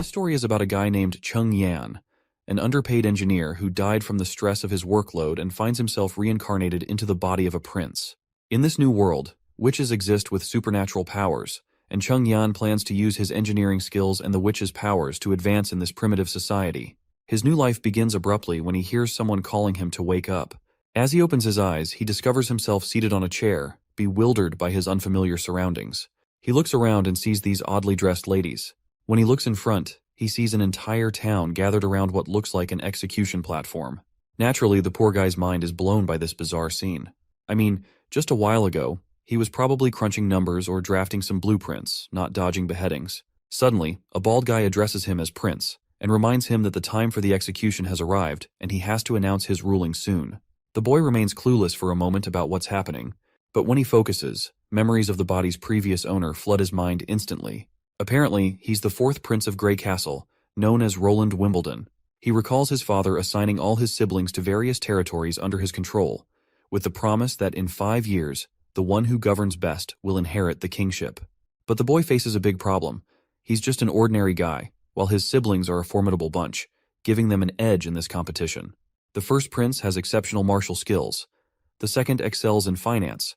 This story is about a guy named Chung Yan, an underpaid engineer who died from the stress of his workload and finds himself reincarnated into the body of a prince. In this new world, witches exist with supernatural powers, and Chung Yan plans to use his engineering skills and the witches' powers to advance in this primitive society. His new life begins abruptly when he hears someone calling him to wake up. As he opens his eyes, he discovers himself seated on a chair, bewildered by his unfamiliar surroundings. He looks around and sees these oddly dressed ladies. When he looks in front, he sees an entire town gathered around what looks like an execution platform. Naturally, the poor guy's mind is blown by this bizarre scene. I mean, just a while ago, he was probably crunching numbers or drafting some blueprints, not dodging beheadings. Suddenly, a bald guy addresses him as Prince and reminds him that the time for the execution has arrived and he has to announce his ruling soon. The boy remains clueless for a moment about what's happening, but when he focuses, memories of the body's previous owner flood his mind instantly. Apparently, he's the fourth Prince of Grey Castle, known as Roland Wimbledon. He recalls his father assigning all his siblings to various territories under his control, with the promise that in 5 years, the one who governs best will inherit the kingship. But the boy faces a big problem. He's just an ordinary guy, while his siblings are a formidable bunch, giving them an edge in this competition. The first prince has exceptional martial skills. The second excels in finance.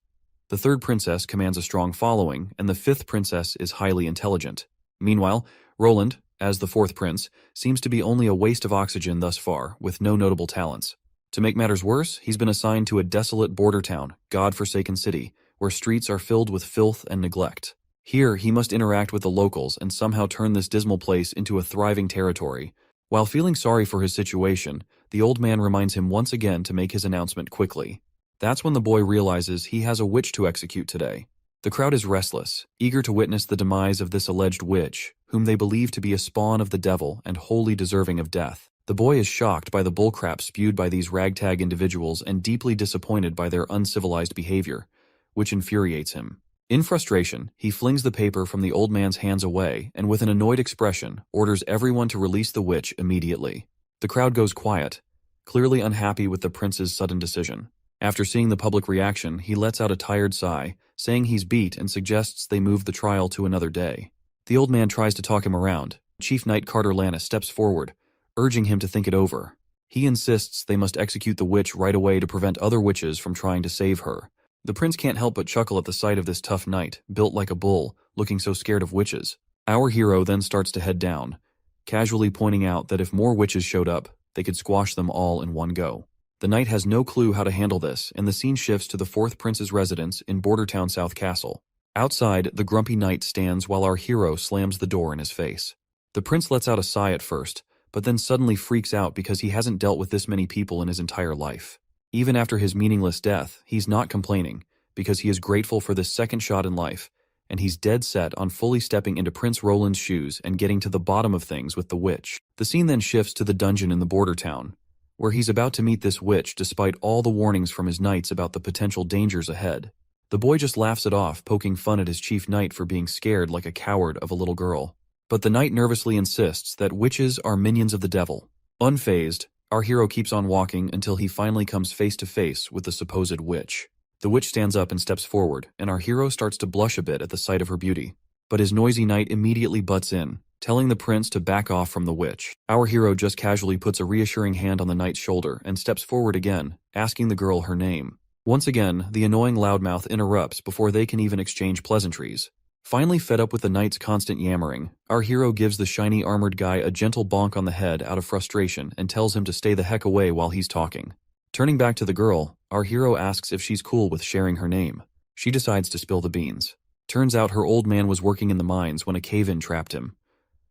The third princess commands a strong following, and the fifth princess is highly intelligent. Meanwhile, Roland, as the fourth prince, seems to be only a waste of oxygen thus far, with no notable talents. To make matters worse, he's been assigned to a desolate border town, God-forsaken city, where streets are filled with filth and neglect. Here, he must interact with the locals and somehow turn this dismal place into a thriving territory. While feeling sorry for his situation, the old man reminds him once again to make his announcement quickly. That's when the boy realizes he has a witch to execute today. The crowd is restless, eager to witness the demise of this alleged witch, whom they believe to be a spawn of the devil and wholly deserving of death. The boy is shocked by the bullcrap spewed by these ragtag individuals and deeply disappointed by their uncivilized behavior, which infuriates him. In frustration, he flings the paper from the old man's hands away and with an annoyed expression, orders everyone to release the witch immediately. The crowd goes quiet, clearly unhappy with the prince's sudden decision. After seeing the public reaction, he lets out a tired sigh, saying he's beat and suggests they move the trial to another day. The old man tries to talk him around. Chief Knight Carter Lannis steps forward, urging him to think it over. He insists they must execute the witch right away to prevent other witches from trying to save her. The prince can't help but chuckle at the sight of this tough knight, built like a bull, looking so scared of witches. Our hero then starts to head down, casually pointing out that if more witches showed up, they could squash them all in one go. The knight has no clue how to handle this, and the scene shifts to the fourth prince's residence in Bordertown South Castle. Outside, the grumpy knight stands while our hero slams the door in his face. The prince lets out a sigh at first, but then suddenly freaks out because he hasn't dealt with this many people in his entire life. Even after his meaningless death, he's not complaining, because he is grateful for this second shot in life, and he's dead set on fully stepping into Prince Roland's shoes and getting to the bottom of things with the witch. The scene then shifts to the dungeon in the border town, where he's about to meet this witch despite all the warnings from his knights about the potential dangers ahead. The boy just laughs it off, poking fun at his chief knight for being scared like a coward of a little girl. But the knight nervously insists that witches are minions of the devil. Unfazed, our hero keeps on walking until he finally comes face to face with the supposed witch. The witch stands up and steps forward, and our hero starts to blush a bit at the sight of her beauty. But his noisy knight immediately butts in, telling the prince to back off from the witch. Our hero just casually puts a reassuring hand on the knight's shoulder and steps forward again, asking the girl her name. Once again, the annoying loudmouth interrupts before they can even exchange pleasantries. Finally fed up with the knight's constant yammering, our hero gives the shiny armored guy a gentle bonk on the head out of frustration and tells him to stay the heck away while he's talking. Turning back to the girl, our hero asks if she's cool with sharing her name. She decides to spill the beans. Turns out her old man was working in the mines when a cave-in trapped him.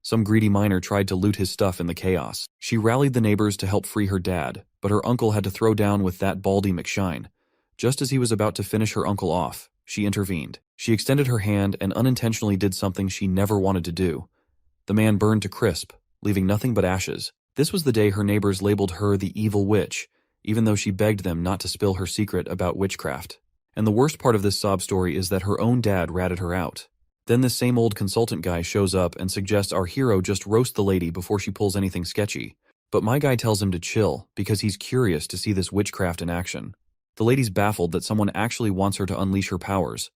Some greedy miner tried to loot his stuff in the chaos. She rallied the neighbors to help free her dad, but her uncle had to throw down with that Baldy McShine. Just as he was about to finish her uncle off, she intervened. She extended her hand and unintentionally did something she never wanted to do. The man burned to crisp, leaving nothing but ashes. This was the day her neighbors labeled her the evil witch, even though she begged them not to spill her secret about witchcraft. And the worst part of this sob story is that her own dad ratted her out. Then this same old consultant guy shows up and suggests our hero just roast the lady before she pulls anything sketchy. But my guy tells him to chill because he's curious to see this witchcraft in action. The lady's baffled that someone actually wants her to unleash her powers,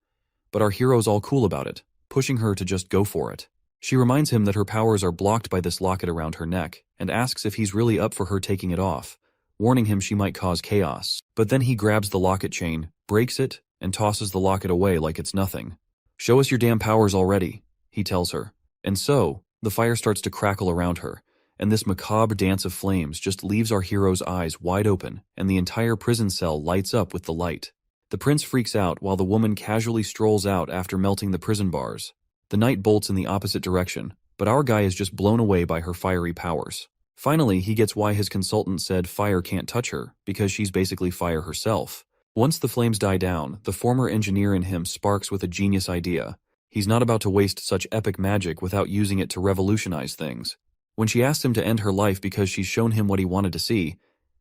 but our hero's all cool about it, pushing her to just go for it. She reminds him that her powers are blocked by this locket around her neck, and asks if he's really up for her taking it off, warning him she might cause chaos. But then he grabs the locket chain, breaks it, and tosses the locket away like it's nothing. "Show us your damn powers already," he tells her. And so, the fire starts to crackle around her, and this macabre dance of flames just leaves our hero's eyes wide open, and the entire prison cell lights up with the light. The prince freaks out while the woman casually strolls out after melting the prison bars. The knight bolts in the opposite direction, but our guy is just blown away by her fiery powers. Finally, he gets why his consultant said fire can't touch her, because she's basically fire herself. Once the flames die down, the former engineer in him sparks with a genius idea. He's not about to waste such epic magic without using it to revolutionize things. When she asks him to end her life because she's shown him what he wanted to see,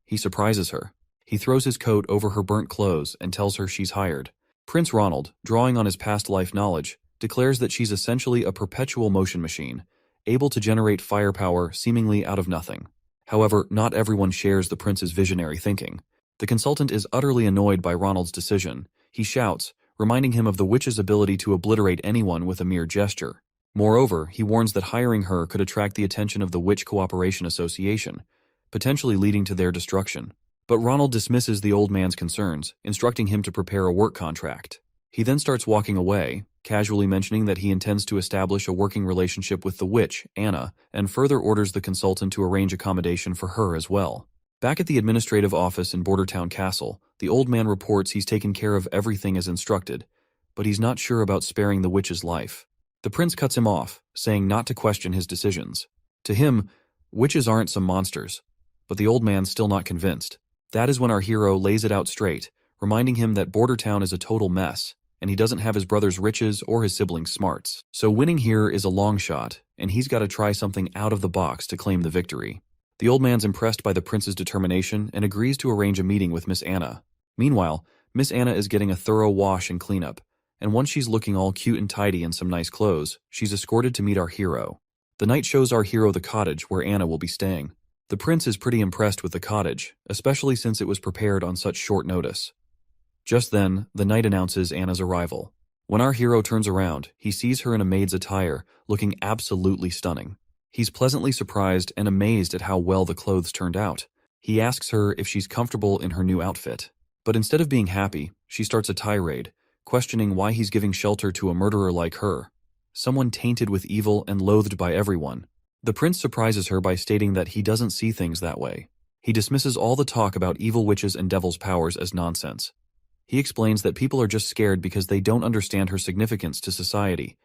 he surprises her. He throws his coat over her burnt clothes and tells her she's hired. Prince Ronald, drawing on his past life knowledge, declares that she's essentially a perpetual motion machine, able to generate firepower seemingly out of nothing. However, not everyone shares the prince's visionary thinking. The consultant is utterly annoyed by Ronald's decision. He shouts, reminding him of the witch's ability to obliterate anyone with a mere gesture. Moreover, he warns that hiring her could attract the attention of the Witch Cooperation Association, potentially leading to their destruction. But Ronald dismisses the old man's concerns, instructing him to prepare a work contract. He then starts walking away, casually mentioning that he intends to establish a working relationship with the witch, Anna, and further orders the consultant to arrange accommodation for her as well. Back at the administrative office in Bordertown Castle, the old man reports he's taken care of everything as instructed, but he's not sure about sparing the witch's life. The prince cuts him off, saying not to question his decisions. To him, witches aren't some monsters, but the old man's still not convinced. That is when our hero lays it out straight, reminding him that Bordertown is a total mess, and he doesn't have his brother's riches or his siblings' smarts. So winning here is a long shot, and he's got to try something out of the box to claim the victory. The old man's impressed by the prince's determination and agrees to arrange a meeting with Miss Anna. Meanwhile, Miss Anna is getting a thorough wash and cleanup, and once she's looking all cute and tidy in some nice clothes, she's escorted to meet our hero. The knight shows our hero the cottage where Anna will be staying. The prince is pretty impressed with the cottage, especially since it was prepared on such short notice. Just then, the knight announces Anna's arrival. When our hero turns around, he sees her in a maid's attire, looking absolutely stunning. He's pleasantly surprised and amazed at how well the clothes turned out. He asks her if she's comfortable in her new outfit. But instead of being happy, she starts a tirade, questioning why he's giving shelter to a murderer like her, someone tainted with evil and loathed by everyone. The prince surprises her by stating that he doesn't see things that way. He dismisses all the talk about evil witches and devils' powers as nonsense. He explains that people are just scared because they don't understand her significance to society.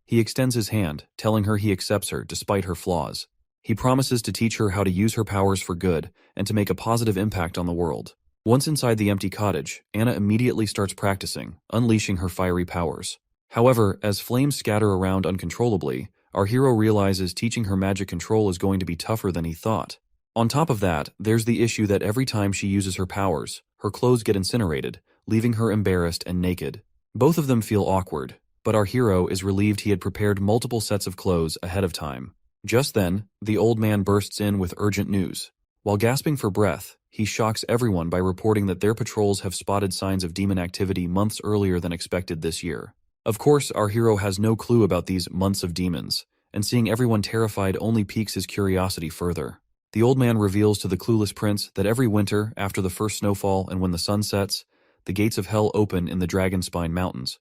He extends his hand, telling her he accepts her despite her flaws. He promises to teach her how to use her powers for good and to make a positive impact on the world. Once inside the empty cottage, Anna immediately starts practicing, unleashing her fiery powers. However, as flames scatter around uncontrollably, our hero realizes teaching her magic control is going to be tougher than he thought. On top of that, there's the issue that every time she uses her powers, her clothes get incinerated, leaving her embarrassed and naked. Both of them feel awkward, but our hero is relieved he had prepared multiple sets of clothes ahead of time. Just then, the old man bursts in with urgent news. While gasping for breath, he shocks everyone by reporting that their patrols have spotted signs of demon activity months earlier than expected this year. Of course, our hero has no clue about these months of demons, and seeing everyone terrified only piques his curiosity further. The old man reveals to the clueless prince that every winter, after the first snowfall and when the sun sets, the gates of hell open in the Dragonspine Mountains.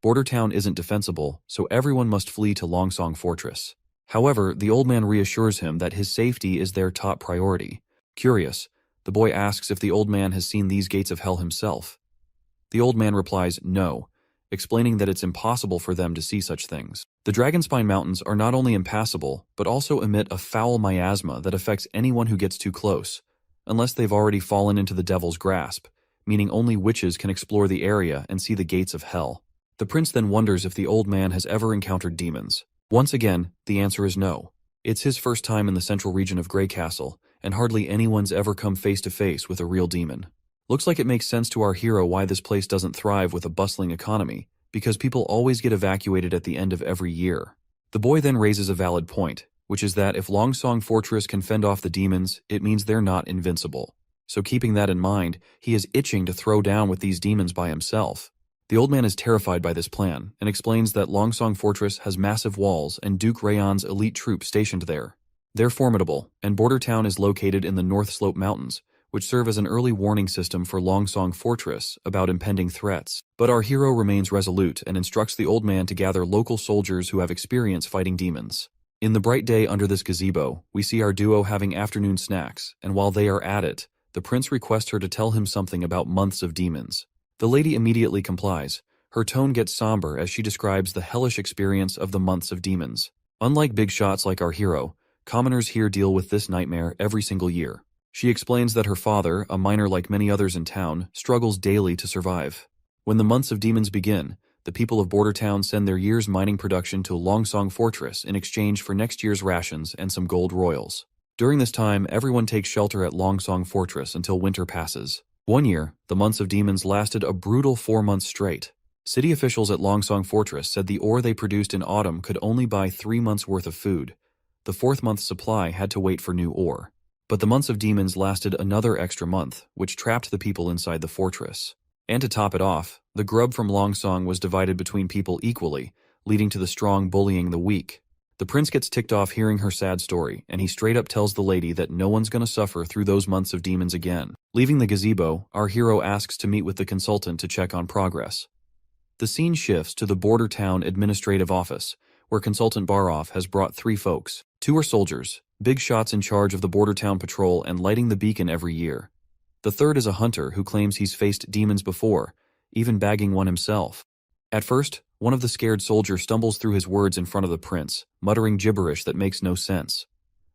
Bordertown isn't defensible, so everyone must flee to Longsong Fortress. However, the old man reassures him that his safety is their top priority. Curious, the boy asks if the old man has seen these gates of hell himself. The old man replies no, explaining that it's impossible for them to see such things. The Dragonspine Mountains are not only impassable, but also emit a foul miasma that affects anyone who gets too close, unless they've already fallen into the devil's grasp, meaning only witches can explore the area and see the gates of hell. The prince then wonders if the old man has ever encountered demons. Once again, the answer is no. It's his first time in the central region of Grey Castle, and hardly anyone's ever come face to face with a real demon. Looks like it makes sense to our hero why this place doesn't thrive with a bustling economy, because people always get evacuated at the end of every year. The boy then raises a valid point, which is that if Longsong Fortress can fend off the demons, it means they're not invincible. So keeping that in mind, he is itching to throw down with these demons by himself. The old man is terrified by this plan and explains that Longsong Fortress has massive walls and Duke Rayon's elite troops stationed there. They're formidable, and Border Town is located in the North Slope Mountains, which serve as an early warning system for Longsong Fortress about impending threats. But our hero remains resolute and instructs the old man to gather local soldiers who have experience fighting demons. In the bright day under this gazebo, we see our duo having afternoon snacks, and while they are at it, the prince requests her to tell him something about months of demons. The lady immediately complies. Her tone gets somber as she describes the hellish experience of the months of demons. Unlike big shots like our hero, commoners here deal with this nightmare every single year. She explains that her father, a miner like many others in town, struggles daily to survive. When the months of demons begin, the people of Border Town send their year's mining production to Longsong Fortress in exchange for next year's rations and some gold royals. During this time, everyone takes shelter at Longsong Fortress until winter passes. One year, the months of demons lasted a brutal 4 months straight. City officials at Longsong Fortress said the ore they produced in autumn could only buy 3 months' worth of food. The 4th month's supply had to wait for new ore. But the months of demons lasted another extra month, which trapped the people inside the fortress. And to top it off, the grub from Longsong was divided between people equally, leading to the strong bullying the weak. The prince gets ticked off hearing her sad story, and he straight up tells the lady that no one's gonna suffer through those months of demons again. Leaving the gazebo, our hero asks to meet with the consultant to check on progress. The scene shifts to the Border Town Administrative Office, where Consultant Baroff has brought 3 folks. 2 are soldiers, big shots in charge of the Border Town patrol and lighting the beacon every year. The 3rd is a hunter who claims he's faced demons before, even bagging one himself. At first, one of the scared soldiers stumbles through his words in front of the prince, muttering gibberish that makes no sense.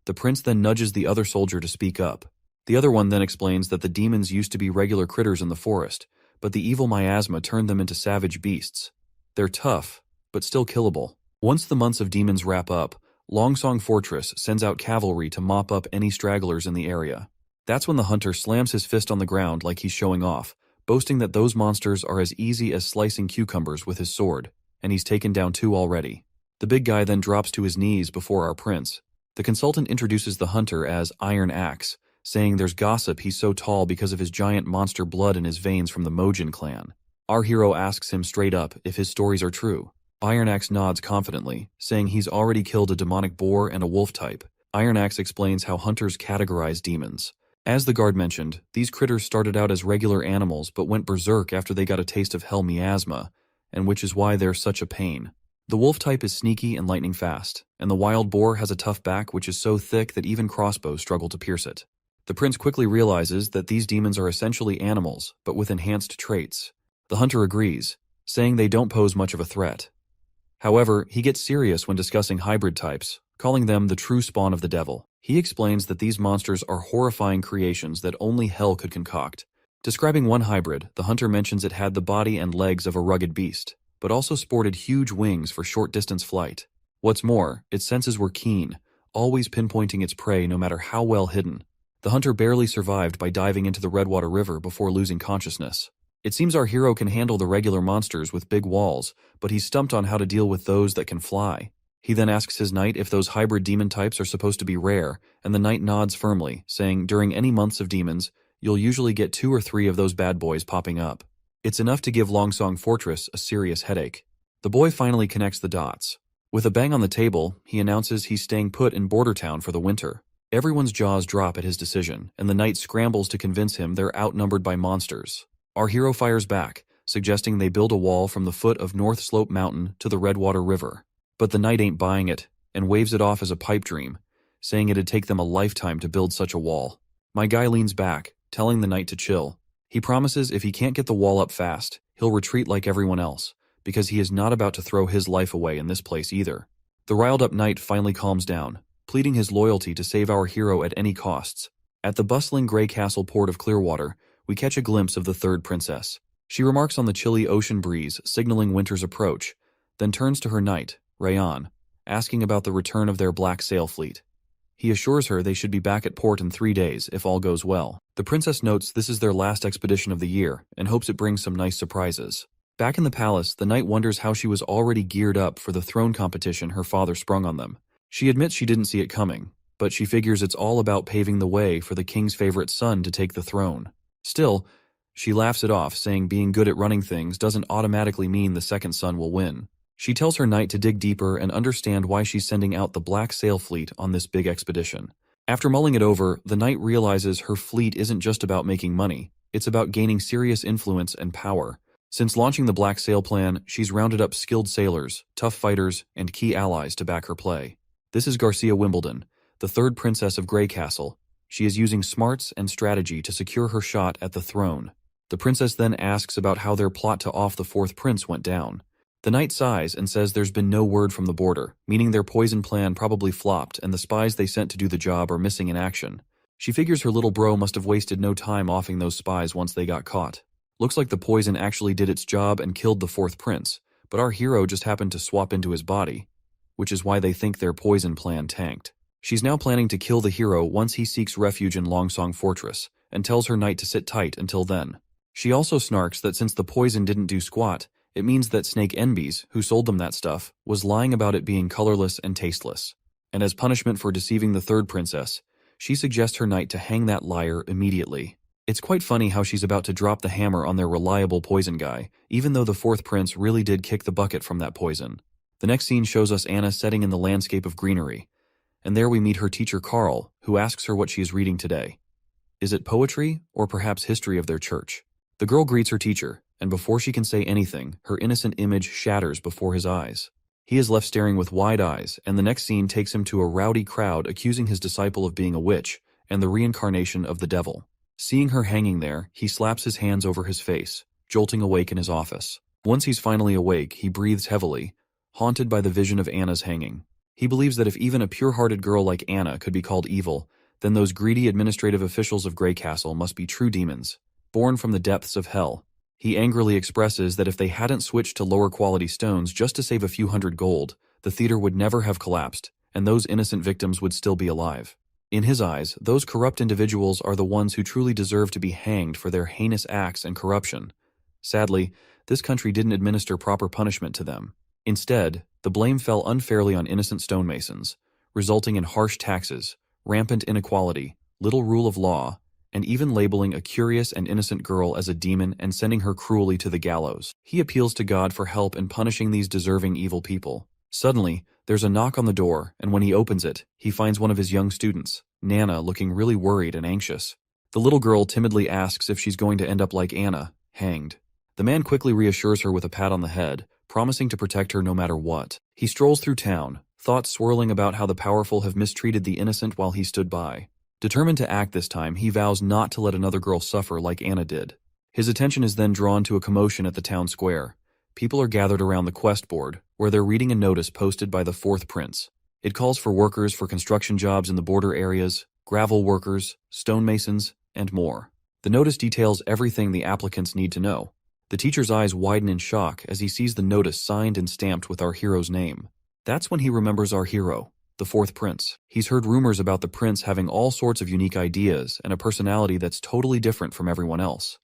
The prince then nudges the other soldier to speak up. The other one then explains that the demons used to be regular critters in the forest, but the evil miasma turned them into savage beasts. They're tough, but still killable. Once the months of demons wrap up, Longsong Fortress sends out cavalry to mop up any stragglers in the area. That's when the hunter slams his fist on the ground like he's showing off, boasting that those monsters are as easy as slicing cucumbers with his sword, and he's taken down 2 already. The big guy then drops to his knees before our prince. The consultant introduces the hunter as Iron Axe, saying there's gossip he's so tall because of his giant monster blood in his veins from the Mojin clan. Our hero asks him straight up if his stories are true. Iron Axe nods confidently, saying he's already killed a demonic boar and a wolf type. Iron Axe explains how hunters categorize demons. As the guard mentioned, these critters started out as regular animals but went berserk after they got a taste of hell miasma, and which is why they're such a pain. The wolf type is sneaky and lightning fast, and the wild boar has a tough back which is so thick that even crossbows struggle to pierce it. The prince quickly realizes that these demons are essentially animals, but with enhanced traits. The hunter agrees, saying they don't pose much of a threat. However, he gets serious when discussing hybrid types, calling them the true spawn of the devil. He explains that these monsters are horrifying creations that only hell could concoct. Describing one hybrid, the hunter mentions it had the body and legs of a rugged beast, but also sported huge wings for short-distance flight. What's more, its senses were keen, always pinpointing its prey no matter how well hidden. The hunter barely survived by diving into the Redwater River before losing consciousness. It seems our hero can handle the regular monsters with big walls, but he's stumped on how to deal with those that can fly. He then asks his knight if those hybrid demon types are supposed to be rare, and the knight nods firmly, saying during any months of demons, you'll usually get 2 or 3 of those bad boys popping up. It's enough to give Longsong Fortress a serious headache. The boy finally connects the dots. With a bang on the table, he announces he's staying put in Border Town for the winter. Everyone's jaws drop at his decision, and the knight scrambles to convince him they're outnumbered by monsters. Our hero fires back, suggesting they build a wall from the foot of North Slope Mountain to the Redwater River. But the knight ain't buying it, and waves it off as a pipe dream, saying it'd take them a lifetime to build such a wall. My guy leans back, telling the knight to chill. He promises if he can't get the wall up fast, he'll retreat like everyone else, because he is not about to throw his life away in this place either. The riled-up knight finally calms down, pleading his loyalty to save our hero at any costs. At the bustling gray castle port of Clearwater, we catch a glimpse of the 3rd princess. She remarks on the chilly ocean breeze, signaling winter's approach, then turns to her knight, Rayon, asking about the return of their black sail fleet. He assures her they should be back at port in 3 days if all goes well. The princess notes this is their last expedition of the year and hopes it brings some nice surprises. Back in the palace, the knight wonders how she was already geared up for the throne competition her father sprung on them. She admits she didn't see it coming, but she figures it's all about paving the way for the king's favorite son to take the throne. Still, She laughs it off, saying being good at running things doesn't automatically mean the second son will win. She tells her knight to dig deeper and understand why she's sending out the Black Sail Fleet on this big expedition. After mulling it over, the knight realizes her fleet isn't just about making money, it's about gaining serious influence and power. Since launching the Black Sail Plan, she's rounded up skilled sailors, tough fighters, and key allies to back her play. This is Garcia Wimbledon, the third princess of Grey Castle. She is using smarts and strategy to secure her shot at the throne. The princess then asks about how their plot to off the fourth prince went down. The knight sighs and says there's been no word from the border, meaning their poison plan probably flopped and the spies they sent to do the job are missing in action. She figures her little bro must have wasted no time offing those spies once they got caught. Looks like the poison actually did its job and killed the fourth prince, but our hero just happened to swap into his body, which is why they think their poison plan tanked. She's now planning to kill the hero once he seeks refuge in Longsong Fortress, and tells her knight to sit tight until then. She also snarks that since the poison didn't do squat, it means that Snake Enbies, who sold them that stuff, was lying about it being colorless and tasteless. And as punishment for deceiving the third princess, she suggests her knight to hang that liar immediately. It's quite funny how she's about to drop the hammer on their reliable poison guy, even though the fourth prince really did kick the bucket from that poison. The next scene shows us Anna setting in the landscape of greenery, and there we meet her teacher Carl, who asks her what she is reading today. Is it poetry, or perhaps history of their church? The girl greets her teacher, and before she can say anything, her innocent image shatters before his eyes. He is left staring with wide eyes, and the next scene takes him to a rowdy crowd accusing his disciple of being a witch and the reincarnation of the devil. Seeing her hanging there, he slaps his hands over his face, jolting awake in his office. Once he's finally awake, he breathes heavily, haunted by the vision of Anna's hanging. He believes that if even a pure-hearted girl like Anna could be called evil, then those greedy administrative officials of Grey Castle must be true demons, born from the depths of hell. He angrily expresses that if they hadn't switched to lower-quality stones just to save a few hundred gold, the theater would never have collapsed, and those innocent victims would still be alive. In his eyes, those corrupt individuals are the ones who truly deserve to be hanged for their heinous acts and corruption. Sadly, this country didn't administer proper punishment to them. Instead, the blame fell unfairly on innocent stonemasons, resulting in harsh taxes, rampant inequality, little rule of law, and even labeling a curious and innocent girl as a demon and sending her cruelly to the gallows. He appeals to God for help in punishing these deserving evil people. Suddenly, there's a knock on the door, and when he opens it, he finds one of his young students, Nana, looking really worried and anxious. The little girl timidly asks if she's going to end up like Anna, hanged. The man quickly reassures her with a pat on the head, promising to protect her no matter what. He strolls through town, thoughts swirling about how the powerful have mistreated the innocent while he stood by. Determined to act this time, he vows not to let another girl suffer like Anna did. His attention is then drawn to a commotion at the town square. People are gathered around the quest board, where they're reading a notice posted by the fourth prince. It calls for workers for construction jobs in the border areas, gravel workers, stonemasons, and more. The notice details everything the applicants need to know. The teacher's eyes widen in shock as he sees the notice signed and stamped with our hero's name. That's when he remembers our hero, the fourth prince. He's heard rumors about the prince having all sorts of unique ideas and a personality that's totally different from everyone else.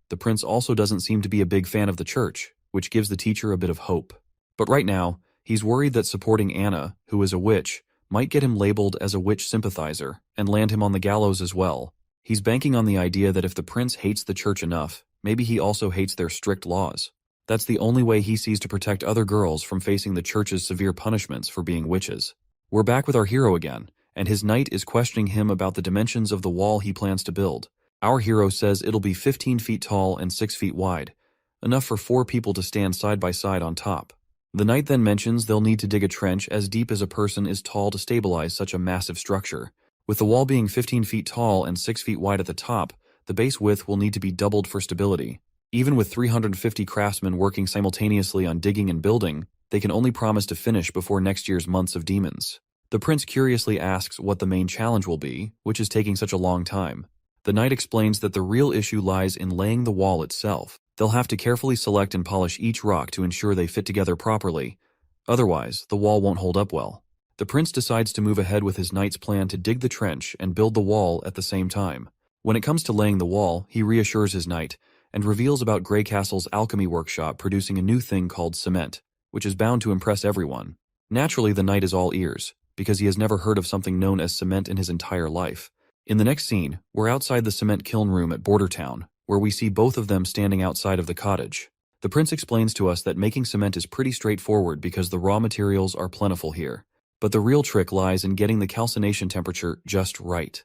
The prince also doesn't seem to be a big fan of the church, which gives the teacher a bit of hope. But right now, he's worried that supporting Anna, who is a witch, might get him labeled as a witch sympathizer and land him on the gallows as well. He's banking on the idea that if the prince hates the church enough, maybe he also hates their strict laws. That's the only way he sees to protect other girls from facing the church's severe punishments for being witches. We're back with our hero again, and his knight is questioning him about the dimensions of the wall he plans to build. Our hero says it'll be 15 feet tall and 6 feet wide, enough for 4 people to stand side by side on top. The knight then mentions they'll need to dig a trench as deep as a person is tall to stabilize such a massive structure. With the wall being 15 feet tall and 6 feet wide at the top, the base width will need to be doubled for stability. Even with 350 craftsmen working simultaneously on digging and building, they can only promise to finish before next year's months of demons. The prince curiously asks what the main challenge will be, which is taking such a long time. The knight explains that the real issue lies in laying the wall itself. They'll have to carefully select and polish each rock to ensure they fit together properly. Otherwise, the wall won't hold up well. The prince decides to move ahead with his knight's plan to dig the trench and build the wall at the same time. When it comes to laying the wall, he reassures his knight and reveals about Grey Castle's alchemy workshop producing a new thing called cement, which is bound to impress everyone. Naturally, the knight is all ears, because he has never heard of something known as cement in his entire life. In the next scene, we're outside the cement kiln room at Border Town, where we see both of them standing outside of the cottage. The prince explains to us that making cement is pretty straightforward because the raw materials are plentiful here. But the real trick lies in getting the calcination temperature just right.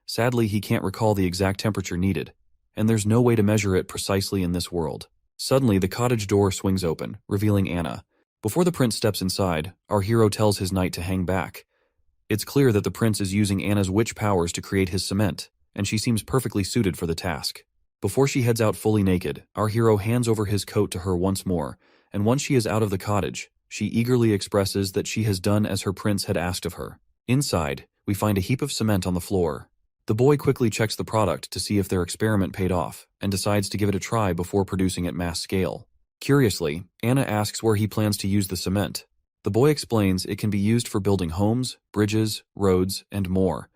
Sadly, he can't recall the exact temperature needed, and there's no way to measure it precisely in this world. Suddenly, the cottage door swings open, revealing Anna. Before the prince steps inside, our hero tells his knight to hang back. It's clear that the prince is using Anna's witch powers to create his cement, and she seems perfectly suited for the task. Before she heads out fully naked, our hero hands over his coat to her once more, and once she is out of the cottage, she eagerly expresses that she has done as her prince had asked of her. Inside, we find a heap of cement on the floor. The boy quickly checks the product to see if their experiment paid off, and decides to give it a try before producing at mass scale. Curiously, Anna asks where he plans to use the cement. The boy explains it can be used for building homes, bridges, roads, and more.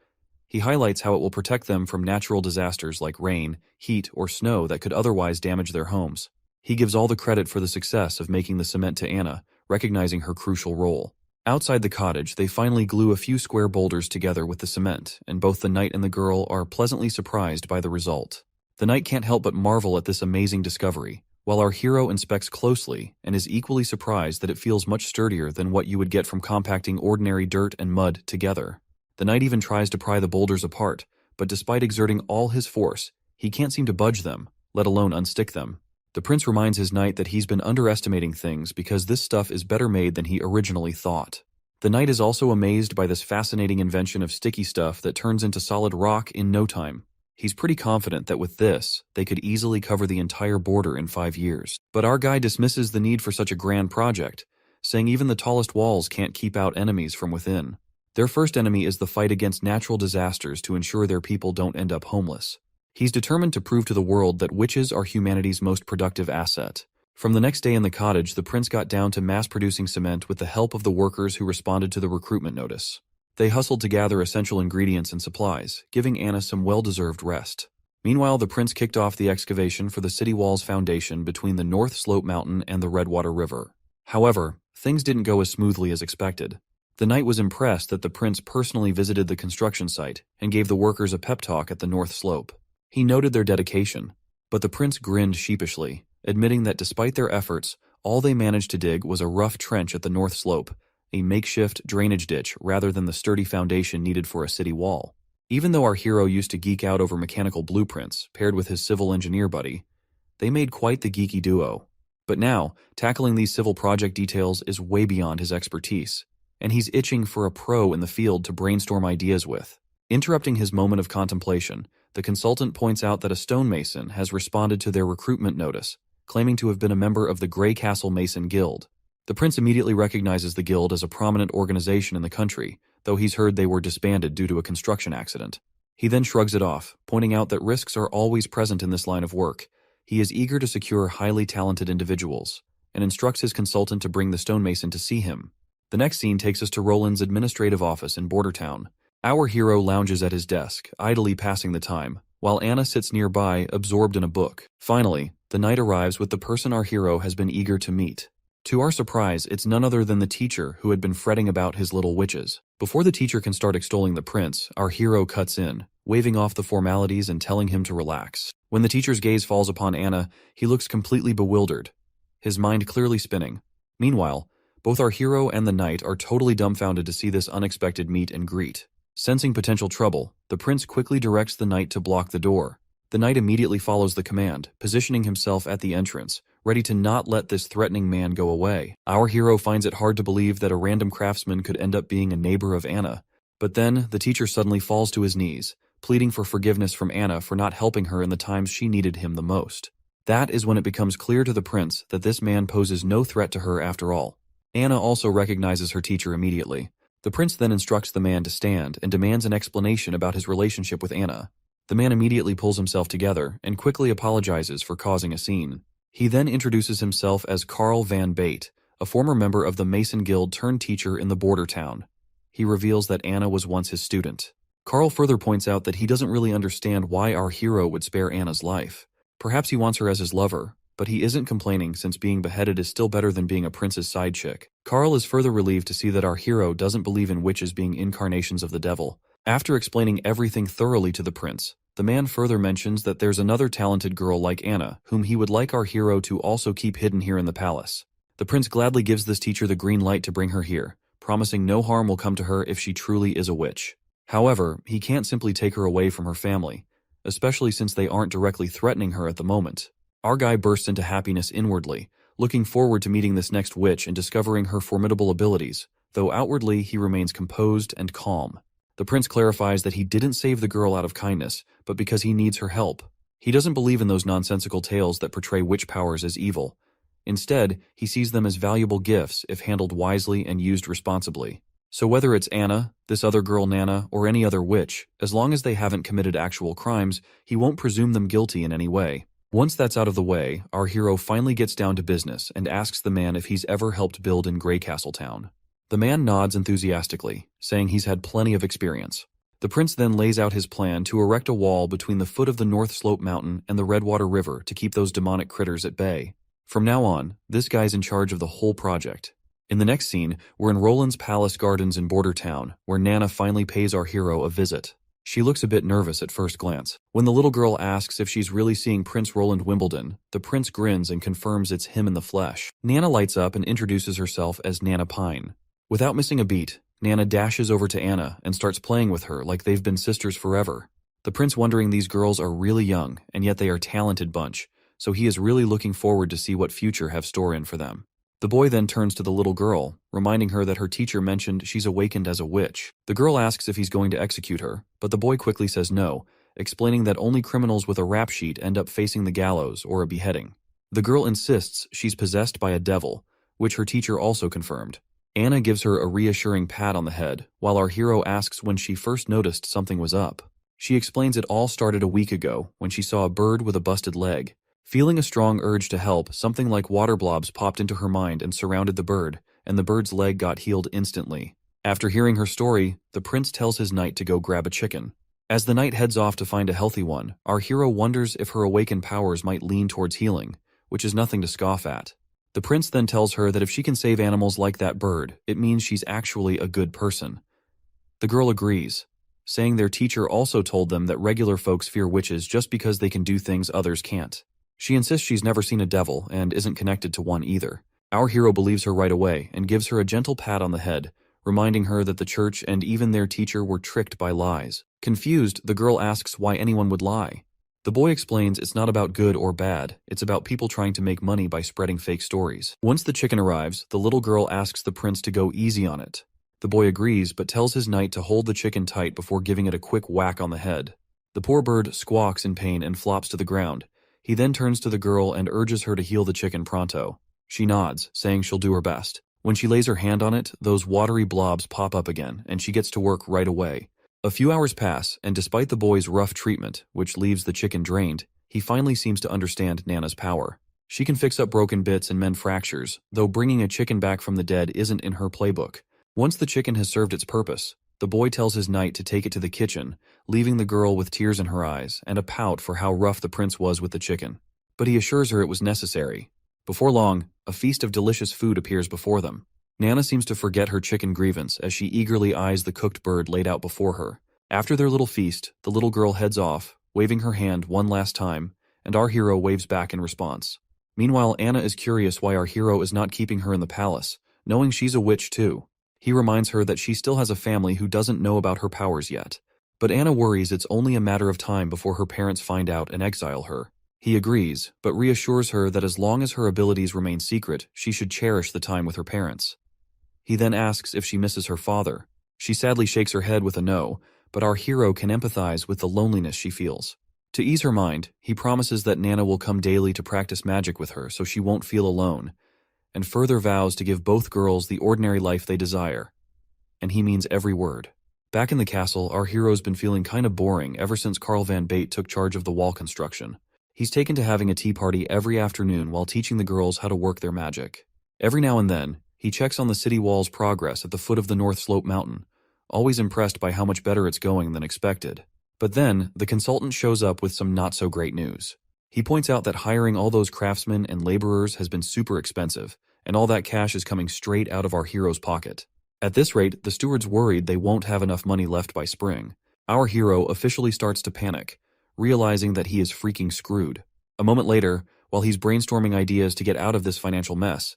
He highlights how it will protect them from natural disasters like rain, heat, or snow that could otherwise damage their homes. He gives all the credit for the success of making the cement to Anna, recognizing her crucial role. Outside the cottage, they finally glue a few square boulders together with the cement, and both the knight and the girl are pleasantly surprised by the result. The knight can't help but marvel at this amazing discovery, while our hero inspects closely and is equally surprised that it feels much sturdier than what you would get from compacting ordinary dirt and mud together. The knight even tries to pry the boulders apart, but despite exerting all his force, he can't seem to budge them, let alone unstick them. The prince reminds his knight that he's been underestimating things because this stuff is better made than he originally thought. The knight is also amazed by this fascinating invention of sticky stuff that turns into solid rock in no time. He's pretty confident that with this, they could easily cover the entire border in 5 years. But our guy dismisses the need for such a grand project, saying even the tallest walls can't keep out enemies from within. Their first enemy is the fight against natural disasters to ensure their people don't end up homeless. He's determined to prove to the world that witches are humanity's most productive asset. From the next day in the cottage, the prince got down to mass-producing cement with the help of the workers who responded to the recruitment notice. They hustled to gather essential ingredients and supplies, giving Anna some well-deserved rest. Meanwhile, the prince kicked off the excavation for the city wall's foundation between the North Slope Mountain and the Redwater River. However, things didn't go as smoothly as expected. The knight was impressed that the prince personally visited the construction site and gave the workers a pep talk at the North Slope. He noted their dedication, but the prince grinned sheepishly, admitting that despite their efforts, all they managed to dig was a rough trench at the North Slope, a makeshift drainage ditch rather than the sturdy foundation needed for a city wall. Even though our hero used to geek out over mechanical blueprints, paired with his civil engineer buddy, they made quite the geeky duo. But now, tackling these civil project details is way beyond his expertise, and he's itching for a pro in the field to brainstorm ideas with. Interrupting his moment of contemplation, the consultant points out that a stonemason has responded to their recruitment notice, claiming to have been a member of the Grey Castle Mason Guild. The prince immediately recognizes the guild as a prominent organization in the country, though he's heard they were disbanded due to a construction accident. He then shrugs it off, pointing out that risks are always present in this line of work. He is eager to secure highly talented individuals, and instructs his consultant to bring the stonemason to see him. The next scene takes us to Roland's administrative office in Bordertown. Our hero lounges at his desk, idly passing the time, while Anna sits nearby, absorbed in a book. Finally, the knight arrives with the person our hero has been eager to meet. To our surprise, it's none other than the teacher who had been fretting about his little witches. Before the teacher can start extolling the prince, our hero cuts in, waving off the formalities and telling him to relax. When the teacher's gaze falls upon Anna, he looks completely bewildered, his mind clearly spinning. Meanwhile, both our hero and the knight are totally dumbfounded to see this unexpected meet and greet. Sensing potential trouble, the prince quickly directs the knight to block the door. The knight immediately follows the command, positioning himself at the entrance, ready to not let this threatening man go away. Our hero finds it hard to believe that a random craftsman could end up being a neighbor of Anna. But then, the teacher suddenly falls to his knees, pleading for forgiveness from Anna for not helping her in the times she needed him the most. That is when it becomes clear to the prince that this man poses no threat to her after all. Anna also recognizes her teacher immediately. The prince then instructs the man to stand and demands an explanation about his relationship with Anna. The man immediately pulls himself together and quickly apologizes for causing a scene. He then introduces himself as Carl Van Bate, a former member of the Mason Guild turned teacher in the border town. He reveals that Anna was once his student. Carl further points out that he doesn't really understand why our hero would spare Anna's life. Perhaps he wants her as his lover, but he isn't complaining since being beheaded is still better than being a prince's side chick. Carl is further relieved to see that our hero doesn't believe in witches being incarnations of the devil. After explaining everything thoroughly to the prince, The man further mentions that there's another talented girl like Anna, whom he would like our hero to also keep hidden here in the palace. The prince gladly gives this teacher the green light to bring her here, promising no harm will come to her if she truly is a witch. However, he can't simply take her away from her family, especially since they aren't directly threatening her at the moment. Our guy bursts into happiness inwardly, looking forward to meeting this next witch and discovering her formidable abilities, though outwardly he remains composed and calm. The prince clarifies that he didn't save the girl out of kindness, but because he needs her help. He doesn't believe in those nonsensical tales that portray witch powers as evil. Instead, he sees them as valuable gifts if handled wisely and used responsibly. So whether it's Anna, this other girl Nana, or any other witch, as long as they haven't committed actual crimes, he won't presume them guilty in any way. Once that's out of the way, our hero finally gets down to business and asks the man if he's ever helped build in Greycastle Town. The man nods enthusiastically, saying he's had plenty of experience. The prince then lays out his plan to erect a wall between the foot of the North Slope Mountain and the Redwater River to keep those demonic critters at bay. From now on, this guy's in charge of the whole project. In the next scene, we're in Roland's Palace Gardens in Border Town, where Nana finally pays our hero a visit. She looks a bit nervous at first glance. When the little girl asks if she's really seeing Prince Roland Wimbledon, the prince grins and confirms it's him in the flesh. Nana lights up and introduces herself as Nana Pine. Without missing a beat, Nana dashes over to Anna and starts playing with her like they've been sisters forever. The prince wondering these girls are really young, and yet they are a talented bunch, so he is really looking forward to see what future have store in for them. The boy then turns to the little girl, reminding her that her teacher mentioned she's awakened as a witch. The girl asks if he's going to execute her, but the boy quickly says no, explaining that only criminals with a rap sheet end up facing the gallows or a beheading. The girl insists she's possessed by a devil, which her teacher also confirmed. Anna gives her a reassuring pat on the head, while our hero asks when she first noticed something was up. She explains it all started a week ago, when she saw a bird with a busted leg. Feeling a strong urge to help, something like water blobs popped into her mind and surrounded the bird, and the bird's leg got healed instantly. After hearing her story, the prince tells his knight to go grab a chicken. As the knight heads off to find a healthy one, our hero wonders if her awakened powers might lean towards healing, which is nothing to scoff at. The prince then tells her that if she can save animals like that bird, it means she's actually a good person. The girl agrees, saying their teacher also told them that regular folks fear witches just because they can do things others can't. She insists she's never seen a devil and isn't connected to one either. Our hero believes her right away and gives her a gentle pat on the head, reminding her that the church and even their teacher were tricked by lies. Confused, the girl asks why anyone would lie. The boy explains it's not about good or bad, it's about people trying to make money by spreading fake stories. Once the chicken arrives, the little girl asks the prince to go easy on it. The boy agrees, but tells his knight to hold the chicken tight before giving it a quick whack on the head. The poor bird squawks in pain and flops to the ground. He then turns to the girl and urges her to heal the chicken pronto. She nods, saying she'll do her best. When she lays her hand on it, those watery blobs pop up again, and she gets to work right away. A few hours pass, and despite the boy's rough treatment, which leaves the chicken drained, he finally seems to understand Nana's power. She can fix up broken bits and mend fractures, though bringing a chicken back from the dead isn't in her playbook. Once the chicken has served its purpose, the boy tells his knight to take it to the kitchen, leaving the girl with tears in her eyes and a pout for how rough the prince was with the chicken. But he assures her it was necessary. Before long, a feast of delicious food appears before them. Nana seems to forget her chicken grievance as she eagerly eyes the cooked bird laid out before her. After their little feast, the little girl heads off, waving her hand one last time, and our hero waves back in response. Meanwhile, Anna is curious why our hero is not keeping her in the palace, knowing she's a witch too. He reminds her that she still has a family who doesn't know about her powers yet. But Anna worries it's only a matter of time before her parents find out and exile her. He agrees, but reassures her that as long as her abilities remain secret, she should cherish the time with her parents. He then asks if she misses her father. She sadly shakes her head with a no, but our hero can empathize with the loneliness she feels. To ease her mind, he promises that Nana will come daily to practice magic with her so she won't feel alone, and further vows to give both girls the ordinary life they desire. And he means every word. Back in the castle, our hero's been feeling kinda boring ever since Carl Van Bate took charge of the wall construction. He's taken to having a tea party every afternoon while teaching the girls how to work their magic. Every now and then, he checks on the city wall's progress at the foot of the North Slope Mountain, always impressed by how much better it's going than expected. But then, the consultant shows up with some not-so-great news. He points out that hiring all those craftsmen and laborers has been super expensive, and all that cash is coming straight out of our hero's pocket. At this rate, the steward's worried they won't have enough money left by spring. Our hero officially starts to panic, realizing that he is freaking screwed. A moment later, while he's brainstorming ideas to get out of this financial mess,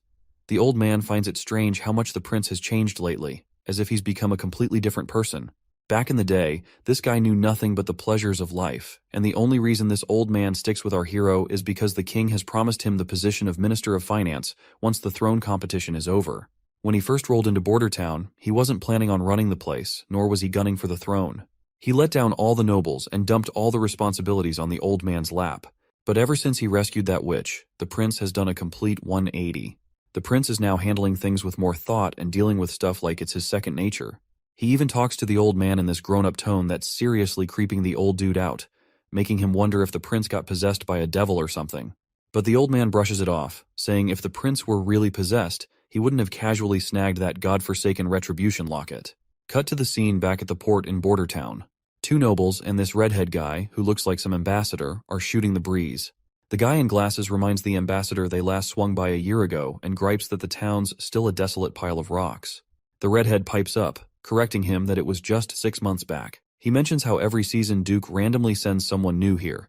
the old man finds it strange how much the prince has changed lately, as if he's become a completely different person. Back in the day, this guy knew nothing but the pleasures of life, and the only reason this old man sticks with our hero is because the king has promised him the position of Minister of Finance once the throne competition is over. When he first rolled into Border Town, he wasn't planning on running the place, nor was he gunning for the throne. He let down all the nobles and dumped all the responsibilities on the old man's lap. But ever since he rescued that witch, the prince has done a complete 180. The prince is now handling things with more thought and dealing with stuff like it's his second nature. He even talks to the old man in this grown-up tone that's seriously creeping the old dude out, making him wonder if the prince got possessed by a devil or something. But the old man brushes it off, saying if the prince were really possessed, he wouldn't have casually snagged that godforsaken retribution locket. Cut to the scene back at the port in Border Town. Two nobles and this redhead guy, who looks like some ambassador, are shooting the breeze. The guy in glasses reminds the ambassador they last swung by a year ago and gripes that the town's still a desolate pile of rocks. The redhead pipes up, correcting him that it was just 6 months back. He mentions how every season Duke randomly sends someone new here.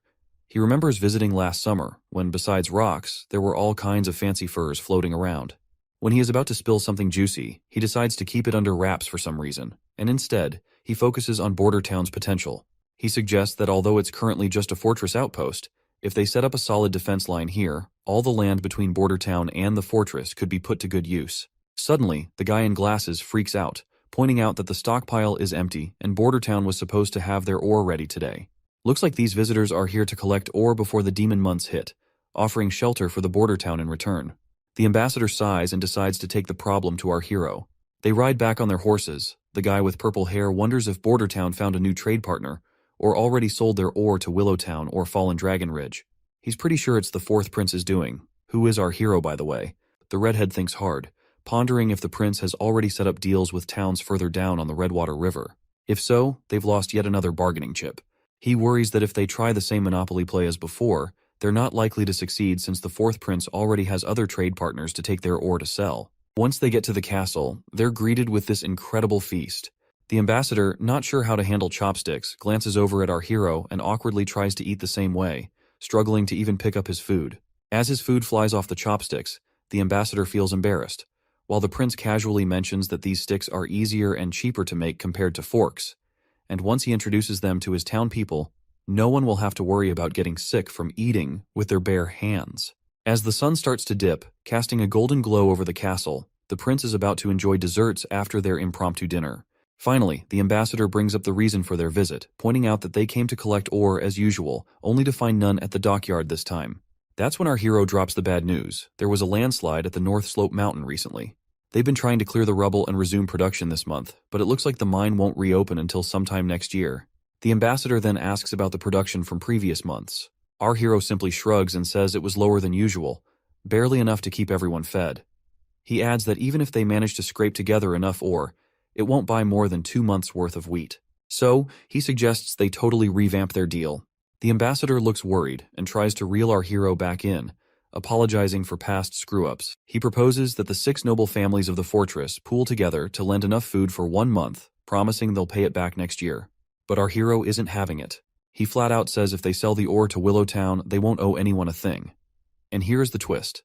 He remembers visiting last summer, when besides rocks, there were all kinds of fancy furs floating around. When he is about to spill something juicy, he decides to keep it under wraps for some reason, and instead, he focuses on Border Town's potential. He suggests that although it's currently just a fortress outpost, if they set up a solid defense line here, all the land between Border Town and the fortress could be put to good use. Suddenly, the guy in glasses freaks out, pointing out that the stockpile is empty and Border Town was supposed to have their ore ready today. Looks like these visitors are here to collect ore before the demon months hit, offering shelter for the Border Town in return. The ambassador sighs and decides to take the problem to our hero. They ride back on their horses. The guy with purple hair wonders if Border Town found a new trade partner, or already sold their ore to Willowtown or Fallen Dragon Ridge. He's pretty sure it's the fourth prince's doing, who is our hero by the way. The redhead thinks hard, pondering if the prince has already set up deals with towns further down on the Redwater River. If so, they've lost yet another bargaining chip. He worries that if they try the same monopoly play as before, they're not likely to succeed since the fourth prince already has other trade partners to take their ore to sell. Once they get to the castle, they're greeted with this incredible feast. The ambassador, not sure how to handle chopsticks, glances over at our hero and awkwardly tries to eat the same way, struggling to even pick up his food. As his food flies off the chopsticks, the ambassador feels embarrassed, while the prince casually mentions that these sticks are easier and cheaper to make compared to forks, and once he introduces them to his town people, no one will have to worry about getting sick from eating with their bare hands. As the sun starts to dip, casting a golden glow over the castle, the prince is about to enjoy desserts after their impromptu dinner. Finally, the ambassador brings up the reason for their visit, pointing out that they came to collect ore as usual, only to find none at the dockyard this time. That's when our hero drops the bad news. There was a landslide at the North Slope Mountain recently. They've been trying to clear the rubble and resume production this month, but it looks like the mine won't reopen until sometime next year. The ambassador then asks about the production from previous months. Our hero simply shrugs and says it was lower than usual, barely enough to keep everyone fed. He adds that even if they manage to scrape together enough ore, it won't buy more than 2 months' worth of wheat. So, he suggests they totally revamp their deal. The ambassador looks worried and tries to reel our hero back in, apologizing for past screw-ups. He proposes that the 6 noble families of the fortress pool together to lend enough food for 1 month, promising they'll pay it back next year. But our hero isn't having it. He flat out says if they sell the ore to Willowtown, they won't owe anyone a thing. And here's the twist.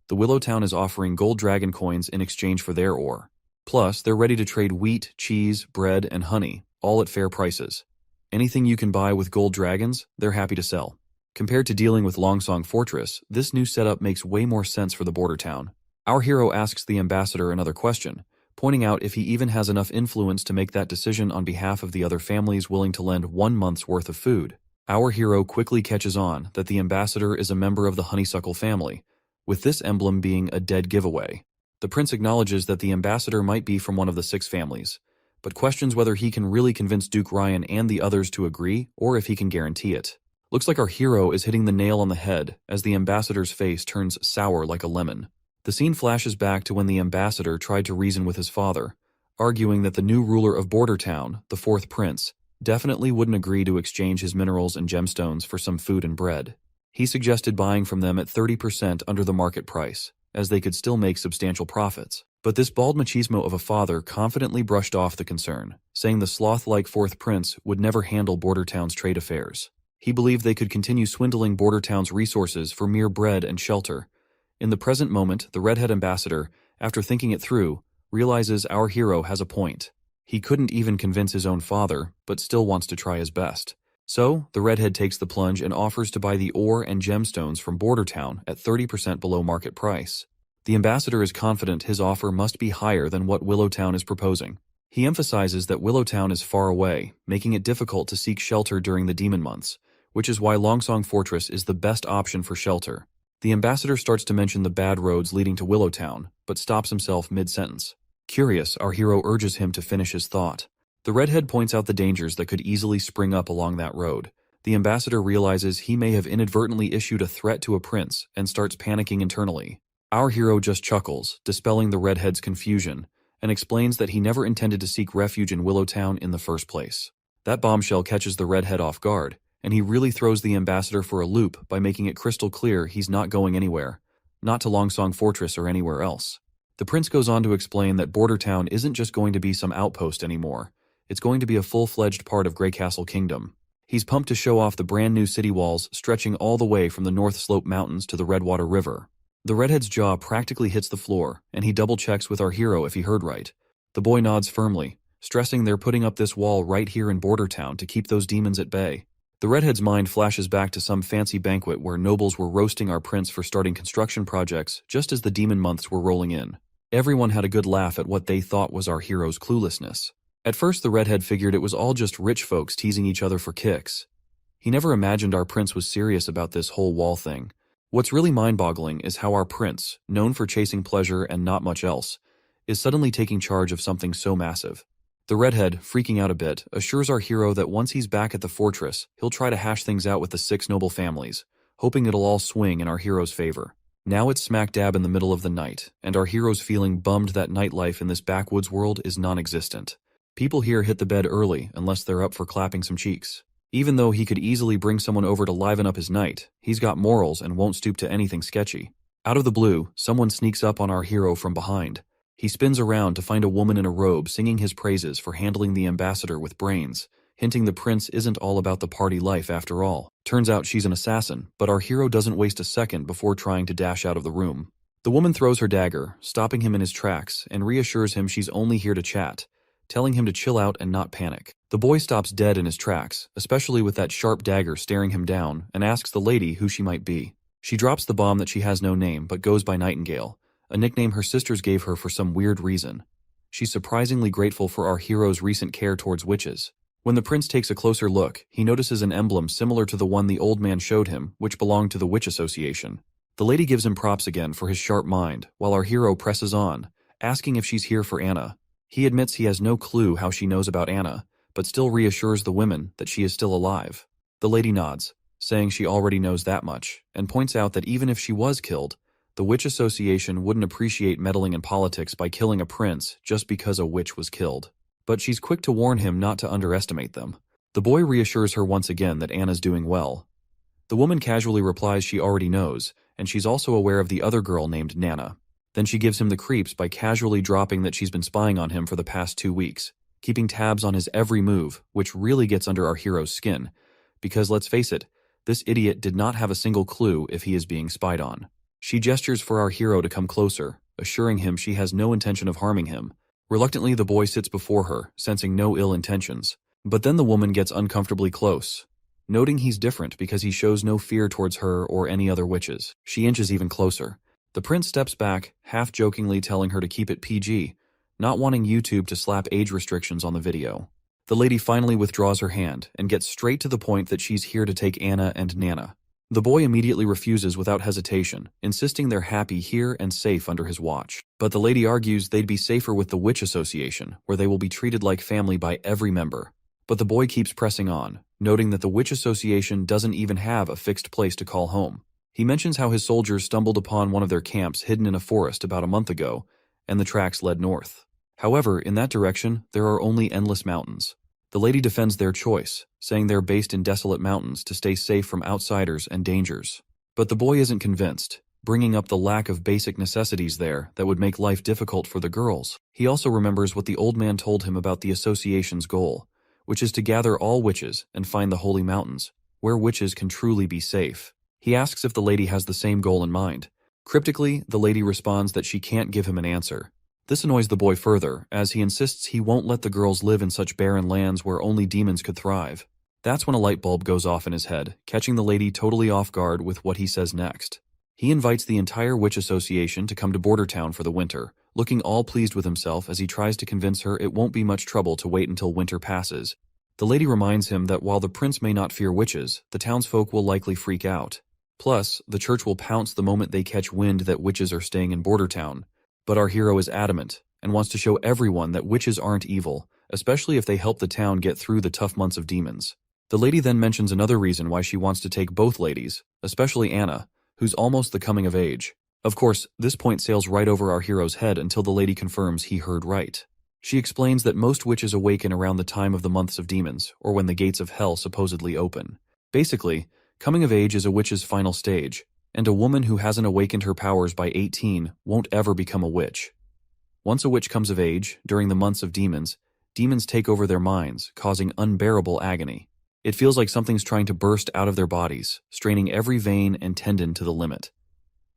The Willowtown is offering gold dragon coins in exchange for their ore. Plus, they're ready to trade wheat, cheese, bread, and honey, all at fair prices. Anything you can buy with gold dragons, they're happy to sell. Compared to dealing with Longsong Fortress, this new setup makes way more sense for the border town. Our hero asks the ambassador another question, pointing out if he even has enough influence to make that decision on behalf of the other families willing to lend 1 month's worth of food. Our hero quickly catches on that the ambassador is a member of the honeysuckle family, with this emblem being a dead giveaway. The prince acknowledges that the ambassador might be from one of the 6 families, but questions whether he can really convince Duke Ryan and the others to agree, or if he can guarantee it. Looks like our hero is hitting the nail on the head as the ambassador's face turns sour like a lemon. The scene flashes back to when the ambassador tried to reason with his father, arguing that the new ruler of Border Town, the 4th prince, definitely wouldn't agree to exchange his minerals and gemstones for some food and bread. He suggested buying from them at 30% under the market price, as they could still make substantial profits. But this bald machismo of a father confidently brushed off the concern, saying the sloth-like 4th prince would never handle Border Town's trade affairs. He believed they could continue swindling border towns' resources for mere bread and shelter. In the present moment, the redhead ambassador, after thinking it through, realizes our hero has a point. He couldn't even convince his own father, but still wants to try his best. So, the redhead takes the plunge and offers to buy the ore and gemstones from Border Town at 30% below market price. The ambassador is confident his offer must be higher than what Willowtown is proposing. He emphasizes that Willowtown is far away, making it difficult to seek shelter during the demon months, which is why Longsong Fortress is the best option for shelter. The ambassador starts to mention the bad roads leading to Willowtown, but stops himself mid-sentence. Curious, our hero urges him to finish his thought. The redhead points out the dangers that could easily spring up along that road. The ambassador realizes he may have inadvertently issued a threat to a prince and starts panicking internally. Our hero just chuckles, dispelling the redhead's confusion, and explains that he never intended to seek refuge in Willowtown in the first place. That bombshell catches the redhead off guard, and he really throws the ambassador for a loop by making it crystal clear he's not going anywhere, not to Longsong Fortress or anywhere else. The prince goes on to explain that Border Town isn't just going to be some outpost anymore. It's going to be a full-fledged part of Grey Castle Kingdom. He's pumped to show off the brand new city walls stretching all the way from the North Slope Mountains to the Redwater River. The redhead's jaw practically hits the floor, and he double-checks with our hero if he heard right. The boy nods firmly, stressing they're putting up this wall right here in Border Town to keep those demons at bay. The redhead's mind flashes back to some fancy banquet where nobles were roasting our prince for starting construction projects just as the demon months were rolling in. Everyone had a good laugh at what they thought was our hero's cluelessness. At first, the redhead figured it was all just rich folks teasing each other for kicks. He never imagined our prince was serious about this whole wall thing. What's really mind-boggling is how our prince, known for chasing pleasure and not much else, is suddenly taking charge of something so massive. The redhead, freaking out a bit, assures our hero that once he's back at the fortress, he'll try to hash things out with the 6 noble families, hoping it'll all swing in our hero's favor. Now it's smack dab in the middle of the night, and our hero's feeling bummed that nightlife in this backwoods world is non-existent. People here hit the bed early unless they're up for clapping some cheeks. Even though he could easily bring someone over to liven up his night, he's got morals and won't stoop to anything sketchy. Out of the blue, someone sneaks up on our hero from behind. He spins around to find a woman in a robe singing his praises for handling the ambassador with brains, hinting the prince isn't all about the party life after all. Turns out she's an assassin, but our hero doesn't waste a second before trying to dash out of the room. The woman throws her dagger, stopping him in his tracks, and reassures him she's only here to chat, telling him to chill out and not panic. The boy stops dead in his tracks, especially with that sharp dagger staring him down, and asks the lady who she might be. She drops the bomb that she has no name but goes by Nightingale, a nickname her sisters gave her for some weird reason. She's surprisingly grateful for our hero's recent care towards witches. When the prince takes a closer look, he notices an emblem similar to the one the old man showed him, which belonged to the Witch Association. The lady gives him props again for his sharp mind, while our hero presses on, asking if she's here for Anna. He admits he has no clue how she knows about Anna, but still reassures the women that she is still alive. The lady nods, saying she already knows that much, and points out that even if she was killed, the Witch Association wouldn't appreciate meddling in politics by killing a prince just because a witch was killed. But she's quick to warn him not to underestimate them. The boy reassures her once again that Anna's doing well. The woman casually replies she already knows, and she's also aware of the other girl named Nana. Then she gives him the creeps by casually dropping that she's been spying on him for the past 2 weeks, keeping tabs on his every move, which really gets under our hero's skin. Because let's face it, this idiot did not have a single clue if he is being spied on. She gestures for our hero to come closer, assuring him she has no intention of harming him. Reluctantly, the boy sits before her, sensing no ill intentions. But then the woman gets uncomfortably close. Noting he's different because he shows no fear towards her or any other witches, she inches even closer. The prince steps back, half-jokingly telling her to keep it PG, not wanting YouTube to slap age restrictions on the video. The lady finally withdraws her hand and gets straight to the point that she's here to take Anna and Nana. The boy immediately refuses without hesitation, insisting they're happy here and safe under his watch. But the lady argues they'd be safer with the Witch Association, where they will be treated like family by every member. But the boy keeps pressing on, noting that the Witch Association doesn't even have a fixed place to call home. He mentions how his soldiers stumbled upon one of their camps hidden in a forest about a month ago, and the tracks led north. However, in that direction, there are only endless mountains. The lady defends their choice, saying they're based in desolate mountains to stay safe from outsiders and dangers. But the boy isn't convinced, bringing up the lack of basic necessities there that would make life difficult for the girls. He also remembers what the old man told him about the association's goal, which is to gather all witches and find the holy mountains, where witches can truly be safe. He asks if the lady has the same goal in mind. Cryptically, the lady responds that she can't give him an answer. This annoys the boy further, as he insists he won't let the girls live in such barren lands where only demons could thrive. That's when a light bulb goes off in his head, catching the lady totally off guard with what he says next. He invites the entire witch association to come to Border Town for the winter, looking all pleased with himself as he tries to convince her it won't be much trouble to wait until winter passes. The lady reminds him that while the prince may not fear witches, the townsfolk will likely freak out. Plus, the church will pounce the moment they catch wind that witches are staying in Border Town. But our hero is adamant, and wants to show everyone that witches aren't evil, especially if they help the town get through the tough months of demons. The lady then mentions another reason why she wants to take both ladies, especially Anna, who's almost the coming of age. Of course, this point sails right over our hero's head until the lady confirms he heard right. She explains that most witches awaken around the time of the months of demons, or when the gates of hell supposedly open. Basically, coming of age is a witch's final stage, and a woman who hasn't awakened her powers by 18 won't ever become a witch. Once a witch comes of age, during the months of demons, demons take over their minds, causing unbearable agony. It feels like something's trying to burst out of their bodies, straining every vein and tendon to the limit.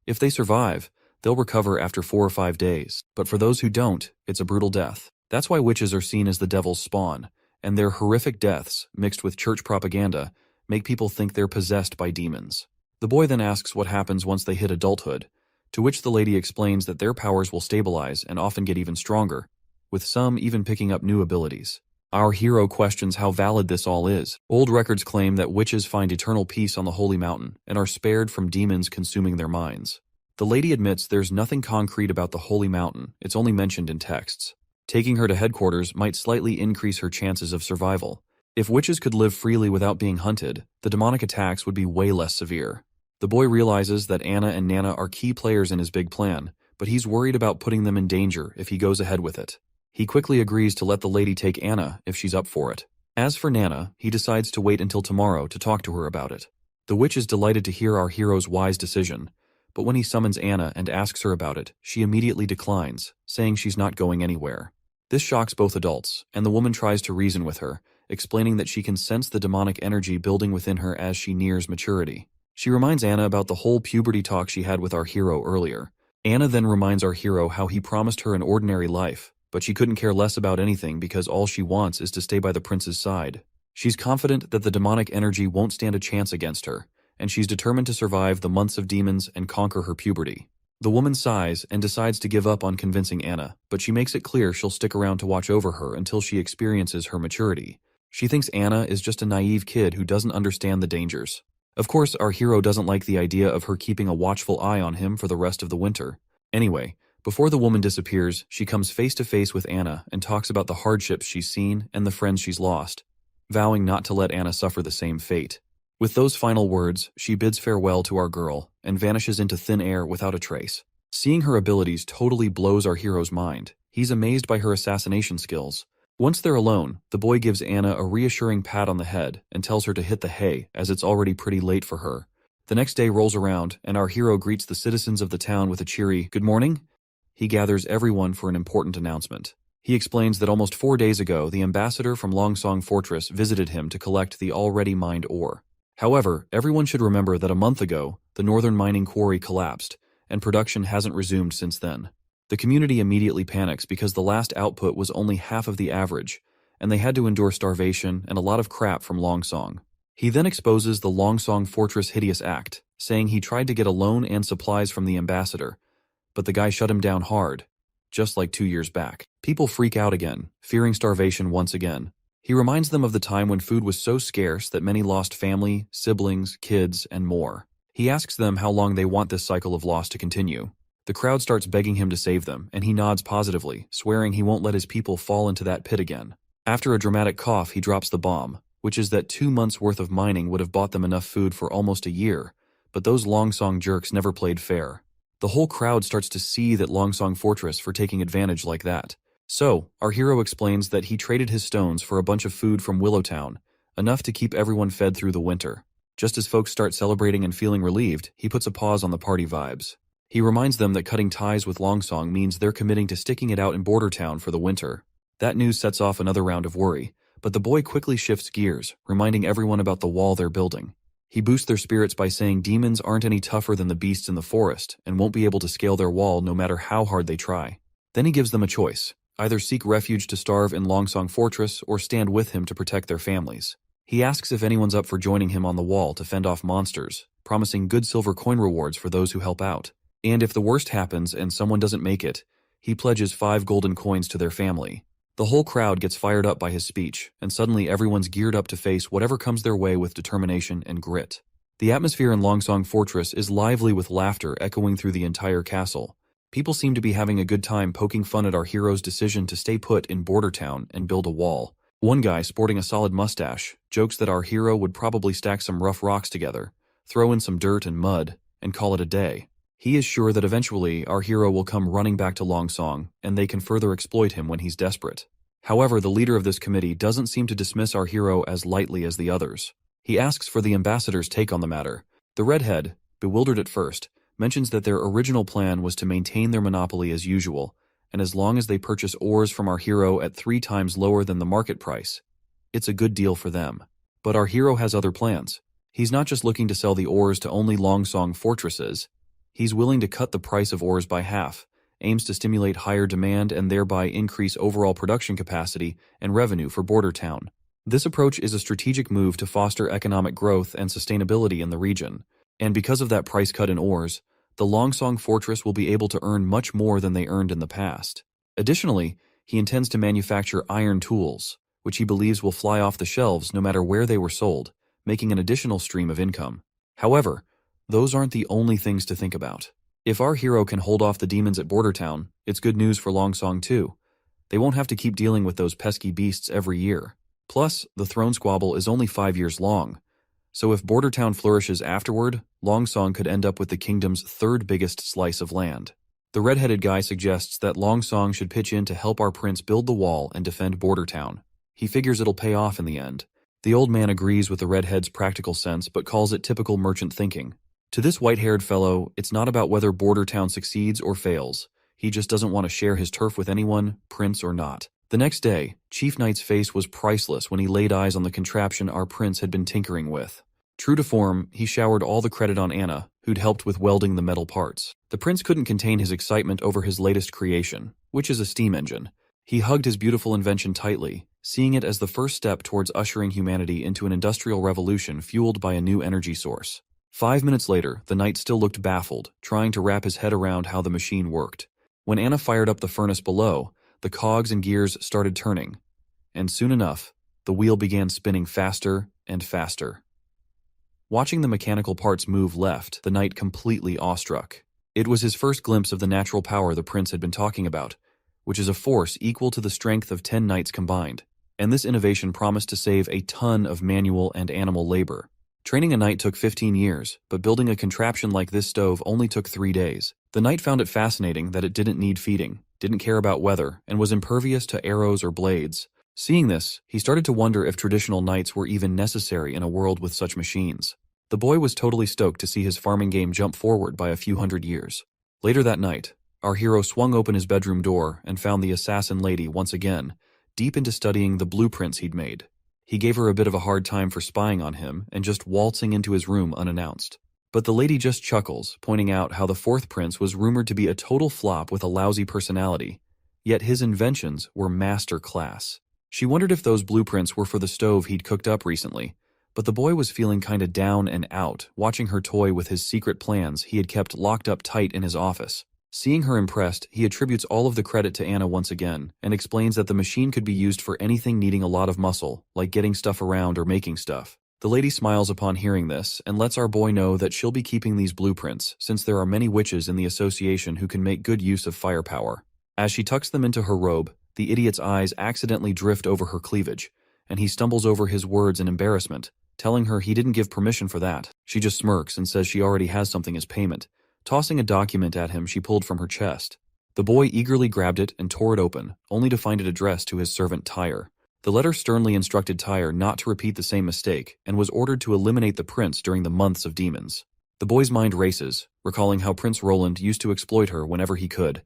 If they survive, they'll recover after 4 or 5 days, but for those who don't, it's a brutal death. That's why witches are seen as the devil's spawn, and their horrific deaths, mixed with church propaganda, make people think they're possessed by demons. The boy then asks what happens once they hit adulthood, to which the lady explains that their powers will stabilize and often get even stronger, with some even picking up new abilities. Our hero questions how valid this all is. Old records claim that witches find eternal peace on the holy mountain and are spared from demons consuming their minds. The lady admits there's nothing concrete about the holy mountain, it's only mentioned in texts. Taking her to headquarters might slightly increase her chances of survival. If witches could live freely without being hunted, the demonic attacks would be way less severe. The boy realizes that Anna and Nana are key players in his big plan, but he's worried about putting them in danger if he goes ahead with it. He quickly agrees to let the lady take Anna if she's up for it. As for Nana, he decides to wait until tomorrow to talk to her about it. The witch is delighted to hear our hero's wise decision, but when he summons Anna and asks her about it, she immediately declines, saying she's not going anywhere. This shocks both adults, and the woman tries to reason with her, explaining that she can sense the demonic energy building within her as she nears maturity. She reminds Anna about the whole puberty talk she had with our hero earlier. Anna then reminds our hero how he promised her an ordinary life, but she couldn't care less about anything because all she wants is to stay by the prince's side. She's confident that the demonic energy won't stand a chance against her, and she's determined to survive the months of demons and conquer her puberty. The woman sighs and decides to give up on convincing Anna, but she makes it clear she'll stick around to watch over her until she experiences her maturity. She thinks Anna is just a naive kid who doesn't understand the dangers. Of course, our hero doesn't like the idea of her keeping a watchful eye on him for the rest of the winter. Anyway, before the woman disappears, she comes face to face with Anna and talks about the hardships she's seen and the friends she's lost, vowing not to let Anna suffer the same fate. With those final words, she bids farewell to our girl and vanishes into thin air without a trace. Seeing her abilities totally blows our hero's mind. He's amazed by her assassination skills. Once they're alone, the boy gives Anna a reassuring pat on the head and tells her to hit the hay as it's already pretty late for her. The next day rolls around and our hero greets the citizens of the town with a cheery, "Good morning." He gathers everyone for an important announcement. He explains that almost 4 days ago, the ambassador from Longsong Fortress visited him to collect the already mined ore. However, everyone should remember that a month ago, the northern mining quarry collapsed, and production hasn't resumed since then. The community immediately panics because the last output was only half of the average, and they had to endure starvation and a lot of crap from Longsong. He then exposes the Longsong Fortress hideous act, saying he tried to get a loan and supplies from the ambassador, but the guy shut him down hard, just like 2 years back. People freak out again, fearing starvation once again. He reminds them of the time when food was so scarce that many lost family, siblings, kids, and more. He asks them how long they want this cycle of loss to continue. The crowd starts begging him to save them, and he nods positively, swearing he won't let his people fall into that pit again. After a dramatic cough, he drops the bomb, which is that 2 months' worth of mining would have bought them enough food for almost a year, but those Longsong jerks never played fair. The whole crowd starts to seethe at Longsong Fortress for taking advantage like that. So, our hero explains that he traded his stones for a bunch of food from Willowtown, enough to keep everyone fed through the winter. Just as folks start celebrating and feeling relieved, he puts a pause on the party vibes. He reminds them that cutting ties with Longsong means they're committing to sticking it out in Border Town for the winter. That news sets off another round of worry, But the boy quickly shifts gears, reminding everyone about the wall they're building. He boosts their spirits by saying demons aren't any tougher than the beasts in the forest and won't be able to scale their wall no matter how hard they try. Then he gives them a choice: either seek refuge to starve in Longsong Fortress or stand with him to protect their families. He asks if anyone's up for joining him on the wall to fend off monsters, promising good silver coin rewards for those who help out. And if the worst happens and someone doesn't make it, he pledges 5 golden coins to their family. The whole crowd gets fired up by his speech, and suddenly everyone's geared up to face whatever comes their way with determination and grit. The atmosphere in Longsong Fortress is lively with laughter echoing through the entire castle. People seem to be having a good time poking fun at our hero's decision to stay put in Border Town and build a wall. One guy, sporting a solid mustache, jokes that our hero would probably stack some rough rocks together, throw in some dirt and mud, and call it a day. He is sure that eventually our hero will come running back to Longsong, and they can further exploit him when he's desperate. However, the leader of this committee doesn't seem to dismiss our hero as lightly as the others. He asks for the ambassador's take on the matter. The redhead, bewildered at first, mentions that their original plan was to maintain their monopoly as usual, and as long as they purchase ores from our hero at 3 times lower than the market price, it's a good deal for them. But our hero has other plans. He's not just looking to sell the ores to only Longsong fortresses. He's willing to cut the price of ores by half, aims to stimulate higher demand and thereby increase overall production capacity and revenue for Border Town. This approach is a strategic move to foster economic growth and sustainability in the region, and because of that price cut in ores, the Longsong Fortress will be able to earn much more than they earned in the past. Additionally, he intends to manufacture iron tools, which he believes will fly off the shelves no matter where they were sold, making an additional stream of income. However, those aren't the only things to think about. If our hero can hold off the demons at Border Town, it's good news for Longsong too. They won't have to keep dealing with those pesky beasts every year. Plus, the throne squabble is only 5 years long. So if Border Town flourishes afterward, Longsong could end up with the kingdom's 3rd biggest slice of land. The red-headed guy suggests that Longsong should pitch in to help our prince build the wall and defend Border Town. He figures it'll pay off in the end. The old man agrees with the redhead's practical sense but calls it typical merchant thinking. To this white-haired fellow, it's not about whether Border Town succeeds or fails. He just doesn't want to share his turf with anyone, prince or not. The next day, Chief Knight's face was priceless when he laid eyes on the contraption our prince had been tinkering with. True to form, he showered all the credit on Anna, who'd helped with welding the metal parts. The prince couldn't contain his excitement over his latest creation, which is a steam engine. He hugged his beautiful invention tightly, seeing it as the first step towards ushering humanity into an industrial revolution fueled by a new energy source. 5 minutes later, the knight still looked baffled, trying to wrap his head around how the machine worked. When Anna fired up the furnace below, the cogs and gears started turning, and soon enough, the wheel began spinning faster and faster. Watching the mechanical parts move left, the knight completely awestruck. It was his first glimpse of the natural power the prince had been talking about, which is a force equal to the strength of 10 knights combined, and this innovation promised to save a ton of manual and animal labor. Training a knight took 15 years, but building a contraption like this stove only took 3 days. The knight found it fascinating that it didn't need feeding, didn't care about weather, and was impervious to arrows or blades. Seeing this, he started to wonder if traditional knights were even necessary in a world with such machines. The boy was totally stoked to see his farming game jump forward by a few hundred years. Later that night, our hero swung open his bedroom door and found the assassin lady once again, deep into studying the blueprints he'd made. He gave her a bit of a hard time for spying on him and just waltzing into his room unannounced. But the lady just chuckles, pointing out how the 4th prince was rumored to be a total flop with a lousy personality, yet his inventions were master class. She wondered if those blueprints were for the stove he'd cooked up recently, but the boy was feeling kinda down and out, watching her toy with his secret plans he had kept locked up tight in his office. Seeing her impressed, he attributes all of the credit to Anna once again, and explains that the machine could be used for anything needing a lot of muscle, like getting stuff around or making stuff. The lady smiles upon hearing this, and lets our boy know that she'll be keeping these blueprints, since there are many witches in the association who can make good use of firepower. As she tucks them into her robe, the idiot's eyes accidentally drift over her cleavage, and he stumbles over his words in embarrassment, telling her he didn't give permission for that. She just smirks and says she already has something as payment. Tossing a document at him she pulled from her chest. The boy eagerly grabbed it and tore it open, only to find it addressed to his servant Tyre. The letter sternly instructed Tyre not to repeat the same mistake and was ordered to eliminate the prince during the months of demons. The boy's mind races, recalling how Prince Roland used to exploit her whenever he could,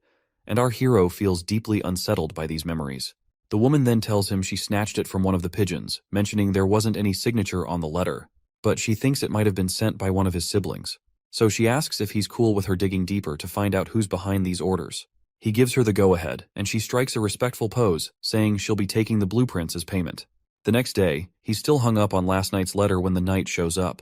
and our hero feels deeply unsettled by these memories. The woman then tells him she snatched it from one of the pigeons, mentioning there wasn't any signature on the letter, but she thinks it might have been sent by one of his siblings. So she asks if he's cool with her digging deeper to find out who's behind these orders. He gives her the go-ahead, and she strikes a respectful pose, saying she'll be taking the blueprints as payment. The next day, he's still hung up on last night's letter when the knight shows up.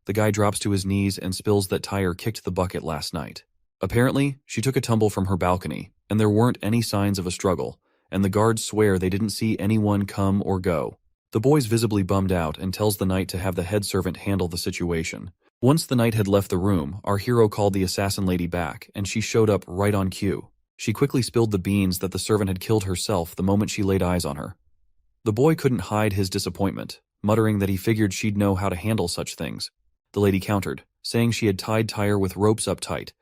The guy drops to his knees and spills that Tyre kicked the bucket last night. Apparently, she took a tumble from her balcony, and there weren't any signs of a struggle, and the guards swear they didn't see anyone come or go. The boy's visibly bummed out and tells the knight to have the head servant handle the situation. Once the knight had left the room, our hero called the assassin lady back, and she showed up right on cue. She quickly spilled the beans that the servant had killed herself the moment she laid eyes on her. The boy couldn't hide his disappointment, muttering that he figured she'd know how to handle such things. The lady countered, saying she had tied Tyre with ropes up tight,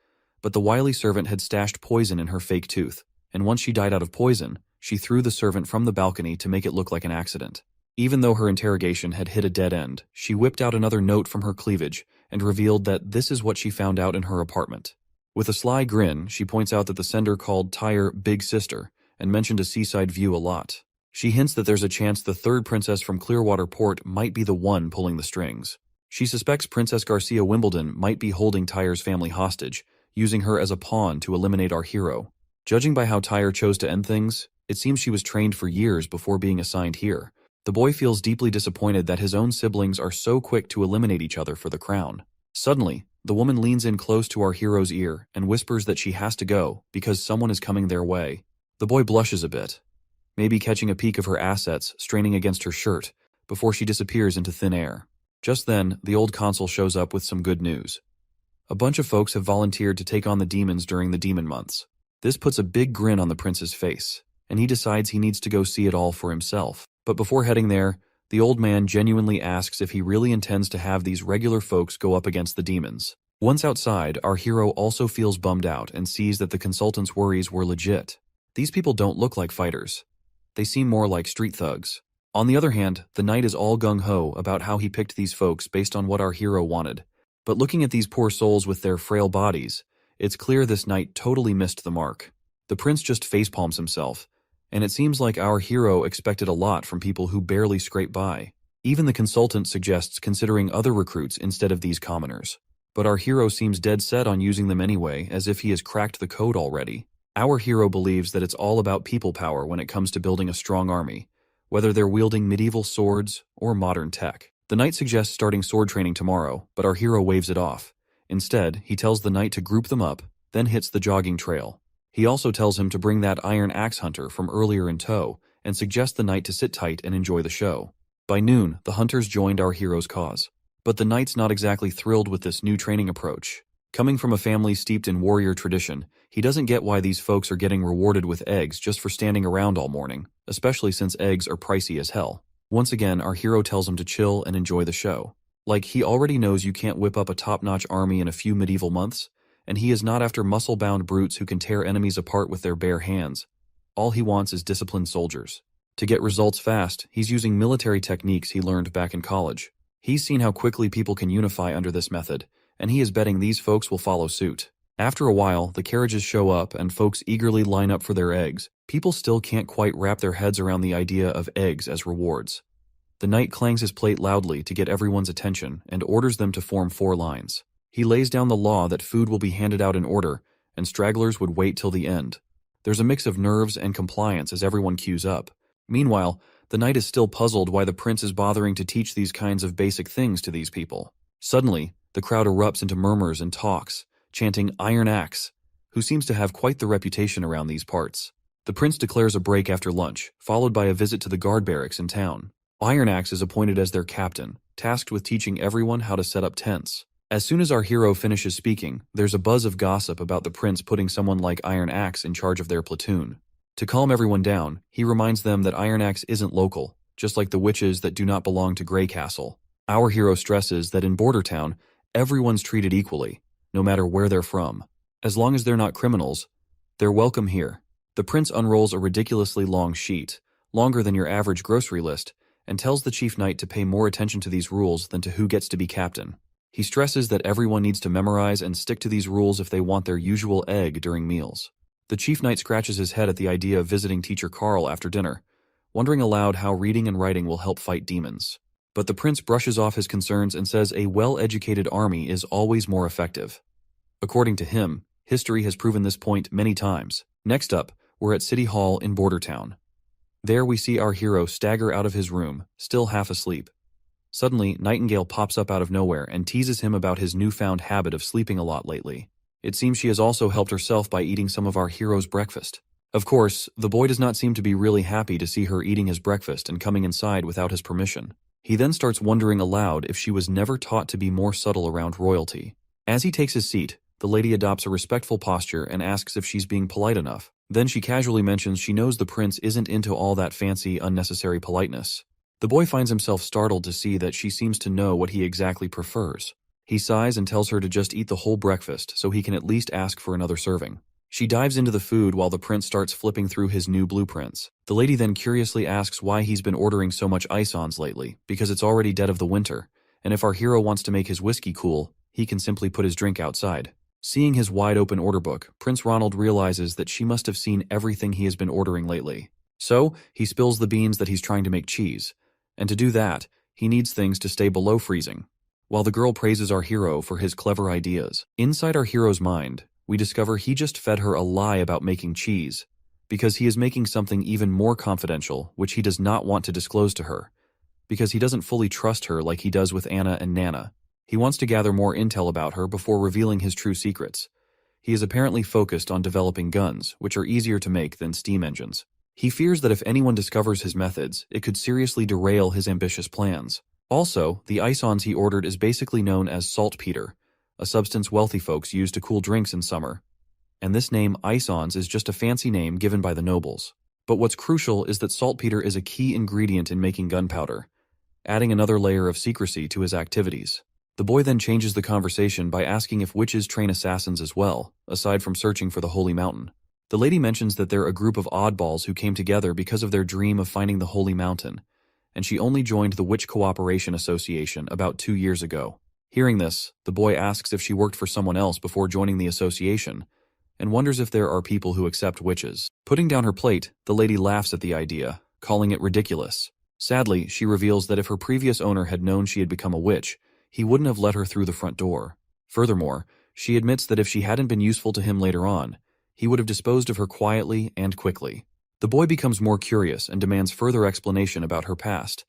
but the wily servant had stashed poison in her fake tooth, and once she died out of poison, she threw the servant from the balcony to make it look like an accident. Even though her interrogation had hit a dead end, she whipped out another note from her cleavage and revealed that this is what she found out in her apartment. With a sly grin, she points out that the sender called Tyre Big Sister and mentioned a seaside view a lot. She hints that there's a chance the third princess from Clearwater Port might be the one pulling the strings. She suspects Princess Garcia Wimbledon might be holding Tyre's family hostage, using her as a pawn to eliminate our hero. Judging by how Tyre chose to end things, it seems she was trained for years before being assigned here. The boy feels deeply disappointed that his own siblings are so quick to eliminate each other for the crown. Suddenly, the woman leans in close to our hero's ear and whispers that she has to go because someone is coming their way. The boy blushes a bit, maybe catching a peek of her assets straining against her shirt before she disappears into thin air. Just then, the old consul shows up with some good news. A bunch of folks have volunteered to take on the demons during the demon months. This puts a big grin on the prince's face, and he decides he needs to go see it all for himself. But before heading there, the old man genuinely asks if he really intends to have these regular folks go up against the demons. Once outside, our hero also feels bummed out and sees that the consultant's worries were legit. These people don't look like fighters. They seem more like street thugs. On the other hand, the knight is all gung-ho about how he picked these folks based on what our hero wanted. But looking at these poor souls with their frail bodies, it's clear this knight totally missed the mark. The prince just facepalms himself, and it seems like our hero expected a lot from people who barely scrape by. Even the consultant suggests considering other recruits instead of these commoners. But our hero seems dead set on using them anyway, as if he has cracked the code already. Our hero believes that it's all about people power when it comes to building a strong army, whether they're wielding medieval swords or modern tech. The knight suggests starting sword training tomorrow, but our hero waves it off. Instead, he tells the knight to group them up, then hits the jogging trail. He also tells him to bring that iron axe hunter from earlier in tow, and suggests the knight to sit tight and enjoy the show. By noon, the hunters joined our hero's cause. But the knight's not exactly thrilled with this new training approach. Coming from a family steeped in warrior tradition, he doesn't get why these folks are getting rewarded with eggs just for standing around all morning, especially since eggs are pricey as hell. Once again, our hero tells him to chill and enjoy the show. Like, he already knows you can't whip up a top-notch army in a few medieval months, and he is not after muscle-bound brutes who can tear enemies apart with their bare hands. All he wants is disciplined soldiers. To get results fast, he's using military techniques he learned back in college. He's seen how quickly people can unify under this method, and he is betting these folks will follow suit. After a while, the carriages show up and folks eagerly line up for their eggs. People still can't quite wrap their heads around the idea of eggs as rewards. The knight clangs his plate loudly to get everyone's attention and orders them to form 4 lines. He lays down the law that food will be handed out in order, and stragglers would wait till the end. There's a mix of nerves and compliance as everyone queues up. Meanwhile, the knight is still puzzled why the prince is bothering to teach these kinds of basic things to these people. Suddenly, the crowd erupts into murmurs and talks, chanting Iron Axe, who seems to have quite the reputation around these parts. The prince declares a break after lunch, followed by a visit to the guard barracks in town. Iron Axe is appointed as their captain, tasked with teaching everyone how to set up tents. As soon as our hero finishes speaking, there's a buzz of gossip about the prince putting someone like Iron Axe in charge of their platoon. To calm everyone down, he reminds them that Iron Axe isn't local, just like the witches that do not belong to Grey Castle. Our hero stresses that in Border Town, everyone's treated equally, no matter where they're from. As long as they're not criminals, they're welcome here. The prince unrolls a ridiculously long sheet, longer than your average grocery list, and tells the chief knight to pay more attention to these rules than to who gets to be captain. He stresses that everyone needs to memorize and stick to these rules if they want their usual egg during meals. The chief knight scratches his head at the idea of visiting Teacher Carl after dinner, wondering aloud how reading and writing will help fight demons. But the prince brushes off his concerns and says a well-educated army is always more effective. According to him, history has proven this point many times. Next up, we're at City Hall in Bordertown. There we see our hero stagger out of his room, still half asleep. Suddenly, Nightingale pops up out of nowhere and teases him about his newfound habit of sleeping a lot lately. It seems she has also helped herself by eating some of our hero's breakfast. Of course, the boy does not seem to be really happy to see her eating his breakfast and coming inside without his permission. He then starts wondering aloud if she was never taught to be more subtle around royalty. As he takes his seat, the lady adopts a respectful posture and asks if she's being polite enough. Then she casually mentions she knows the prince isn't into all that fancy, unnecessary politeness. The boy finds himself startled to see that she seems to know what he exactly prefers. He sighs and tells her to just eat the whole breakfast so he can at least ask for another serving. She dives into the food while the prince starts flipping through his new blueprints. The lady then curiously asks why he's been ordering so much ice-ons lately, because it's already dead of the winter, and if our hero wants to make his whiskey cool, he can simply put his drink outside. Seeing his wide-open order book, Prince Ronald realizes that she must have seen everything he has been ordering lately. So, he spills the beans that he's trying to make cheese. And to do that, he needs things to stay below freezing. While the girl praises our hero for his clever ideas, inside our hero's mind, we discover he just fed her a lie about making cheese, because he is making something even more confidential, which he does not want to disclose to her, because he doesn't fully trust her like he does with Anna and Nana. He wants to gather more intel about her before revealing his true secrets. He is apparently focused on developing guns, which are easier to make than steam engines. He fears that if anyone discovers his methods, it could seriously derail his ambitious plans. Also, the ice-ons he ordered is basically known as saltpeter, a substance wealthy folks use to cool drinks in summer. And this name, ice-ons, is just a fancy name given by the nobles. But what's crucial is that saltpeter is a key ingredient in making gunpowder, adding another layer of secrecy to his activities. The boy then changes the conversation by asking if witches train assassins as well, aside from searching for the Holy Mountain. The lady mentions that they're a group of oddballs who came together because of their dream of finding the Holy Mountain, and she only joined the Witch Cooperation Association about 2 years ago. Hearing this, the boy asks if she worked for someone else before joining the association, and wonders if there are people who accept witches. Putting down her plate, the lady laughs at the idea, calling it ridiculous. Sadly, she reveals that if her previous owner had known she had become a witch, he wouldn't have let her through the front door. Furthermore, she admits that if she hadn't been useful to him later on, he would have disposed of her quietly and quickly. The boy becomes more curious and demands further explanation about her past,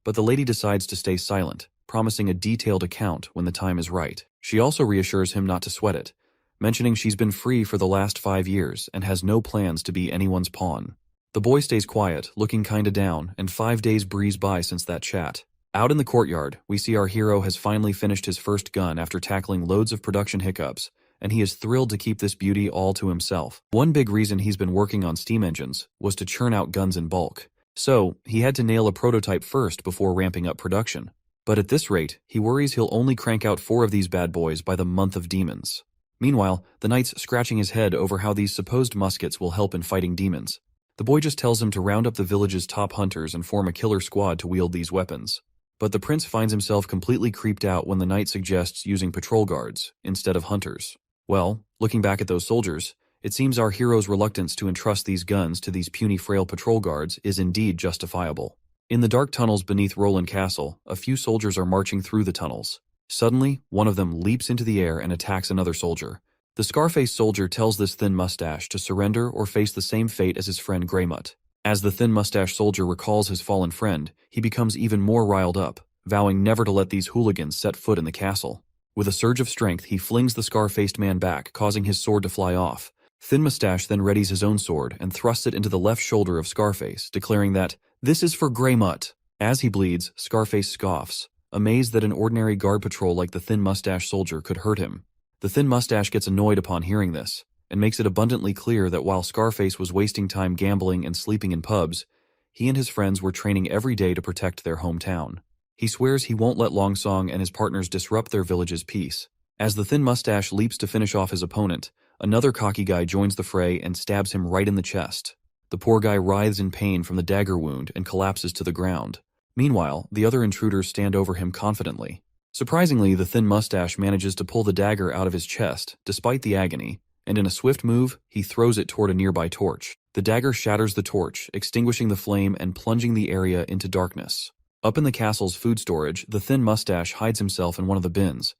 but the lady decides to stay silent, promising a detailed account when the time is right. She also reassures him not to sweat it, mentioning she's been free for the last 5 years and has no plans to be anyone's pawn. The boy stays quiet, looking kinda down, and 5 days breeze by since that chat. Out in the courtyard, we see our hero has finally finished his first gun after tackling loads of production hiccups, and he is thrilled to keep this beauty all to himself. One big reason he's been working on steam engines was to churn out guns in bulk. So, he had to nail a prototype first before ramping up production. But at this rate, he worries he'll only crank out 4 of these bad boys by the month of demons. Meanwhile, the knight's scratching his head over how these supposed muskets will help in fighting demons. The boy just tells him to round up the village's top hunters and form a killer squad to wield these weapons. But the prince finds himself completely creeped out when the knight suggests using patrol guards instead of hunters. Well, looking back at those soldiers, it seems our hero's reluctance to entrust these guns to these puny frail patrol guards is indeed justifiable. In the dark tunnels beneath Roland Castle, a few soldiers are marching through the tunnels. Suddenly, one of them leaps into the air and attacks another soldier. The Scarface soldier tells this thin mustache to surrender or face the same fate as his friend Greymut. As the thin mustache soldier recalls his fallen friend, he becomes even more riled up, vowing never to let these hooligans set foot in the castle. With a surge of strength, he flings the scar-faced man back, causing his sword to fly off. Thin Mustache then readies his own sword and thrusts it into the left shoulder of Scarface, declaring that, "This is for Greymut." As he bleeds, Scarface scoffs, amazed that an ordinary guard patrol like the Thin Mustache soldier could hurt him. The Thin Mustache gets annoyed upon hearing this, and makes it abundantly clear that while Scarface was wasting time gambling and sleeping in pubs, he and his friends were training every day to protect their hometown. He swears he won't let Longsong and his partners disrupt their village's peace. As the Thin Mustache leaps to finish off his opponent, another cocky guy joins the fray and stabs him right in the chest. The poor guy writhes in pain from the dagger wound and collapses to the ground. Meanwhile, the other intruders stand over him confidently. Surprisingly, the Thin Mustache manages to pull the dagger out of his chest, despite the agony, and in a swift move, he throws it toward a nearby torch. The dagger shatters the torch, extinguishing the flame and plunging the area into darkness. Up in the castle's food storage, the thin mustache hides himself in one of the bins.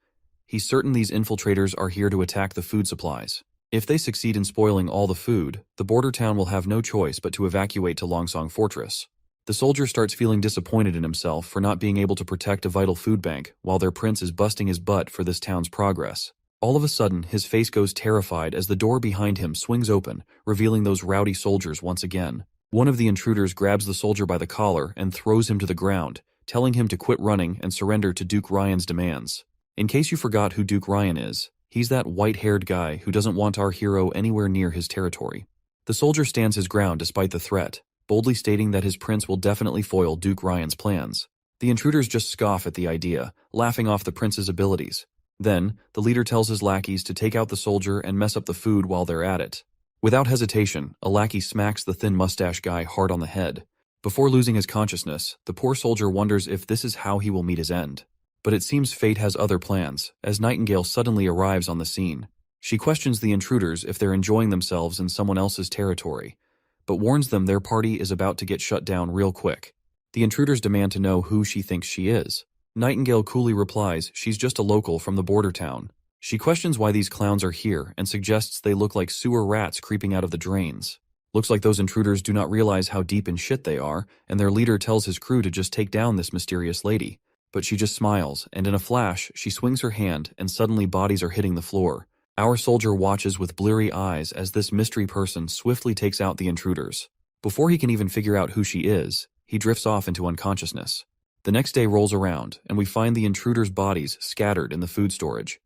He's certain these infiltrators are here to attack the food supplies. If they succeed in spoiling all the food, the border town will have no choice but to evacuate to Longsong Fortress. The soldier starts feeling disappointed in himself for not being able to protect a vital food bank while their prince is busting his butt for this town's progress. All of a sudden, his face goes terrified as the door behind him swings open, revealing those rowdy soldiers once again. One of the intruders grabs the soldier by the collar and throws him to the ground, telling him to quit running and surrender to Duke Ryan's demands. In case you forgot who Duke Ryan is, he's that white-haired guy who doesn't want our hero anywhere near his territory. The soldier stands his ground despite the threat, boldly stating that his prince will definitely foil Duke Ryan's plans. The intruders just scoff at the idea, laughing off the prince's abilities. Then, the leader tells his lackeys to take out the soldier and mess up the food while they're at it. Without hesitation, a lackey smacks the thin mustache guy hard on the head. Before losing his consciousness, the poor soldier wonders if this is how he will meet his end. But it seems fate has other plans, as Nightingale suddenly arrives on the scene. She questions the intruders if they're enjoying themselves in someone else's territory, but warns them their party is about to get shut down real quick. The intruders demand to know who she thinks she is. Nightingale coolly replies she's just a local from the border town. She questions why these clowns are here and suggests they look like sewer rats creeping out of the drains. Looks like those intruders do not realize how deep in shit they are, and their leader tells his crew to just take down this mysterious lady. But she just smiles, and in a flash, she swings her hand, and suddenly bodies are hitting the floor. Our soldier watches with bleary eyes as this mystery person swiftly takes out the intruders. Before he can even figure out who she is, he drifts off into unconsciousness. The next day rolls around, and we find the intruders' bodies scattered in the food storage.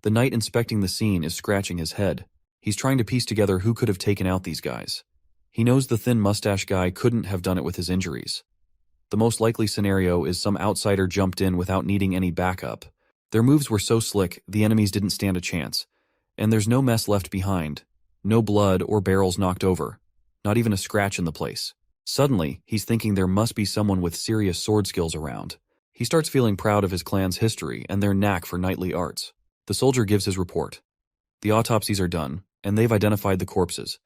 The knight inspecting the scene is scratching his head. He's trying to piece together who could have taken out these guys. He knows the thin mustache guy couldn't have done it with his injuries. The most likely scenario is some outsider jumped in without needing any backup. Their moves were so slick, the enemies didn't stand a chance. And there's no mess left behind. No blood or barrels knocked over. Not even a scratch in the place. Suddenly, he's thinking there must be someone with serious sword skills around. He starts feeling proud of his clan's history and their knack for knightly arts. The soldier gives his report. The autopsies are done, and they've identified the corpses.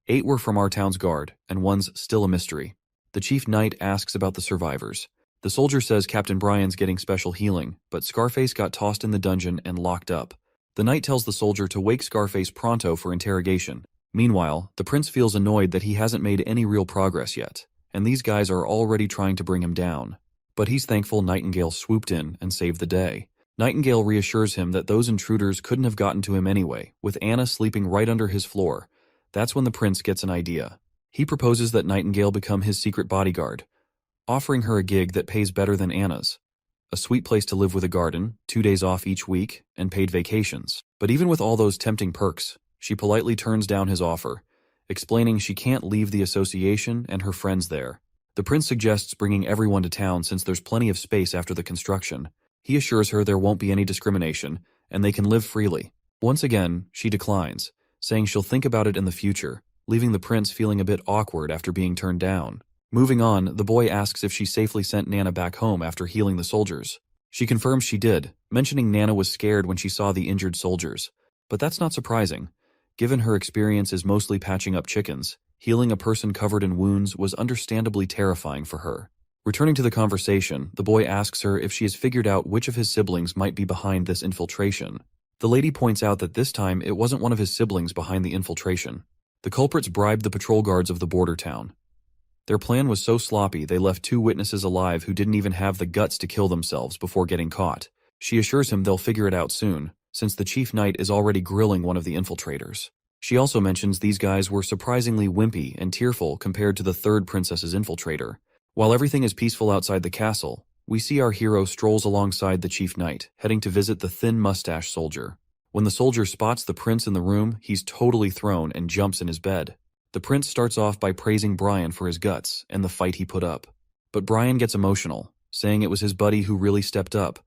8 were from our town's guard, and 1's still a mystery. The chief knight asks about the survivors. The soldier says Captain Brian's getting special healing, but Scarface got tossed in the dungeon and locked up. The knight tells the soldier to wake Scarface pronto for interrogation. Meanwhile, the prince feels annoyed that he hasn't made any real progress yet, and these guys are already trying to bring him down. But he's thankful Nightingale swooped in and saved the day. Nightingale reassures him that those intruders couldn't have gotten to him anyway, with Anna sleeping right under his floor. That's when the prince gets an idea. He proposes that Nightingale become his secret bodyguard, offering her a gig that pays better than Anna's. A sweet place to live with a garden, 2 days off each week, and paid vacations. But even with all those tempting perks, she politely turns down his offer, explaining she can't leave the association and her friends there. The prince suggests bringing everyone to town since there's plenty of space after the construction. He assures her there won't be any discrimination, and they can live freely. Once again, she declines, saying she'll think about it in the future, leaving the prince feeling a bit awkward after being turned down. Moving on, the boy asks if she safely sent Nana back home after healing the soldiers. She confirms she did, mentioning Nana was scared when she saw the injured soldiers. But that's not surprising. Given her experience is mostly patching up chickens, healing a person covered in wounds was understandably terrifying for her. Returning to the conversation, the boy asks her if she has figured out which of his siblings might be behind this infiltration. The lady points out that this time it wasn't one of his siblings behind the infiltration. The culprits bribed the patrol guards of the border town. Their plan was so sloppy they left 2 witnesses alive who didn't even have the guts to kill themselves before getting caught. She assures him they'll figure it out soon, since the chief knight is already grilling one of the infiltrators. She also mentions these guys were surprisingly wimpy and tearful compared to the 3rd princess's infiltrator. While everything is peaceful outside the castle, we see our hero strolls alongside the chief knight, heading to visit the thin mustache soldier. When the soldier spots the prince in the room, he's totally thrown and jumps in his bed. The prince starts off by praising Brian for his guts and the fight he put up. But Brian gets emotional, saying it was his buddy who really stepped up,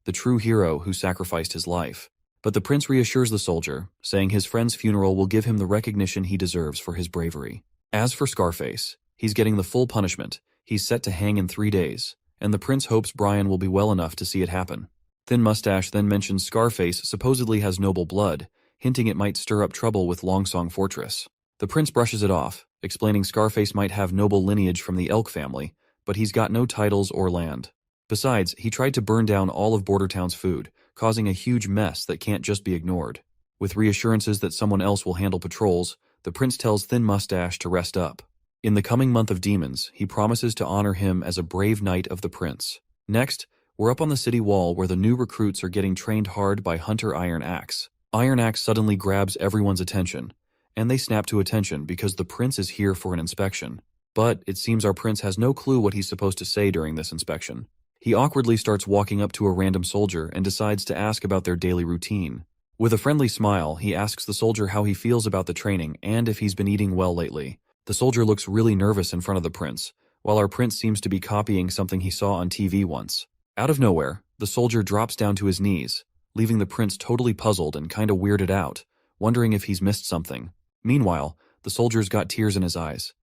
the true hero who sacrificed his life. But the prince reassures the soldier, saying his friend's funeral will give him the recognition he deserves for his bravery. As for Scarface, he's getting the full punishment. He's set to hang in 3 days, and the prince hopes Brian will be well enough to see it happen. Thin Mustache then mentions Scarface supposedly has noble blood. hinting it might stir up trouble with Longsong Fortress. The prince brushes it off, explaining Scarface might have noble lineage from the Elk family, but he's got no titles or land. Besides, he tried to burn down all of Bordertown's food, causing a huge mess that can't just be ignored. With reassurances that someone else will handle patrols, the prince tells Thin Mustache to rest up. In the coming month of demons, he promises to honor him as a brave knight of the prince. Next, we're up on the city wall where the new recruits are getting trained hard by Hunter Iron Axe. Iron Axe suddenly grabs everyone's attention, and they snap to attention because the prince is here for an inspection. But it seems our prince has no clue what he's supposed to say during this inspection. He awkwardly starts walking up to a random soldier and decides to ask about their daily routine. With a friendly smile, he asks the soldier how he feels about the training and if he's been eating well lately. The soldier looks really nervous in front of the prince, while our prince seems to be copying something he saw on TV once. Out of nowhere, the soldier drops down to his knees, leaving the prince totally puzzled and kinda weirded out, wondering if he's missed something. Meanwhile, the soldier's got tears in his eyes.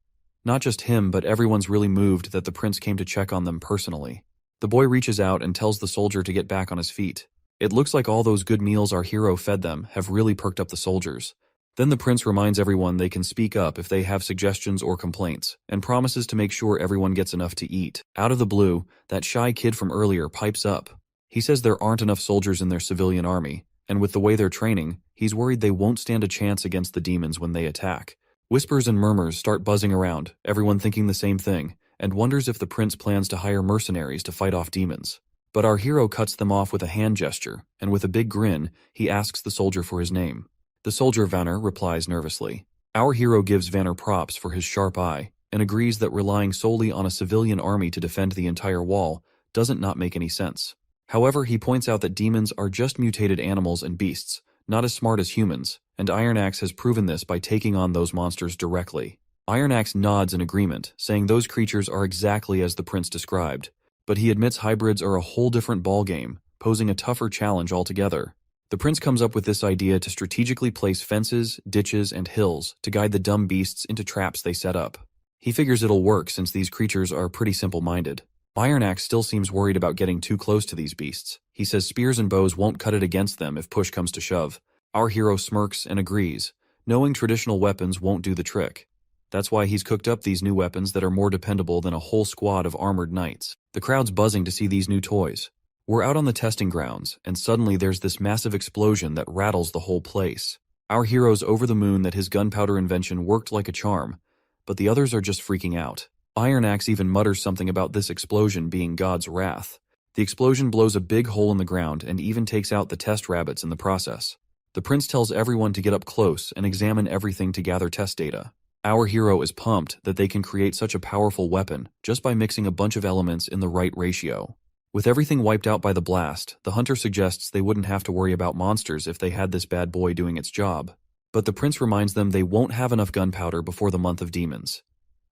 Not just him, but everyone's really moved that the prince came to check on them personally. The boy reaches out and tells the soldier to get back on his feet. It looks like all those good meals our hero fed them have really perked up the soldiers. Then the prince reminds everyone they can speak up if they have suggestions or complaints, and promises to make sure everyone gets enough to eat. Out of the blue, that shy kid from earlier pipes up. He says there aren't enough soldiers in their civilian army, and with the way they're training, he's worried they won't stand a chance against the demons when they attack. Whispers and murmurs start buzzing around, everyone thinking the same thing, and wonders if the prince plans to hire mercenaries to fight off demons. But our hero cuts them off with a hand gesture, and with a big grin, he asks the soldier for his name. The soldier Vanner replies nervously. Our hero gives Vanner props for his sharp eye, and agrees that relying solely on a civilian army to defend the entire wall doesn't not make any sense. However, he points out that demons are just mutated animals and beasts, not as smart as humans, and Iron Axe has proven this by taking on those monsters directly. Iron Axe nods in agreement, saying those creatures are exactly as the prince described, but he admits hybrids are a whole different ballgame, posing a tougher challenge altogether. The prince comes up with this idea to strategically place fences, ditches, and hills to guide the dumb beasts into traps they set up. He figures it'll work since these creatures are pretty simple-minded. Iron Axe still seems worried about getting too close to these beasts. He says spears and bows won't cut it against them if push comes to shove. Our hero smirks and agrees, knowing traditional weapons won't do the trick. That's why he's cooked up these new weapons that are more dependable than a whole squad of armored knights. The crowd's buzzing to see these new toys. We're out on the testing grounds, and suddenly there's this massive explosion that rattles the whole place. Our hero's over the moon that his gunpowder invention worked like a charm, but the others are just freaking out. Iron Axe even mutters something about this explosion being God's wrath. The explosion blows a big hole in the ground and even takes out the test rabbits in the process. The prince tells everyone to get up close and examine everything to gather test data. Our hero is pumped that they can create such a powerful weapon just by mixing a bunch of elements in the right ratio. With everything wiped out by the blast, the hunter suggests they wouldn't have to worry about monsters if they had this bad boy doing its job. But the prince reminds them they won't have enough gunpowder before the month of demons.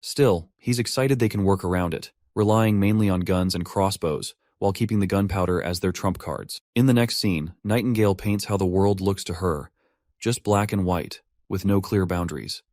Still, he's excited they can work around it, relying mainly on guns and crossbows, while keeping the gunpowder as their trump cards. In the next scene, Nightingale paints how the world looks to her, just black and white, with no clear boundaries.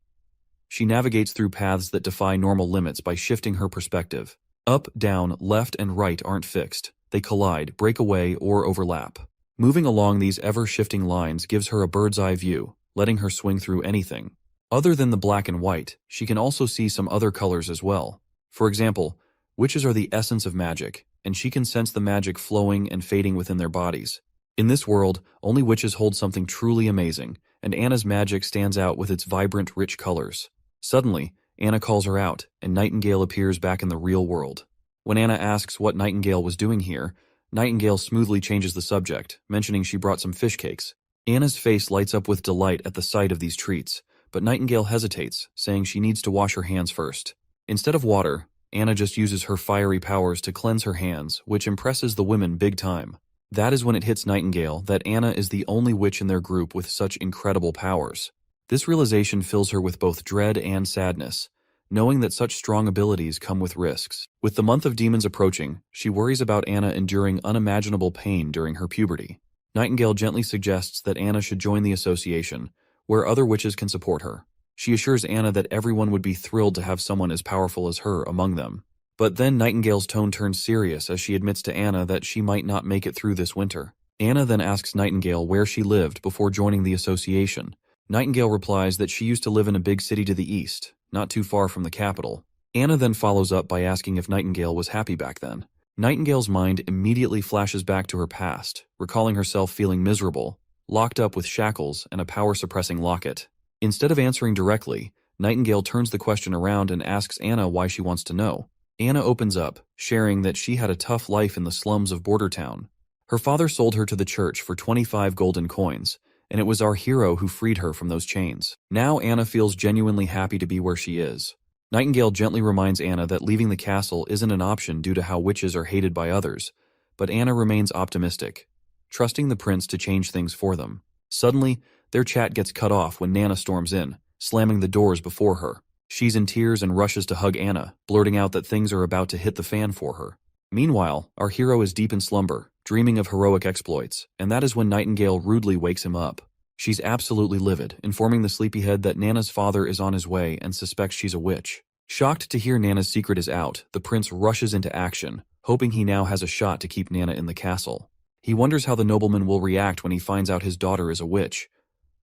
She navigates through paths that defy normal limits by shifting her perspective. Up, down, left, and right aren't fixed. They collide, break away, or overlap. Moving along these ever-shifting lines gives her a bird's-eye view, letting her swing through anything. Other than the black and white, she can also see some other colors as well. For example, witches are the essence of magic, and she can sense the magic flowing and fading within their bodies. In this world, only witches hold something truly amazing, and Anna's magic stands out with its vibrant, rich colors. Suddenly, Anna calls her out, and Nightingale appears back in the real world. When Anna asks what Nightingale was doing here, Nightingale smoothly changes the subject, mentioning she brought some fish cakes. Anna's face lights up with delight at the sight of these treats, but Nightingale hesitates, saying she needs to wash her hands first. Instead of water, Anna just uses her fiery powers to cleanse her hands, which impresses the women big time. That is when it hits Nightingale that Anna is the only witch in their group with such incredible powers. This realization fills her with both dread and sadness, knowing that such strong abilities come with risks. With the month of demons approaching, she worries about Anna enduring unimaginable pain during her puberty. Nightingale gently suggests that Anna should join the association, where other witches can support her. She assures Anna that everyone would be thrilled to have someone as powerful as her among them. But then Nightingale's tone turns serious as she admits to Anna that she might not make it through this winter. Anna then asks Nightingale where she lived before joining the association. Nightingale replies that she used to live in a big city to the east, not too far from the capital. Anna then follows up by asking if Nightingale was happy back then. Nightingale's mind immediately flashes back to her past, recalling herself feeling miserable, locked up with shackles and a power-suppressing locket. Instead of answering directly, Nightingale turns the question around and asks Anna why she wants to know. Anna opens up, sharing that she had a tough life in the slums of Bordertown. Her father sold her to the church for 25 golden coins, and it was our hero who freed her from those chains. Now Anna feels genuinely happy to be where she is. Nightingale gently reminds Anna that leaving the castle isn't an option due to how witches are hated by others, but Anna remains optimistic, trusting the prince to change things for them. Suddenly, their chat gets cut off when Nana storms in, slamming the doors before her. She's in tears and rushes to hug Anna, blurting out that things are about to hit the fan for her. Meanwhile, our hero is deep in slumber, dreaming of heroic exploits, and that is when Nightingale rudely wakes him up. She's absolutely livid, informing the sleepyhead that Nana's father is on his way and suspects she's a witch. Shocked to hear Nana's secret is out, the prince rushes into action, hoping he now has a shot to keep Nana in the castle. He wonders how the nobleman will react when he finds out his daughter is a witch.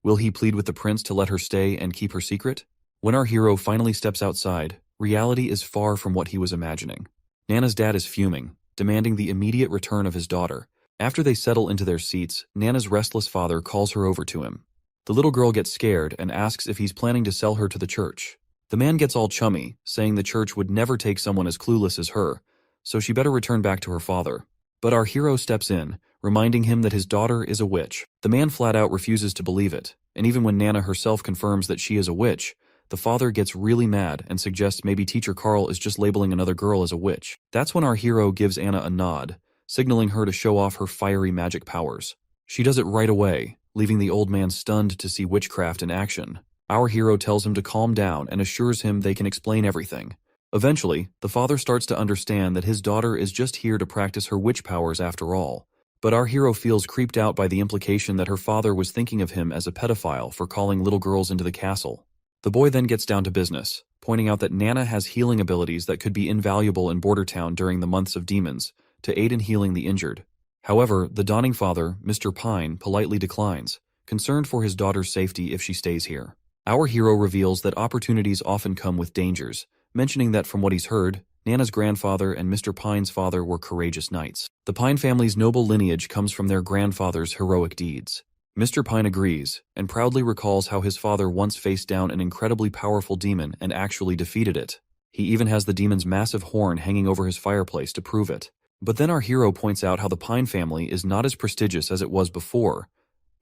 Will he plead with the prince to let her stay and keep her secret? When our hero finally steps outside, reality is far from what he was imagining. Nana's dad is fuming, demanding the immediate return of his daughter. After they settle into their seats, Nana's restless father calls her over to him. The little girl gets scared and asks if he's planning to sell her to the church. The man gets all chummy, saying the church would never take someone as clueless as her, so she better return back to her father. But our hero steps in, reminding him that his daughter is a witch. The man flat out refuses to believe it, and even when Nana herself confirms that she is a witch, the father gets really mad and suggests maybe Teacher Carl is just labeling another girl as a witch. That's when our hero gives Anna a nod, signaling her to show off her fiery magic powers. She does it right away, leaving the old man stunned to see witchcraft in action. Our hero tells him to calm down and assures him they can explain everything. Eventually, the father starts to understand that his daughter is just here to practice her witch powers after all. But our hero feels creeped out by the implication that her father was thinking of him as a pedophile for calling little girls into the castle. The boy then gets down to business, pointing out that Nana has healing abilities that could be invaluable in Bordertown during the months of demons, to aid in healing the injured. However, the dawning father, Mr. Pine, politely declines, concerned for his daughter's safety if she stays here. Our hero reveals that opportunities often come with dangers, mentioning that from what he's heard, Nana's grandfather and Mr. Pine's father were courageous knights. The Pine family's noble lineage comes from their grandfather's heroic deeds. Mr. Pine agrees, and proudly recalls how his father once faced down an incredibly powerful demon and actually defeated it. He even has the demon's massive horn hanging over his fireplace to prove it. But then our hero points out how the Pine family is not as prestigious as it was before.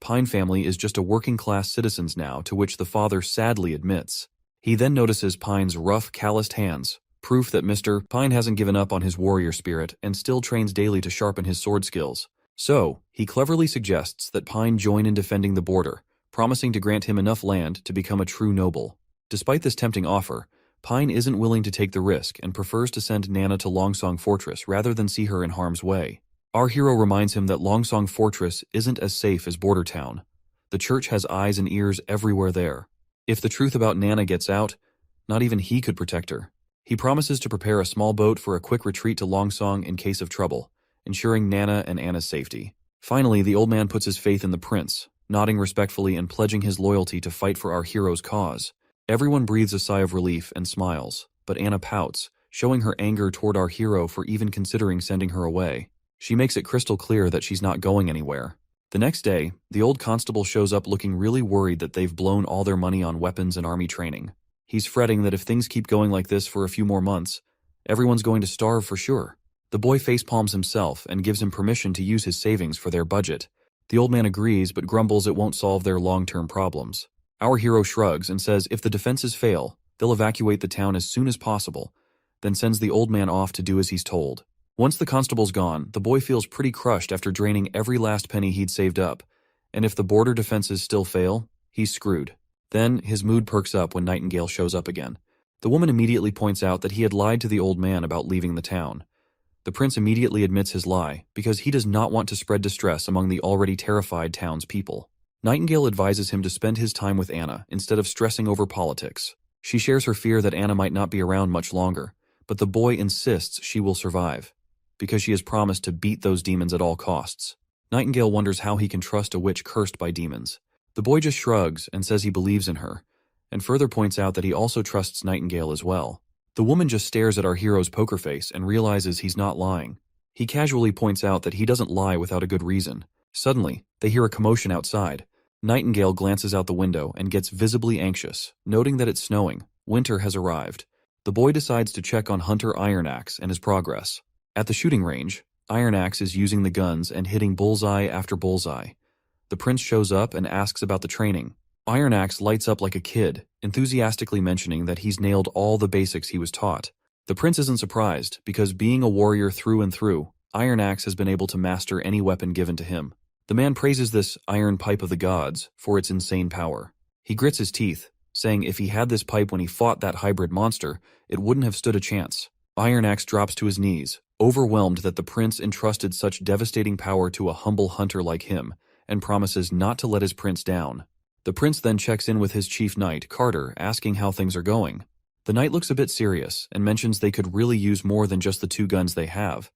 Pine family is just a working-class citizens now, to which the father sadly admits. He then notices Pine's rough, calloused hands, proof that Mr. Pine hasn't given up on his warrior spirit and still trains daily to sharpen his sword skills. So, he cleverly suggests that Pine join in defending the border, promising to grant him enough land to become a true noble. Despite this tempting offer, Pine isn't willing to take the risk and prefers to send Nana to Longsong Fortress rather than see her in harm's way. Our hero reminds him that Longsong Fortress isn't as safe as Bordertown. The church has eyes and ears everywhere there. If the truth about Nana gets out, not even he could protect her. He promises to prepare a small boat for a quick retreat to Longsong in case of trouble, ensuring Nana and Anna's safety. Finally, the old man puts his faith in the prince, nodding respectfully and pledging his loyalty to fight for our hero's cause. Everyone breathes a sigh of relief and smiles, but Anna pouts, showing her anger toward our hero for even considering sending her away. She makes it crystal clear that she's not going anywhere. The next day, the old constable shows up looking really worried that they've blown all their money on weapons and army training. He's fretting that if things keep going like this for a few more months, everyone's going to starve for sure. The boy facepalms himself and gives him permission to use his savings for their budget. The old man agrees but grumbles it won't solve their long-term problems. Our hero shrugs and says if the defenses fail, they'll evacuate the town as soon as possible, then sends the old man off to do as he's told. Once the constable's gone, the boy feels pretty crushed after draining every last penny he'd saved up, and if the border defenses still fail, he's screwed. Then, his mood perks up when Nightingale shows up again. The woman immediately points out that he had lied to the old man about leaving the town. The prince immediately admits his lie, because he does not want to spread distress among the already terrified townspeople. Nightingale advises him to spend his time with Anna instead of stressing over politics. She shares her fear that Anna might not be around much longer, but the boy insists she will survive, because she has promised to beat those demons at all costs. Nightingale wonders how he can trust a witch cursed by demons. The boy just shrugs and says he believes in her, and further points out that he also trusts Nightingale as well. The woman just stares at our hero's poker face and realizes he's not lying. He casually points out that he doesn't lie without a good reason. Suddenly, they hear a commotion outside. Nightingale glances out the window and gets visibly anxious, noting that it's snowing. Winter has arrived. The boy decides to check on Hunter Ironaxe and his progress. At the shooting range, Ironaxe is using the guns and hitting bullseye after bullseye. The prince shows up and asks about the training. Ironaxe lights up like a kid, enthusiastically mentioning that he's nailed all the basics he was taught. The prince isn't surprised, because being a warrior through and through, Ironaxe has been able to master any weapon given to him. The man praises this iron pipe of the gods for its insane power. He grits his teeth, saying if he had this pipe when he fought that hybrid monster, it wouldn't have stood a chance. Ironaxe drops to his knees, overwhelmed that the prince entrusted such devastating power to a humble hunter like him, and promises not to let his prince down. The prince then checks in with his chief knight, Carter, asking how things are going. The knight looks a bit serious and mentions they could really use more than just the 2 guns they have.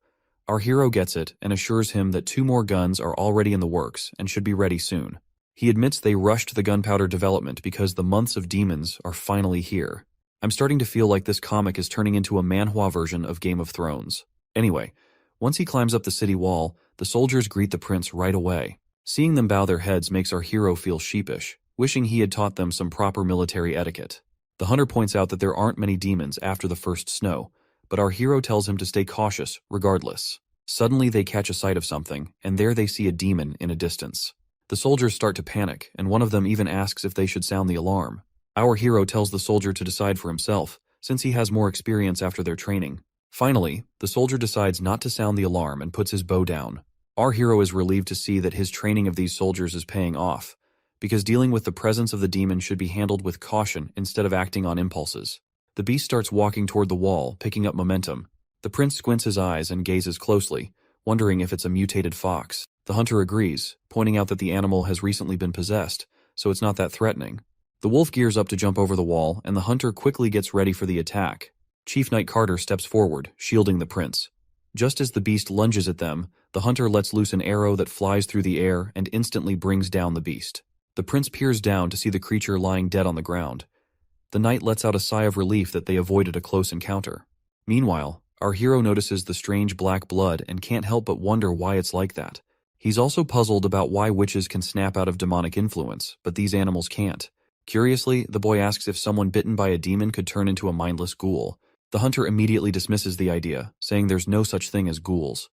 Our hero gets it and assures him that 2 more guns are already in the works and should be ready soon. He admits they rushed the gunpowder development because the months of demons are finally here. I'm starting to feel like this comic is turning into a manhwa version of Game of Thrones. Anyway, once he climbs up the city wall, the soldiers greet the prince right away. Seeing them bow their heads makes our hero feel sheepish, wishing he had taught them some proper military etiquette. The hunter points out that there aren't many demons after the first snow, but our hero tells him to stay cautious regardless. Suddenly they catch a sight of something, and there they see a demon in a distance. The soldiers start to panic, and one of them even asks if they should sound the alarm. Our hero tells the soldier to decide for himself, since he has more experience after their training. Finally, the soldier decides not to sound the alarm and puts his bow down. Our hero is relieved to see that his training of these soldiers is paying off, because dealing with the presence of the demon should be handled with caution instead of acting on impulses. The beast starts walking toward the wall, picking up momentum. The prince squints his eyes and gazes closely, wondering if it's a mutated fox. The hunter agrees, pointing out that the animal has recently been possessed, so it's not that threatening. The wolf gears up to jump over the wall, and the hunter quickly gets ready for the attack. Chief Knight Carter steps forward, shielding the prince. Just as the beast lunges at them, the hunter lets loose an arrow that flies through the air and instantly brings down the beast. The prince peers down to see the creature lying dead on the ground. The knight lets out a sigh of relief that they avoided a close encounter. Meanwhile, our hero notices the strange black blood and can't help but wonder why it's like that. He's also puzzled about why witches can snap out of demonic influence, but these animals can't. Curiously, the boy asks if someone bitten by a demon could turn into a mindless ghoul. The hunter immediately dismisses the idea, saying there's no such thing as ghouls.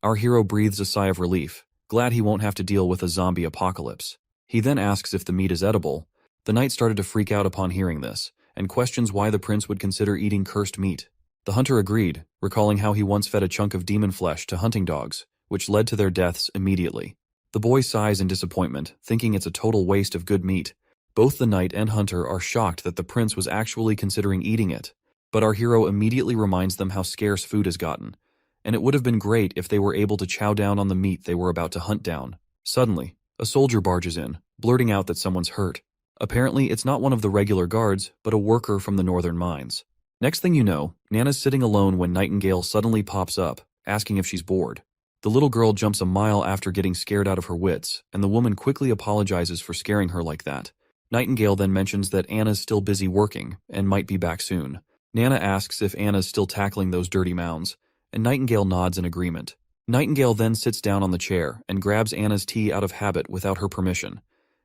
Our hero breathes a sigh of relief, glad he won't have to deal with a zombie apocalypse. He then asks if the meat is edible. The knight started to freak out upon hearing this, and questions why the prince would consider eating cursed meat. The hunter agreed, recalling how he once fed a chunk of demon flesh to hunting dogs, which led to their deaths immediately. The boy sighs in disappointment, thinking it's a total waste of good meat. Both the knight and hunter are shocked that the prince was actually considering eating it, but our hero immediately reminds them how scarce food has gotten, and it would have been great if they were able to chow down on the meat they were about to hunt down. Suddenly, a soldier barges in, blurting out that someone's hurt. Apparently, it's not one of the regular guards, but a worker from the northern mines. Next thing you know, Nana's sitting alone when Nightingale suddenly pops up, asking if she's bored. The little girl jumps a mile after getting scared out of her wits, and the woman quickly apologizes for scaring her like that. Nightingale then mentions that Anna's still busy working, and might be back soon. Nana asks if Anna's still tackling those dirty mounds, and Nightingale nods in agreement. Nightingale then sits down on the chair and grabs Anna's tea out of habit without her permission.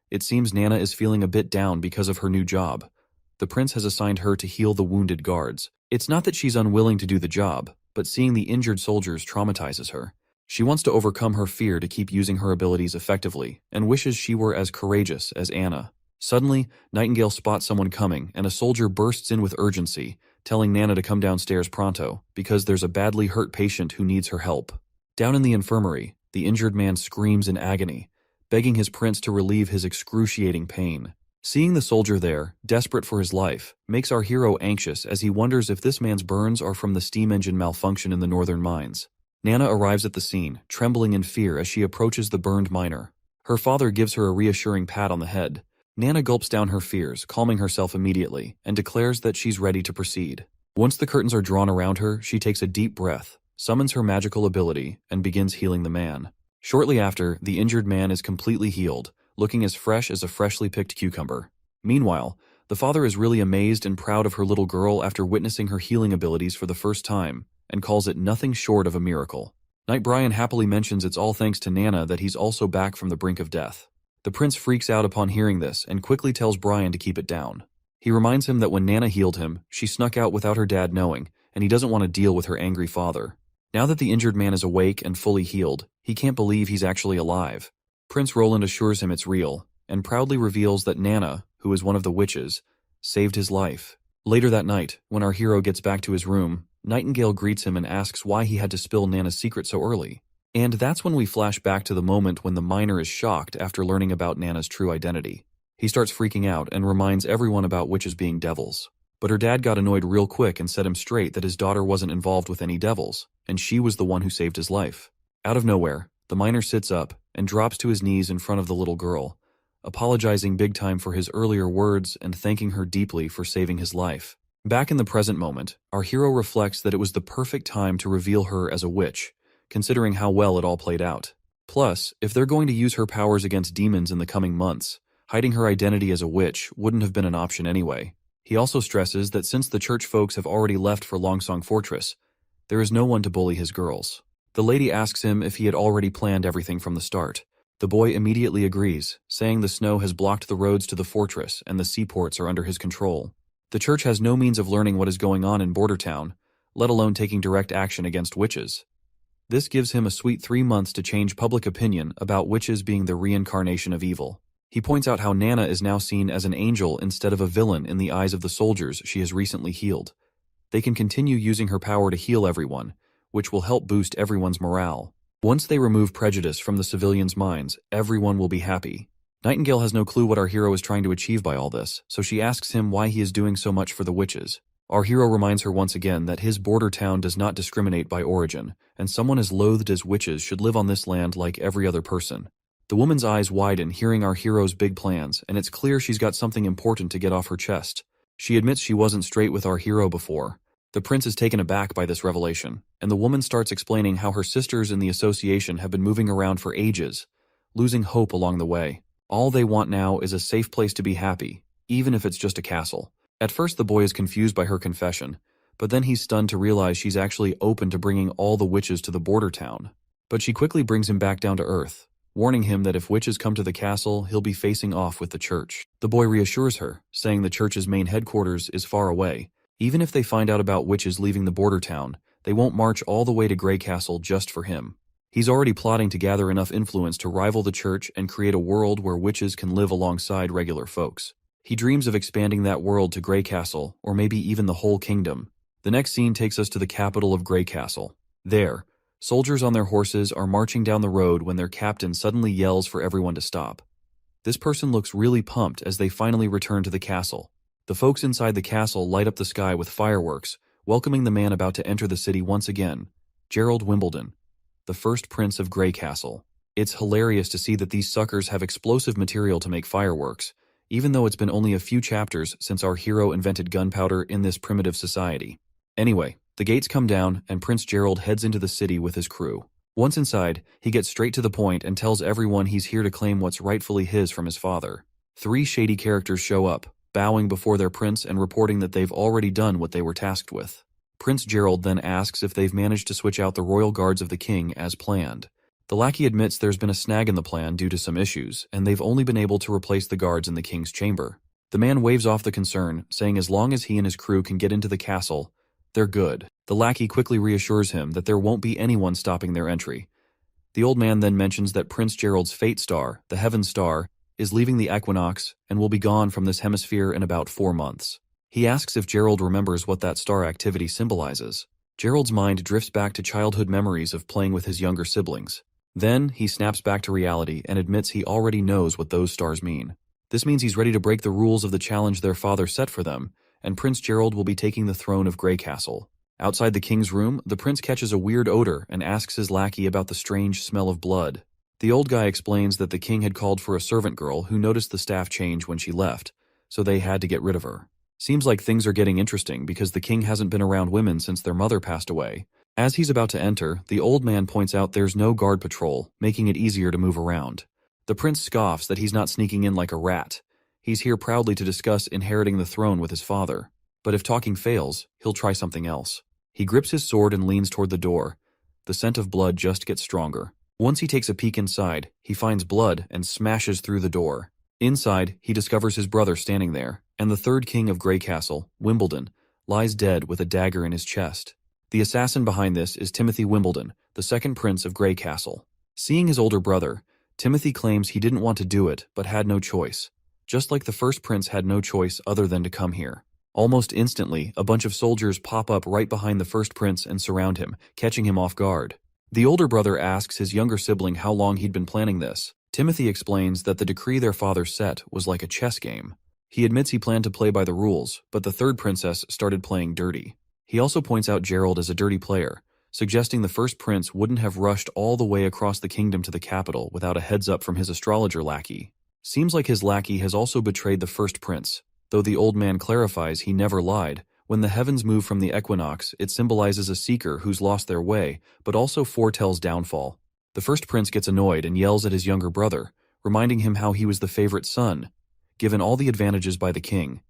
It seems Nana is feeling a bit down because of her new job. The prince has assigned her to heal the wounded guards. It's not that she's unwilling to do the job, but seeing the injured soldiers traumatizes her. She wants to overcome her fear to keep using her abilities effectively, and wishes she were as courageous as Anna. Suddenly, Nightingale spots someone coming, and a soldier bursts in with urgency, telling Nana to come downstairs pronto, because there's a badly hurt patient who needs her help. Down in the infirmary, the injured man screams in agony, begging his prince to relieve his excruciating pain. Seeing the soldier there, desperate for his life, makes our hero anxious as he wonders if this man's burns are from the steam engine malfunction in the northern mines. Nana arrives at the scene, trembling in fear as she approaches the burned miner. Her father gives her a reassuring pat on the head. Nana gulps down her fears, calming herself immediately, and declares that she's ready to proceed. Once the curtains are drawn around her, she takes a deep breath, summons her magical ability, and begins healing the man. Shortly after, the injured man is completely healed, looking as fresh as a freshly picked cucumber. Meanwhile, the father is really amazed and proud of her little girl after witnessing her healing abilities for the first time, and calls it nothing short of a miracle. Knight Brian happily mentions it's all thanks to Nana that he's also back from the brink of death. The prince freaks out upon hearing this and quickly tells Brian to keep it down. He reminds him that when Nana healed him, she snuck out without her dad knowing, and he doesn't want to deal with her angry father. Now that the injured man is awake and fully healed, he can't believe he's actually alive. Prince Roland assures him it's real, and proudly reveals that Nana, who is one of the witches, saved his life. Later that night, when our hero gets back to his room, Nightingale greets him and asks why he had to spill Nana's secret so early. And that's when we flash back to the moment when the miner is shocked after learning about Nana's true identity. He starts freaking out and reminds everyone about witches being devils. But her dad got annoyed real quick and set him straight that his daughter wasn't involved with any devils, and she was the one who saved his life. Out of nowhere, the miner sits up and drops to his knees in front of the little girl, apologizing big time for his earlier words and thanking her deeply for saving his life. Back in the present moment, our hero reflects that it was the perfect time to reveal her as a witch, considering how well it all played out. Plus, if they're going to use her powers against demons in the coming months, hiding her identity as a witch wouldn't have been an option anyway. He also stresses that since the church folks have already left for Longsong Fortress, there is no one to bully his girls. The lady asks him if he had already planned everything from the start. The boy immediately agrees, saying the snow has blocked the roads to the fortress and the seaports are under his control. The church has no means of learning what is going on in Border Town, let alone taking direct action against witches. This gives him a sweet 3 months to change public opinion about witches being the reincarnation of evil. He points out how Nana is now seen as an angel instead of a villain in the eyes of the soldiers she has recently healed. They can continue using her power to heal everyone, which will help boost everyone's morale. Once they remove prejudice from the civilians' minds, everyone will be happy. Nightingale has no clue what our hero is trying to achieve by all this, so she asks him why he is doing so much for the witches. Our hero reminds her once again that his border town does not discriminate by origin, and someone as loathed as witches should live on this land like every other person. The woman's eyes widen hearing our hero's big plans, and it's clear she's got something important to get off her chest. She admits she wasn't straight with our hero before. The prince is taken aback by this revelation, and the woman starts explaining how her sisters in the association have been moving around for ages, losing hope along the way. All they want now is a safe place to be happy, even if it's just a castle. At first the boy is confused by her confession, but then he's stunned to realize she's actually open to bringing all the witches to the border town. But she quickly brings him back down to earth, warning him that if witches come to the castle, he'll be facing off with the church. The boy reassures her, saying the church's main headquarters is far away. Even if they find out about witches leaving the border town, they won't march all the way to Grey Castle just for him. He's already plotting to gather enough influence to rival the church and create a world where witches can live alongside regular folks. He dreams of expanding that world to Grey Castle, or maybe even the whole kingdom. The next scene takes us to the capital of Grey Castle. There, soldiers on their horses are marching down the road when their captain suddenly yells for everyone to stop. This person looks really pumped as they finally return to the castle. The folks inside the castle light up the sky with fireworks, welcoming the man about to enter the city once again, Gerald Wimbledon, the first prince of Grey Castle. It's hilarious to see that these suckers have explosive material to make fireworks, even though it's been only a few chapters since our hero invented gunpowder in this primitive society. Anyway, the gates come down and Prince Gerald heads into the city with his crew. Once inside, he gets straight to the point and tells everyone he's here to claim what's rightfully his from his father. 3 shady characters show up, bowing before their prince and reporting that they've already done what they were tasked with. Prince Gerald then asks if they've managed to switch out the royal guards of the king as planned. The lackey admits there's been a snag in the plan due to some issues, and they've only been able to replace the guards in the king's chamber. The man waves off the concern, saying as long as he and his crew can get into the castle, they're good. The lackey quickly reassures him that there won't be anyone stopping their entry. The old man then mentions that Prince Gerald's fate star, the Heaven Star, is leaving the equinox and will be gone from this hemisphere in about 4 months. He asks if Gerald remembers what that star activity symbolizes. Gerald's mind drifts back to childhood memories of playing with his younger siblings. Then, he snaps back to reality and admits he already knows what those stars mean. This means he's ready to break the rules of the challenge their father set for them, and Prince Gerald will be taking the throne of Grey Castle. Outside the king's room, the prince catches a weird odor and asks his lackey about the strange smell of blood. The old guy explains that the king had called for a servant girl who noticed the staff change when she left, so they had to get rid of her. Seems like things are getting interesting because the king hasn't been around women since their mother passed away, As he's about to enter, the old man points out there's no guard patrol, making it easier to move around. The prince scoffs that he's not sneaking in like a rat. He's here proudly to discuss inheriting the throne with his father. But if talking fails, he'll try something else. He grips his sword and leans toward the door. The scent of blood just gets stronger. Once he takes a peek inside, he finds blood and smashes through the door. Inside, he discovers his brother standing there, and the third king of Grey Castle, Wimbledon, lies dead with a dagger in his chest. The assassin behind this is Timothy Wimbledon, the second prince of Grey Castle. Seeing his older brother, Timothy claims he didn't want to do it, but had no choice. Just like the first prince had no choice other than to come here. Almost instantly, a bunch of soldiers pop up right behind the first prince and surround him, catching him off guard. The older brother asks his younger sibling how long he'd been planning this. Timothy explains that the decree their father set was like a chess game. He admits he planned to play by the rules, but the third princess started playing dirty. He also points out Gerald as a dirty player, suggesting the first prince wouldn't have rushed all the way across the kingdom to the capital without a heads up from his astrologer lackey. Seems like his lackey has also betrayed the first prince, though the old man clarifies he never lied. When the heavens move from the equinox, it symbolizes a seeker who's lost their way, but also foretells downfall. The first prince gets annoyed and yells at his younger brother, reminding him how he was the favorite son, given all the advantages by the king.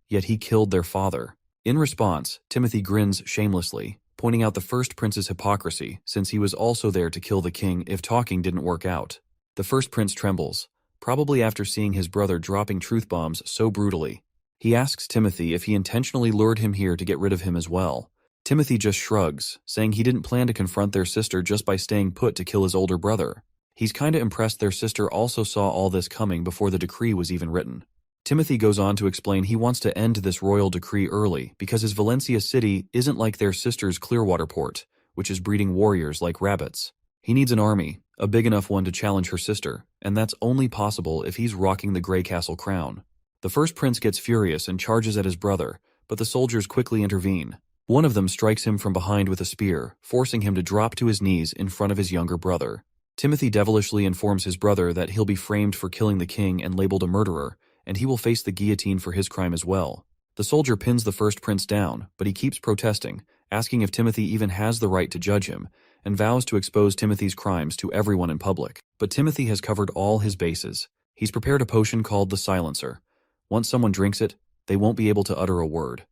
Yet he killed their father. In response, Timothy grins shamelessly, pointing out the first prince's hypocrisy, since he was also there to kill the king if talking didn't work out. The first prince trembles, probably after seeing his brother dropping truth bombs so brutally. He asks Timothy if he intentionally lured him here to get rid of him as well. Timothy just shrugs, saying he didn't plan to confront their sister just by staying put to kill his older brother. He's kinda impressed their sister also saw all this coming before the decree was even written. Timothy goes on to explain he wants to end this royal decree early because his Valencia city isn't like their sister's Clearwater port, which is breeding warriors like rabbits. He needs an army, a big enough one to challenge her sister, and that's only possible if he's rocking the Grey Castle crown. The first prince gets furious and charges at his brother, but the soldiers quickly intervene. One of them strikes him from behind with a spear, forcing him to drop to his knees in front of his younger brother. Timothy devilishly informs his brother that he'll be framed for killing the king and labeled a murderer, and he will face the guillotine for his crime as well. The soldier pins the first prince down, but he keeps protesting, asking if Timothy even has the right to judge him, and vows to expose Timothy's crimes to everyone in public. But Timothy has covered all his bases. He's prepared a potion called the Silencer. Once someone drinks it, they won't be able to utter a word.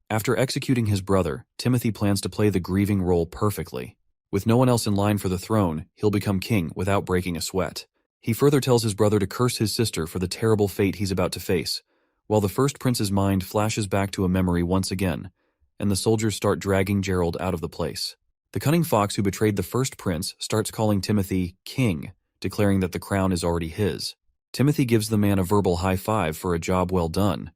After executing his brother, Timothy plans to play the grieving role perfectly. With no one else in line for the throne, he'll become king without breaking a sweat. He further tells his brother to curse his sister for the terrible fate he's about to face, while the first prince's mind flashes back to a memory once again, and the soldiers start dragging Gerald out of the place. The cunning fox who betrayed the first prince starts calling Timothy king, declaring that the crown is already his. Timothy gives the man a verbal high five for a job well done,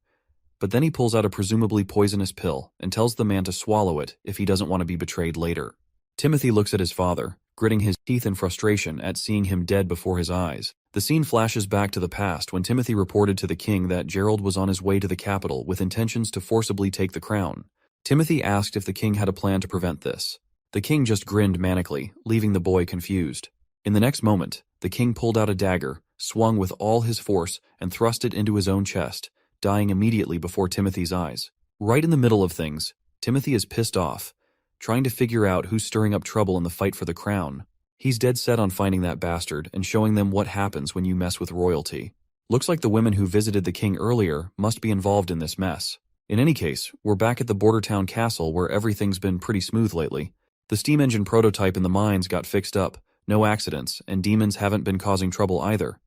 but then he pulls out a presumably poisonous pill and tells the man to swallow it if he doesn't want to be betrayed later. Timothy looks at his father, gritting his teeth in frustration at seeing him dead before his eyes. The scene flashes back to the past when Timothy reported to the king that Gerald was on his way to the capital with intentions to forcibly take the crown. Timothy asked if the king had a plan to prevent this. The king just grinned manically, leaving the boy confused. In the next moment, the king pulled out a dagger, swung with all his force, and thrust it into his own chest, dying immediately before Timothy's eyes. Right in the middle of things, Timothy is pissed off, trying to figure out who's stirring up trouble in the fight for the crown. He's dead set on finding that bastard and showing them what happens when you mess with royalty. Looks like the women who visited the king earlier must be involved in this mess. In any case, we're back at the border town castle where everything's been pretty smooth lately. The steam engine prototype in the mines got fixed up, no accidents, and demons haven't been causing trouble either.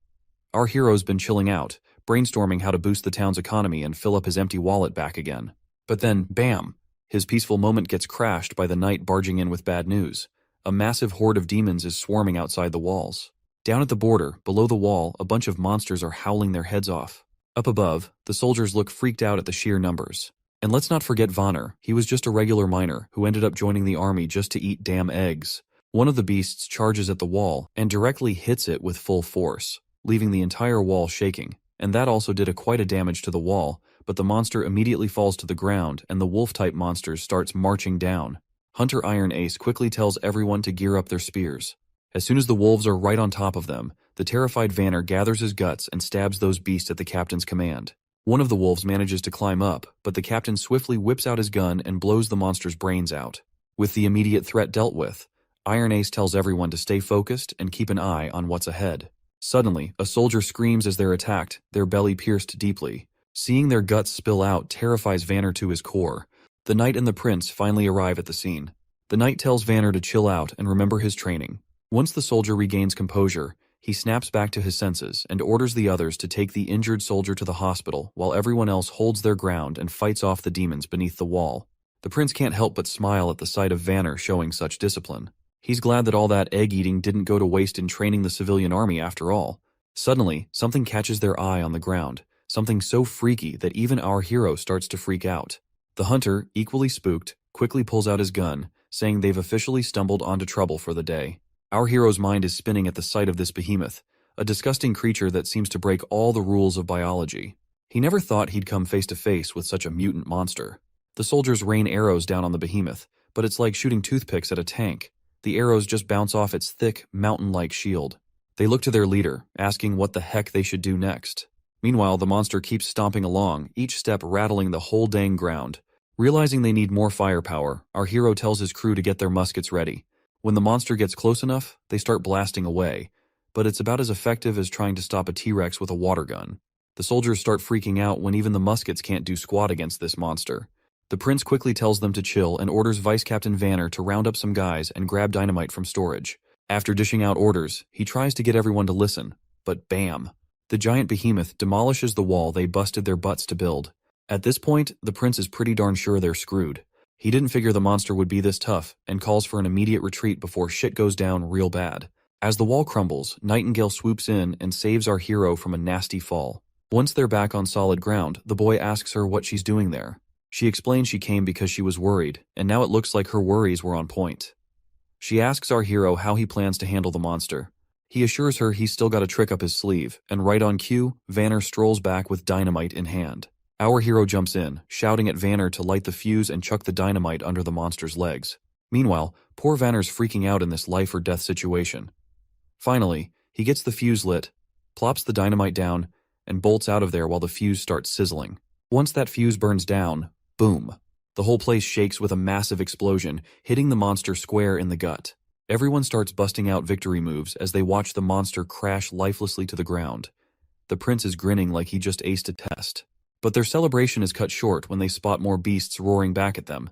Our hero's been chilling out, brainstorming how to boost the town's economy and fill up his empty wallet back again. But then, bam! His peaceful moment gets crashed by the knight barging in with bad news. A massive horde of demons is swarming outside the walls. Down at the border, below the wall, a bunch of monsters are howling their heads off. Up above, the soldiers look freaked out at the sheer numbers. And let's not forget Vonner. He was just a regular miner who ended up joining the army just to eat damn eggs. One of the beasts charges at the wall and directly hits it with full force, leaving the entire wall shaking. And that also did quite a damage to the wall, but the monster immediately falls to the ground and the wolf-type monster starts marching down. Hunter Iron Ace quickly tells everyone to gear up their spears. As soon as the wolves are right on top of them, the terrified Vanner gathers his guts and stabs those beasts at the captain's command. One of the wolves manages to climb up, but the captain swiftly whips out his gun and blows the monster's brains out. With the immediate threat dealt with, Iron Ace tells everyone to stay focused and keep an eye on what's ahead. Suddenly, a soldier screams as they're attacked, their belly pierced deeply. Seeing their guts spill out terrifies Vanner to his core. The knight and the prince finally arrive at the scene. The knight tells Vanner to chill out and remember his training. Once the soldier regains composure, he snaps back to his senses and orders the others to take the injured soldier to the hospital while everyone else holds their ground and fights off the demons beneath the wall. The prince can't help but smile at the sight of Vanner showing such discipline. He's glad that all that egg-eating didn't go to waste in training the civilian army after all. Suddenly, something catches their eye on the ground, something so freaky that even our hero starts to freak out. The hunter, equally spooked, quickly pulls out his gun, saying they've officially stumbled onto trouble for the day. Our hero's mind is spinning at the sight of this behemoth, a disgusting creature that seems to break all the rules of biology. He never thought he'd come face to face with such a mutant monster. The soldiers rain arrows down on the behemoth, but it's like shooting toothpicks at a tank. The arrows just bounce off its thick, mountain-like shield. They look to their leader, asking what the heck they should do next. Meanwhile, the monster keeps stomping along, each step rattling the whole dang ground. Realizing they need more firepower, our hero tells his crew to get their muskets ready. When the monster gets close enough, they start blasting away, but it's about as effective as trying to stop a T-Rex with a water gun. The soldiers start freaking out when even the muskets can't do squat against this monster. The prince quickly tells them to chill and orders Vice Captain Vanner to round up some guys and grab dynamite from storage. After dishing out orders, he tries to get everyone to listen, but bam! The giant behemoth demolishes the wall they busted their butts to build. At this point, the prince is pretty darn sure they're screwed. He didn't figure the monster would be this tough and calls for an immediate retreat before shit goes down real bad. As the wall crumbles, Nightingale swoops in and saves our hero from a nasty fall. Once they're back on solid ground, the boy asks her what she's doing there. She explains she came because she was worried, and now it looks like her worries were on point. She asks our hero how he plans to handle the monster. He assures her he's still got a trick up his sleeve, and right on cue, Vanner strolls back with dynamite in hand. Our hero jumps in, shouting at Vanner to light the fuse and chuck the dynamite under the monster's legs. Meanwhile, poor Vanner's freaking out in this life-or-death situation. Finally, he gets the fuse lit, plops the dynamite down, and bolts out of there while the fuse starts sizzling. Once that fuse burns down, boom! The whole place shakes with a massive explosion, hitting the monster square in the gut. Everyone starts busting out victory moves as they watch the monster crash lifelessly to the ground. The prince is grinning like he just aced a test. But their celebration is cut short when they spot more beasts roaring back at them,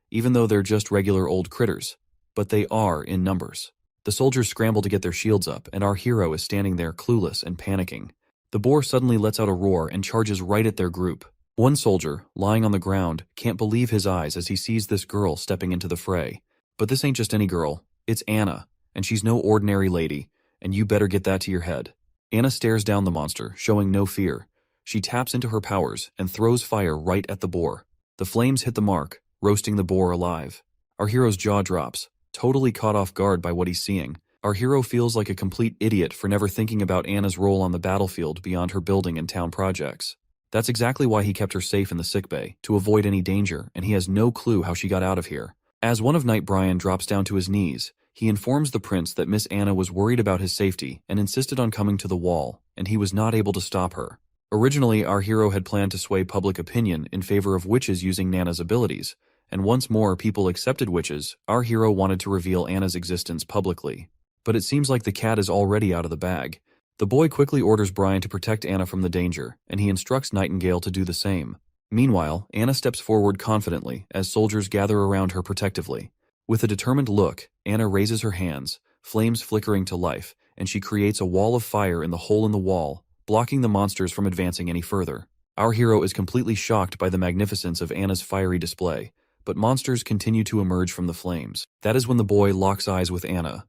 even though they're just regular old critters. But they are in numbers. The soldiers scramble to get their shields up, and our hero is standing there clueless and panicking. The boar suddenly lets out a roar and charges right at their group. One soldier, lying on the ground, can't believe his eyes as he sees this girl stepping into the fray. But this ain't just any girl, it's Anna, and she's no ordinary lady, and you better get that to your head. Anna stares down the monster, showing no fear. She taps into her powers and throws fire right at the boar. The flames hit the mark, roasting the boar alive. Our hero's jaw drops, totally caught off guard by what he's seeing. Our hero feels like a complete idiot for never thinking about Anna's role on the battlefield beyond her building and town projects. That's exactly why he kept her safe in the sickbay, to avoid any danger, and he has no clue how she got out of here. As one of Knight Brian drops down to his knees, he informs the prince that Miss Anna was worried about his safety and insisted on coming to the wall, and he was not able to stop her. Originally, our hero had planned to sway public opinion in favor of witches using Nana's abilities, and once more people accepted witches, our hero wanted to reveal Anna's existence publicly. But it seems like the cat is already out of the bag. The boy quickly orders Brian to protect Anna from the danger, and he instructs Nightingale to do the same. Meanwhile, Anna steps forward confidently as soldiers gather around her protectively. With a determined look, Anna raises her hands, flames flickering to life, and she creates a wall of fire in the hole in the wall, blocking the monsters from advancing any further. Our hero is completely shocked by the magnificence of Anna's fiery display, but monsters continue to emerge from the flames. That is when the boy locks eyes with Anna.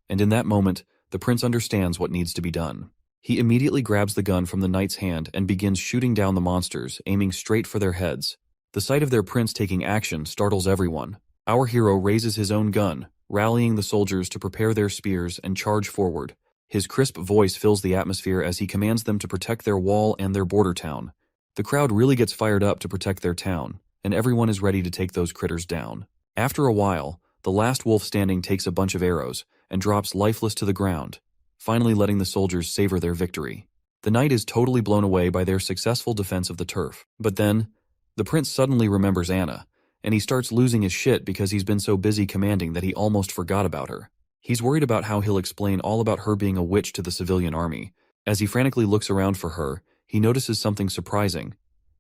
And in that moment, the prince understands what needs to be done. He immediately grabs the gun from the knight's hand and begins shooting down the monsters, aiming straight for their heads. The sight of their prince taking action startles everyone. Our hero raises his own gun, rallying the soldiers to prepare their spears and charge forward. His crisp voice fills the atmosphere as he commands them to protect their wall and their border town. The crowd really gets fired up to protect their town, and everyone is ready to take those critters down. After a while, the last wolf standing takes a bunch of arrows and drops lifeless to the ground, finally letting the soldiers savor their victory. The knight is totally blown away by their successful defense of the turf. But then, the prince suddenly remembers Anna, and he starts losing his shit because he's been so busy commanding that he almost forgot about her. He's worried about how he'll explain all about her being a witch to the civilian army. As he frantically looks around for her, he notices something surprising.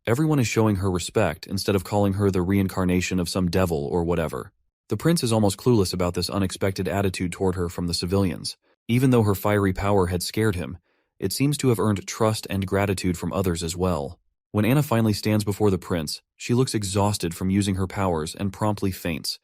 Everyone is showing her respect instead of calling her the reincarnation of some devil or whatever. The prince is almost clueless about this unexpected attitude toward her from the civilians. Even though her fiery power had scared him, it seems to have earned trust and gratitude from others as well. When Anna finally stands before the prince, she looks exhausted from using her powers and promptly faints,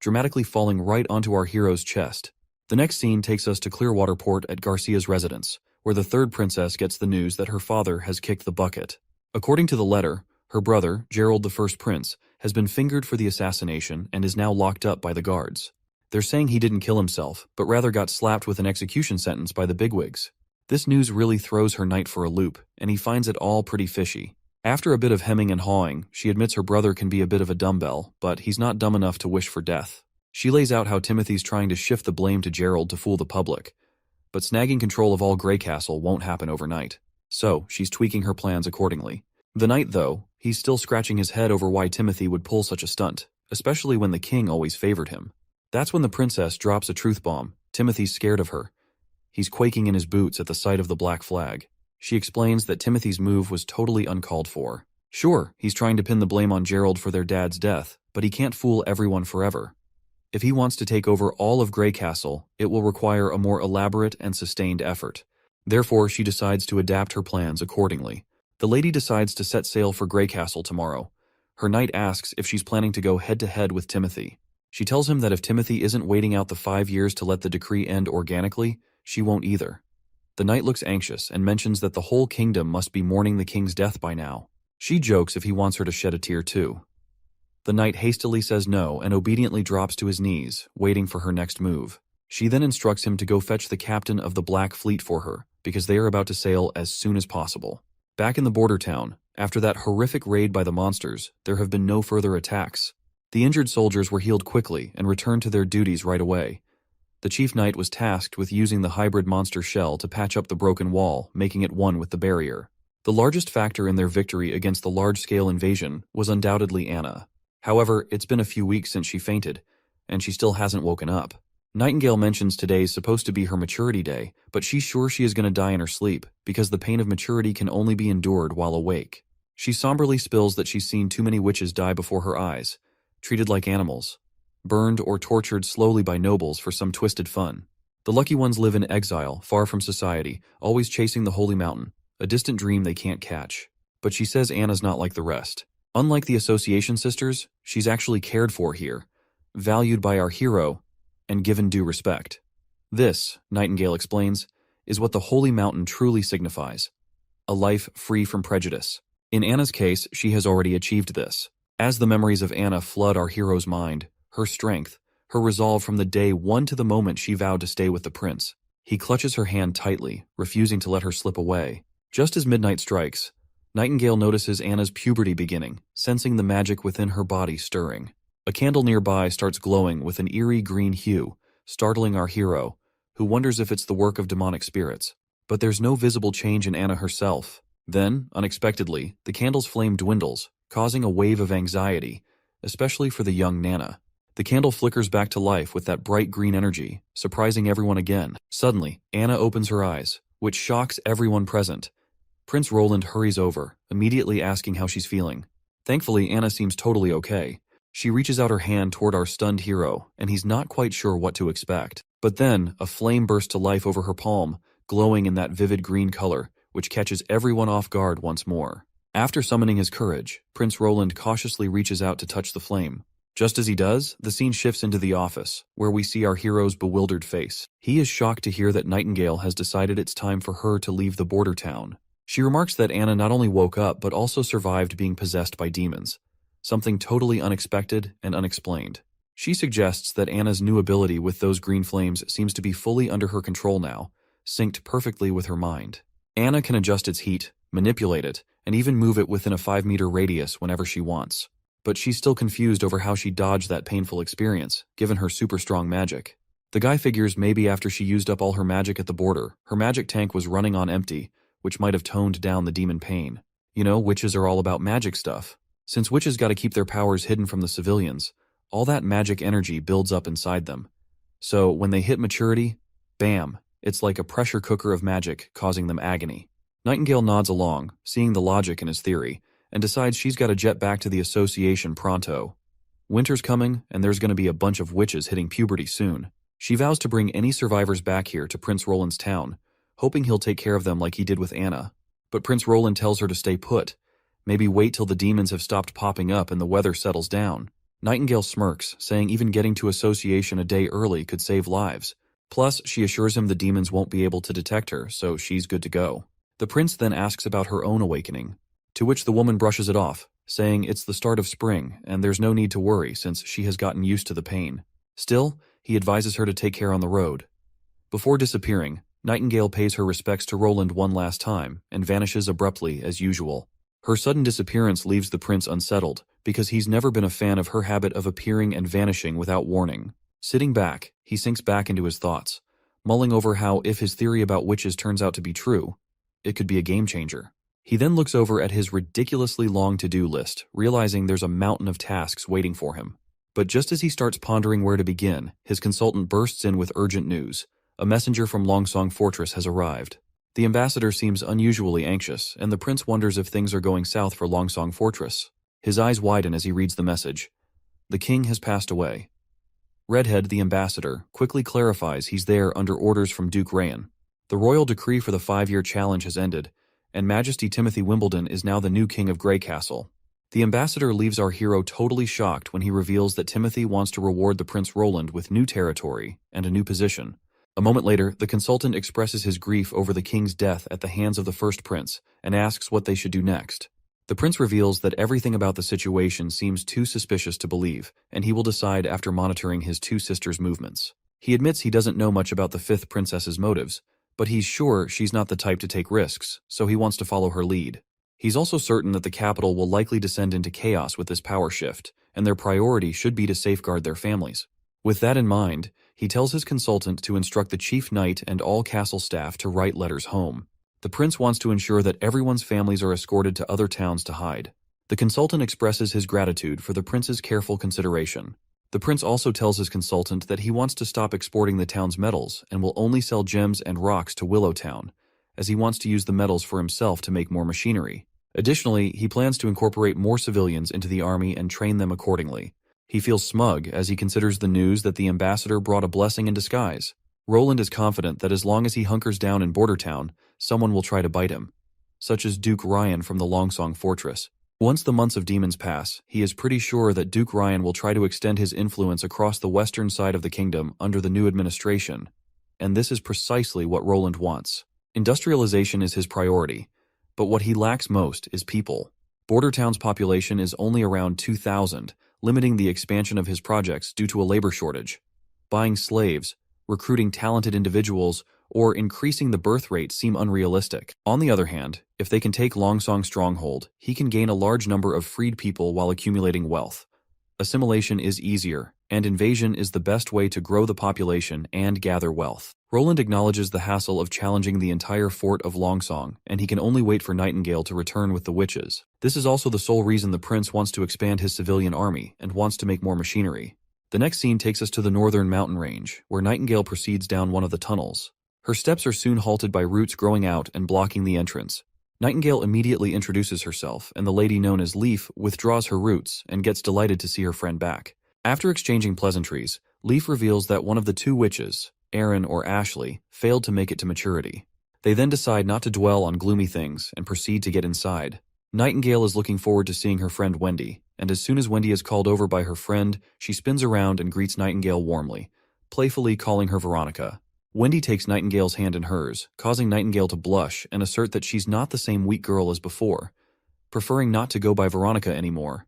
dramatically falling right onto our hero's chest. The next scene takes us to Clearwater Port at Garcia's residence, where the third princess gets the news that her father has kicked the bucket. According to the letter, her brother, Gerald the First Prince, has been fingered for the assassination and is now locked up by the guards. They're saying he didn't kill himself, but rather got slapped with an execution sentence by the bigwigs. This news really throws her knight for a loop, and he finds it all pretty fishy. After a bit of hemming and hawing, she admits her brother can be a bit of a dumbbell, but he's not dumb enough to wish for death. She lays out how Timothy's trying to shift the blame to Gerald to fool the public, but snagging control of all Grey Castle won't happen overnight. So, she's tweaking her plans accordingly. The knight, though, he's still scratching his head over why Timothy would pull such a stunt, especially when the king always favored him. That's when the princess drops a truth bomb. Timothy's scared of her. He's quaking in his boots at the sight of the black flag. She explains that Timothy's move was totally uncalled for. Sure, he's trying to pin the blame on Gerald for their dad's death, but he can't fool everyone forever. If he wants to take over all of Grey Castle, it will require a more elaborate and sustained effort. Therefore, she decides to adapt her plans accordingly. The lady decides to set sail for Grey Castle tomorrow. Her knight asks if she's planning to go head-to-head with Timothy. She tells him that if Timothy isn't waiting out the 5 years to let the decree end organically, she won't either. The knight looks anxious and mentions that the whole kingdom must be mourning the king's death by now. She jokes if he wants her to shed a tear too. The knight hastily says no and obediently drops to his knees, waiting for her next move. She then instructs him to go fetch the captain of the Black Fleet for her, because they are about to sail as soon as possible. Back in the border town, after that horrific raid by the monsters, there have been no further attacks. The injured soldiers were healed quickly and returned to their duties right away. The chief knight was tasked with using the hybrid monster shell to patch up the broken wall, making it one with the barrier. The largest factor in their victory against the large-scale invasion was undoubtedly Anna. However, it's been a few weeks since she fainted, and she still hasn't woken up. Nightingale mentions today's supposed to be her maturity day, but she's sure she is going to die in her sleep, because the pain of maturity can only be endured while awake. She somberly spills that she's seen too many witches die before her eyes, treated like animals, burned or tortured slowly by nobles for some twisted fun. The lucky ones live in exile, far from society, always chasing the holy mountain, a distant dream they can't catch. But she says Anna's not like the rest. Unlike the Association sisters, she's actually cared for here, valued by our hero, and given due respect. This, Nightingale explains, is what the holy mountain truly signifies: a life free from prejudice. In Anna's case, she has already achieved this. As the memories of Anna flood our hero's mind, her strength, her resolve from the day one to the moment she vowed to stay with the prince, he clutches her hand tightly, refusing to let her slip away. Just as midnight strikes, Nightingale notices Anna's puberty beginning, sensing the magic within her body stirring. A candle nearby starts glowing with an eerie green hue, startling our hero, who wonders if it's the work of demonic spirits. But there's no visible change in Anna herself. Then, unexpectedly, the candle's flame dwindles, causing a wave of anxiety, especially for the young Nana. The candle flickers back to life with that bright green energy, surprising everyone again. Suddenly, Anna opens her eyes, which shocks everyone present. Prince Roland hurries over, immediately asking how she's feeling. Thankfully, Anna seems totally okay. She reaches out her hand toward our stunned hero, and he's not quite sure what to expect. But then, a flame bursts to life over her palm, glowing in that vivid green color, which catches everyone off guard once more. After summoning his courage, Prince Roland cautiously reaches out to touch the flame. Just as he does, the scene shifts into the office, where we see our hero's bewildered face. He is shocked to hear that Nightingale has decided it's time for her to leave the border town. She remarks that Anna not only woke up but also survived being possessed by demons, something totally unexpected and unexplained. She suggests that Anna's new ability with those green flames seems to be fully under her control now, synced perfectly with her mind. Anna can adjust its heat, manipulate it, and even move it within a 5-meter radius whenever she wants. But she's still confused over how she dodged that painful experience, given her super strong magic. The guy figures maybe after she used up all her magic at the border, her magic tank was running on empty, which might have toned down the demon pain. You know, witches are all about magic stuff. Since witches gotta keep their powers hidden from the civilians, all that magic energy builds up inside them. So when they hit maturity, bam, it's like a pressure cooker of magic causing them agony. Nightingale nods along, seeing the logic in his theory, and decides she's gotta jet back to the association pronto. Winter's coming, and there's gonna be a bunch of witches hitting puberty soon. She vows to bring any survivors back here to Prince Roland's town, hoping he'll take care of them like he did with Anna. But Prince Roland tells her to stay put, maybe wait till the demons have stopped popping up and the weather settles down. Nightingale smirks, saying even getting to association a day early could save lives. Plus, she assures him the demons won't be able to detect her, so she's good to go. The prince then asks about her own awakening, to which the woman brushes it off, saying it's the start of spring and there's no need to worry since she has gotten used to the pain. Still, he advises her to take care on the road. Before disappearing, Nightingale pays her respects to Roland one last time and vanishes abruptly as usual. Her sudden disappearance leaves the prince unsettled because he's never been a fan of her habit of appearing and vanishing without warning. Sitting back, he sinks back into his thoughts, mulling over how if his theory about witches turns out to be true, it could be a game changer. He then looks over at his ridiculously long to-do list, realizing there's a mountain of tasks waiting for him. But just as he starts pondering where to begin, his consultant bursts in with urgent news. A messenger from Longsong Fortress has arrived. The ambassador seems unusually anxious, and the prince wonders if things are going south for Longsong Fortress. His eyes widen as he reads the message. The king has passed away. Redhead, the ambassador, quickly clarifies he's there under orders from Duke Rayan. The royal decree for the 5-year challenge has ended, and Majesty Timothy Wimbledon is now the new king of Grey Castle. The ambassador leaves our hero totally shocked when he reveals that Timothy wants to reward the Prince Roland with new territory and a new position. A moment later, the consultant expresses his grief over the king's death at the hands of the first prince and asks what they should do next. The prince reveals that everything about the situation seems too suspicious to believe, and he will decide after monitoring his two sisters' movements. He admits he doesn't know much about the fifth princess's motives, but he's sure she's not the type to take risks, so he wants to follow her lead. He's also certain that the capital will likely descend into chaos with this power shift, and their priority should be to safeguard their families. With that in mind, he tells his consultant to instruct the chief knight and all castle staff to write letters home. The prince wants to ensure that everyone's families are escorted to other towns to hide. The consultant expresses his gratitude for the prince's careful consideration. The prince also tells his consultant that he wants to stop exporting the town's metals and will only sell gems and rocks to Willowtown, as he wants to use the metals for himself to make more machinery. Additionally, he plans to incorporate more civilians into the army and train them accordingly. He feels smug as he considers the news that the ambassador brought a blessing in disguise. Roland is confident that as long as he hunkers down in Bordertown, someone will try to bite him, such as Duke Rayan from the Longsong Fortress. Once the months of demons pass, he is pretty sure that Duke Rayan will try to extend his influence across the western side of the kingdom under the new administration, and this is precisely what Roland wants. Industrialization is his priority, but what he lacks most is people. Bordertown's population is only around 2,000, limiting the expansion of his projects due to a labor shortage. Buying slaves, recruiting talented individuals, or increasing the birth rate seem unrealistic. On the other hand, if they can take Longsong Stronghold, he can gain a large number of freed people while accumulating wealth. Assimilation is easier, and invasion is the best way to grow the population and gather wealth. Roland acknowledges the hassle of challenging the entire fort of Longsong, and he can only wait for Nightingale to return with the witches. This is also the sole reason the prince wants to expand his civilian army and wants to make more machinery. The next scene takes us to the northern mountain range, where Nightingale proceeds down one of the tunnels. Her steps are soon halted by roots growing out and blocking the entrance. Nightingale immediately introduces herself, and the lady known as Leaf withdraws her roots and gets delighted to see her friend back. After exchanging pleasantries, Leaf reveals that one of the two witches, Erin or Ashley, failed to make it to maturity. They then decide not to dwell on gloomy things and proceed to get inside. Nightingale is looking forward to seeing her friend Wendy, and as soon as Wendy is called over by her friend, she spins around and greets Nightingale warmly, playfully calling her Veronica. Wendy takes Nightingale's hand in hers, causing Nightingale to blush and assert that she's not the same weak girl as before, preferring not to go by Veronica anymore.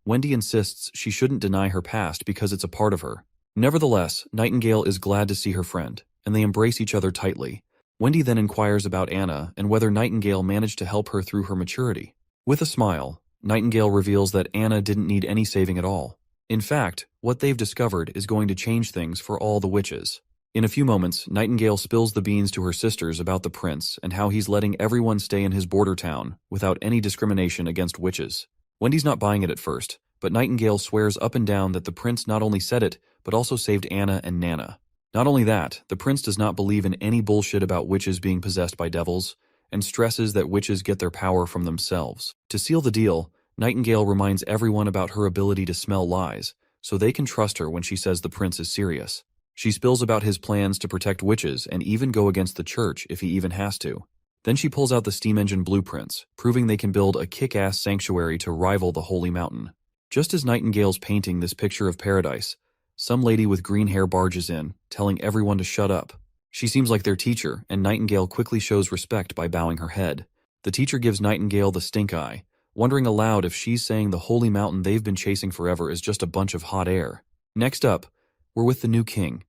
Wendy insists she shouldn't deny her past because it's a part of her. Nevertheless, Nightingale is glad to see her friend, and they embrace each other tightly. Wendy then inquires about Anna and whether Nightingale managed to help her through her maturity. With a smile, Nightingale reveals that Anna didn't need any saving at all. In fact, what they've discovered is going to change things for all the witches. In a few moments, Nightingale spills the beans to her sisters about the prince and how he's letting everyone stay in his border town without any discrimination against witches. Wendy's not buying it at first, but Nightingale swears up and down that the prince not only said it, but also saved Anna and Nana. Not only that, the prince does not believe in any bullshit about witches being possessed by devils, and stresses that witches get their power from themselves. To seal the deal, Nightingale reminds everyone about her ability to smell lies, so they can trust her when she says the prince is serious. She spills about his plans to protect witches and even go against the church if he even has to. Then she pulls out the steam engine blueprints, proving they can build a kick-ass sanctuary to rival the Holy Mountain. Just as Nightingale's painting this picture of paradise, some lady with green hair barges in, telling everyone to shut up. She seems like their teacher, and Nightingale quickly shows respect by bowing her head. The teacher gives Nightingale the stink eye, wondering aloud if she's saying the Holy Mountain they've been chasing forever is just a bunch of hot air. Next up, we're with the new king,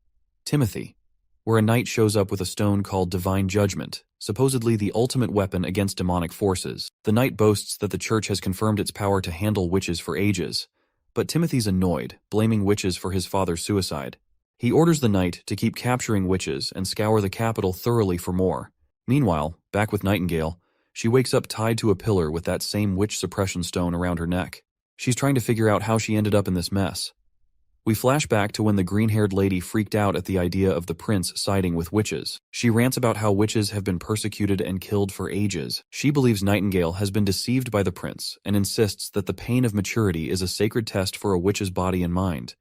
Timothy, where a knight shows up with a stone called Divine Judgment, supposedly the ultimate weapon against demonic forces. The knight boasts that the church has confirmed its power to handle witches for ages, but Timothy's annoyed, blaming witches for his father's suicide. He orders the knight to keep capturing witches and scour the capital thoroughly for more. Meanwhile, back with Nightingale, she wakes up tied to a pillar with that same witch suppression stone around her neck. She's trying to figure out how she ended up in this mess. We flash back to when the green-haired lady freaked out at the idea of the prince siding with witches. She rants about how witches have been persecuted and killed for ages. She believes Nightingale has been deceived by the prince and insists that the pain of maturity is a sacred test for a witch's body and mind,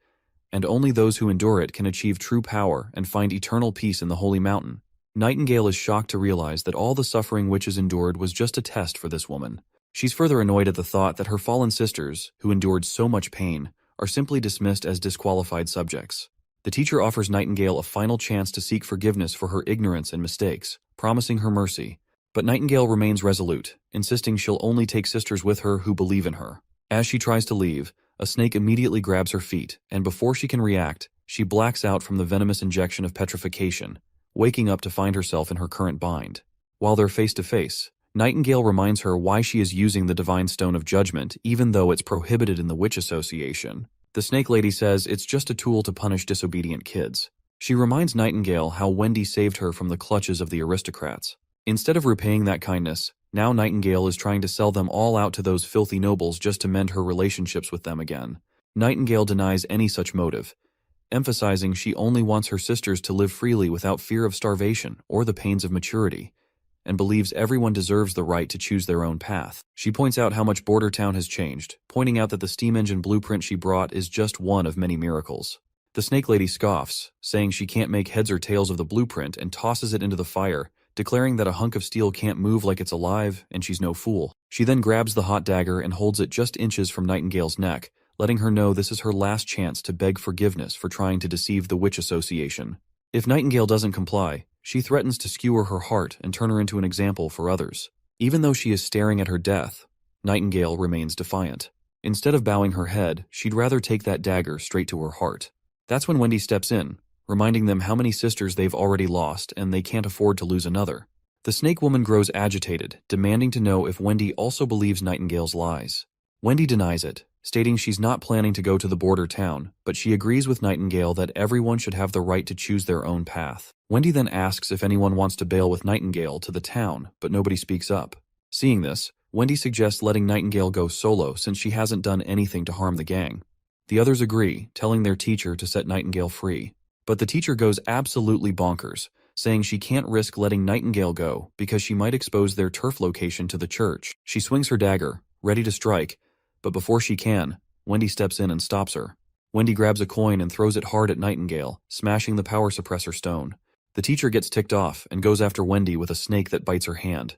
and only those who endure it can achieve true power and find eternal peace in the Holy Mountain. Nightingale is shocked to realize that all the suffering witches endured was just a test for this woman. She's further annoyed at the thought that her fallen sisters, who endured so much pain, are simply dismissed as disqualified subjects. The teacher offers Nightingale a final chance to seek forgiveness for her ignorance and mistakes, promising her mercy. But Nightingale remains resolute, insisting she'll only take sisters with her who believe in her. As she tries to leave, a snake immediately grabs her feet, and before she can react, she blacks out from the venomous injection of petrification, waking up to find herself in her current bind. While they're face to face, Nightingale reminds her why she is using the Divine Stone of Judgment even though it's prohibited in the Witch Association. The Snake Lady says it's just a tool to punish disobedient kids. She reminds Nightingale how Wendy saved her from the clutches of the aristocrats. Instead of repaying that kindness, now Nightingale is trying to sell them all out to those filthy nobles just to mend her relationships with them again. Nightingale denies any such motive, emphasizing she only wants her sisters to live freely without fear of starvation or the pains of maturity, and believes everyone deserves the right to choose their own path. She points out how much Border Town has changed, pointing out that the steam engine blueprint she brought is just one of many miracles. The Snake Lady scoffs, saying she can't make heads or tails of the blueprint and tosses it into the fire, declaring that a hunk of steel can't move like it's alive and she's no fool. She then grabs the hot dagger and holds it just inches from Nightingale's neck, letting her know this is her last chance to beg forgiveness for trying to deceive the Witch Association. If Nightingale doesn't comply, she threatens to skewer her heart and turn her into an example for others. Even though she is staring at her death, Nightingale remains defiant. Instead of bowing her head, she'd rather take that dagger straight to her heart. That's when Wendy steps in, reminding them how many sisters they've already lost and they can't afford to lose another. The Snake Woman grows agitated, demanding to know if Wendy also believes Nightingale's lies. Wendy denies it, stating she's not planning to go to the border town, but she agrees with Nightingale that everyone should have the right to choose their own path. Wendy then asks if anyone wants to bail with Nightingale to the town, but nobody speaks up. Seeing this, Wendy suggests letting Nightingale go solo since she hasn't done anything to harm the gang. The others agree, telling their teacher to set Nightingale free. But the teacher goes absolutely bonkers, saying she can't risk letting Nightingale go because she might expose their turf location to the church. She swings her dagger, ready to strike, but before she can, Wendy steps in and stops her. Wendy grabs a coin and throws it hard at Nightingale, smashing the power suppressor stone. The teacher gets ticked off and goes after Wendy with a snake that bites her hand.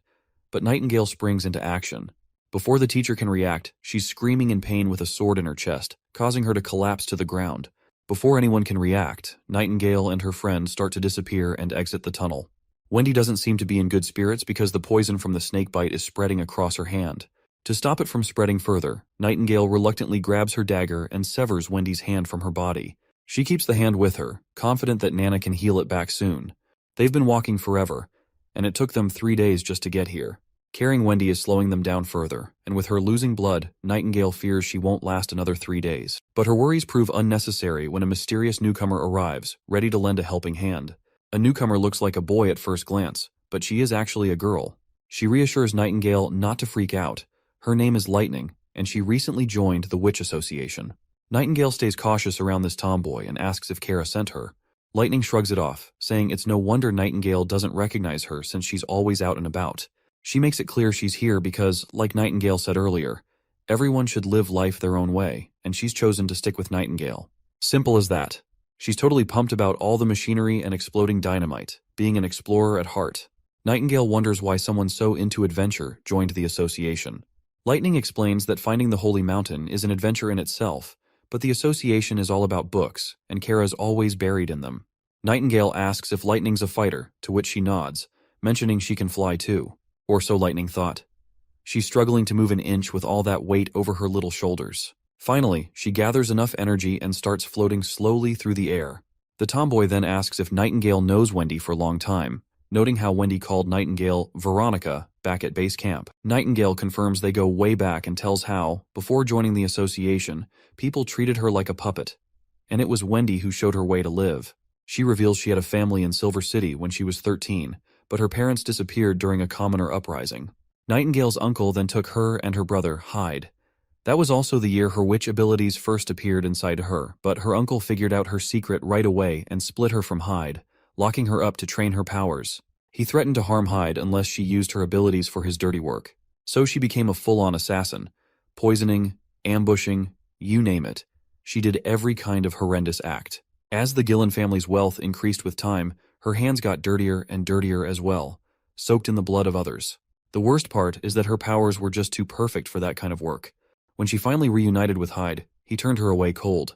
But Nightingale springs into action. Before the teacher can react, she's screaming in pain with a sword in her chest, causing her to collapse to the ground. Before anyone can react, Nightingale and her friend start to disappear and exit the tunnel. Wendy doesn't seem to be in good spirits because the poison from the snake bite is spreading across her hand. To stop it from spreading further, Nightingale reluctantly grabs her dagger and severs Wendy's hand from her body. She keeps the hand with her, confident that Nana can heal it back soon. They've been walking forever, and it took them 3 days just to get here. Carrying Wendy is slowing them down further, and with her losing blood, Nightingale fears she won't last another 3 days. But her worries prove unnecessary when a mysterious newcomer arrives, ready to lend a helping hand. A newcomer looks like a boy at first glance, but she is actually a girl. She reassures Nightingale not to freak out. Her name is Lightning, and she recently joined the Witch Association. Nightingale stays cautious around this tomboy and asks if Kara sent her. Lightning shrugs it off, saying it's no wonder Nightingale doesn't recognize her since she's always out and about. She makes it clear she's here because, like Nightingale said earlier, everyone should live life their own way, and she's chosen to stick with Nightingale. Simple as that. She's totally pumped about all the machinery and exploding dynamite, being an explorer at heart. Nightingale wonders why someone so into adventure joined the association. Lightning explains that finding the Holy Mountain is an adventure in itself, but the association is all about books, and Kara's always buried in them. Nightingale asks if Lightning's a fighter, to which she nods, mentioning she can fly too. Or so Lightning thought. She's struggling to move an inch with all that weight over her little shoulders. Finally, she gathers enough energy and starts floating slowly through the air. The tomboy then asks if Nightingale knows Wendy for a long time, noting how Wendy called Nightingale Veronica back at base camp. Nightingale confirms they go way back and tells how, before joining the association, people treated her like a puppet. And it was Wendy who showed her way to live. She reveals she had a family in Silver City when she was 13, but her parents disappeared during a commoner uprising. Nightingale's uncle then took her and her brother, Hyde. That was also the year her witch abilities first appeared inside her, but her uncle figured out her secret right away and split her from Hyde, locking her up to train her powers. He threatened to harm Hyde unless she used her abilities for his dirty work. So she became a full-on assassin. Poisoning, ambushing, you name it. She did every kind of horrendous act. As the Gillen family's wealth increased with time, her hands got dirtier and dirtier as well, soaked in the blood of others. The worst part is that her powers were just too perfect for that kind of work. When she finally reunited with Hyde, he turned her away cold,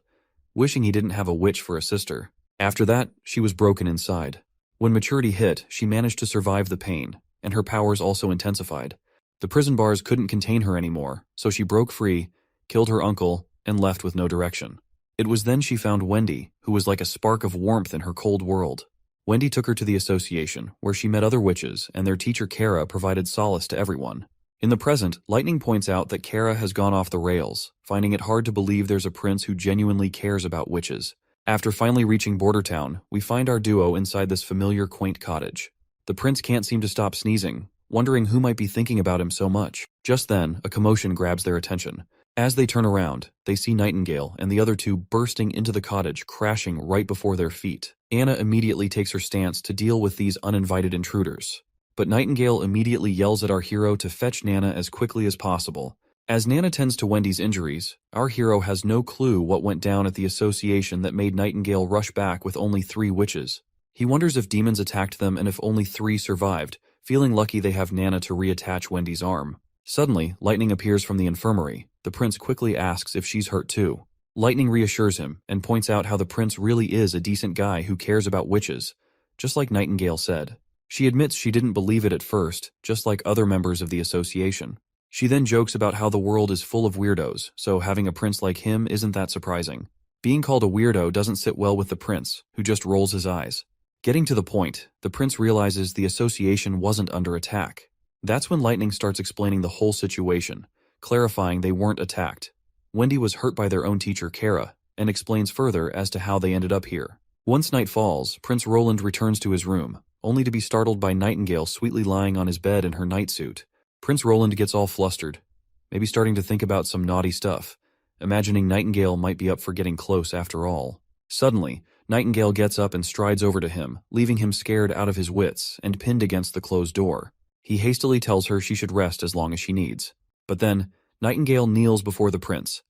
wishing he didn't have a witch for a sister. After that, she was broken inside. When maturity hit, she managed to survive the pain, and her powers also intensified. The prison bars couldn't contain her anymore, so she broke free, killed her uncle, and left with no direction. It was then she found Wendy, who was like a spark of warmth in her cold world. Wendy took her to the association, where she met other witches, and their teacher Kara provided solace to everyone. In the present, Lightning points out that Kara has gone off the rails, finding it hard to believe there's a prince who genuinely cares about witches. After finally reaching Border Town, we find our duo inside this familiar, quaint cottage. The prince can't seem to stop sneezing, wondering who might be thinking about him so much. Just then, a commotion grabs their attention. As they turn around, they see Nightingale and the other two bursting into the cottage, crashing right before their feet. Anna immediately takes her stance to deal with these uninvited intruders. But Nightingale immediately yells at our hero to fetch Nana as quickly as possible. As Nana tends to Wendy's injuries, our hero has no clue what went down at the association that made Nightingale rush back with only 3 witches. He wonders if demons attacked them and if only 3 survived, feeling lucky they have Nana to reattach Wendy's arm. Suddenly, Lightning appears from the infirmary. The prince quickly asks if she's hurt too. Lightning reassures him and points out how the prince really is a decent guy who cares about witches, just like Nightingale said. She admits she didn't believe it at first, just like other members of the association. She then jokes about how the world is full of weirdos, so having a prince like him isn't that surprising. Being called a weirdo doesn't sit well with the prince, who just rolls his eyes. Getting to the point, the prince realizes the association wasn't under attack. That's when Lightning starts explaining the whole situation, clarifying they weren't attacked. Wendy was hurt by their own teacher Kara, and explains further as to how they ended up here. Once night falls, Prince Roland returns to his room, only to be startled by Nightingale sweetly lying on his bed in her nightsuit. Prince Roland gets all flustered, maybe starting to think about some naughty stuff, imagining Nightingale might be up for getting close after all. Suddenly, Nightingale gets up and strides over to him, leaving him scared out of his wits and pinned against the closed door. He hastily tells her she should rest as long as she needs. But then, Nightingale kneels before the prince.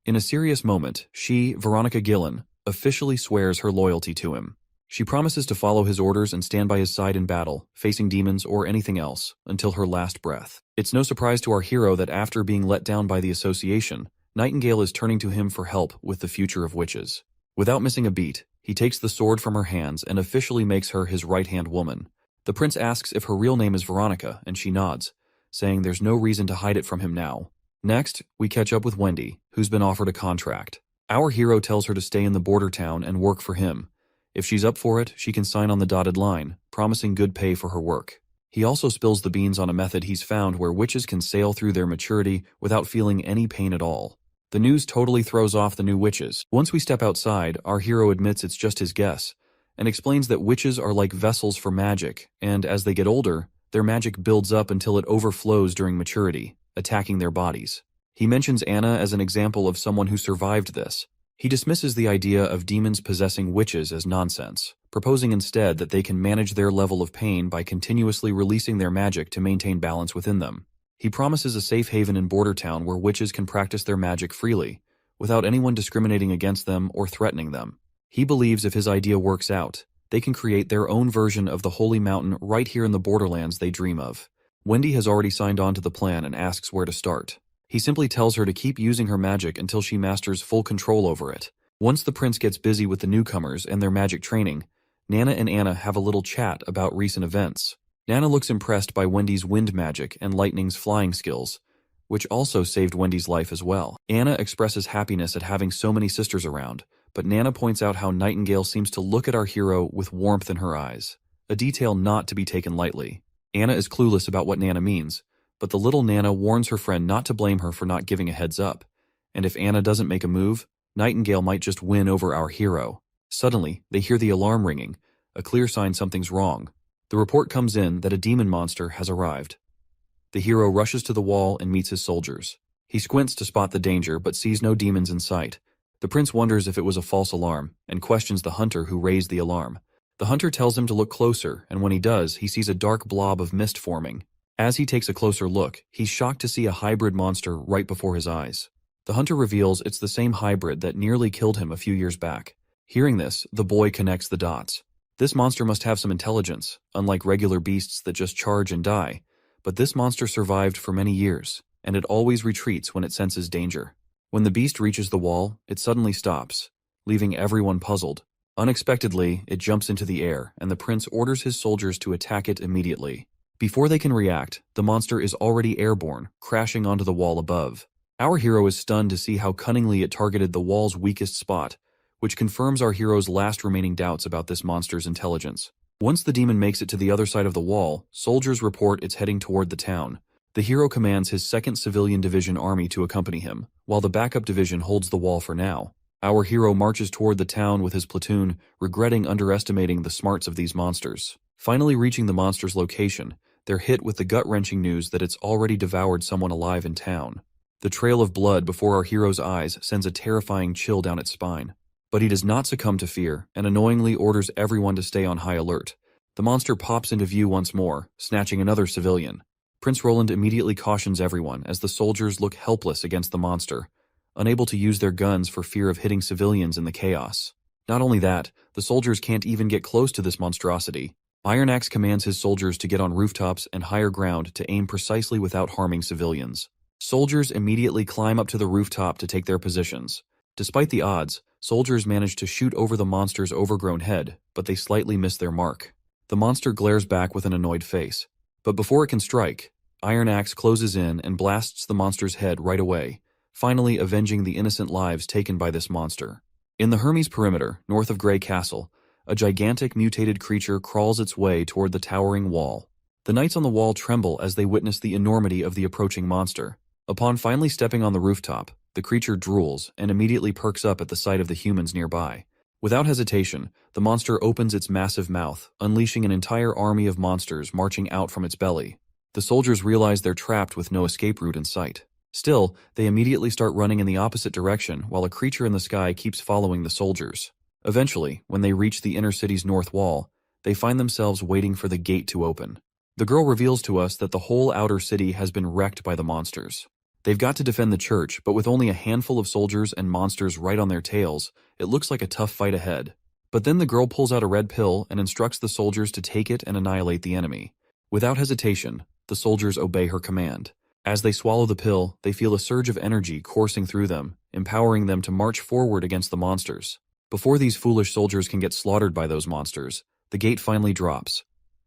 In a serious moment, she, Veronica Gillen, officially swears her loyalty to him. She promises to follow his orders and stand by his side in battle, facing demons or anything else, until her last breath. It's no surprise to our hero that after being let down by the association, Nightingale is turning to him for help with the future of witches. Without missing a beat, he takes the sword from her hands and officially makes her his right-hand woman. The prince asks if her real name is Veronica, and she nods, saying there's no reason to hide it from him now. Next, we catch up with Wendy, who's been offered a contract. Our hero tells her to stay in the border town and work for him. If she's up for it, she can sign on the dotted line, promising good pay for her work. He also spills the beans on a method he's found where witches can sail through their maturity without feeling any pain at all. The news totally throws off the new witches. Once we step outside, our hero admits it's just his guess, and explains that witches are like vessels for magic, and as they get older, their magic builds up until it overflows during maturity, attacking their bodies. He mentions Anna as an example of someone who survived this. He dismisses the idea of demons possessing witches as nonsense, proposing instead that they can manage their level of pain by continuously releasing their magic to maintain balance within them. He promises a safe haven in Border Town where witches can practice their magic freely, without anyone discriminating against them or threatening them. He believes if his idea works out, they can create their own version of the Holy Mountain right here in the borderlands they dream of. Wendy has already signed on to the plan and asks where to start. He simply tells her to keep using her magic until she masters full control over it. Once the prince gets busy with the newcomers and their magic training, Nana and Anna have a little chat about recent events. Nana looks impressed by Wendy's wind magic and Lightning's flying skills, which also saved Wendy's life as well. Anna expresses happiness at having so many sisters around, but Nana points out how Nightingale seems to look at our hero with warmth in her eyes, a detail not to be taken lightly. Anna is clueless about what Nana means, but the little Nana warns her friend not to blame her for not giving a heads up, and if Anna doesn't make a move, Nightingale might just win over our hero. Suddenly, they hear the alarm ringing, a clear sign something's wrong. The report comes in that a demon monster has arrived. The hero rushes to the wall and meets his soldiers. He squints to spot the danger but sees no demons in sight. The prince wonders if it was a false alarm and questions the hunter who raised the alarm. The hunter tells him to look closer, and when he does, he sees a dark blob of mist forming. As he takes a closer look, he's shocked to see a hybrid monster right before his eyes. The hunter reveals it's the same hybrid that nearly killed him a few years back. Hearing this, the boy connects the dots. This monster must have some intelligence, unlike regular beasts that just charge and die. But this monster survived for many years, and it always retreats when it senses danger. When the beast reaches the wall, it suddenly stops, leaving everyone puzzled. Unexpectedly, it jumps into the air, and the prince orders his soldiers to attack it immediately. Before they can react, the monster is already airborne, crashing onto the wall above. Our hero is stunned to see how cunningly it targeted the wall's weakest spot, which confirms our hero's last remaining doubts about this monster's intelligence. Once the demon makes it to the other side of the wall, soldiers report it's heading toward the town. The hero commands his 2nd Civilian Division army to accompany him, while the backup division holds the wall for now. Our hero marches toward the town with his platoon, regretting underestimating the smarts of these monsters. Finally reaching the monster's location, they're hit with the gut-wrenching news that it's already devoured someone alive in town. The trail of blood before our hero's eyes sends a terrifying chill down its spine. But he does not succumb to fear, and annoyingly orders everyone to stay on high alert. The monster pops into view once more, snatching another civilian. Prince Roland immediately cautions everyone as the soldiers look helpless against the monster, unable to use their guns for fear of hitting civilians in the chaos. Not only that, the soldiers can't even get close to this monstrosity. Iron Axe commands his soldiers to get on rooftops and higher ground to aim precisely without harming civilians. Soldiers immediately climb up to the rooftop to take their positions. Despite the odds, soldiers manage to shoot over the monster's overgrown head, but they slightly miss their mark. The monster glares back with an annoyed face. But before it can strike, Iron Axe closes in and blasts the monster's head right away, finally avenging the innocent lives taken by this monster. In the Hermes perimeter, north of Grey Castle, a gigantic mutated creature crawls its way toward the towering wall. The knights on the wall tremble as they witness the enormity of the approaching monster. Upon finally stepping on the rooftop, the creature drools and immediately perks up at the sight of the humans nearby. Without hesitation, the monster opens its massive mouth, unleashing an entire army of monsters marching out from its belly. The soldiers realize they're trapped with no escape route in sight. Still, they immediately start running in the opposite direction while a creature in the sky keeps following the soldiers. Eventually, when they reach the inner city's north wall, they find themselves waiting for the gate to open. The girl reveals to us that the whole outer city has been wrecked by the monsters. They've got to defend the church, but with only a handful of soldiers and monsters right on their tails, it looks like a tough fight ahead. But then the girl pulls out a red pill and instructs the soldiers to take it and annihilate the enemy. Without hesitation, the soldiers obey her command. As they swallow the pill, they feel a surge of energy coursing through them, empowering them to march forward against the monsters. Before these foolish soldiers can get slaughtered by those monsters, the gate finally drops,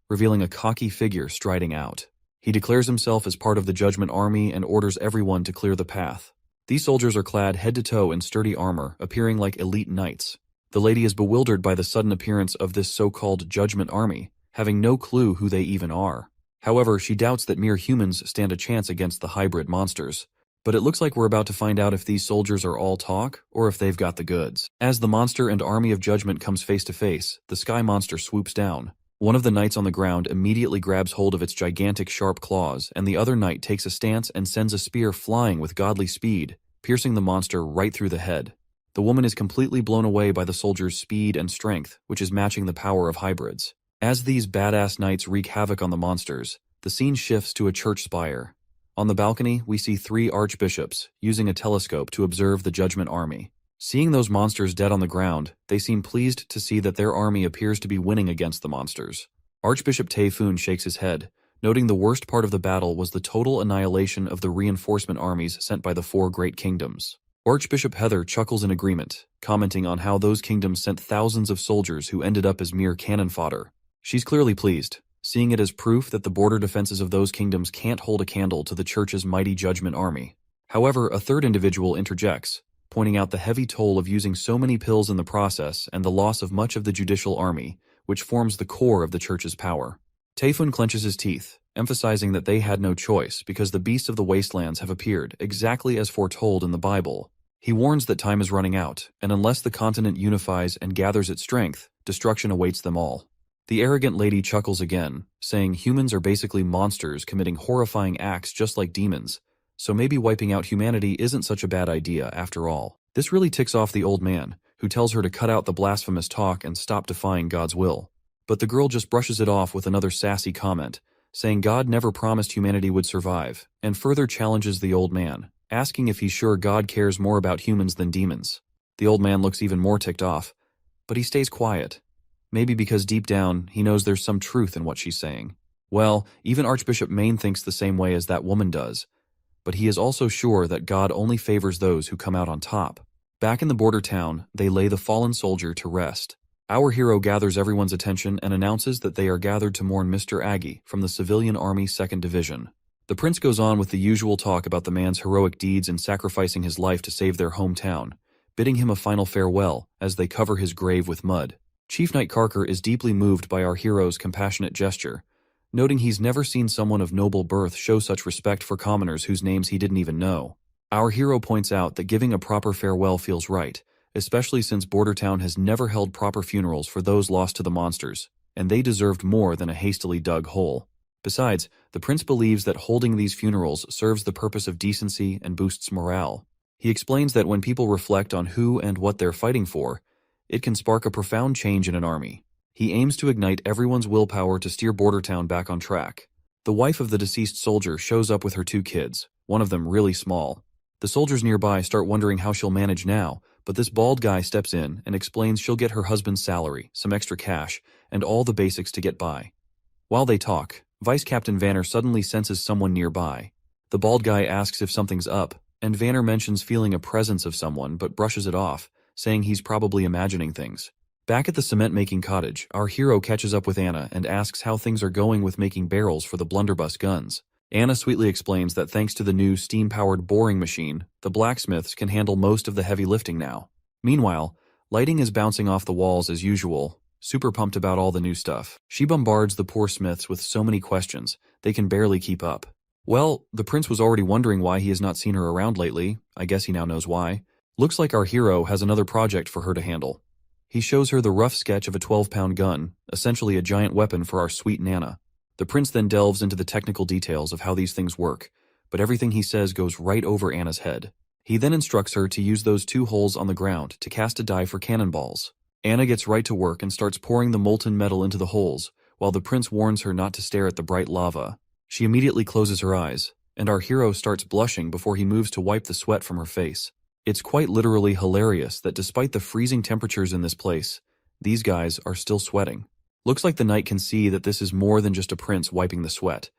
revealing a cocky figure striding out. He declares himself as part of the Judgment Army and orders everyone to clear the path. These soldiers are clad head to toe in sturdy armor, appearing like elite knights. The lady is bewildered by the sudden appearance of this so-called Judgment Army, having no clue who they even are. However, she doubts that mere humans stand a chance against the hybrid monsters. But it looks like we're about to find out if these soldiers are all talk, or if they've got the goods. As the monster and army of judgment comes face to face, the sky monster swoops down. One of the knights on the ground immediately grabs hold of its gigantic sharp claws, and the other knight takes a stance and sends a spear flying with godly speed, piercing the monster right through the head. The woman is completely blown away by the soldier's speed and strength, which is matching the power of hybrids. As these badass knights wreak havoc on the monsters, the scene shifts to a church spire. On the balcony, we see 3 archbishops using a telescope to observe the Judgment Army. Seeing those monsters dead on the ground, they seem pleased to see that their army appears to be winning against the monsters. Archbishop Taifun shakes his head, noting the worst part of the battle was the total annihilation of the reinforcement armies sent by the 4 great kingdoms. Archbishop Heather chuckles in agreement, commenting on how those kingdoms sent thousands of soldiers who ended up as mere cannon fodder. She's clearly pleased, seeing it as proof that the border defenses of those kingdoms can't hold a candle to the church's mighty Judgment Army. However, a third individual interjects, pointing out the heavy toll of using so many pills in the process and the loss of much of the judicial army, which forms the core of the church's power. Taifun clenches his teeth, emphasizing that they had no choice because the beasts of the wastelands have appeared exactly as foretold in the Bible. He warns that time is running out, and unless the continent unifies and gathers its strength, destruction awaits them all. The arrogant lady chuckles again, saying humans are basically monsters committing horrifying acts just like demons, so maybe wiping out humanity isn't such a bad idea after all. This really ticks off the old man, who tells her to cut out the blasphemous talk and stop defying God's will. But the girl just brushes it off with another sassy comment, saying God never promised humanity would survive, and further challenges the old man, asking if he's sure God cares more about humans than demons. The old man looks even more ticked off, but he stays quiet. Maybe because deep down, he knows there's some truth in what she's saying. Well, even Archbishop Maine thinks the same way as that woman does, but he is also sure that God only favors those who come out on top. Back in the border town, they lay the fallen soldier to rest. Our hero gathers everyone's attention and announces that they are gathered to mourn Mr. Aggie from the Civilian Army 2nd Division. The prince goes on with the usual talk about the man's heroic deeds in sacrificing his life to save their hometown, bidding him a final farewell as they cover his grave with mud. Chief Knight Carker is deeply moved by our hero's compassionate gesture, noting he's never seen someone of noble birth show such respect for commoners whose names he didn't even know. Our hero points out that giving a proper farewell feels right, especially since Bordertown has never held proper funerals for those lost to the monsters, and they deserved more than a hastily dug hole. Besides, the prince believes that holding these funerals serves the purpose of decency and boosts morale. He explains that when people reflect on who and what they're fighting for, it can spark a profound change in an army. He aims to ignite everyone's willpower to steer Bordertown back on track. The wife of the deceased soldier shows up with her 2 kids, one of them really small. The soldiers nearby start wondering how she'll manage now, but this bald guy steps in and explains she'll get her husband's salary, some extra cash, and all the basics to get by. While they talk, Vice Captain Vanner suddenly senses someone nearby. The bald guy asks if something's up, and Vanner mentions feeling a presence of someone but brushes it off, saying he's probably imagining things. Back at the cement-making cottage, our hero catches up with Anna and asks how things are going with making barrels for the blunderbuss guns. Anna sweetly explains that thanks to the new steam-powered boring machine, the blacksmiths can handle most of the heavy lifting now. Meanwhile, Lighting is bouncing off the walls as usual, super pumped about all the new stuff. She bombards the poor smiths with so many questions, they can barely keep up. Well, the prince was already wondering why he has not seen her around lately. I guess he now knows why. Looks like our hero has another project for her to handle. He shows her the rough sketch of a 12-pound gun, essentially a giant weapon for our sweet Nana. The prince then delves into the technical details of how these things work, but everything he says goes right over Anna's head. He then instructs her to use those 2 holes on the ground to cast a die for cannonballs. Anna gets right to work and starts pouring the molten metal into the holes, while the prince warns her not to stare at the bright lava. She immediately closes her eyes, and our hero starts blushing before he moves to wipe the sweat from her face. It's quite literally hilarious that despite the freezing temperatures in this place, these guys are still sweating. Looks like the knight can see that this is more than just a prince wiping the sweat,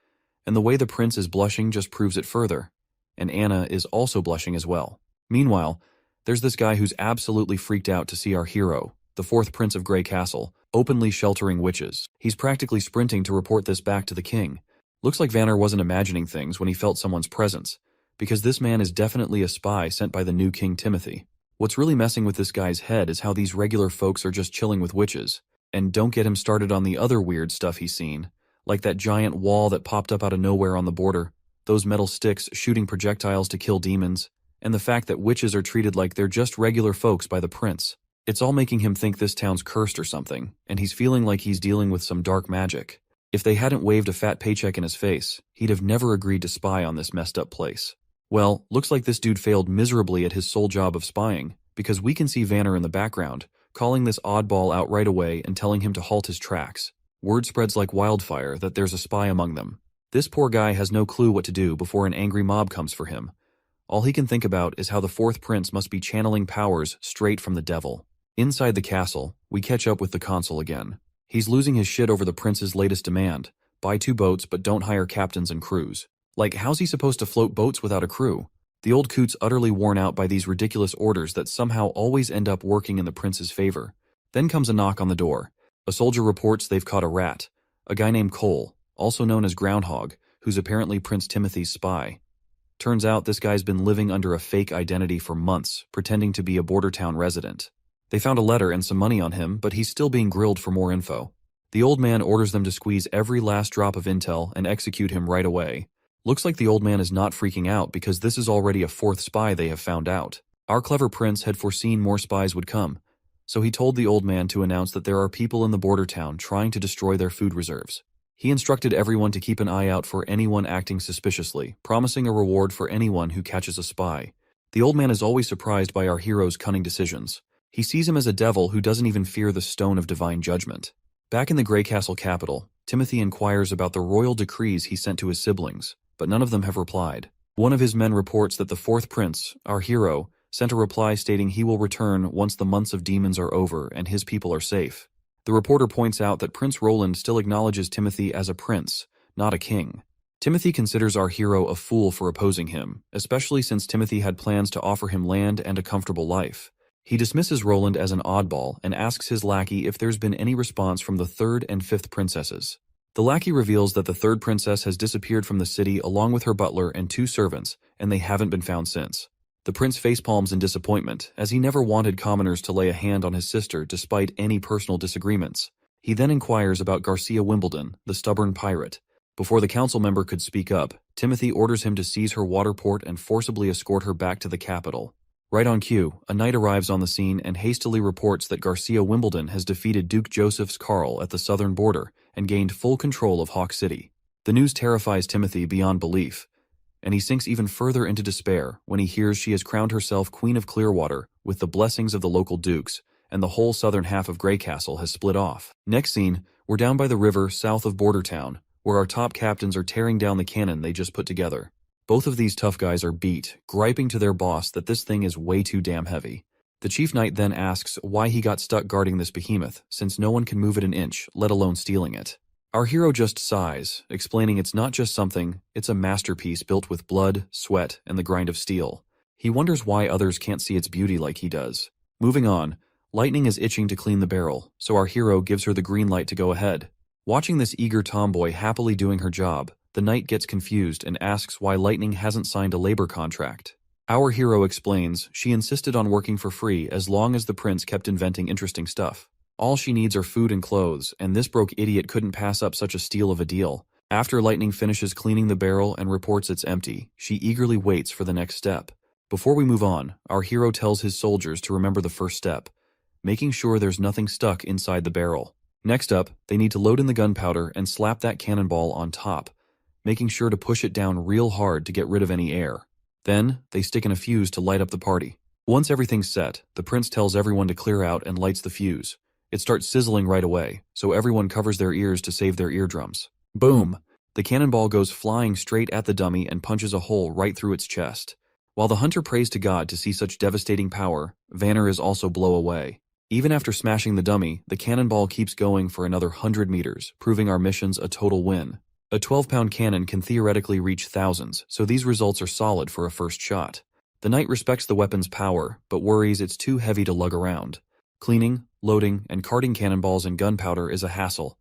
and the way the prince is blushing just proves it further, and Anna is also blushing as well. Meanwhile, there's this guy who's absolutely freaked out to see our hero, the 4th Prince of Grey Castle, openly sheltering witches. He's practically sprinting to report this back to the king. Looks like Vanner wasn't imagining things when he felt someone's presence, because this man is definitely a spy sent by the new King Timothy. What's really messing with this guy's head is how these regular folks are just chilling with witches. And don't get him started on the other weird stuff he's seen, like that giant wall that popped up out of nowhere on the border, those metal sticks shooting projectiles to kill demons, and the fact that witches are treated like they're just regular folks by the prince. It's all making him think this town's cursed or something, and he's feeling like he's dealing with some dark magic. If they hadn't waved a fat paycheck in his face, he'd have never agreed to spy on this messed up place. Well, looks like this dude failed miserably at his sole job of spying, because we can see Vanner in the background, calling this oddball out right away and telling him to halt his tracks. Word spreads like wildfire that there's a spy among them. This poor guy has no clue what to do before an angry mob comes for him. All he can think about is how the fourth prince must be channeling powers straight from the devil. Inside the castle, we catch up with the consul again. He's losing his shit over the prince's latest demand: buy 2 boats but don't hire captains and crews. Like, how's he supposed to float boats without a crew? The old coot's utterly worn out by these ridiculous orders that somehow always end up working in the prince's favor. Then comes a knock on the door. A soldier reports they've caught a rat, a guy named Cole, also known as Groundhog, who's apparently Prince Timothy's spy. Turns out this guy's been living under a fake identity for months, pretending to be a border town resident. They found a letter and some money on him, but he's still being grilled for more info. The old man orders them to squeeze every last drop of intel and execute him right away. Looks like the old man is not freaking out because this is already a 4th spy they have found out. Our clever prince had foreseen more spies would come, so he told the old man to announce that there are people in the border town trying to destroy their food reserves. He instructed everyone to keep an eye out for anyone acting suspiciously, promising a reward for anyone who catches a spy. The old man is always surprised by our hero's cunning decisions. He sees him as a devil who doesn't even fear the stone of divine judgment. Back in the Grey Castle capital, Timothy inquires about the royal decrees he sent to his siblings, but none of them have replied. One of his men reports that the 4th prince, our hero, sent a reply stating he will return once the months of demons are over and his people are safe. The reporter points out that Prince Roland still acknowledges Timothy as a prince, not a king. Timothy considers our hero a fool for opposing him, especially since Timothy had plans to offer him land and a comfortable life. He dismisses Roland as an oddball and asks his lackey if there's been any response from the 3rd and 5th princesses. The lackey reveals that the 3rd princess has disappeared from the city along with her butler and 2 servants, and they haven't been found since. The prince facepalms in disappointment, as he never wanted commoners to lay a hand on his sister despite any personal disagreements. He then inquires about Garcia Wimbledon, the stubborn pirate. Before the council member could speak up, Timothy orders him to seize her water port and forcibly escort her back to the capital. Right on cue, a knight arrives on the scene and hastily reports that Garcia Wimbledon has defeated Duke Joseph's Carl at the southern border and gained full control of Hawk City. The news terrifies Timothy beyond belief, and he sinks even further into despair when he hears she has crowned herself Queen of Clearwater with the blessings of the local dukes, and the whole southern half of Grey Castle has split off. Next scene, we're down by the river south of Border Town, where our top captains are tearing down the cannon they just put together. Both of these tough guys are beat, griping to their boss that this thing is way too damn heavy. The chief knight then asks why he got stuck guarding this behemoth, since no one can move it an inch, let alone stealing it. Our hero just sighs, explaining it's not just something, it's a masterpiece built with blood, sweat, and the grind of steel. He wonders why others can't see its beauty like he does. Moving on, Lightning is itching to clean the barrel, so our hero gives her the green light to go ahead. Watching this eager tomboy happily doing her job, the knight gets confused and asks why Lightning hasn't signed a labor contract. Our hero explains she insisted on working for free as long as the prince kept inventing interesting stuff. All she needs are food and clothes, and this broke idiot couldn't pass up such a steal of a deal. After Lightning finishes cleaning the barrel and reports it's empty, she eagerly waits for the next step. Before we move on, our hero tells his soldiers to remember the first step, making sure there's nothing stuck inside the barrel. Next up, they need to load in the gunpowder and slap that cannonball on top, making sure to push it down real hard to get rid of any air. Then, they stick in a fuse to light up the party. Once everything's set, the prince tells everyone to clear out and lights the fuse. It starts sizzling right away, so everyone covers their ears to save their eardrums. Boom! The cannonball goes flying straight at the dummy and punches a hole right through its chest. While the hunter prays to God to see such devastating power, Vanner is also blown away. Even after smashing the dummy, the cannonball keeps going for another 100 meters, proving our mission's a total win. A 12-pound cannon can theoretically reach thousands, so these results are solid for a first shot. The knight respects the weapon's power, but worries it's too heavy to lug around. Cleaning, loading, and carting cannonballs and gunpowder is a hassle.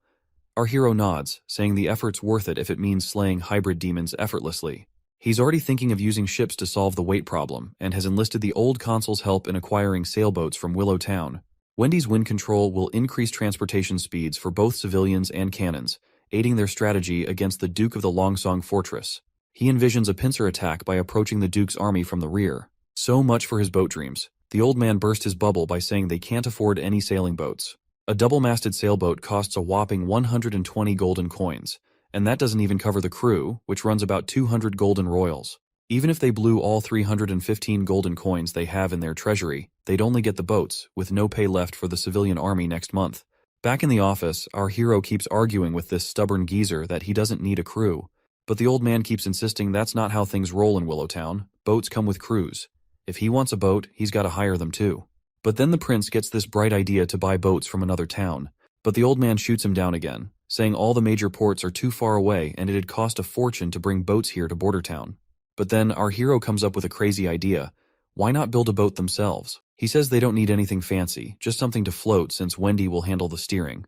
Our hero nods, saying the effort's worth it if it means slaying hybrid demons effortlessly. He's already thinking of using ships to solve the weight problem, and has enlisted the old consul's help in acquiring sailboats from Willow Town. Wendy's wind control will increase transportation speeds for both civilians and cannons, aiding their strategy against the Duke of the Longsong Fortress. He envisions a pincer attack by approaching the Duke's army from the rear. So much for his boat dreams. The old man burst his bubble by saying they can't afford any sailing boats. A double-masted sailboat costs a whopping 120 golden coins, and that doesn't even cover the crew, which runs about 200 golden royals. Even if they blew all 315 golden coins they have in their treasury, they'd only get the boats, with no pay left for the civilian army next month. Back in the office, our hero keeps arguing with this stubborn geezer that he doesn't need a crew. But the old man keeps insisting that's not how things roll in Willowtown. Boats come with crews. If he wants a boat, he's got to hire them too. But then the prince gets this bright idea to buy boats from another town. But the old man shoots him down again, saying all the major ports are too far away and it'd cost a fortune to bring boats here to Border Town. But then our hero comes up with a crazy idea. Why not build a boat themselves? He says they don't need anything fancy, just something to float since Wendy will handle the steering.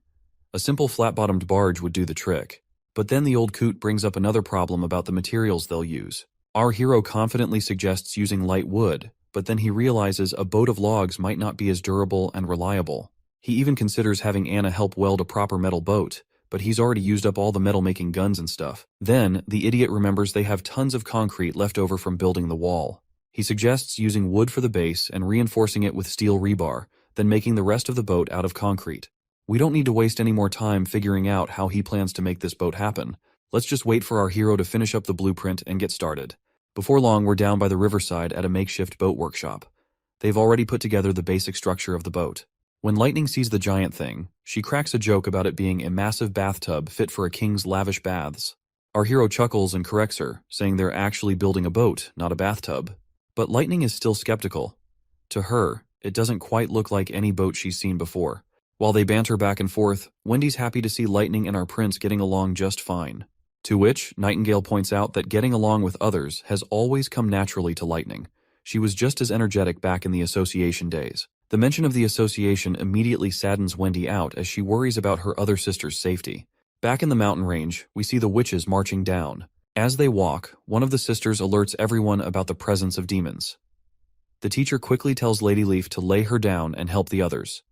A simple flat-bottomed barge would do the trick. But then the old coot brings up another problem about the materials they'll use. Our hero confidently suggests using light wood, but then he realizes a boat of logs might not be as durable and reliable. He even considers having Anna help weld a proper metal boat, but he's already used up all the metal-making guns and stuff. Then, the idiot remembers they have tons of concrete left over from building the wall. He suggests using wood for the base and reinforcing it with steel rebar, then making the rest of the boat out of concrete. We don't need to waste any more time figuring out how he plans to make this boat happen. Let's just wait for our hero to finish up the blueprint and get started. Before long, we're down by the riverside at a makeshift boat workshop. They've already put together the basic structure of the boat. When Lightning sees the giant thing, she cracks a joke about it being a massive bathtub fit for a king's lavish baths. Our hero chuckles and corrects her, saying they're actually building a boat, not a bathtub. But Lightning is still skeptical. To her, it doesn't quite look like any boat she's seen before. While they banter back and forth, Wendy's happy to see Lightning and our prince getting along just fine. To which, Nightingale points out that getting along with others has always come naturally to Lightning. She was just as energetic back in the association days. The mention of the association immediately saddens Wendy out as she worries about her other sister's safety. Back in the mountain range, we see the witches marching down. As they walk, one of the sisters alerts everyone about the presence of demons. The teacher quickly tells Lady Leaf to lay her down and help the others.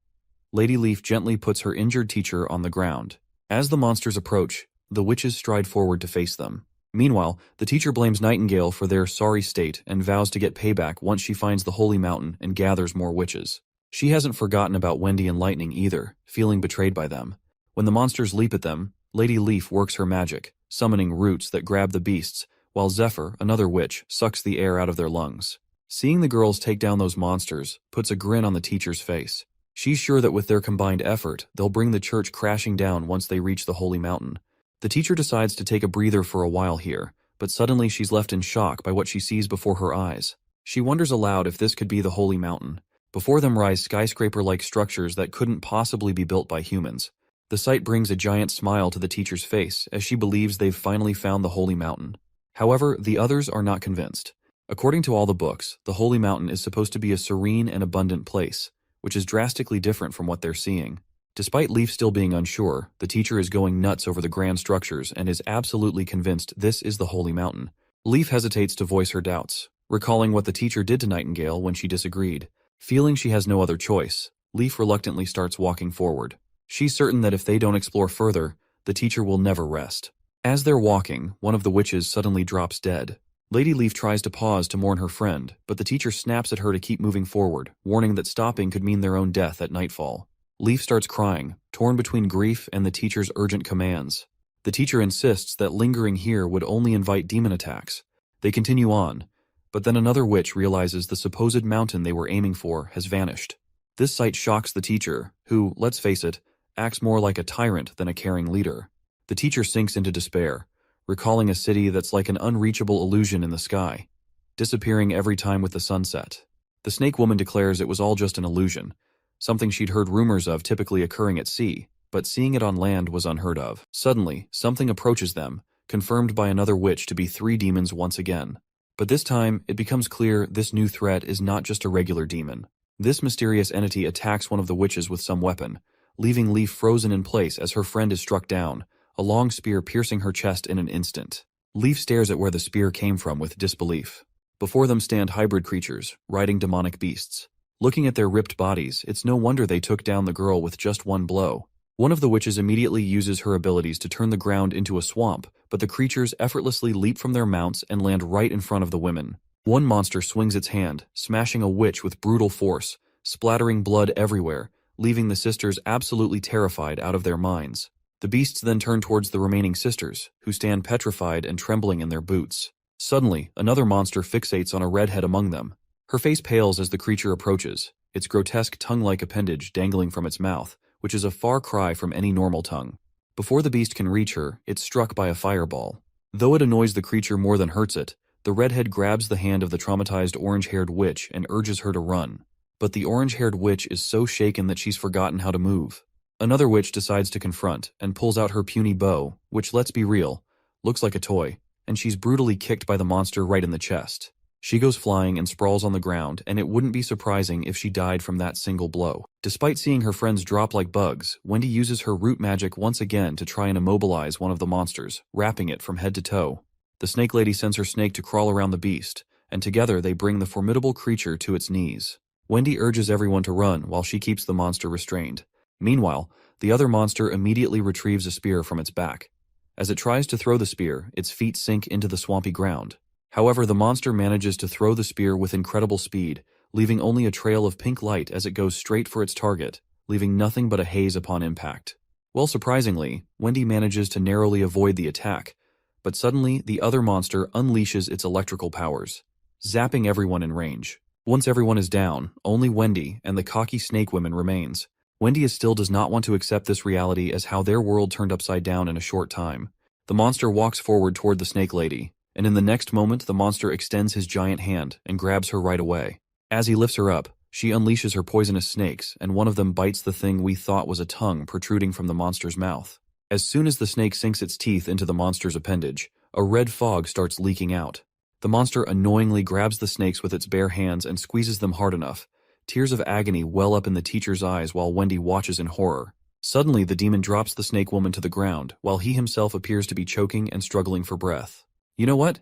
Lady Leaf gently puts her injured teacher on the ground. As the monsters approach, the witches stride forward to face them. Meanwhile, the teacher blames Nightingale for their sorry state and vows to get payback once she finds the holy mountain and gathers more witches. She hasn't forgotten about Wendy and Lightning either, feeling betrayed by them. When the monsters leap at them, Lady Leaf works her magic, summoning roots that grab the beasts, while Zephyr, another witch, sucks the air out of their lungs. Seeing the girls take down those monsters puts a grin on the teacher's face. She's sure that with their combined effort, they'll bring the church crashing down once they reach the holy mountain. The teacher decides to take a breather for a while here, but suddenly she's left in shock by what she sees before her eyes. She wonders aloud if this could be the holy mountain. Before them rise skyscraper-like structures that couldn't possibly be built by humans. The sight brings a giant smile to the teacher's face as she believes they've finally found the holy mountain. However, the others are not convinced. According to all the books, the holy mountain is supposed to be a serene and abundant place, which is drastically different from what they're seeing. Despite Leaf still being unsure, the teacher is going nuts over the grand structures and is absolutely convinced this is the holy mountain. Leaf hesitates to voice her doubts, recalling what the teacher did to Nightingale when she disagreed. Feeling she has no other choice, Leaf reluctantly starts walking forward. She's certain that if they don't explore further, the teacher will never rest. As they're walking, one of the witches suddenly drops dead. Lady Leaf tries to pause to mourn her friend, but the teacher snaps at her to keep moving forward, warning that stopping could mean their own death at nightfall. Leaf starts crying, torn between grief and the teacher's urgent commands. The teacher insists that lingering here would only invite demon attacks. They continue on, but then another witch realizes the supposed mountain they were aiming for has vanished. This sight shocks the teacher, who, let's face it, acts more like a tyrant than a caring leader. The teacher sinks into despair, recalling a city that's like an unreachable illusion in the sky, disappearing every time with the sunset. The snake woman declares it was all just an illusion, something she'd heard rumors of typically occurring at sea, but seeing it on land was unheard of. Suddenly, something approaches them, confirmed by another witch to be 3 demons once again. But this time, it becomes clear this new threat is not just a regular demon. This mysterious entity attacks one of the witches with some weapon, leaving Leaf frozen in place as her friend is struck down, a long spear piercing her chest in an instant. Leaf stares at where the spear came from with disbelief. Before them stand hybrid creatures, riding demonic beasts. Looking at their ripped bodies, it's no wonder they took down the girl with just one blow. One of the witches immediately uses her abilities to turn the ground into a swamp, but the creatures effortlessly leap from their mounts and land right in front of the women. One monster swings its hand, smashing a witch with brutal force, splattering blood everywhere, leaving the sisters absolutely terrified out of their minds. The beasts then turn towards the remaining sisters, who stand petrified and trembling in their boots. Suddenly, another monster fixates on a redhead among them. Her face pales as the creature approaches, its grotesque tongue-like appendage dangling from its mouth, which is a far cry from any normal tongue. Before the beast can reach her, it's struck by a fireball. Though it annoys the creature more than hurts it, the redhead grabs the hand of the traumatized orange-haired witch and urges her to run. But the orange-haired witch is so shaken that she's forgotten how to move. Another witch decides to confront and pulls out her puny bow, which, let's be real, looks like a toy, and she's brutally kicked by the monster right in the chest. She goes flying and sprawls on the ground, and it wouldn't be surprising if she died from that single blow. Despite seeing her friends drop like bugs, Wendy uses her root magic once again to try and immobilize one of the monsters, wrapping it from head to toe. The snake lady sends her snake to crawl around the beast, and together they bring the formidable creature to its knees. Wendy urges everyone to run while she keeps the monster restrained. Meanwhile, the other monster immediately retrieves a spear from its back. As it tries to throw the spear, its feet sink into the swampy ground. However, the monster manages to throw the spear with incredible speed, leaving only a trail of pink light as it goes straight for its target, leaving nothing but a haze upon impact. Well, surprisingly, Wendy manages to narrowly avoid the attack, but suddenly the other monster unleashes its electrical powers, zapping everyone in range. Once everyone is down, only Wendy and the cocky snake woman remains. Wendy still does not want to accept this reality as how their world turned upside down in a short time. The monster walks forward toward the snake lady, and in the next moment the monster extends his giant hand and grabs her right away. As he lifts her up, she unleashes her poisonous snakes, and one of them bites the thing we thought was a tongue protruding from the monster's mouth. As soon as the snake sinks its teeth into the monster's appendage, a red fog starts leaking out. The monster annoyingly grabs the snakes with its bare hands and squeezes them hard enough. Tears of agony well up in the teacher's eyes while Wendy watches in horror. Suddenly, the demon drops the snake woman to the ground, while he himself appears to be choking and struggling for breath. You know what?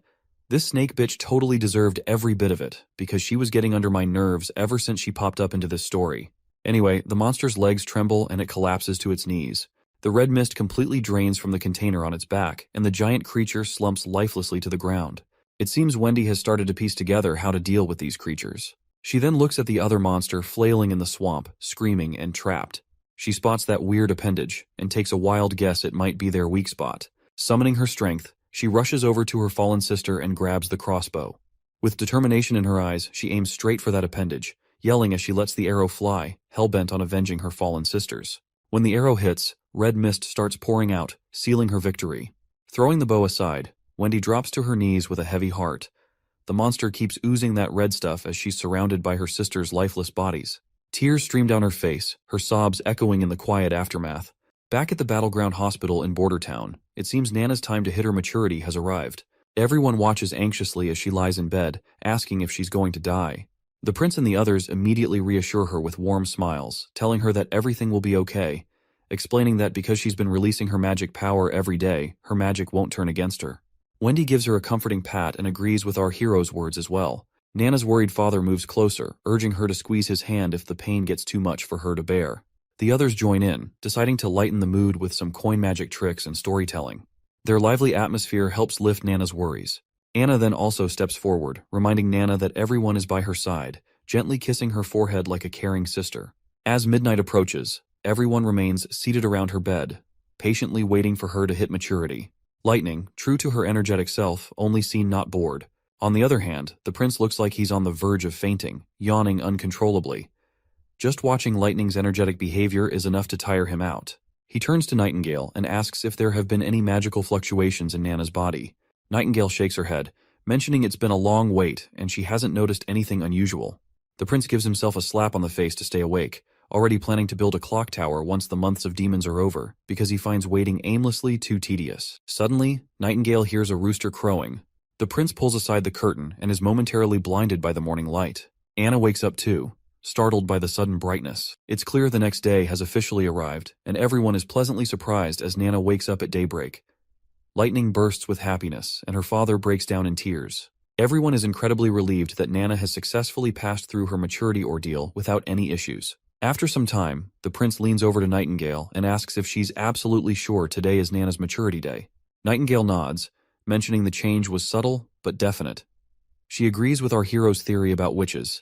This snake bitch totally deserved every bit of it, because she was getting under my nerves ever since she popped up into this story. Anyway, the monster's legs tremble and it collapses to its knees. The red mist completely drains from the container on its back, and the giant creature slumps lifelessly to the ground. It seems Wendy has started to piece together how to deal with these creatures. She then looks at the other monster flailing in the swamp, screaming and trapped. She spots that weird appendage, and takes a wild guess it might be their weak spot. Summoning her strength, she rushes over to her fallen sister and grabs the crossbow. With determination in her eyes, she aims straight for that appendage, yelling as she lets the arrow fly, hell-bent on avenging her fallen sisters. When the arrow hits, red mist starts pouring out, sealing her victory. Throwing the bow aside, Wendy drops to her knees with a heavy heart. The monster keeps oozing that red stuff as she's surrounded by her sisters' lifeless bodies. Tears stream down her face, her sobs echoing in the quiet aftermath. Back at the Battleground Hospital in Bordertown, it seems Nana's time to hit her maturity has arrived. Everyone watches anxiously as she lies in bed, asking if she's going to die. The prince and the others immediately reassure her with warm smiles, telling her that everything will be okay, explaining that because she's been releasing her magic power every day, her magic won't turn against her. Wendy gives her a comforting pat and agrees with our hero's words as well. Nana's worried father moves closer, urging her to squeeze his hand if the pain gets too much for her to bear. The others join in, deciding to lighten the mood with some coin magic tricks and storytelling. Their lively atmosphere helps lift Nana's worries. Anna then also steps forward, reminding Nana that everyone is by her side, gently kissing her forehead like a caring sister. As midnight approaches, everyone remains seated around her bed, patiently waiting for her to hit maturity. Lightning, true to her energetic self, only seen not bored. On the other hand, the prince looks like he's on the verge of fainting, yawning uncontrollably. Just watching Lightning's energetic behavior is enough to tire him out. He turns to Nightingale and asks if there have been any magical fluctuations in Nana's body. Nightingale shakes her head, mentioning it's been a long wait and she hasn't noticed anything unusual. The prince gives himself a slap on the face to stay awake, already planning to build a clock tower once the months of demons are over, because he finds waiting aimlessly too tedious. Suddenly, Nightingale hears a rooster crowing. The prince pulls aside the curtain and is momentarily blinded by the morning light. Anna wakes up too, startled by the sudden brightness. It's clear the next day has officially arrived, and everyone is pleasantly surprised as Nana wakes up at daybreak. Lightning bursts with happiness, and her father breaks down in tears. Everyone is incredibly relieved that Nana has successfully passed through her maturity ordeal without any issues. After some time, the prince leans over to Nightingale and asks if she's absolutely sure today is Nana's maturity day. Nightingale nods, mentioning the change was subtle but definite. She agrees with our hero's theory about witches,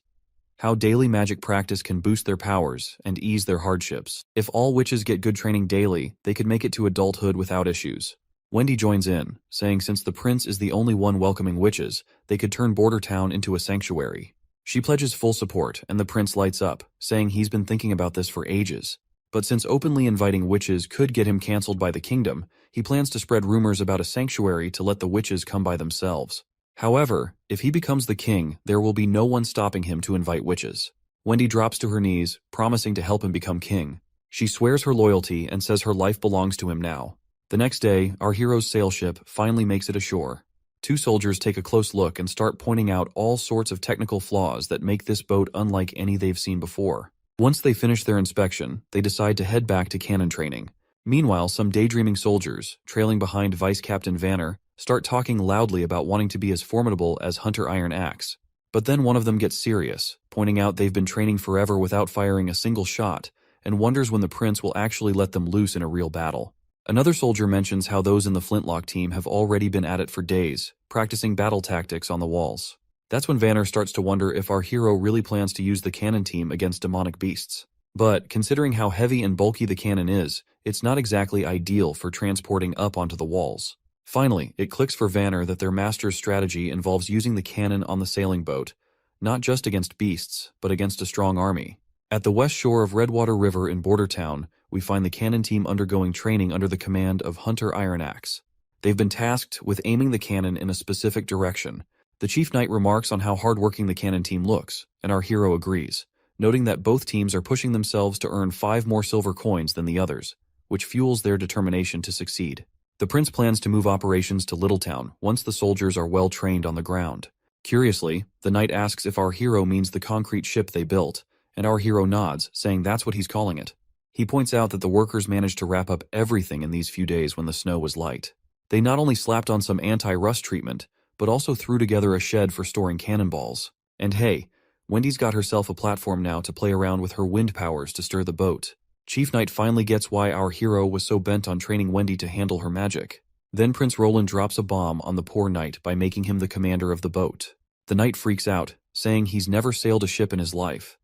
how daily magic practice can boost their powers and ease their hardships. If all witches get good training daily, they could make it to adulthood without issues. Wendy joins in, saying since the prince is the only one welcoming witches, they could turn Border Town into a sanctuary. She pledges full support, and the prince lights up, saying he's been thinking about this for ages. But since openly inviting witches could get him cancelled by the kingdom, he plans to spread rumors about a sanctuary to let the witches come by themselves. However, if he becomes the king, there will be no one stopping him to invite witches. Wendy drops to her knees, promising to help him become king. She swears her loyalty and says her life belongs to him now. The next day, our hero's sail ship finally makes it ashore. Two soldiers take a close look and start pointing out all sorts of technical flaws that make this boat unlike any they've seen before. Once they finish their inspection, they decide to head back to cannon training. Meanwhile, some daydreaming soldiers, trailing behind Vice Captain Vanner, start talking loudly about wanting to be as formidable as Hunter Iron Axe. But then one of them gets serious, pointing out they've been training forever without firing a single shot, and wonders when the prince will actually let them loose in a real battle. Another soldier mentions how those in the Flintlock team have already been at it for days, practicing battle tactics on the walls. That's when Vanner starts to wonder if our hero really plans to use the cannon team against demonic beasts. But, considering how heavy and bulky the cannon is, it's not exactly ideal for transporting up onto the walls. Finally, it clicks for Vanner that their master's strategy involves using the cannon on the sailing boat, not just against beasts, but against a strong army. At the west shore of Redwater River in Border Town, we find the cannon team undergoing training under the command of Hunter Iron Axe. They've been tasked with aiming the cannon in a specific direction. The chief knight remarks on how hardworking the cannon team looks, and our hero agrees, noting that both teams are pushing themselves to earn 5 more silver coins than the others, which fuels their determination to succeed. The prince plans to move operations to Littletown once the soldiers are well trained on the ground. Curiously, the knight asks if our hero means the concrete ship they built, and our hero nods, saying that's what he's calling it. He points out that the workers managed to wrap up everything in these few days when the snow was light. They not only slapped on some anti-rust treatment, but also threw together a shed for storing cannonballs. And hey, Wendy's got herself a platform now to play around with her wind powers to stir the boat. Chief Knight finally gets why our hero was so bent on training Wendy to handle her magic. Then Prince Roland drops a bomb on the poor knight by making him the commander of the boat. The knight freaks out, saying he's never sailed a ship in his life.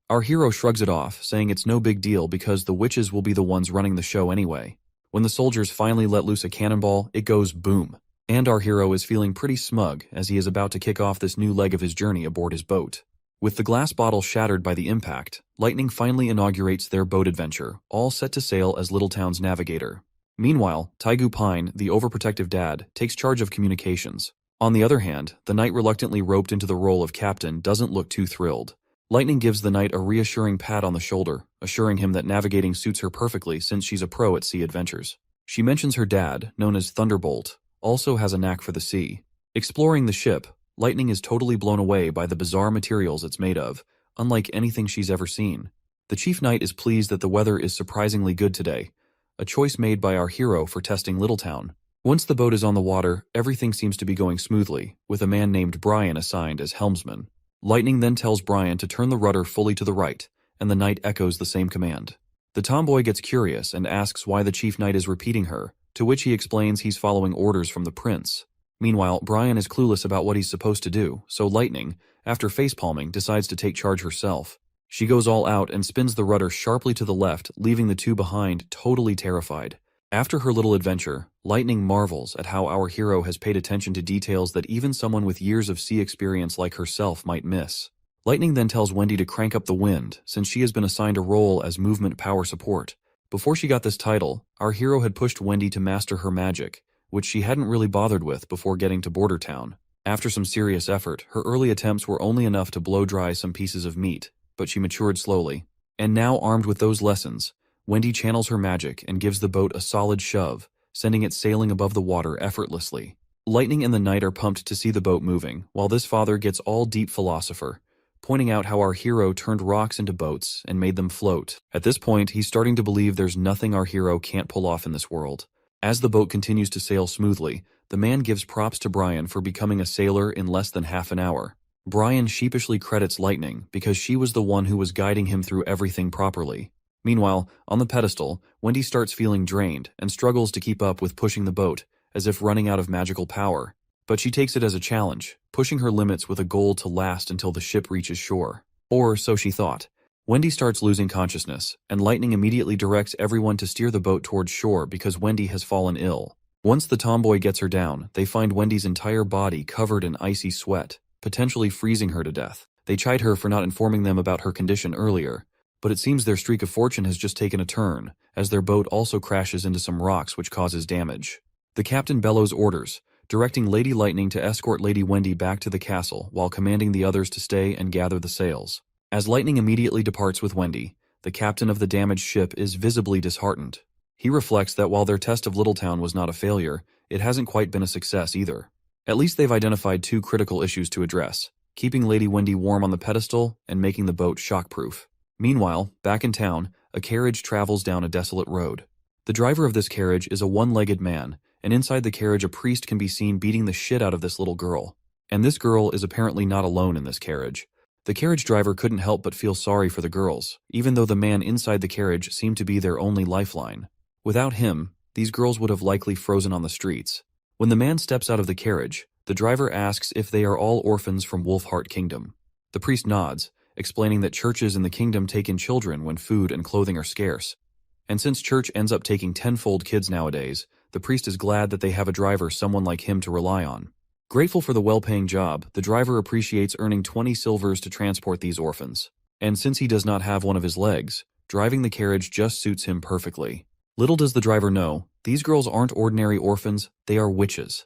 Our hero shrugs it off, saying it's no big deal because the witches will be the ones running the show anyway. When the soldiers finally let loose a cannonball, it goes boom. And our hero is feeling pretty smug as he is about to kick off this new leg of his journey aboard his boat. With the glass bottle shattered by the impact, Lightning finally inaugurates their boat adventure, all set to sail as Littletown's navigator. Meanwhile, Taigu Pine, the overprotective dad, takes charge of communications. On the other hand, the knight reluctantly roped into the role of captain doesn't look too thrilled. Lightning gives the knight a reassuring pat on the shoulder, assuring him that navigating suits her perfectly since she's a pro at sea adventures. She mentions her dad, known as Thunderbolt, also has a knack for the sea. Exploring the ship, Lightning is totally blown away by the bizarre materials it's made of, unlike anything she's ever seen. The chief knight is pleased that the weather is surprisingly good today, a choice made by our hero for testing Littletown. Once the boat is on the water, everything seems to be going smoothly, with a man named Brian assigned as helmsman. Lightning then tells Brian to turn the rudder fully to the right, and the knight echoes the same command. The tomboy gets curious and asks why the chief knight is repeating her, to which he explains he's following orders from the prince. Meanwhile, Brian is clueless about what he's supposed to do, so Lightning, after facepalming, decides to take charge herself. She goes all out and spins the rudder sharply to the left, leaving the two behind totally terrified. After her little adventure, Lightning marvels at how our hero has paid attention to details that even someone with years of sea experience like herself might miss. Lightning then tells Wendy to crank up the wind, since she has been assigned a role as movement power support. Before she got this title, our hero had pushed Wendy to master her magic, which she hadn't really bothered with before getting to Border Town. After some serious effort, her early attempts were only enough to blow dry some pieces of meat, but she matured slowly. And now, armed with those lessons, Wendy channels her magic and gives the boat a solid shove, sending it sailing above the water effortlessly. Lightning and the knight are pumped to see the boat moving, while this father gets all deep philosopher, pointing out how our hero turned rocks into boats and made them float. At this point, he's starting to believe there's nothing our hero can't pull off in this world. As the boat continues to sail smoothly, the man gives props to Brian for becoming a sailor in less than half an hour. Brian sheepishly credits Lightning because she was the one who was guiding him through everything properly. Meanwhile, on the pedestal, Wendy starts feeling drained and struggles to keep up with pushing the boat, as if running out of magical power. But she takes it as a challenge, pushing her limits with a goal to last until the ship reaches shore. Or so she thought. Wendy starts losing consciousness, and Lightning immediately directs everyone to steer the boat towards shore because Wendy has fallen ill. Once the tomboy gets her down, they find Wendy's entire body covered in icy sweat, potentially freezing her to death. They chide her for not informing them about her condition earlier, but it seems their streak of fortune has just taken a turn, as their boat also crashes into some rocks which causes damage. The captain bellows orders, directing Lady Lightning to escort Lady Wendy back to the castle while commanding the others to stay and gather the sails. As Lightning immediately departs with Wendy, the captain of the damaged ship is visibly disheartened. He reflects that while their test of Littletown was not a failure, it hasn't quite been a success either. At least they've identified two critical issues to address: keeping Lady Wendy warm on the pedestal and making the boat shockproof. Meanwhile, back in town, a carriage travels down a desolate road. The driver of this carriage is a one-legged man, and inside the carriage a priest can be seen beating the shit out of this little girl. And this girl is apparently not alone in this carriage. The carriage driver couldn't help but feel sorry for the girls, even though the man inside the carriage seemed to be their only lifeline. Without him, these girls would have likely frozen on the streets. When the man steps out of the carriage, the driver asks if they are all orphans from Wolfheart Kingdom. The priest nods, explaining that churches in the kingdom take in children when food and clothing are scarce. And since church ends up taking tenfold kids nowadays, the priest is glad that they have a driver someone like him to rely on. Grateful for the well-paying job, the driver appreciates earning 20 silvers to transport these orphans. And since he does not have one of his legs, driving the carriage just suits him perfectly. Little does the driver know, these girls aren't ordinary orphans, they are witches.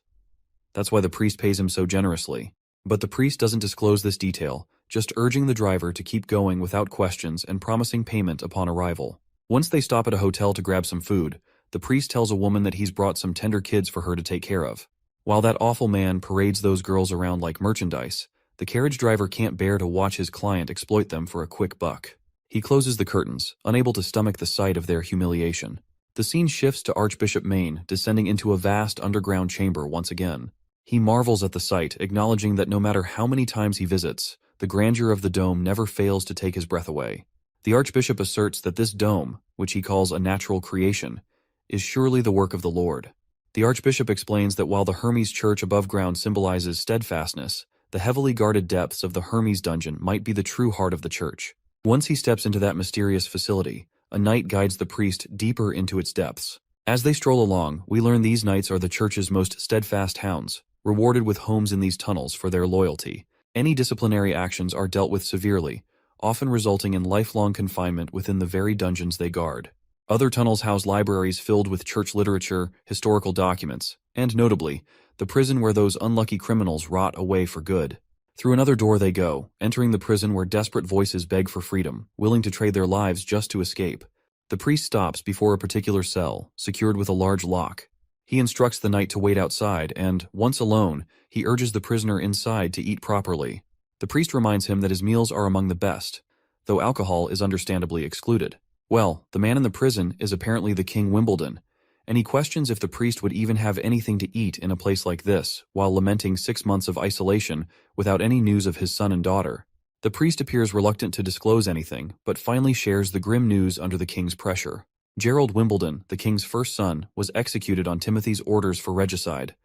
That's why the priest pays him so generously. But the priest doesn't disclose this detail, just urging the driver to keep going without questions and promising payment upon arrival. Once they stop at a hotel to grab some food, the priest tells a woman that he's brought some tender kids for her to take care of. While that awful man parades those girls around like merchandise, the carriage driver can't bear to watch his client exploit them for a quick buck. He closes the curtains, unable to stomach the sight of their humiliation. The scene shifts to Archbishop Maine descending into a vast underground chamber once again. He marvels at the sight, acknowledging that no matter how many times he visits, the grandeur of the dome never fails to take his breath away. The Archbishop asserts that this dome, which he calls a natural creation, is surely the work of the Lord. The Archbishop explains that while the Hermes Church above ground symbolizes steadfastness, the heavily guarded depths of the Hermes dungeon might be the true heart of the church. Once he steps into that mysterious facility, a knight guides the priest deeper into its depths. As they stroll along, we learn these knights are the church's most steadfast hounds, rewarded with homes in these tunnels for their loyalty. Any disciplinary actions are dealt with severely, often resulting in lifelong confinement within the very dungeons they guard. Other tunnels house libraries filled with church literature, historical documents, and notably, the prison where those unlucky criminals rot away for good. Through another door they go, entering the prison where desperate voices beg for freedom, willing to trade their lives just to escape. The priest stops before a particular cell, secured with a large lock. He instructs the knight to wait outside and, once alone, he urges the prisoner inside to eat properly. The priest reminds him that his meals are among the best, though alcohol is understandably excluded. Well, the man in the prison is apparently the King Wimbledon, and he questions if the priest would even have anything to eat in a place like this, while lamenting 6 months of isolation without any news of his son and daughter. The priest appears reluctant to disclose anything, but finally shares the grim news under the king's pressure. Gerald Wimbledon, the king's first son, was executed on Timothy's orders for regicide.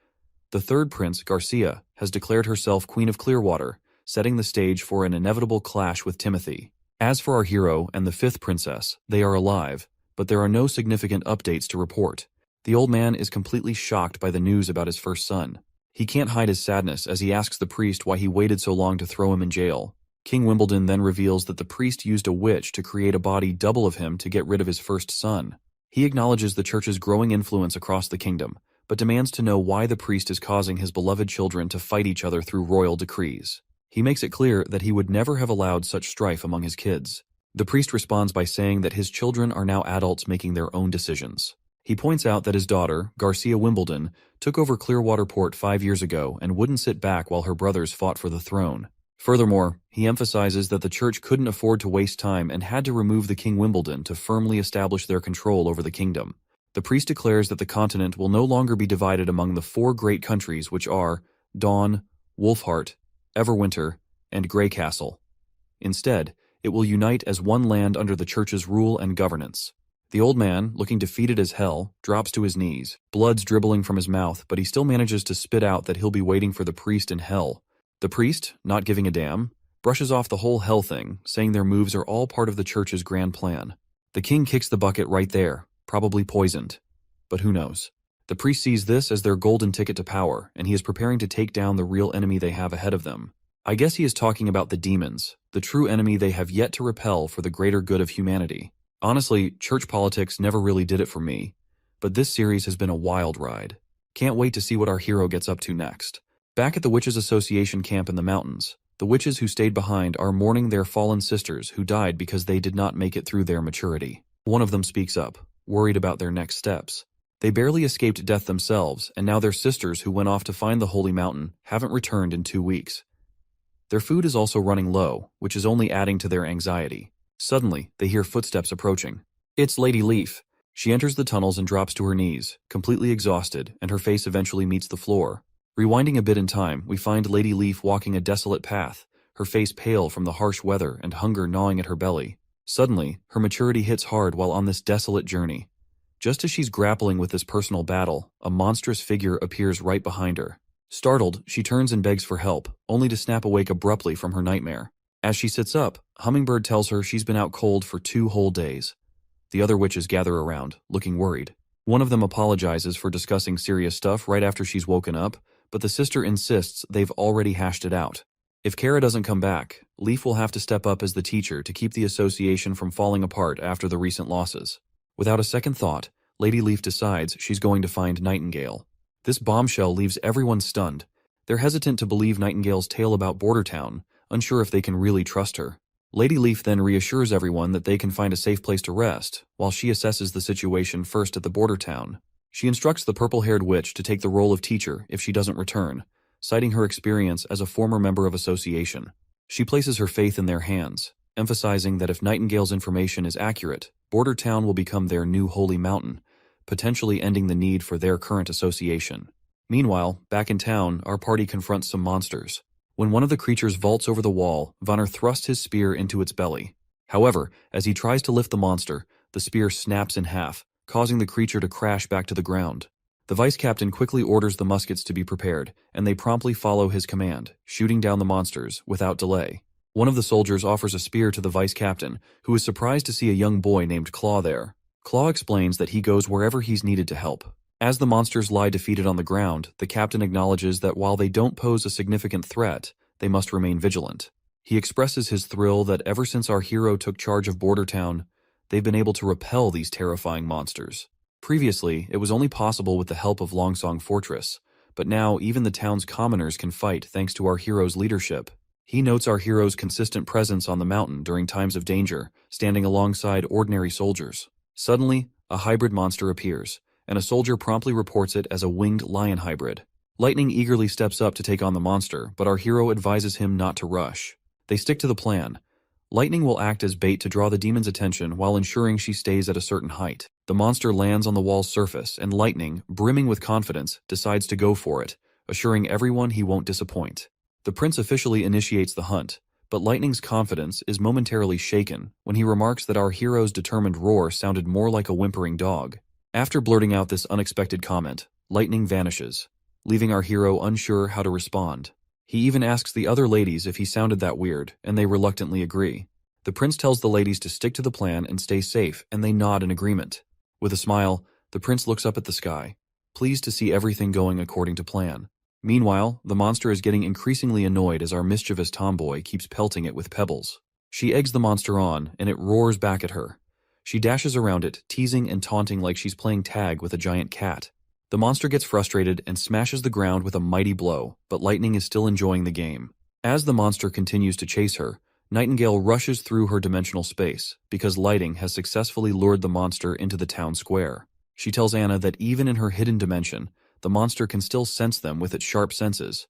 The third prince, Garcia, has declared herself Queen of Clearwater, setting the stage for an inevitable clash with Timothy. As for our hero and the fifth princess, they are alive, but there are no significant updates to report. The old man is completely shocked by the news about his first son. He can't hide his sadness as he asks the priest why he waited so long to throw him in jail. King Wimbledon then reveals that the priest used a witch to create a body double of him to get rid of his first son. He acknowledges the church's growing influence across the kingdom, but demands to know why the priest is causing his beloved children to fight each other through royal decrees. He makes it clear that he would never have allowed such strife among his kids. The priest responds by saying that his children are now adults making their own decisions. He points out that his daughter, Garcia Wimbledon, took over Clearwater Port 5 years ago and wouldn't sit back while her brothers fought for the throne. Furthermore, he emphasizes that the church couldn't afford to waste time and had to remove the King Wimbledon to firmly establish their control over the kingdom. The priest declares that the continent will no longer be divided among the 4 great countries which are Dawn, Wolfheart, Everwinter, and Greycastle. Instead, it will unite as one land under the church's rule and governance. The old man, looking defeated as hell, drops to his knees. Blood's dribbling from his mouth, but he still manages to spit out that he'll be waiting for the priest in hell. The priest, not giving a damn, brushes off the whole hell thing, saying their moves are all part of the church's grand plan. The king kicks the bucket right there, probably poisoned. But who knows? The priest sees this as their golden ticket to power, and he is preparing to take down the real enemy they have ahead of them. I guess he is talking about the demons, the true enemy they have yet to repel for the greater good of humanity. Honestly, church politics never really did it for me, but this series has been a wild ride. Can't wait to see what our hero gets up to next. Back at the Witches Association camp in the mountains, the witches who stayed behind are mourning their fallen sisters who died because they did not make it through their maturity. One of them speaks up, worried about their next steps. They barely escaped death themselves, and now their sisters who went off to find the holy mountain haven't returned in 2 weeks. Their food is also running low, which is only adding to their anxiety. Suddenly, they hear footsteps approaching. It's Lady Leaf. She enters the tunnels and drops to her knees, completely exhausted, and her face eventually meets the floor. Rewinding a bit in time, we find Lady Leaf walking a desolate path, her face pale from the harsh weather and hunger gnawing at her belly. Suddenly, her maturity hits hard while on this desolate journey. Just as she's grappling with this personal battle, a monstrous figure appears right behind her. Startled, she turns and begs for help, only to snap awake abruptly from her nightmare. As she sits up, Hummingbird tells her she's been out cold for 2 whole days. The other witches gather around, looking worried. One of them apologizes for discussing serious stuff right after she's woken up, but the sister insists they've already hashed it out. If Kara doesn't come back, Leaf will have to step up as the teacher to keep the association from falling apart after the recent losses. Without a second thought, Lady Leaf decides she's going to find Nightingale. This bombshell leaves everyone stunned. They're hesitant to believe Nightingale's tale about Bordertown, unsure if they can really trust her. Lady Leaf then reassures everyone that they can find a safe place to rest, while she assesses the situation first at the Bordertown. She instructs the purple-haired witch to take the role of teacher if she doesn't return, citing her experience as a former member of association. She places her faith in their hands, emphasizing that if Nightingale's information is accurate, Bordertown will become their new holy mountain, potentially ending the need for their current association. Meanwhile, back in town, our party confronts some monsters. When one of the creatures vaults over the wall, Vonner thrusts his spear into its belly. However, as he tries to lift the monster, the spear snaps in half, causing the creature to crash back to the ground. The vice captain quickly orders the muskets to be prepared, and they promptly follow his command, shooting down the monsters without delay. One of the soldiers offers a spear to the vice captain, who is surprised to see a young boy named Claw there. Claw explains that he goes wherever he's needed to help. As the monsters lie defeated on the ground, the captain acknowledges that while they don't pose a significant threat, they must remain vigilant. He expresses his thrill that ever since our hero took charge of Bordertown, they've been able to repel these terrifying monsters. Previously, it was only possible with the help of Longsong Fortress, but now even the town's commoners can fight thanks to our hero's leadership. He notes our hero's consistent presence on the mountain during times of danger, standing alongside ordinary soldiers. Suddenly, a hybrid monster appears, and a soldier promptly reports it as a winged lion hybrid. Lightning eagerly steps up to take on the monster, but our hero advises him not to rush. They stick to the plan. Lightning will act as bait to draw the demon's attention while ensuring she stays at a certain height. The monster lands on the wall's surface, and Lightning, brimming with confidence, decides to go for it, assuring everyone he won't disappoint. The prince officially initiates the hunt, but Lightning's confidence is momentarily shaken when he remarks that our hero's determined roar sounded more like a whimpering dog. After blurting out this unexpected comment, Lightning vanishes, leaving our hero unsure how to respond. He even asks the other ladies if he sounded that weird, and they reluctantly agree. The prince tells the ladies to stick to the plan and stay safe, and they nod in agreement. With a smile, the prince looks up at the sky, pleased to see everything going according to plan. Meanwhile, the monster is getting increasingly annoyed as our mischievous tomboy keeps pelting it with pebbles. She eggs the monster on, and it roars back at her. She dashes around it, teasing and taunting like she's playing tag with a giant cat. The monster gets frustrated and smashes the ground with a mighty blow, but Lightning is still enjoying the game. As the monster continues to chase her, Nightingale rushes through her dimensional space, because Lightning has successfully lured the monster into the town square. She tells Anna that even in her hidden dimension, the monster can still sense them with its sharp senses.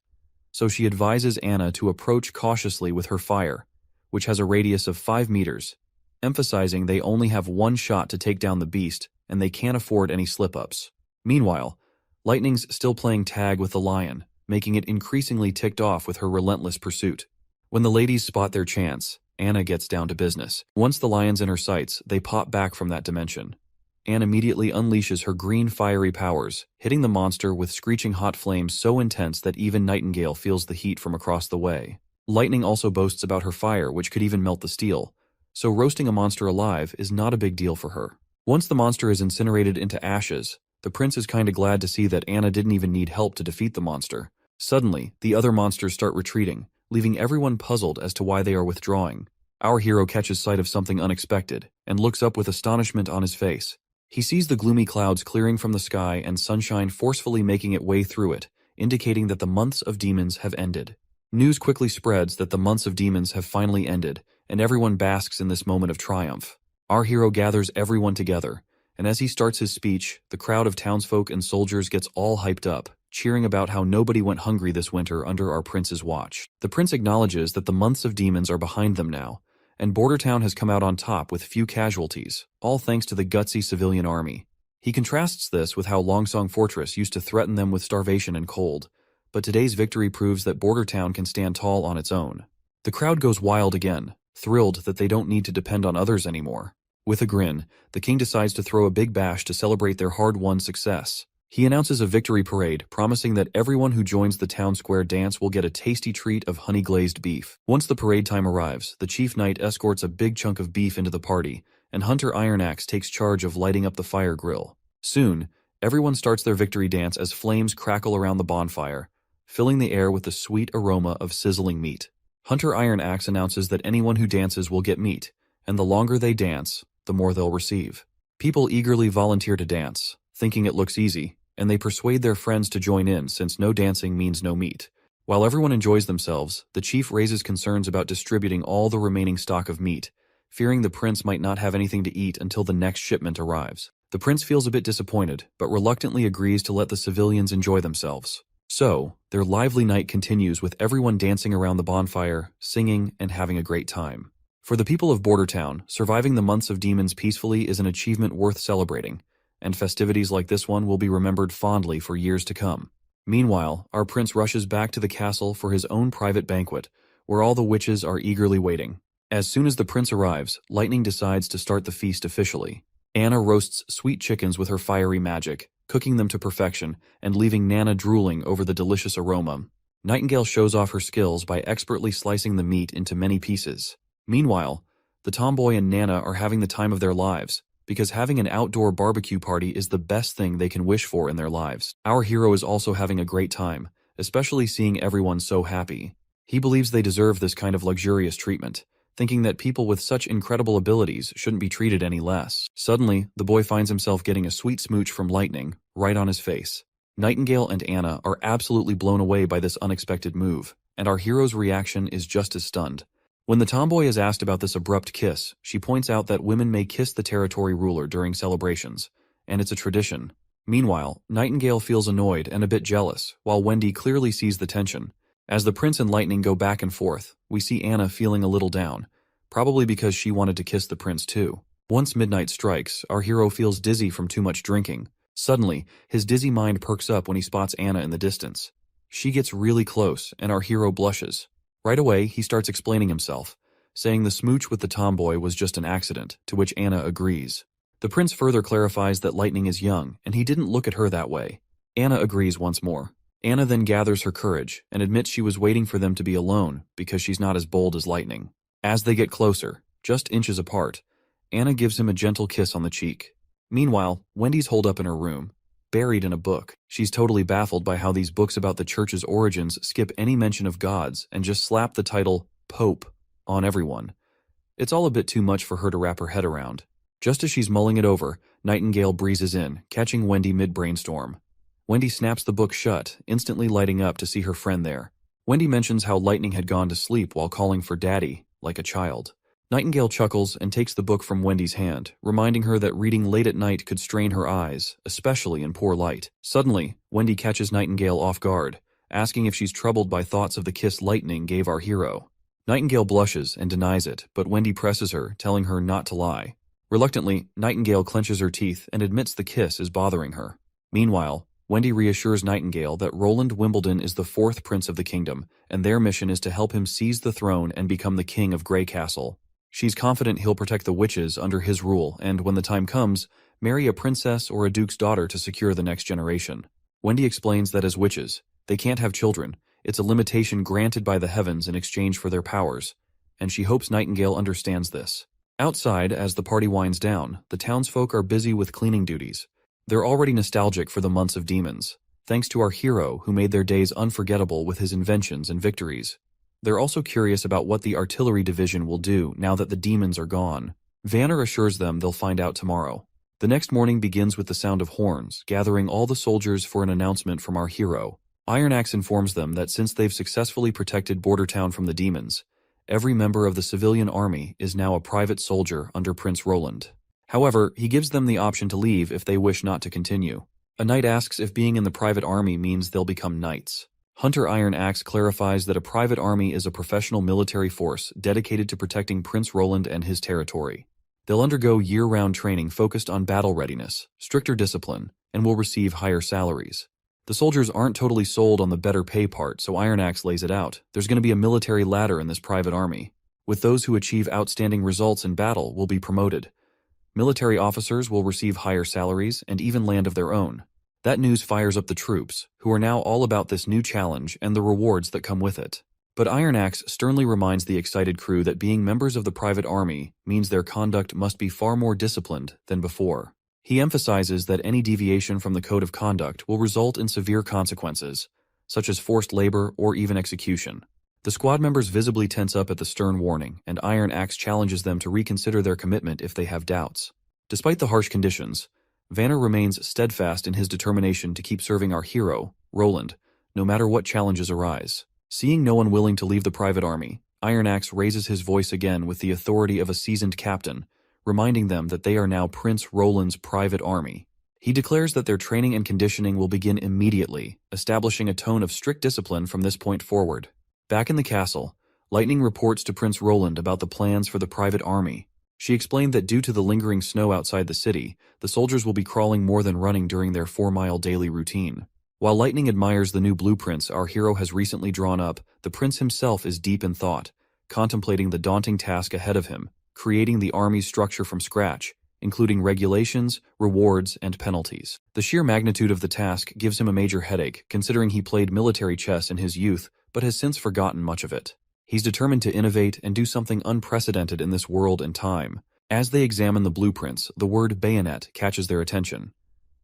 So she advises Anna to approach cautiously with her fire, which has a radius of 5 meters, emphasizing they only have one shot to take down the beast, and they can't afford any slip-ups. Meanwhile, Lightning's still playing tag with the lion, making it increasingly ticked off with her relentless pursuit. When the ladies spot their chance, Anna gets down to business. Once the lion's in her sights, they pop back from that dimension. Anne immediately unleashes her green fiery powers, hitting the monster with screeching hot flames so intense that even Nightingale feels the heat from across the way. Lightning also boasts about her fire, which could even melt the steel, so roasting a monster alive is not a big deal for her. Once the monster is incinerated into ashes, the prince is kinda glad to see that Anna didn't even need help to defeat the monster. Suddenly, the other monsters start retreating, leaving everyone puzzled as to why they are withdrawing. Our hero catches sight of something unexpected, and looks up with astonishment on his face. He sees the gloomy clouds clearing from the sky and sunshine forcefully making its way through it, indicating that the months of demons have ended. News quickly spreads that the months of demons have finally ended, and everyone basks in this moment of triumph. Our hero gathers everyone together, and as he starts his speech, the crowd of townsfolk and soldiers gets all hyped up, cheering about how nobody went hungry this winter under our prince's watch. The prince acknowledges that the months of demons are behind them now, and Bordertown has come out on top with few casualties, all thanks to the gutsy civilian army. He contrasts this with how Longsong Fortress used to threaten them with starvation and cold, but today's victory proves that Bordertown can stand tall on its own. The crowd goes wild again, thrilled that they don't need to depend on others anymore. With a grin, the king decides to throw a big bash to celebrate their hard-won success. He announces a victory parade, promising that everyone who joins the town square dance will get a tasty treat of honey-glazed beef. Once the parade time arrives, the chief knight escorts a big chunk of beef into the party, and Hunter Ironaxe takes charge of lighting up the fire grill. Soon, everyone starts their victory dance as flames crackle around the bonfire, filling the air with the sweet aroma of sizzling meat. Hunter Ironaxe announces that anyone who dances will get meat, and the longer they dance, the more they'll receive. People eagerly volunteer to dance, thinking it looks easy, and they persuade their friends to join in since no dancing means no meat. While everyone enjoys themselves, the chief raises concerns about distributing all the remaining stock of meat, fearing the prince might not have anything to eat until the next shipment arrives. The prince feels a bit disappointed, but reluctantly agrees to let the civilians enjoy themselves. So, their lively night continues with everyone dancing around the bonfire, singing, and having a great time. For the people of Bordertown, surviving the months of demons peacefully is an achievement worth celebrating, and festivities like this one will be remembered fondly for years to come. Meanwhile, our prince rushes back to the castle for his own private banquet, where all the witches are eagerly waiting. As soon as the prince arrives, Lightning decides to start the feast officially. Anna roasts sweet chickens with her fiery magic, cooking them to perfection and leaving Nana drooling over the delicious aroma. Nightingale shows off her skills by expertly slicing the meat into many pieces. Meanwhile, the tomboy and Nana are having the time of their lives, because having an outdoor barbecue party is the best thing they can wish for in their lives. Our hero is also having a great time, especially seeing everyone so happy. He believes they deserve this kind of luxurious treatment, thinking that people with such incredible abilities shouldn't be treated any less. Suddenly, the boy finds himself getting a sweet smooch from Lightning, right on his face. Nightingale and Anna are absolutely blown away by this unexpected move, and our hero's reaction is just as stunned. When the tomboy is asked about this abrupt kiss, she points out that women may kiss the territory ruler during celebrations, and it's a tradition. Meanwhile, Nightingale feels annoyed and a bit jealous, while Wendy clearly sees the tension. As the prince and Lightning go back and forth, we see Anna feeling a little down, probably because she wanted to kiss the prince too. Once midnight strikes, our hero feels dizzy from too much drinking. Suddenly, his dizzy mind perks up when he spots Anna in the distance. She gets really close, and our hero blushes. Right away, he starts explaining himself, saying the smooch with the tomboy was just an accident, to which Anna agrees. The prince further clarifies that Lightning is young, and he didn't look at her that way. Anna agrees once more. Anna then gathers her courage, and admits she was waiting for them to be alone, because she's not as bold as Lightning. As they get closer, just inches apart, Anna gives him a gentle kiss on the cheek. Meanwhile, Wendy's holed up in her room, buried in a book. She's totally baffled by how these books about the church's origins skip any mention of gods and just slap the title Pope on everyone. It's all a bit too much for her to wrap her head around. Just as she's mulling it over, Nightingale breezes in, catching Wendy mid-brainstorm. Wendy snaps the book shut, instantly lighting up to see her friend there. Wendy mentions how Lightning had gone to sleep while calling for Daddy, like a child. Nightingale chuckles and takes the book from Wendy's hand, reminding her that reading late at night could strain her eyes, especially in poor light. Suddenly, Wendy catches Nightingale off guard, asking if she's troubled by thoughts of the kiss Lightning gave our hero. Nightingale blushes and denies it, but Wendy presses her, telling her not to lie. Reluctantly, Nightingale clenches her teeth and admits the kiss is bothering her. Meanwhile, Wendy reassures Nightingale that Roland Wimbledon is the fourth prince of the kingdom, and their mission is to help him seize the throne and become the king of Grey Castle. She's confident he'll protect the witches under his rule, and when the time comes, Marry a princess or a duke's daughter to secure the next generation. Wendy explains that as witches, they can't have children. It's a limitation granted by the heavens in exchange for their powers, and she hopes Nightingale understands this. Outside, as the party winds down, the townsfolk are busy with cleaning duties. They're already nostalgic for the months of demons, thanks to our hero who made their days unforgettable with his inventions and victories. They're also curious about what the artillery division will do now that the demons are gone. Vanner assures them they'll find out tomorrow. The next morning begins with the sound of horns, gathering all the soldiers for an announcement from our hero. Iron Axe informs them that since they've successfully protected Bordertown from the demons, every member of the civilian army is now a private soldier under Prince Roland. However, he gives them the option to leave if they wish not to continue. A knight asks if being in the private army means they'll become knights. Hunter Iron Axe clarifies that a private army is a professional military force dedicated to protecting Prince Roland and his territory. They'll undergo year-round training focused on battle readiness, stricter discipline, and will receive higher salaries. The soldiers aren't totally sold on the better pay part, so Iron Axe lays it out. There's going to be a military ladder in this private army. With those who achieve outstanding results in battle will be promoted. Military officers will receive higher salaries and even land of their own. That news fires up the troops, who are now all about this new challenge and the rewards that come with it. But Iron Axe sternly reminds the excited crew that being members of the private army means their conduct must be far more disciplined than before. He emphasizes that any deviation from the code of conduct will result in severe consequences, such as forced labor or even execution. The squad members visibly tense up at the stern warning, and Iron Axe challenges them to reconsider their commitment if they have doubts. Despite the harsh conditions, Vanner remains steadfast in his determination to keep serving our hero, Roland, no matter what challenges arise. Seeing no one willing to leave the private army, Iron Axe raises his voice again with the authority of a seasoned captain, reminding them that they are now Prince Roland's private army. He declares that their training and conditioning will begin immediately, establishing a tone of strict discipline from this point forward. Back in the castle, Lightning reports to Prince Roland about the plans for the private army. She explained that due to the lingering snow outside the city, the soldiers will be crawling more than running during their 4-mile daily routine. While Lightning admires the new blueprints our hero has recently drawn up, the prince himself is deep in thought, contemplating the daunting task ahead of him, creating the army's structure from scratch, including regulations, rewards, and penalties. The sheer magnitude of the task gives him a major headache, considering he played military chess in his youth, but has since forgotten much of it. He's determined to innovate and do something unprecedented in this world and time. As they examine the blueprints, the word bayonet catches their attention.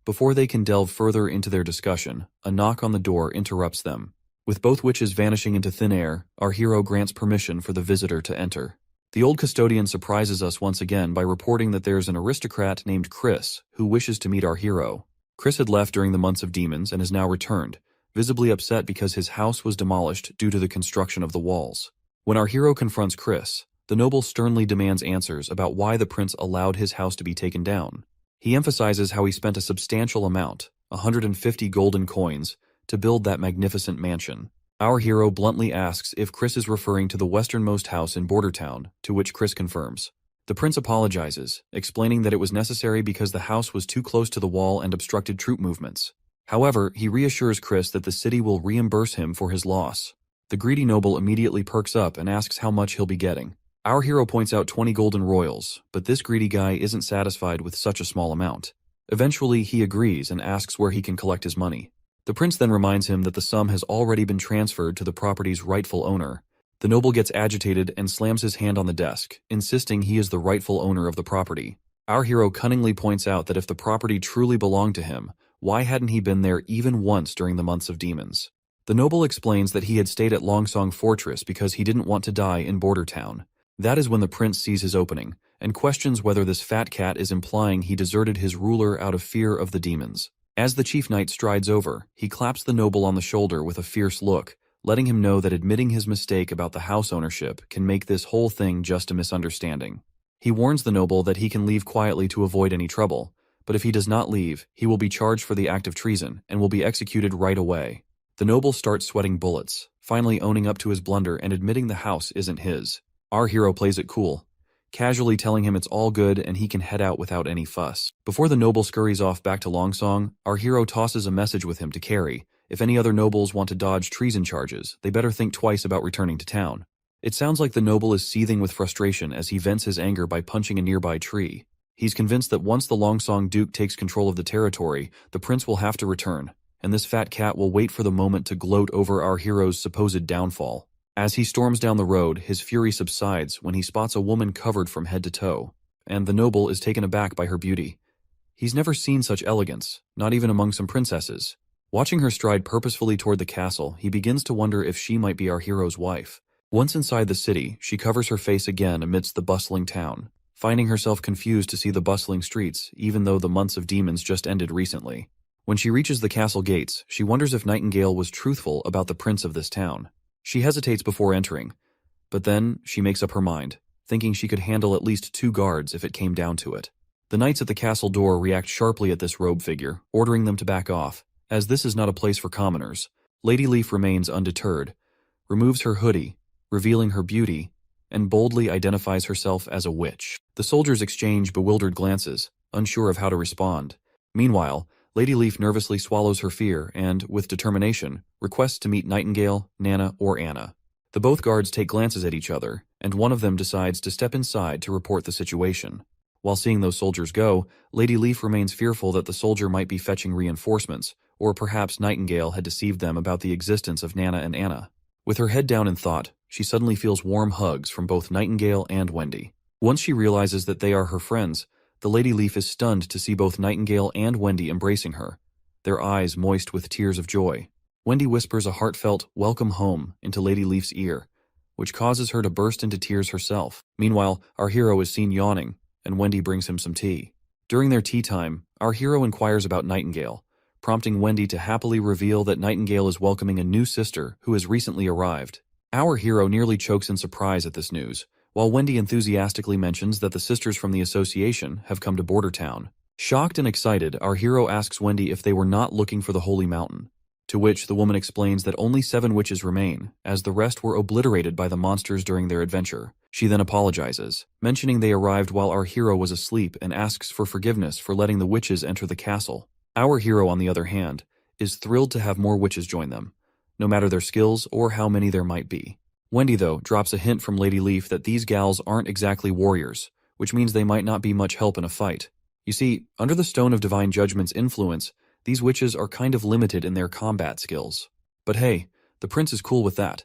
Before they can delve further into their discussion, a knock on the door interrupts them. With both witches vanishing into thin air, our hero grants permission for the visitor to enter. The old custodian surprises us once again by reporting that there's an aristocrat named Chris who wishes to meet our hero. Chris had left during the months of demons and has now returned, visibly upset because his house was demolished due to the construction of the walls. When our hero confronts Chris, the noble sternly demands answers about why the prince allowed his house to be taken down. He emphasizes how he spent a substantial amount, 150 golden coins, to build that magnificent mansion. Our hero bluntly asks if Chris is referring to the westernmost house in Bordertown, to which Chris confirms. The prince apologizes, explaining that it was necessary because the house was too close to the wall and obstructed troop movements. However, he reassures Chris that the city will reimburse him for his loss. The greedy noble immediately perks up and asks how much he'll be getting. Our hero points out 20 golden royals, but this greedy guy isn't satisfied with such a small amount. Eventually, he agrees and asks where he can collect his money. The prince then reminds him that the sum has already been transferred to the property's rightful owner. The noble gets agitated and slams his hand on the desk, insisting he is the rightful owner of the property. Our hero cunningly points out that if the property truly belonged to him, why hadn't he been there even once during the months of demons? The noble explains that he had stayed at Longsong Fortress because he didn't want to die in Bordertown. That is when the prince sees his opening, and questions whether this fat cat is implying he deserted his ruler out of fear of the demons. As the chief knight strides over, he claps the noble on the shoulder with a fierce look, letting him know that admitting his mistake about the house ownership can make this whole thing just a misunderstanding. He warns the noble that he can leave quietly to avoid any trouble, but if he does not leave, he will be charged for the act of treason and will be executed right away. The noble starts sweating bullets, finally owning up to his blunder and admitting the house isn't his. Our hero plays it cool, casually telling him it's all good and he can head out without any fuss. Before the noble scurries off back to Longsong, our hero tosses a message with him to carry. If any other nobles want to dodge treason charges, they better think twice about returning to town. It sounds like the noble is seething with frustration as he vents his anger by punching a nearby tree. He's convinced that once the Longsong Duke takes control of the territory, the prince will have to return, and this fat cat will wait for the moment to gloat over our hero's supposed downfall. As he storms down the road, his fury subsides when he spots a woman covered from head to toe, and the noble is taken aback by her beauty. He's never seen such elegance, not even among some princesses. Watching her stride purposefully toward the castle, he begins to wonder if she might be our hero's wife. Once inside the city, she covers her face again amidst the bustling town, finding herself confused to see the bustling streets, even though the months of demons just ended recently. When she reaches the castle gates, she wonders if Nightingale was truthful about the prince of this town. She hesitates before entering, but then she makes up her mind, thinking she could handle at least 2 guards if it came down to it. The knights at the castle door react sharply at this robe figure, ordering them to back off, as this is not a place for commoners. Lady Leaf remains undeterred, removes her hoodie, revealing her beauty, and boldly identifies herself as a witch. The soldiers exchange bewildered glances, unsure of how to respond. Meanwhile, Lady Leaf nervously swallows her fear and, with determination, requests to meet Nightingale, Nana, or Anna. The both guards take glances at each other, and one of them decides to step inside to report the situation. While seeing those soldiers go, Lady Leaf remains fearful that the soldier might be fetching reinforcements, or perhaps Nightingale had deceived them about the existence of Nana and Anna. With her head down in thought, she suddenly feels warm hugs from both Nightingale and Wendy. Once she realizes that they are her friends, the Lady Leaf is stunned to see both Nightingale and Wendy embracing her, their eyes moist with tears of joy. Wendy whispers a heartfelt "welcome home" into Lady Leaf's ear, which causes her to burst into tears herself. Meanwhile, our hero is seen yawning, and Wendy brings him some tea. During their tea time, our hero inquires about Nightingale, prompting Wendy to happily reveal that Nightingale is welcoming a new sister who has recently arrived. Our hero nearly chokes in surprise at this news, while Wendy enthusiastically mentions that the sisters from the association have come to Border Town. Shocked and excited, our hero asks Wendy if they were not looking for the Holy Mountain, to which the woman explains that only 7 witches remain, as the rest were obliterated by the monsters during their adventure. She then apologizes, mentioning they arrived while our hero was asleep, and asks for forgiveness for letting the witches enter the castle. Our hero, on the other hand, is thrilled to have more witches join them, no matter their skills or how many there might be. Wendy, though, drops a hint from Lady Leaf that these gals aren't exactly warriors, which means they might not be much help in a fight. You see, under the Stone of Divine Judgment's influence, these witches are kind of limited in their combat skills. But hey, the prince is cool with that.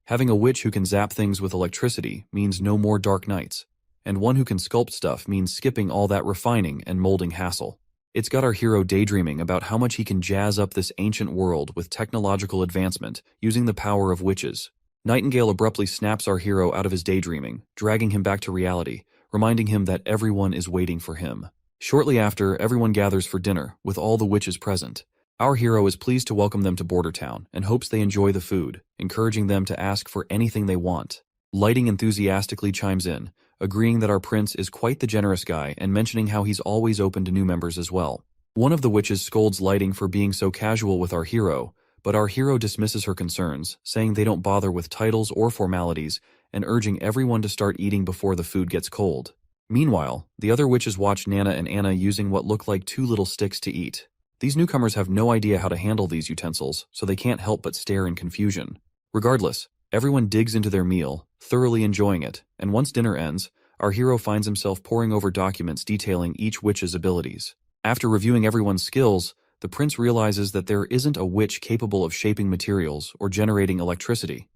Having a witch who can zap things with electricity means no more dark nights, and one who can sculpt stuff means skipping all that refining and molding hassle. It's got our hero daydreaming about how much he can jazz up this ancient world with technological advancement using the power of witches. Nightingale abruptly snaps our hero out of his daydreaming, dragging him back to reality, reminding him that everyone is waiting for him. Shortly after, everyone gathers for dinner, with all the witches present. Our hero is pleased to welcome them to Border Town and hopes they enjoy the food, encouraging them to ask for anything they want. Lighting enthusiastically chimes in, agreeing that our prince is quite the generous guy and mentioning how he's always open to new members as well. One of the witches scolds Lighting for being so casual with our hero, but our hero dismisses her concerns, saying they don't bother with titles or formalities, and urging everyone to start eating before the food gets cold. Meanwhile, the other witches watch Nana and Anna using what look like 2 little sticks to eat. These newcomers have no idea how to handle these utensils, so they can't help but stare in confusion. Regardless, everyone digs into their meal, thoroughly enjoying it, and once dinner ends, our hero finds himself poring over documents detailing each witch's abilities. After reviewing everyone's skills, the prince realizes that there isn't a witch capable of shaping materials or generating electricity.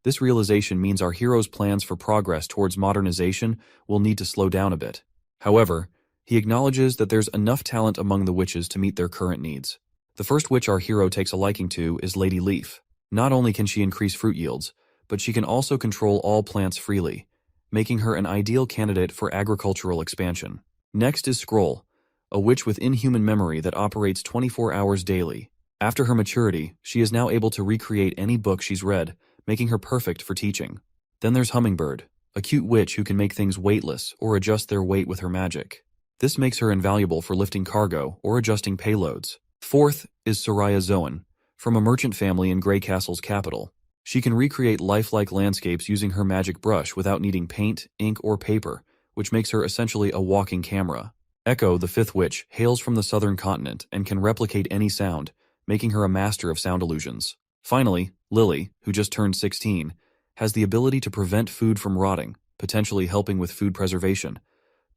This realization means our hero's plans for progress towards modernization will need to slow down a bit. However, he acknowledges that there's enough talent among the witches to meet their current needs. The first witch our hero takes a liking to is Lady Leaf. Not only can she increase fruit yields, but she can also control all plants freely, making her an ideal candidate for agricultural expansion. Next is Scroll, a witch with inhuman memory that operates 24 hours daily. After her maturity, she is now able to recreate any book she's read, making her perfect for teaching. Then there's Hummingbird, a cute witch who can make things weightless or adjust their weight with her magic. This makes her invaluable for lifting cargo or adjusting payloads. Fourth is Soraya Zoan, from a merchant family in Grey Castle's capital. She can recreate lifelike landscapes using her magic brush without needing paint, ink, or paper, which makes her essentially a walking camera. Echo, the fifth witch, hails from the southern continent and can replicate any sound, making her a master of sound illusions. Finally, Lily, who just turned 16, has the ability to prevent food from rotting, potentially helping with food preservation.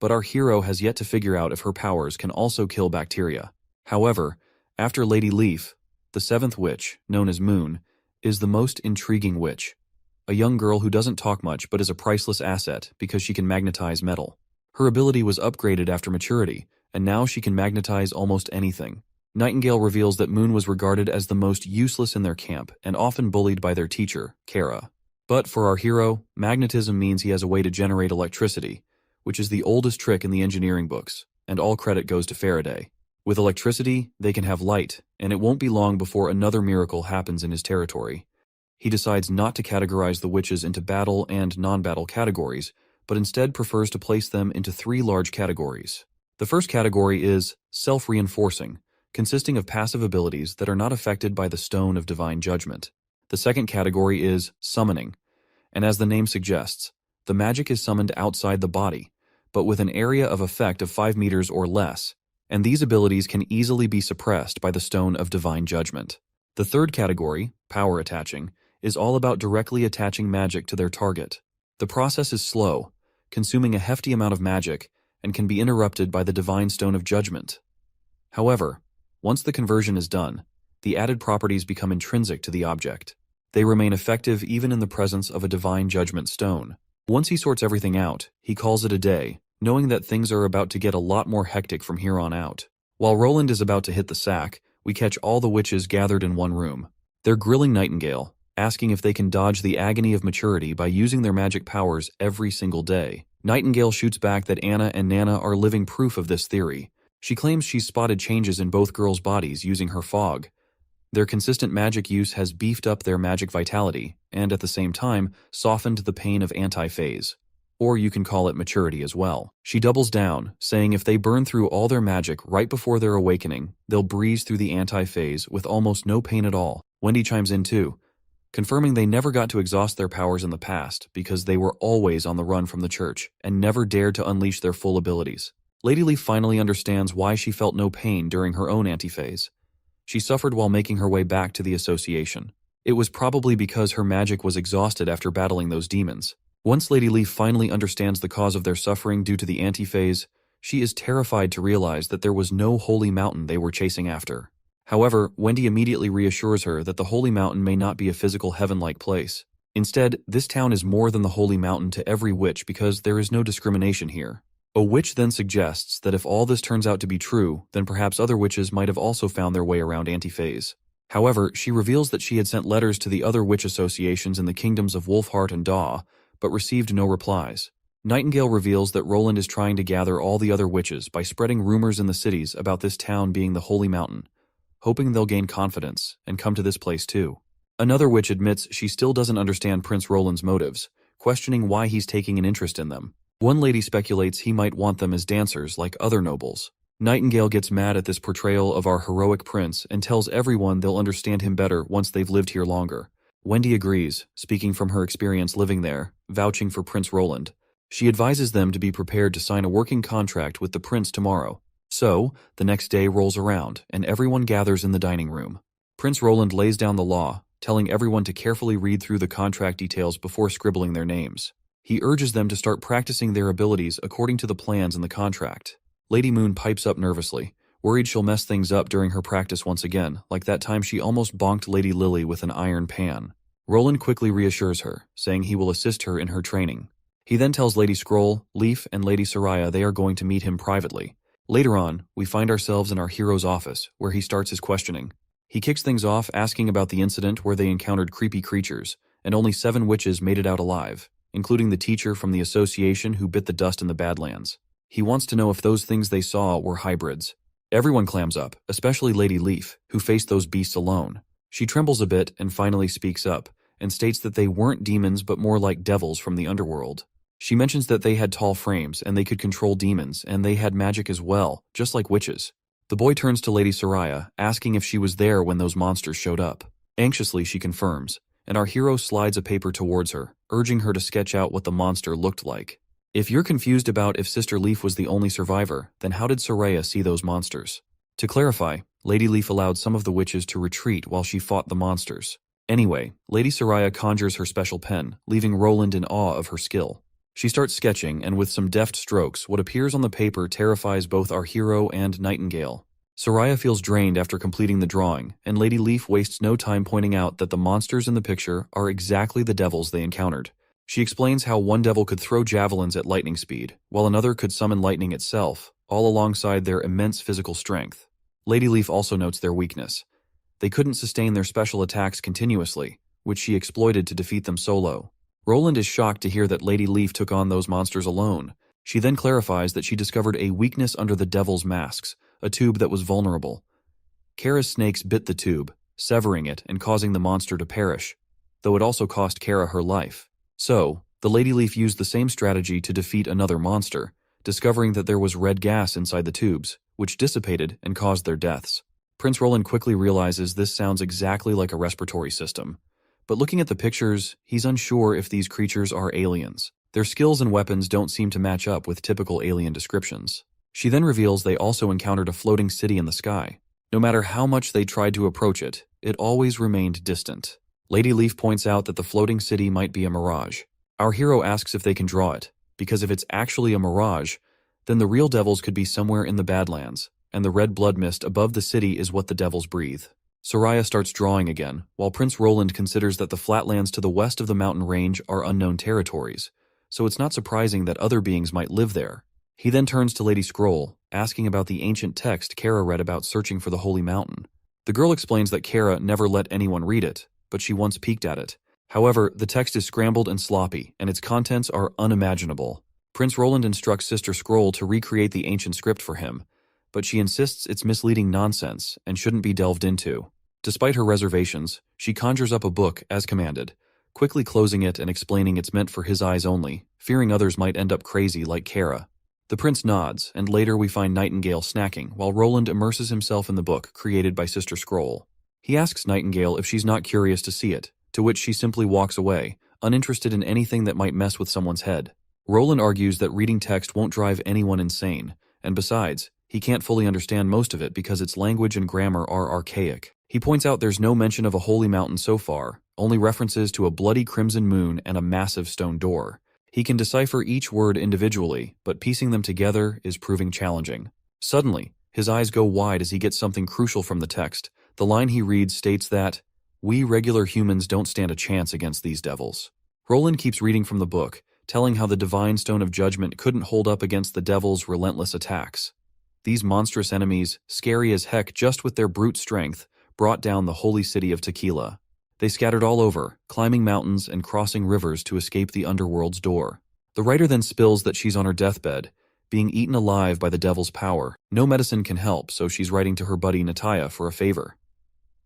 but our hero has yet to figure out if her powers can also kill bacteria. However, after Lady Leaf, the seventh witch, known as Moon, is the most intriguing witch. A young girl who doesn't talk much but is a priceless asset because she can magnetize metal. Her ability was upgraded after maturity, and now she can magnetize almost anything. Nightingale reveals that Moon was regarded as the most useless in their camp and often bullied by their teacher, Kara. But for our hero, magnetism means he has a way to generate electricity, which is the oldest trick in the engineering books, and all credit goes to Faraday. With electricity, they can have light, and it won't be long before another miracle happens in his territory. He decides not to categorize the witches into battle and non-battle categories, but instead prefers to place them into three large categories. The first category is self-reinforcing, consisting of passive abilities that are not affected by the Stone of Divine Judgment. The second category is summoning, and as the name suggests, the magic is summoned outside the body, but with an area of effect of 5 meters or less, and these abilities can easily be suppressed by the Stone of Divine Judgment. The third category, power attaching, is all about directly attaching magic to their target. The process is slow, consuming a hefty amount of magic, and can be interrupted by the Divine Stone of Judgment. However, once the conversion is done, the added properties become intrinsic to the object. They remain effective even in the presence of a Divine Judgment stone. Once he sorts everything out, he calls it a day, knowing that things are about to get a lot more hectic from here on out. While Roland is about to hit the sack, we catch all the witches gathered in one room. They're grilling Nightingale, asking if they can dodge the agony of maturity by using their magic powers every single day. Nightingale shoots back that Anna and Nana are living proof of this theory. She claims she's spotted changes in both girls' bodies using her fog. Their consistent magic use has beefed up their magic vitality, and at the same time, softened the pain of anti-phase. Or you can call it maturity as well. She doubles down, saying if they burn through all their magic right before their awakening, they'll breeze through the anti-phase with almost no pain at all. Wendy chimes in too, confirming they never got to exhaust their powers in the past because they were always on the run from the church and never dared to unleash their full abilities. Lady Leaf finally understands why she felt no pain during her own antiphase. She suffered while making her way back to the association. It was probably because her magic was exhausted after battling those demons. Once Lady Leaf finally understands the cause of their suffering due to the antiphase, she is terrified to realize that there was no holy mountain they were chasing after. However, Wendy immediately reassures her that the holy mountain may not be a physical heaven-like place. Instead, this town is more than the holy mountain to every witch because there is no discrimination here. A witch then suggests that if all this turns out to be true, then perhaps other witches might have also found their way around antiphase. However, she reveals that she had sent letters to the other witch associations in the kingdoms of Wolfheart and Daw, but received no replies. Nightingale reveals that Roland is trying to gather all the other witches by spreading rumors in the cities about this town being the holy mountain, hoping they'll gain confidence and come to this place too. Another witch admits she still doesn't understand Prince Roland's motives, questioning why he's taking an interest in them. One lady speculates he might want them as dancers like other nobles. Nightingale gets mad at this portrayal of our heroic prince and tells everyone they'll understand him better once they've lived here longer. Wendy agrees, speaking from her experience living there, vouching for Prince Roland. She advises them to be prepared to sign a working contract with the prince tomorrow. So, the next day rolls around, and everyone gathers in the dining room. Prince Roland lays down the law, telling everyone to carefully read through the contract details before scribbling their names. He urges them to start practicing their abilities according to the plans in the contract. Lady Moon pipes up nervously, worried she'll mess things up during her practice once again, like that time she almost bonked Lady Lily with an iron pan. Roland quickly reassures her, saying he will assist her in her training. He then tells Lady Scroll, Leaf, and Lady Soraya they are going to meet him privately. Later on, we find ourselves in our hero's office, where he starts his questioning. He kicks things off asking about the incident where they encountered creepy creatures, and only 7 witches made it out alive, including the teacher from the association who bit the dust in the Badlands. He wants to know if those things they saw were hybrids. Everyone clams up, especially Lady Leaf, who faced those beasts alone. She trembles a bit and finally speaks up, and states that they weren't demons but more like devils from the underworld. She mentions that they had tall frames and they could control demons, and they had magic as well, just like witches. The boy turns to Lady Soraya, asking if she was there when those monsters showed up. Anxiously, she confirms, and our hero slides a paper towards her, urging her to sketch out what the monster looked like. If you're confused about if Sister Leaf was the only survivor, then how did Soraya see those monsters? To clarify, Lady Leaf allowed some of the witches to retreat while she fought the monsters. Anyway, Lady Soraya conjures her special pen, leaving Roland in awe of her skill. She starts sketching, and with some deft strokes, what appears on the paper terrifies both our hero and Nightingale. Soraya feels drained after completing the drawing, and Lady Leaf wastes no time pointing out that the monsters in the picture are exactly the devils they encountered. She explains how one devil could throw javelins at lightning speed, while another could summon lightning itself, all alongside their immense physical strength. Lady Leaf also notes their weakness. They couldn't sustain their special attacks continuously, which she exploited to defeat them solo. Roland is shocked to hear that Lady Leaf took on those monsters alone. She then clarifies that she discovered a weakness under the devil's masks, a tube that was vulnerable. Kara's snakes bit the tube, severing it and causing the monster to perish, though it also cost Kara her life. So, the Lady Leaf used the same strategy to defeat another monster, discovering that there was red gas inside the tubes, which dissipated and caused their deaths. Prince Roland quickly realizes this sounds exactly like a respiratory system. But looking at the pictures, he's unsure if these creatures are aliens. Their skills and weapons don't seem to match up with typical alien descriptions. She then reveals they also encountered a floating city in the sky. No matter how much they tried to approach it, it always remained distant. Lady Leaf points out that the floating city might be a mirage. Our hero asks if they can draw it, because if it's actually a mirage, then the real devils could be somewhere in the Badlands, and the red blood mist above the city is what the devils breathe. Soraya starts drawing again, while Prince Roland considers that the flatlands to the west of the mountain range are unknown territories, so it's not surprising that other beings might live there. He then turns to Lady Scroll, asking about the ancient text Kara read about searching for the Holy Mountain. The girl explains that Kara never let anyone read it, but she once peeked at it. However, the text is scrambled and sloppy, and its contents are unimaginable. Prince Roland instructs Sister Scroll to recreate the ancient script for him, but she insists it's misleading nonsense and shouldn't be delved into. Despite her reservations, she conjures up a book as commanded, quickly closing it and explaining it's meant for his eyes only, fearing others might end up crazy like Kara. The prince nods, and later we find Nightingale snacking while Roland immerses himself in the book created by Sister Scroll. He asks Nightingale if she's not curious to see it, to which she simply walks away, uninterested in anything that might mess with someone's head. Roland argues that reading text won't drive anyone insane, and besides, he can't fully understand most of it because its language and grammar are archaic. He points out there's no mention of a holy mountain so far, only references to a bloody crimson moon and a massive stone door. He can decipher each word individually, but piecing them together is proving challenging. Suddenly, his eyes go wide as he gets something crucial from the text. The line he reads states that, "We regular humans don't stand a chance against these devils." Roland keeps reading from the book, telling how the divine stone of judgment couldn't hold up against the devil's relentless attacks. These monstrous enemies, scary as heck just with their brute strength, brought down the holy city of Tequila. They scattered all over, climbing mountains and crossing rivers to escape the underworld's door. The writer then spills that she's on her deathbed, being eaten alive by the devil's power. No medicine can help, so she's writing to her buddy Nataya for a favor.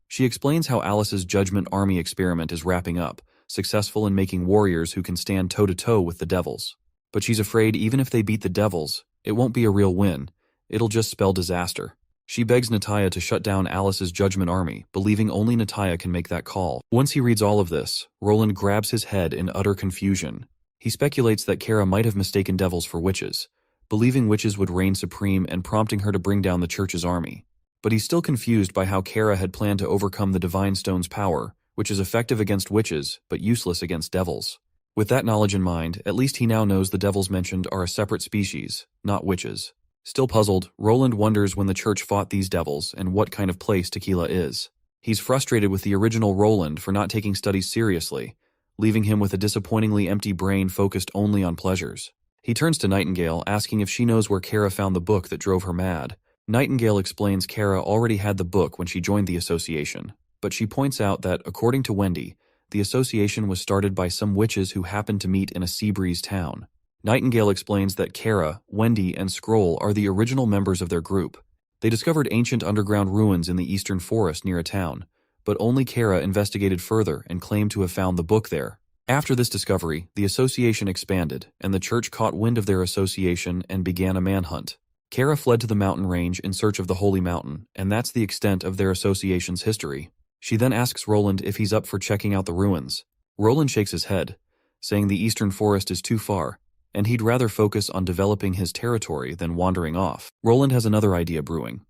She explains how Alice's Judgment Army experiment is wrapping up, successful in making warriors who can stand toe-to-toe with the devils. But she's afraid even if they beat the devils, it won't be a real win. It'll just spell disaster. She begs Nataya to shut down Alice's Judgment Army, believing only Nataya can make that call. Once he reads all of this, Roland grabs his head in utter confusion. He speculates that Kara might have mistaken devils for witches, believing witches would reign supreme and prompting her to bring down the church's army. But he's still confused by how Kara had planned to overcome the Divine Stone's power, which is effective against witches, but useless against devils. With that knowledge in mind, at least he now knows the devils mentioned are a separate species, not witches. Still puzzled, Roland wonders when the church fought these devils and what kind of place Tequila is. He's frustrated with the original Roland for not taking studies seriously, leaving him with a disappointingly empty brain focused only on pleasures. He turns to Nightingale, asking if she knows where Kara found the book that drove her mad. Nightingale explains Kara already had the book when she joined the association, but she points out that, according to Wendy, the association was started by some witches who happened to meet in a sea breeze town. Nightingale explains that Kara, Wendy, and Scroll are the original members of their group. They discovered ancient underground ruins in the eastern forest near a town, but only Kara investigated further and claimed to have found the book there. After this discovery, the association expanded, and the church caught wind of their association and began a manhunt. Kara fled to the mountain range in search of the Holy Mountain, and that's the extent of their association's history. She then asks Roland if he's up for checking out the ruins. Roland shakes his head, saying the eastern forest is too far, and he'd rather focus on developing his territory than wandering off. Roland has another idea brewing,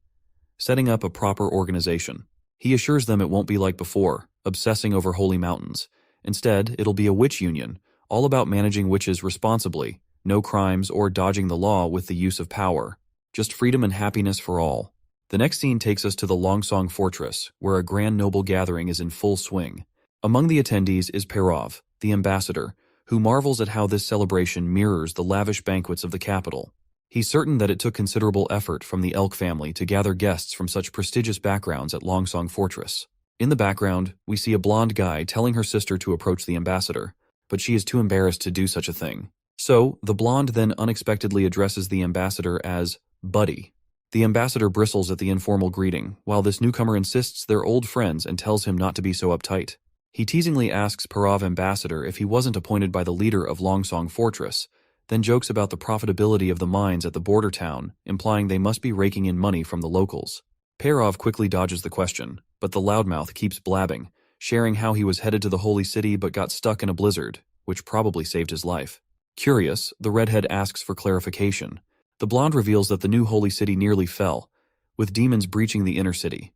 setting up a proper organization. He assures them it won't be like before, obsessing over holy mountains. Instead, it'll be a witch union, all about managing witches responsibly, no crimes or dodging the law with the use of power. Just freedom and happiness for all. The next scene takes us to the Longsong Fortress, where a grand noble gathering is in full swing. Among the attendees is Perov, the ambassador, who marvels at how this celebration mirrors the lavish banquets of the capital. He's certain that it took considerable effort from the Elk family to gather guests from such prestigious backgrounds at Longsong Fortress. In the background, we see a blonde guy telling her sister to approach the ambassador, but she is too embarrassed to do such a thing. So, the blonde then unexpectedly addresses the ambassador as Buddy. The ambassador bristles at the informal greeting, while this newcomer insists they're old friends and tells him not to be so uptight. He teasingly asks Perov ambassador if he wasn't appointed by the leader of Longsong Fortress, then jokes about the profitability of the mines at the border town, implying they must be raking in money from the locals. Perov quickly dodges the question, but the loudmouth keeps blabbing, sharing how he was headed to the holy city but got stuck in a blizzard, which probably saved his life. Curious, the redhead asks for clarification. The blonde reveals that the new holy city nearly fell, with demons breaching the inner city.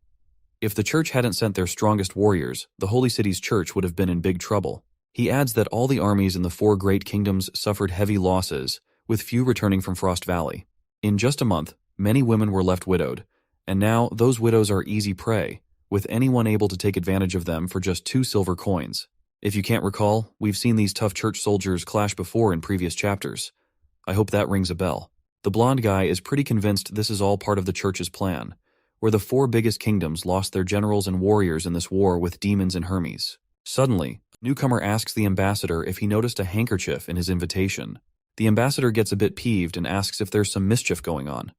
If the church hadn't sent their strongest warriors, the holy city's church would have been in big trouble. He adds that all the armies in the 4 great kingdoms suffered heavy losses, with few returning from Frost Valley. In just a month, many women were left widowed, and now those widows are easy prey, with anyone able to take advantage of them for just 2 silver coins. If you can't recall, we've seen these tough church soldiers clash before in previous chapters. I hope that rings a bell. The blonde guy is pretty convinced this is all part of the church's plan, where the 4 biggest kingdoms lost their generals and warriors in this war with demons and Hermes. Suddenly, newcomer asks the ambassador if he noticed a handkerchief in his invitation. The ambassador gets a bit peeved and asks if there's some mischief going on.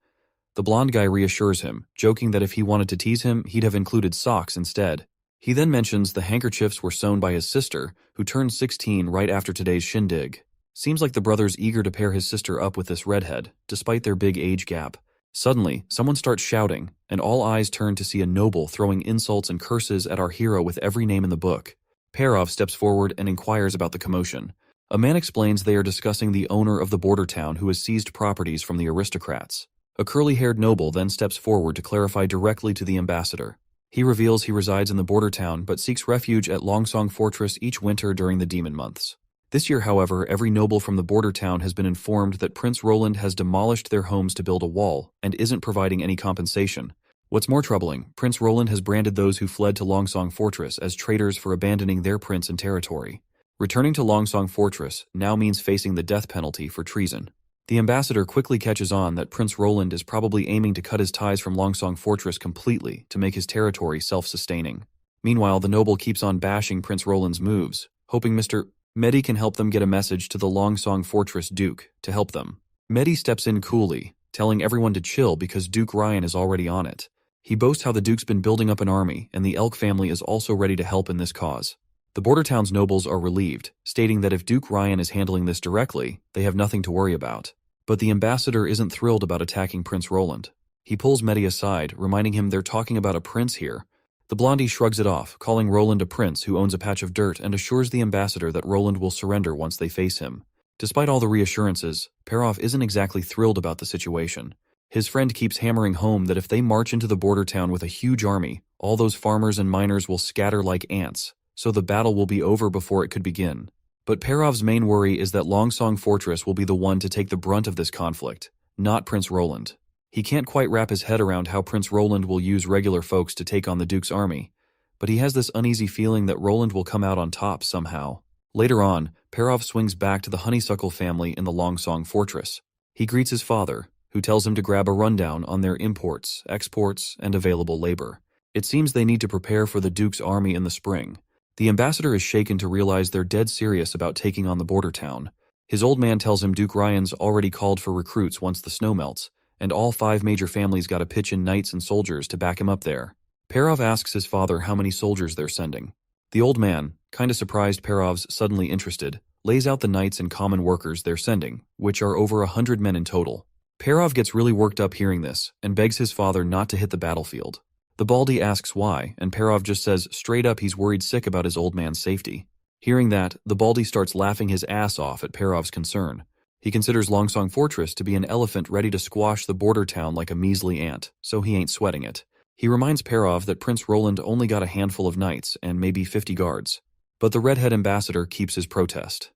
The blonde guy reassures him, joking that if he wanted to tease him, he'd have included socks instead. He then mentions the handkerchiefs were sewn by his sister, who turned 16 right after today's shindig. Seems like the brother's eager to pair his sister up with this redhead, despite their big age gap. Suddenly, someone starts shouting, and all eyes turn to see a noble throwing insults and curses at our hero with every name in the book. Perov steps forward and inquires about the commotion. A man explains they are discussing the owner of the border town who has seized properties from the aristocrats. A curly-haired noble then steps forward to clarify directly to the ambassador. He reveals he resides in the border town but seeks refuge at Longsong Fortress each winter during the demon months. This year, however, every noble from the border town has been informed that Prince Roland has demolished their homes to build a wall and isn't providing any compensation. What's more troubling, Prince Roland has branded those who fled to Longsong Fortress as traitors for abandoning their prince and territory. Returning to Longsong Fortress now means facing the death penalty for treason. The ambassador quickly catches on that Prince Roland is probably aiming to cut his ties from Longsong Fortress completely to make his territory self-sustaining. Meanwhile, the noble keeps on bashing Prince Roland's moves, hoping Mr. Medi can help them get a message to the Longsong Fortress Duke to help them. Medi steps in coolly, telling everyone to chill because Duke Ryan is already on it. He boasts how the Duke's been building up an army and the Elk family is also ready to help in this cause. The border town's nobles are relieved, stating that if Duke Ryan is handling this directly, they have nothing to worry about. But the ambassador isn't thrilled about attacking Prince Roland. He pulls Medi aside, reminding him they're talking about a prince here. The blondie shrugs it off, calling Roland a prince who owns a patch of dirt and assures the ambassador that Roland will surrender once they face him. Despite all the reassurances, Perov isn't exactly thrilled about the situation. His friend keeps hammering home that if they march into the border town with a huge army, all those farmers and miners will scatter like ants, so the battle will be over before it could begin. But Perov's main worry is that Longsong Fortress will be the one to take the brunt of this conflict, not Prince Roland. He can't quite wrap his head around how Prince Roland will use regular folks to take on the Duke's army, but he has this uneasy feeling that Roland will come out on top somehow. Later on, Perov swings back to the Honeysuckle family in the Longsong Fortress. He greets his father, who tells him to grab a rundown on their imports, exports, and available labor. It seems they need to prepare for the Duke's army in the spring. The ambassador is shaken to realize they're dead serious about taking on the border town. His old man tells him Duke Ryan's already called for recruits once the snow melts, and all 5 major families gotta pitch in knights and soldiers to back him up there. Perov asks his father how many soldiers they're sending. The old man, kinda surprised Perov's suddenly interested, lays out the knights and common workers they're sending, which are over 100 men in total. Perov gets really worked up hearing this, and begs his father not to hit the battlefield. The baldy asks why, and Perov just says straight up he's worried sick about his old man's safety. Hearing that, the baldy starts laughing his ass off at Perov's concern. He considers Longsong Fortress to be an elephant ready to squash the border town like a measly ant, so he ain't sweating it. He reminds Perov that Prince Roland only got a handful of knights and maybe 50 guards. But the redhead ambassador keeps his protest.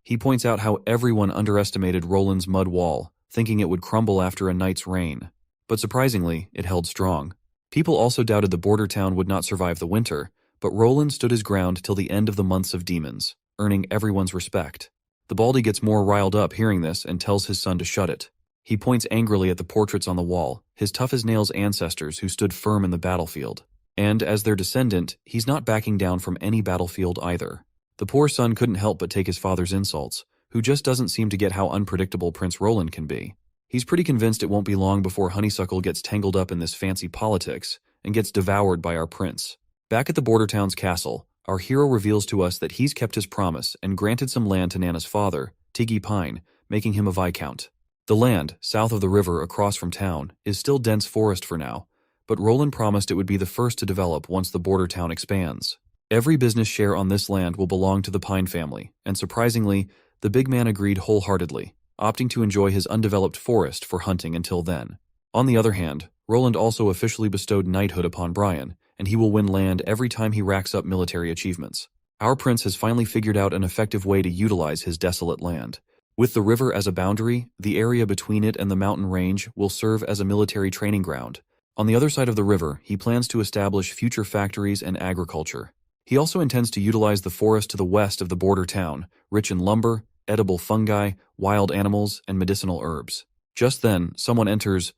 He points out how everyone underestimated Roland's mud wall, thinking it would crumble after a night's rain. But surprisingly, it held strong. People also doubted the border town would not survive the winter, but Roland stood his ground till the end of the months of demons, earning everyone's respect. The Baldy gets more riled up hearing this and tells his son to shut it. He points angrily at the portraits on the wall, his tough-as-nails ancestors who stood firm in the battlefield. And as their descendant, he's not backing down from any battlefield either. The poor son couldn't help but take his father's insults, who just doesn't seem to get how unpredictable Prince Roland can be. He's pretty convinced it won't be long before Honeysuckle gets tangled up in this fancy politics and gets devoured by our prince. Back at the border town's castle, our hero reveals to us that he's kept his promise and granted some land to Nana's father, Tiggy Pine, making him a viscount. The land, south of the river across from town, is still dense forest for now, but Roland promised it would be the first to develop once the border town expands. Every business share on this land will belong to the Pine family, and surprisingly, the big man agreed wholeheartedly, opting to enjoy his undeveloped forest for hunting until then. On the other hand, Roland also officially bestowed knighthood upon Brian, and he will win land every time he racks up military achievements. Our prince has finally figured out an effective way to utilize his desolate land. With the river as a boundary, the area between it and the mountain range will serve as a military training ground. On the other side of the river, he plans to establish future factories and agriculture. He also intends to utilize the forest to the west of the border town, rich in lumber, edible fungi, wild animals, and medicinal herbs. Just then, someone enters.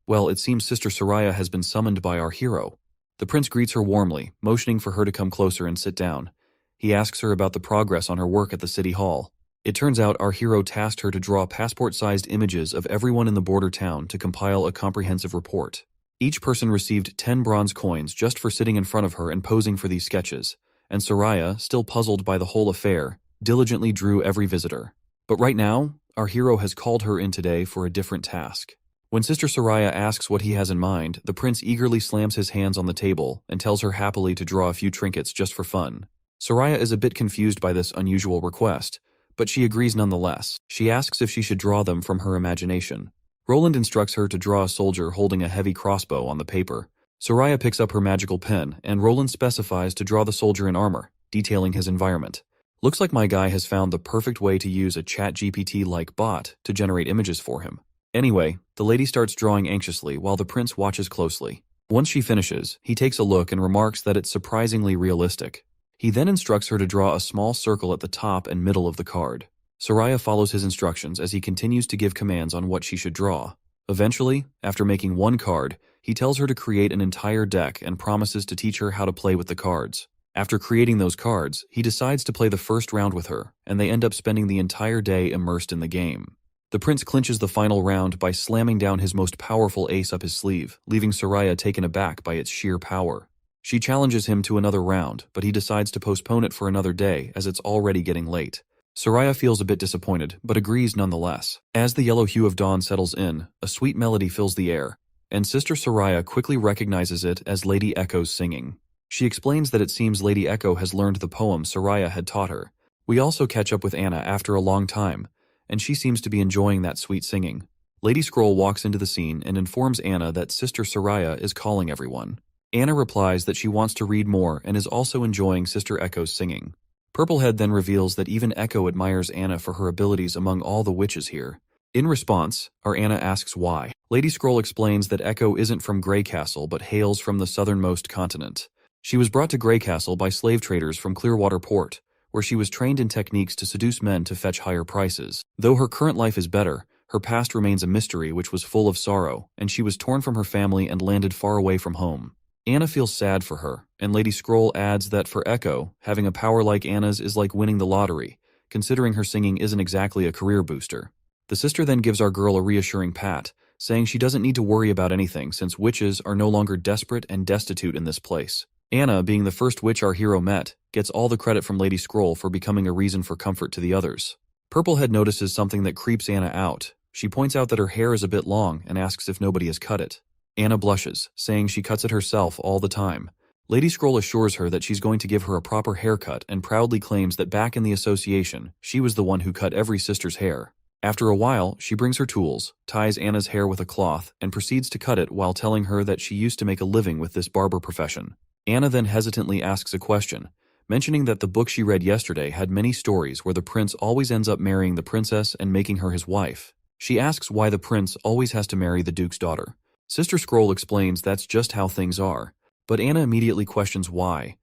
Well, it seems Sister Soraya has been summoned by our hero. The prince greets her warmly, motioning for her to come closer and sit down. He asks her about the progress on her work at the city hall. It turns out our hero tasked her to draw passport-sized images of everyone in the border town to compile a comprehensive report. Each person received 10 bronze coins just for sitting in front of her and posing for these sketches, and Soraya, still puzzled by the whole affair, diligently drew every visitor. But right now, our hero has called her in today for a different task. When Sister Soraya asks what he has in mind, the prince eagerly slams his hands on the table and tells her happily to draw a few trinkets just for fun. Soraya is a bit confused by this unusual request, but she agrees nonetheless. She asks if she should draw them from her imagination. Roland instructs her to draw a soldier holding a heavy crossbow on the paper. Soraya picks up her magical pen, and Roland specifies to draw the soldier in armor, detailing his environment. Looks like my guy has found the perfect way to use a ChatGPT-like bot to generate images for him. Anyway, the lady starts drawing anxiously while the prince watches closely. Once she finishes, he takes a look and remarks that it's surprisingly realistic. He then instructs her to draw a small circle at the top and middle of the card. Soraya follows his instructions as he continues to give commands on what she should draw. Eventually, after making one card, he tells her to create an entire deck and promises to teach her how to play with the cards. After creating those cards, he decides to play the first round with her, and they end up spending the entire day immersed in the game. The prince clinches the final round by slamming down his most powerful ace up his sleeve, leaving Soraya taken aback by its sheer power. She challenges him to another round, but he decides to postpone it for another day as it's already getting late. Soraya feels a bit disappointed, but agrees nonetheless. As the yellow hue of dawn settles in, a sweet melody fills the air, and Sister Soraya quickly recognizes it as Lady Echo's singing. She explains that it seems Lady Echo has learned the poem Soraya had taught her. We also catch up with Anna after a long time, and she seems to be enjoying that sweet singing. Lady Scroll walks into the scene and informs Anna that Sister Soraya is calling everyone. Anna replies that she wants to read more and is also enjoying Sister Echo's singing. Purplehead then reveals that even Echo admires Anna for her abilities among all the witches here. In response, our Anna asks why. Lady Scroll explains that Echo isn't from Grey Castle but hails from the southernmost continent. She was brought to Grey Castle by slave traders from Clearwater Port, where she was trained in techniques to seduce men to fetch higher prices. Though her current life is better, her past remains a mystery which was full of sorrow, and she was torn from her family and landed far away from home. Anna feels sad for her, and Lady Scroll adds that for Echo, having a power like Anna's is like winning the lottery, considering her singing isn't exactly a career booster. The sister then gives our girl a reassuring pat, saying she doesn't need to worry about anything since witches are no longer desperate and destitute in this place. Anna, being the first witch our hero met, gets all the credit from Lady Scroll for becoming a reason for comfort to the others. Purplehead notices something that creeps Anna out. She points out that her hair is a bit long and asks if nobody has cut it. Anna blushes, saying she cuts it herself all the time. Lady Scroll assures her that she's going to give her a proper haircut and proudly claims that back in the association, she was the one who cut every sister's hair. After a while, she brings her tools, ties Anna's hair with a cloth, and proceeds to cut it while telling her that she used to make a living with this barber profession. Anna then hesitantly asks a question, mentioning that the book she read yesterday had many stories where the prince always ends up marrying the princess and making her his wife. She asks why the prince always has to marry the duke's daughter. Sister Scroll explains that's just how things are, but Anna immediately questions why,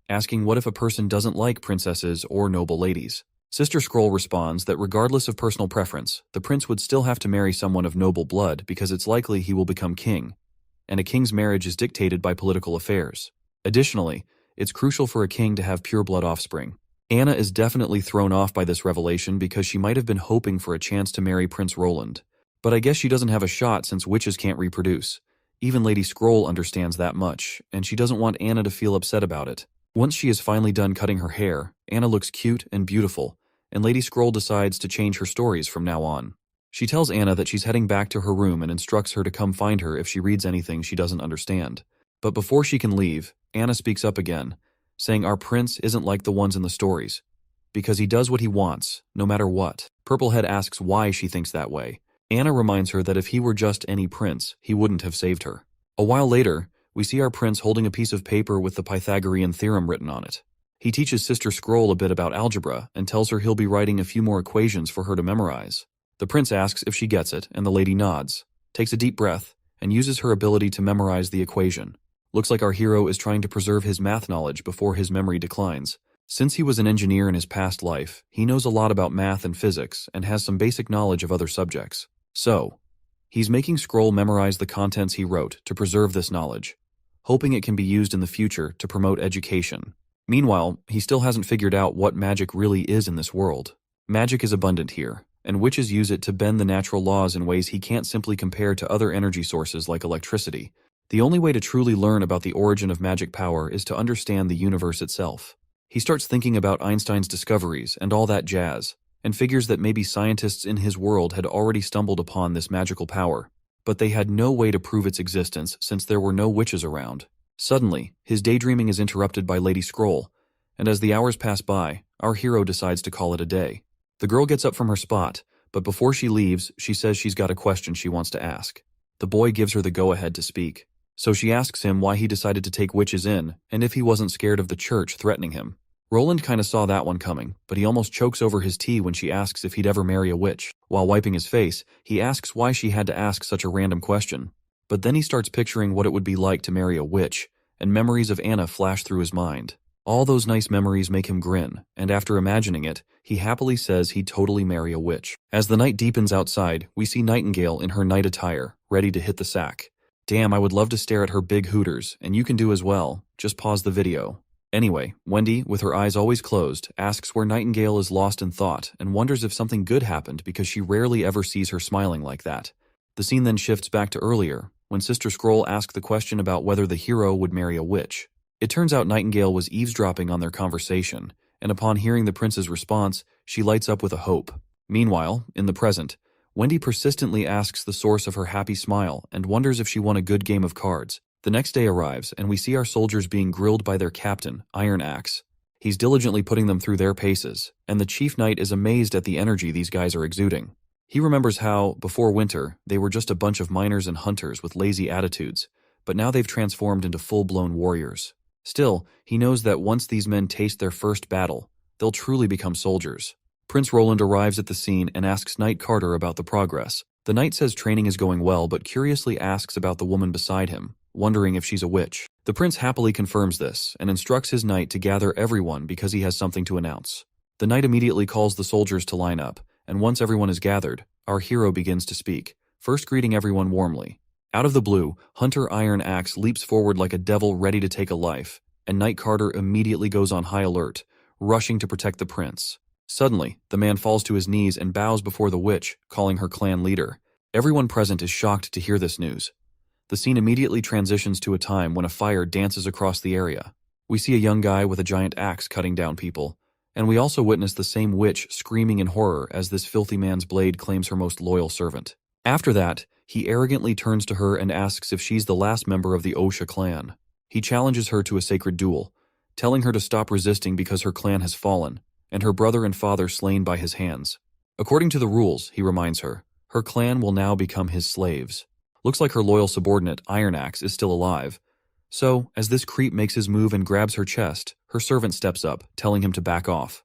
asking what if a person doesn't like princesses or noble ladies. Sister Scroll responds that regardless of personal preference, the prince would still have to marry someone of noble blood because it's likely he will become king, and a king's marriage is dictated by political affairs. Additionally, it's crucial for a king to have pure blood offspring. Anna is definitely thrown off by this revelation because she might have been hoping for a chance to marry Prince Roland. But I guess she doesn't have a shot since witches can't reproduce. Even Lady Scroll understands that much, and she doesn't want Anna to feel upset about it. Once she is finally done cutting her hair, Anna looks cute and beautiful, and Lady Scroll decides to change her stories from now on. She tells Anna that she's heading back to her room and instructs her to come find her if she reads anything she doesn't understand. But before she can leave, Anna speaks up again, saying our prince isn't like the ones in the stories, because he does what he wants, no matter what. Purplehead asks why she thinks that way. Anna reminds her that if he were just any prince, he wouldn't have saved her. A while later, we see our prince holding a piece of paper with the Pythagorean theorem written on it. He teaches Sister Scroll a bit about algebra and tells her he'll be writing a few more equations for her to memorize. The prince asks if she gets it, and the lady nods, takes a deep breath, and uses her ability to memorize the equation. Looks like our hero is trying to preserve his math knowledge before his memory declines. Since he was an engineer in his past life, he knows a lot about math and physics and has some basic knowledge of other subjects. So, he's making Scroll memorize the contents he wrote to preserve this knowledge, hoping it can be used in the future to promote education. Meanwhile, he still hasn't figured out what magic really is in this world. Magic is abundant here, and witches use it to bend the natural laws in ways he can't simply compare to other energy sources like electricity. The only way to truly learn about the origin of magic power is to understand the universe itself. He starts thinking about Einstein's discoveries and all that jazz, and figures that maybe scientists in his world had already stumbled upon this magical power, but they had no way to prove its existence since there were no witches around. Suddenly, his daydreaming is interrupted by Lady Scroll, and as the hours pass by, our hero decides to call it a day. The girl gets up from her spot, but before she leaves, she says she's got a question she wants to ask. The boy gives her the go-ahead to speak. So she asks him why he decided to take witches in, and if he wasn't scared of the church threatening him. Roland kinda saw that one coming, but he almost chokes over his tea when she asks if he'd ever marry a witch. While wiping his face, he asks why she had to ask such a random question. But then he starts picturing what it would be like to marry a witch, and memories of Anna flash through his mind. All those nice memories make him grin, and after imagining it, he happily says he'd totally marry a witch. As the night deepens outside, we see Nightingale in her night attire, ready to hit the sack. Damn, I would love to stare at her big hooters, and you can do as well. Just pause the video. Anyway, Wendy, with her eyes always closed, asks where Nightingale is lost in thought and wonders if something good happened because she rarely ever sees her smiling like that. The scene then shifts back to earlier, when Sister Scroll asked the question about whether the hero would marry a witch. It turns out Nightingale was eavesdropping on their conversation, and upon hearing the prince's response, she lights up with a hope. Meanwhile, in the present, Wendy persistently asks the source of her happy smile and wonders if she won a good game of cards. The next day arrives, and we see our soldiers being grilled by their captain, Iron Axe. He's diligently putting them through their paces, and the chief knight is amazed at the energy these guys are exuding. He remembers how, before winter, they were just a bunch of miners and hunters with lazy attitudes, but now they've transformed into full-blown warriors. Still, he knows that once these men taste their first battle, they'll truly become soldiers. Prince Roland arrives at the scene and asks Knight Carter about the progress. The knight says training is going well, but curiously asks about the woman beside him, wondering if she's a witch. The prince happily confirms this and instructs his knight to gather everyone because he has something to announce. The knight immediately calls the soldiers to line up, and once everyone is gathered, our hero begins to speak, first greeting everyone warmly. Out of the blue, Hunter Iron Axe leaps forward like a devil ready to take a life, and Knight Carter immediately goes on high alert, rushing to protect the prince. Suddenly, the man falls to his knees and bows before the witch, calling her clan leader. Everyone present is shocked to hear this news. The scene immediately transitions to a time when a fire dances across the area. We see a young guy with a giant axe cutting down people, and we also witness the same witch screaming in horror as this filthy man's blade claims her most loyal servant. After that, he arrogantly turns to her and asks if she's the last member of the Osha clan. He challenges her to a sacred duel, telling her to stop resisting because her clan has fallen, and her brother and father slain by his hands. According to the rules, he reminds her, her clan will now become his slaves. Looks like her loyal subordinate, Iron Axe, is still alive. So, as this creep makes his move and grabs her chest, Her servant steps up, telling him to back off.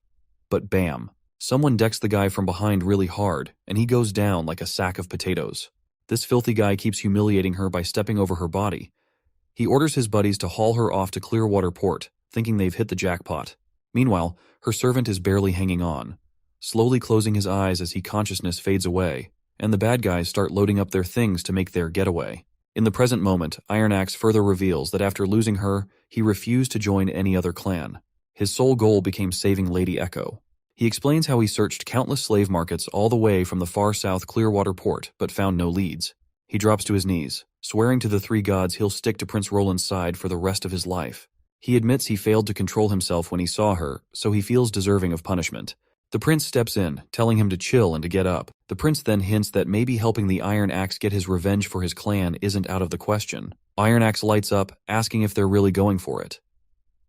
But bam! Someone decks the guy from behind really hard, and he goes down like a sack of potatoes. This filthy guy keeps humiliating her by stepping over her body. He orders his buddies to haul her off to Clearwater Port, thinking they've hit the jackpot. Meanwhile, her servant is barely hanging on, slowly closing his eyes as consciousness fades away, and the bad guys start loading up their things to make their getaway. In the present moment, Iron Axe further reveals that after losing her, he refused to join any other clan. His sole goal became saving Lady Echo. He explains how he searched countless slave markets all the way from the far south Clearwater Port, but found no leads. He drops to his knees, swearing to the three gods he'll stick to Prince Roland's side for the rest of his life. He admits he failed to control himself when he saw her, so he feels deserving of punishment. The prince steps in, telling him to chill and to get up. The prince then hints that maybe helping the Iron Axe get his revenge for his clan isn't out of the question. Iron Axe lights up, asking if they're really going for it.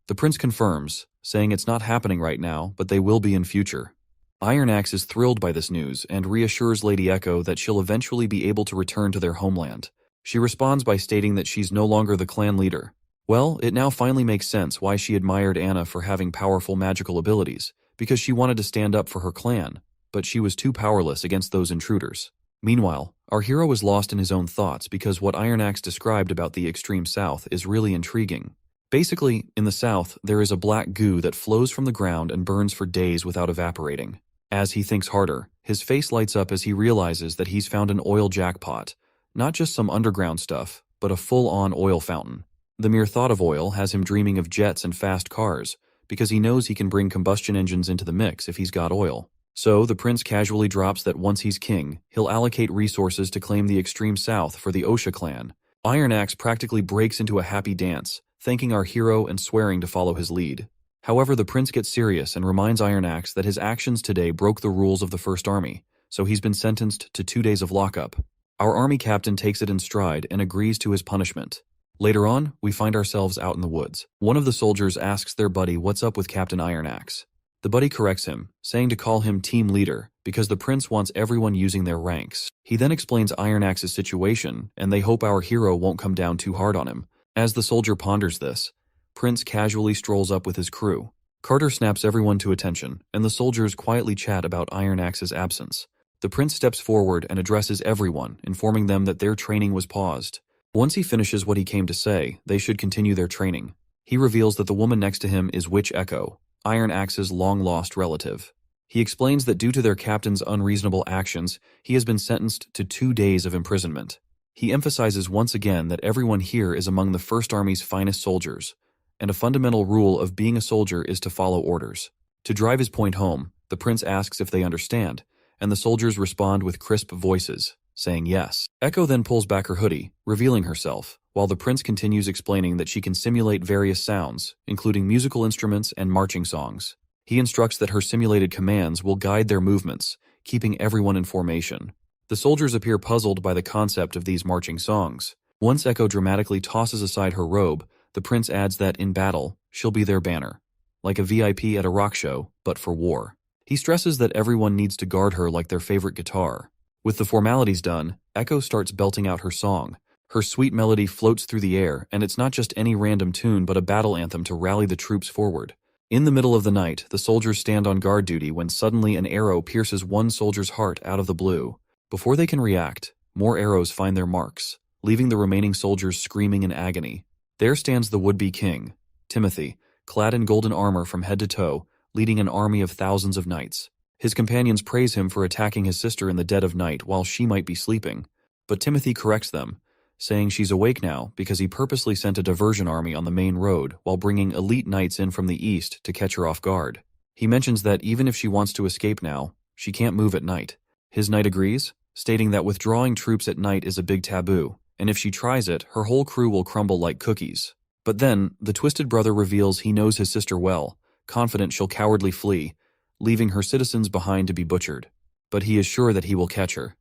The prince confirms, saying it's not happening right now, but they will be in future. Iron Axe is thrilled by this news and reassures Lady Echo that she'll eventually be able to return to their homeland. She responds by stating that she's no longer the clan leader. Well, it now finally makes sense why she admired Anna for having powerful magical abilities, because she wanted to stand up for her clan, but she was too powerless against those intruders. Meanwhile, our hero is lost in his own thoughts because what Iron Axe described about the extreme south is really intriguing. Basically, in the south, there is a black goo that flows from the ground and burns for days without evaporating. As he thinks harder, his face lights up as he realizes that he's found an oil jackpot, not just some underground stuff, but a full-on oil fountain. The mere thought of oil has him dreaming of jets and fast cars, because he knows he can bring combustion engines into the mix if he's got oil. So, the prince casually drops that once he's king, he'll allocate resources to claim the extreme south for the Osha clan. Iron Axe practically breaks into a happy dance, thanking our hero and swearing to follow his lead. However, the prince gets serious and reminds Iron Axe that his actions today broke the rules of the First Army, so he's been sentenced to 2 days of lockup. Our army captain takes it in stride and agrees to his punishment. Later on, we find ourselves out in the woods. One of the soldiers asks their buddy what's up with Captain Iron Axe. The buddy corrects him, saying to call him team leader, because the prince wants everyone using their ranks. He then explains Iron Axe's situation, and they hope our hero won't come down too hard on him. As the soldier ponders this, Prince casually strolls up with his crew. Carter snaps everyone to attention, and the soldiers quietly chat about Iron Axe's absence. The prince steps forward and addresses everyone, informing them that their training was paused. Once he finishes what he came to say, they should continue their training. He reveals that the woman next to him is Witch Echo, Iron Axe's long-lost relative. He explains that due to their captain's unreasonable actions, he has been sentenced to 2 days of imprisonment. He emphasizes once again that everyone here is among the First Army's finest soldiers, and a fundamental rule of being a soldier is to follow orders. To drive his point home, the prince asks if they understand, and the soldiers respond with crisp voices, saying yes. Echo then pulls back her hoodie, revealing herself, while the prince continues explaining that she can simulate various sounds, including musical instruments and marching songs. He instructs that her simulated commands will guide their movements, keeping everyone in formation. The soldiers appear puzzled by the concept of these marching songs. Once Echo dramatically tosses aside her robe, the prince adds that in battle, she'll be their banner, like a VIP at a rock show, but for war. He stresses that everyone needs to guard her like their favorite guitar. With the formalities done, Echo starts belting out her song. Her sweet melody floats through the air, and it's not just any random tune but a battle anthem to rally the troops forward. In the middle of the night, the soldiers stand on guard duty when suddenly an arrow pierces one soldier's heart out of the blue. Before they can react, more arrows find their marks, leaving the remaining soldiers screaming in agony. There stands the would-be king, Timothy, clad in golden armor from head to toe, leading an army of thousands of knights. His companions praise him for attacking his sister in the dead of night while she might be sleeping, but Timothy corrects them, saying she's awake now because he purposely sent a diversion army on the main road while bringing elite knights in from the east to catch her off guard. He mentions that even if she wants to escape now, she can't move at night. His knight agrees, stating that withdrawing troops at night is a big taboo, and if she tries it, her whole crew will crumble like cookies. But then, the twisted brother reveals he knows his sister well, confident she'll cowardly flee, leaving her citizens behind to be butchered. But he is sure that he will catch her,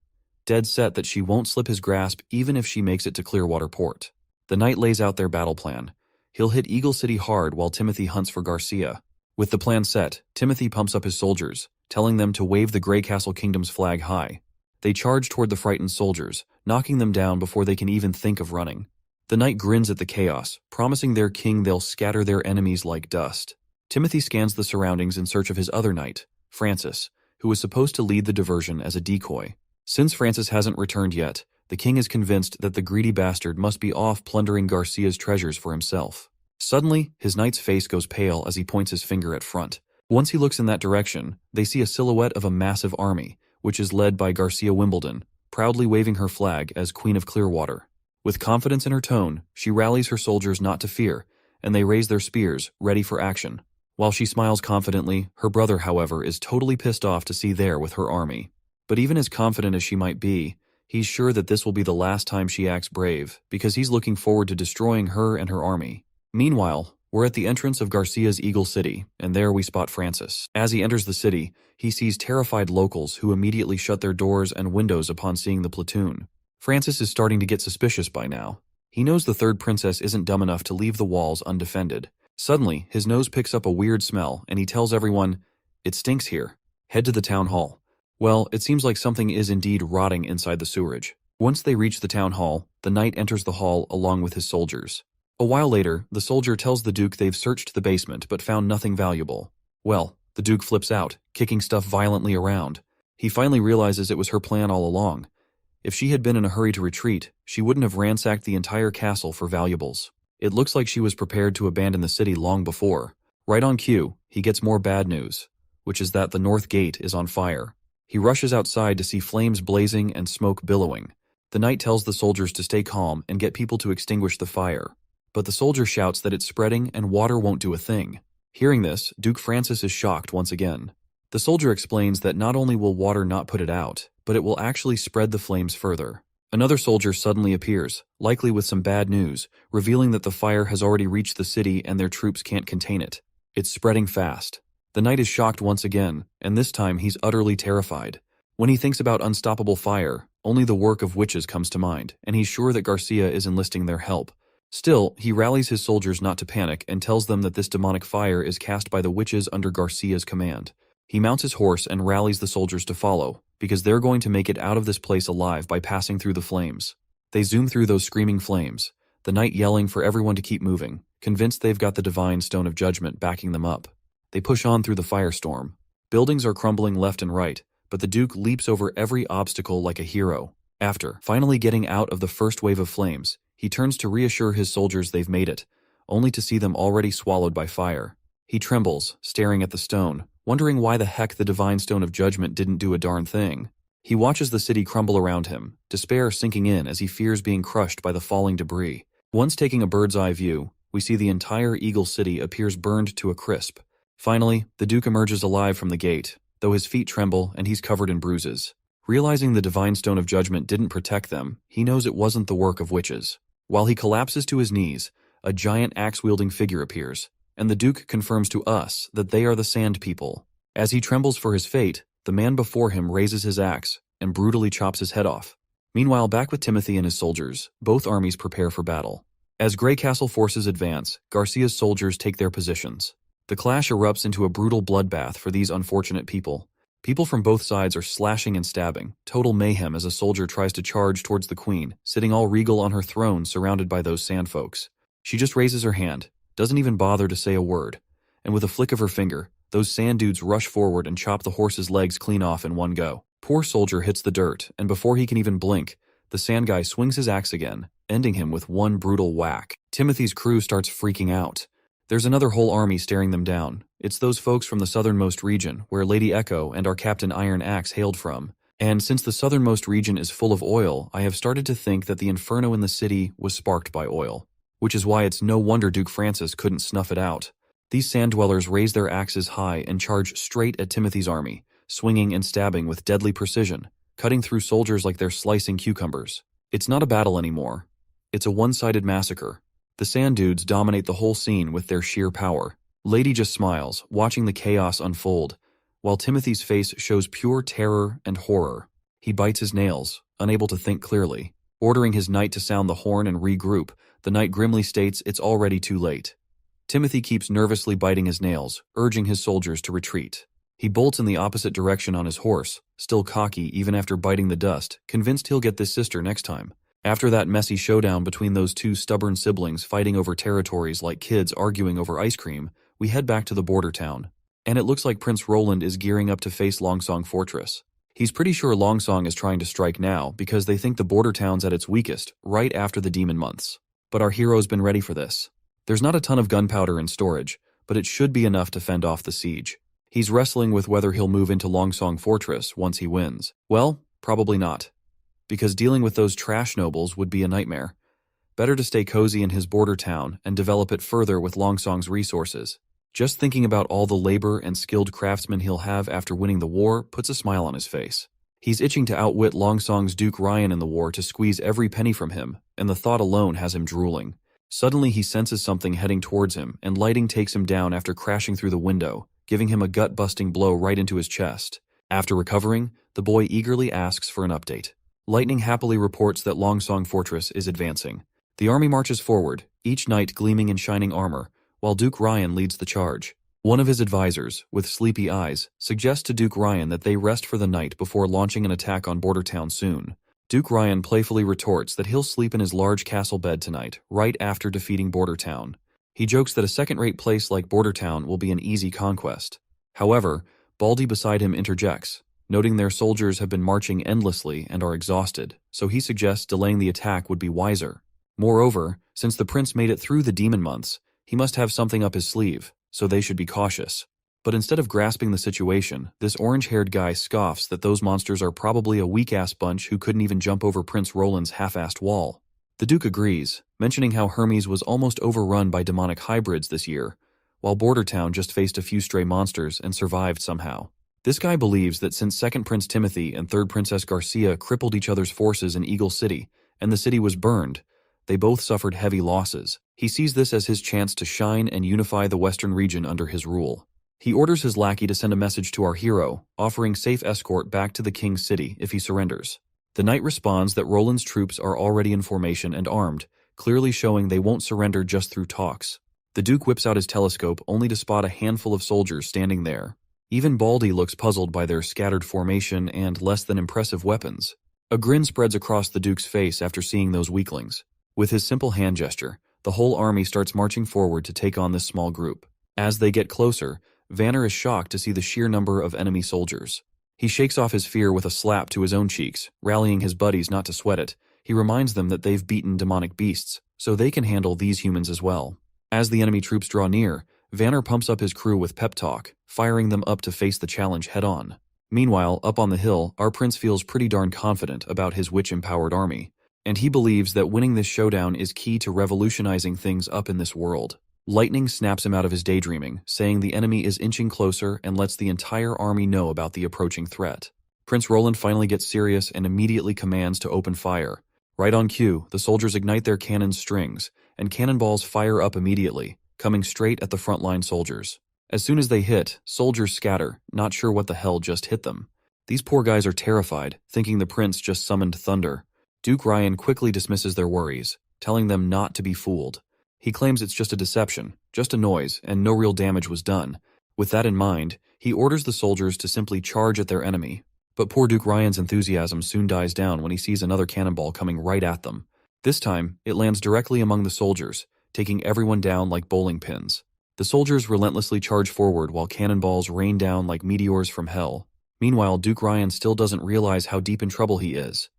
dead set that she won't slip his grasp even if she makes it to Clearwater Port. The knight lays out their battle plan. He'll hit Eagle City hard while Timothy hunts for Garcia. With the plan set, Timothy pumps up his soldiers, telling them to wave the Grey Castle Kingdom's flag high. They charge toward the frightened soldiers, knocking them down before they can even think of running. The knight grins at the chaos, promising their king they'll scatter their enemies like dust. Timothy scans the surroundings in search of his other knight, Francis, who was supposed to lead the diversion as a decoy. Since Francis hasn't returned yet, the king is convinced that the greedy bastard must be off plundering Garcia's treasures for himself. Suddenly, his knight's face goes pale as he points his finger at front. Once he looks in that direction, they see a silhouette of a massive army, which is led by Garcia Wimbledon, proudly waving her flag as Queen of Clearwater. With confidence in her tone, she rallies her soldiers not to fear, and they raise their spears, ready for action. While she smiles confidently, her brother, however, is totally pissed off to see there with her army. But even as confident as she might be, he's sure that this will be the last time she acts brave, because he's looking forward to destroying her and her army. Meanwhile, we're at the entrance of Garcia's Eagle City, and there we spot Francis. As he enters the city, he sees terrified locals who immediately shut their doors and windows upon seeing the platoon. Francis is starting to get suspicious by now. He knows the third princess isn't dumb enough to leave the walls undefended. Suddenly, his nose picks up a weird smell, and he tells everyone, "It stinks here. Head to the town hall." Well, it seems like something is indeed rotting inside the sewerage. Once they reach the town hall, the knight enters the hall along with his soldiers. A while later, the soldier tells the Duke they've searched the basement but found nothing valuable. Well, the Duke flips out, kicking stuff violently around. He finally realizes it was her plan all along. If she had been in a hurry to retreat, she wouldn't have ransacked the entire castle for valuables. It looks like she was prepared to abandon the city long before. Right on cue, he gets more bad news, which is that the north gate is on fire. He rushes outside to see flames blazing and smoke billowing. The knight tells the soldiers to stay calm and get people to extinguish the fire. But the soldier shouts that it's spreading and water won't do a thing. Hearing this, Duke Francis is shocked once again. The soldier explains that not only will water not put it out, but it will actually spread the flames further. Another soldier suddenly appears, likely with some bad news, revealing that the fire has already reached the city and their troops can't contain it. It's spreading fast. The knight is shocked once again, and this time he's utterly terrified. When he thinks about unstoppable fire, only the work of witches comes to mind, and he's sure that Garcia is enlisting their help. Still, he rallies his soldiers not to panic and tells them that this demonic fire is cast by the witches under Garcia's command. He mounts his horse and rallies the soldiers to follow, because they're going to make it out of this place alive by passing through the flames. They zoom through those screaming flames, the knight yelling for everyone to keep moving, convinced they've got the divine stone of judgment backing them up. They push on through the firestorm. Buildings are crumbling left and right, but the Duke leaps over every obstacle like a hero. After finally getting out of the first wave of flames, he turns to reassure his soldiers they've made it, only to see them already swallowed by fire. He trembles, staring at the stone, wondering why the heck the divine stone of judgment didn't do a darn thing. He watches the city crumble around him, despair sinking in as he fears being crushed by the falling debris. Once taking a bird's eye view, we see the entire Eagle City appears burned to a crisp. Finally, the Duke emerges alive from the gate, though his feet tremble and he's covered in bruises. Realizing the divine stone of judgment didn't protect them, he knows it wasn't the work of witches. While he collapses to his knees, a giant axe-wielding figure appears, and the Duke confirms to us that they are the Sand People. As he trembles for his fate, the man before him raises his axe and brutally chops his head off. Meanwhile, back with Timothy and his soldiers, both armies prepare for battle. As Grey Castle forces advance, Garcia's soldiers take their positions. The clash erupts into a brutal bloodbath for these unfortunate people. People from both sides are slashing and stabbing, total mayhem as a soldier tries to charge towards the queen, sitting all regal on her throne surrounded by those sandfolks. She just raises her hand, doesn't even bother to say a word, and with a flick of her finger, those sand dudes rush forward and chop the horse's legs clean off in one go. Poor soldier hits the dirt, and before he can even blink, the sand guy swings his axe again, ending him with one brutal whack. Timothy's crew starts freaking out. There's another whole army staring them down. It's those folks from the southernmost region, where Lady Echo and our Captain Iron Axe hailed from. And since the southernmost region is full of oil, I have started to think that the inferno in the city was sparked by oil. Which is why it's no wonder Duke Francis couldn't snuff it out. These sand dwellers raise their axes high and charge straight at Timothy's army, swinging and stabbing with deadly precision, cutting through soldiers like they're slicing cucumbers. It's not a battle anymore. It's a one-sided massacre. The sand dudes dominate the whole scene with their sheer power. Lady just smiles, watching the chaos unfold, while Timothy's face shows pure terror and horror. He bites his nails, unable to think clearly. Ordering his knight to sound the horn and regroup, the knight grimly states it's already too late. Timothy keeps nervously biting his nails, urging his soldiers to retreat. He bolts in the opposite direction on his horse, still cocky even after biting the dust, convinced he'll get this sister next time. After that messy showdown between those two stubborn siblings fighting over territories like kids arguing over ice cream, We head back to the border town, and it looks like Prince Roland is gearing up to face Longsong Fortress. He's pretty sure Longsong is trying to strike now because they think the border town's at its weakest, right after the demon months. But our hero's been ready for this. There's not a ton of gunpowder in storage, but it should be enough to fend off the siege. He's wrestling with whether he'll move into Longsong Fortress once he wins. Well, probably not, because dealing with those trash nobles would be a nightmare. Better to stay cozy in his border town and develop it further with Longsong's resources. Just thinking about all the labor and skilled craftsmen he'll have after winning the war puts a smile on his face. He's itching to outwit Longsong's Duke Ryan in the war to squeeze every penny from him, and the thought alone has him drooling. Suddenly he senses something heading towards him, and lightning takes him down after crashing through the window, giving him a gut-busting blow right into his chest. After recovering, the boy eagerly asks for an update. Lightning happily reports that Longsong Fortress is advancing. The army marches forward, each knight gleaming in shining armor, while Duke Ryan leads the charge. One of his advisors, with sleepy eyes, suggests to Duke Ryan that they rest for the night before launching an attack on Border Town soon. Duke Ryan playfully retorts that he'll sleep in his large castle bed tonight, right after defeating Border Town. He jokes that a second-rate place like Border Town will be an easy conquest. However, Baldy beside him interjects, noting their soldiers have been marching endlessly and are exhausted, so he suggests delaying the attack would be wiser. Moreover, since the prince made it through the demon months, he must have something up his sleeve, so they should be cautious. But instead of grasping the situation, this orange-haired guy scoffs that those monsters are probably a weak-ass bunch who couldn't even jump over Prince Roland's half-assed wall. The Duke agrees, mentioning how Hermes was almost overrun by demonic hybrids this year, while Border Town just faced a few stray monsters and survived somehow. This guy believes that since 2nd Prince Timothy and 3rd Princess Garcia crippled each other's forces in Eagle City, and the city was burned, they both suffered heavy losses. He sees this as his chance to shine and unify the western region under his rule. He orders his lackey to send a message to our hero, offering safe escort back to the king's city if he surrenders. The knight responds that Roland's troops are already in formation and armed, clearly showing they won't surrender just through talks. The Duke whips out his telescope only to spot a handful of soldiers standing there. Even Baldy looks puzzled by their scattered formation and less than impressive weapons. A grin spreads across the Duke's face after seeing those weaklings. With his simple hand gesture, the whole army starts marching forward to take on this small group. As they get closer, Vanner is shocked to see the sheer number of enemy soldiers. He shakes off his fear with a slap to his own cheeks, rallying his buddies not to sweat it. He reminds them that they've beaten demonic beasts, so they can handle these humans as well. As the enemy troops draw near, Vanner pumps up his crew with pep talk, firing them up to face the challenge head-on. Meanwhile, up on the hill, our prince feels pretty darn confident about his witch-empowered army, and he believes that winning this showdown is key to revolutionizing things up in this world. Lightning snaps him out of his daydreaming, saying the enemy is inching closer and lets the entire army know about the approaching threat. Prince Roland finally gets serious and immediately commands to open fire. Right on cue, the soldiers ignite their cannon strings, and cannonballs fire up immediately, coming straight at the frontline soldiers. As soon as they hit, soldiers scatter, not sure what the hell just hit them. These poor guys are terrified, thinking the prince just summoned thunder. Duke Ryan quickly dismisses their worries, telling them not to be fooled. He claims it's just a deception, just a noise, and no real damage was done. With that in mind, he orders the soldiers to simply charge at their enemy. But poor Duke Ryan's enthusiasm soon dies down when he sees another cannonball coming right at them. This time, it lands directly among the soldiers, taking everyone down like bowling pins. The soldiers relentlessly charge forward while cannonballs rain down like meteors from hell. Meanwhile, Duke Ryan still doesn't realize how deep in trouble he is,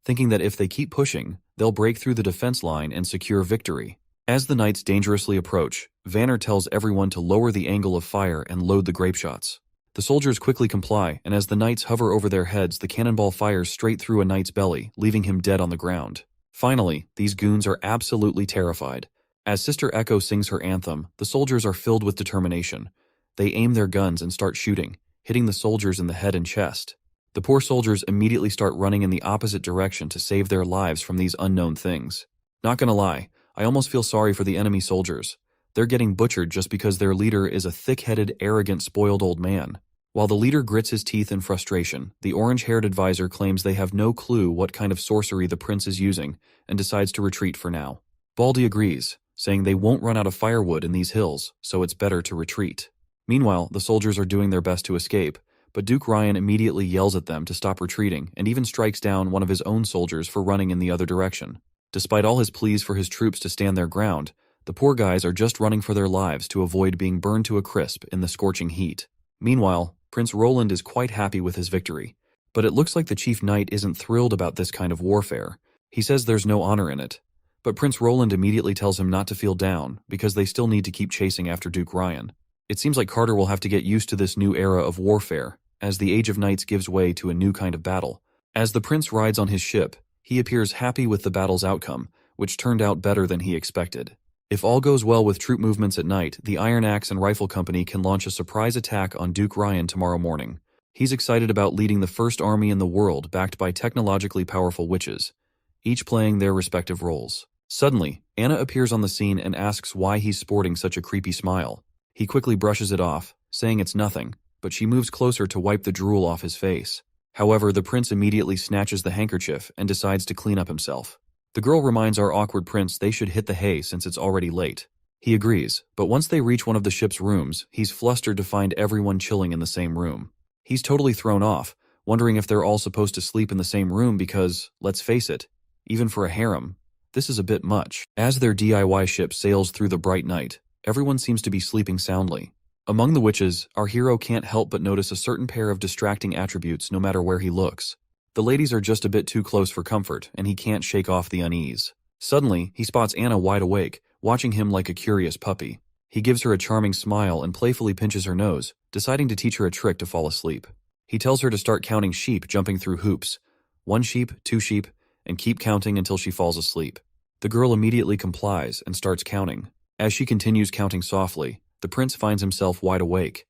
thinking that if they keep pushing, they'll break through the defense line and secure victory. As the knights dangerously approach, Vanner tells everyone to lower the angle of fire and load the grape shots. The soldiers quickly comply, and as the knights hover over their heads, the cannonball fires straight through a knight's belly, leaving him dead on the ground. Finally, these goons are absolutely terrified. As Sister Echo sings her anthem, the soldiers are filled with determination. They aim their guns and start shooting, hitting the soldiers in the head and chest. The poor soldiers immediately start running in the opposite direction to save their lives from these unknown things. Not gonna lie, I almost feel sorry for the enemy soldiers. They're getting butchered just because their leader is a thick-headed, arrogant, spoiled old man. While the leader grits his teeth in frustration, the orange-haired advisor claims they have no clue what kind of sorcery the prince is using and decides to retreat for now. Baldy agrees, saying they won't run out of firewood in these hills, so it's better to retreat. Meanwhile, the soldiers are doing their best to escape, but Duke Ryan immediately yells at them to stop retreating and even strikes down one of his own soldiers for running in the other direction. Despite all his pleas for his troops to stand their ground, The poor guys are just running for their lives to avoid being burned to a crisp in the scorching heat. Meanwhile, Prince Roland is quite happy with his victory. But it looks like the Chief Knight isn't thrilled about this kind of warfare. He says there's no honor in it. But Prince Roland immediately tells him not to feel down, because they still need to keep chasing after Duke Ryan. It seems like Carter will have to get used to this new era of warfare, as the Age of Knights gives way to a new kind of battle. As the prince rides on his ship, he appears happy with the battle's outcome, which turned out better than he expected. If all goes well with troop movements at night, the Iron Axe and Rifle Company can launch a surprise attack on Duke Ryan tomorrow morning. He's excited about leading the first army in the world backed by technologically powerful witches, each playing their respective roles. Suddenly, Anna appears on the scene and asks why he's sporting such a creepy smile. He quickly brushes it off, saying it's nothing, but she moves closer to wipe the drool off his face. However, the prince immediately snatches the handkerchief and decides to clean up himself. The girl reminds our awkward prince they should hit the hay since it's already late. He agrees, but once they reach one of the ship's rooms, he's flustered to find everyone chilling in the same room. He's totally thrown off, wondering if they're all supposed to sleep in the same room because, let's face it, even for a harem, this is a bit much. As their DIY ship sails through the bright night, everyone seems to be sleeping soundly. Among the witches, our hero can't help but notice a certain pair of distracting attributes no matter where he looks. The ladies are just a bit too close for comfort, and he can't shake off the unease. Suddenly, he spots Anna wide awake, watching him like a curious puppy. He gives her a charming smile and playfully pinches her nose, deciding to teach her a trick to fall asleep. He tells her to start counting sheep jumping through hoops. 1 sheep, 2 sheep, and keep counting until she falls asleep. The girl immediately complies and starts counting. As she continues counting softly, the prince finds himself wide awake.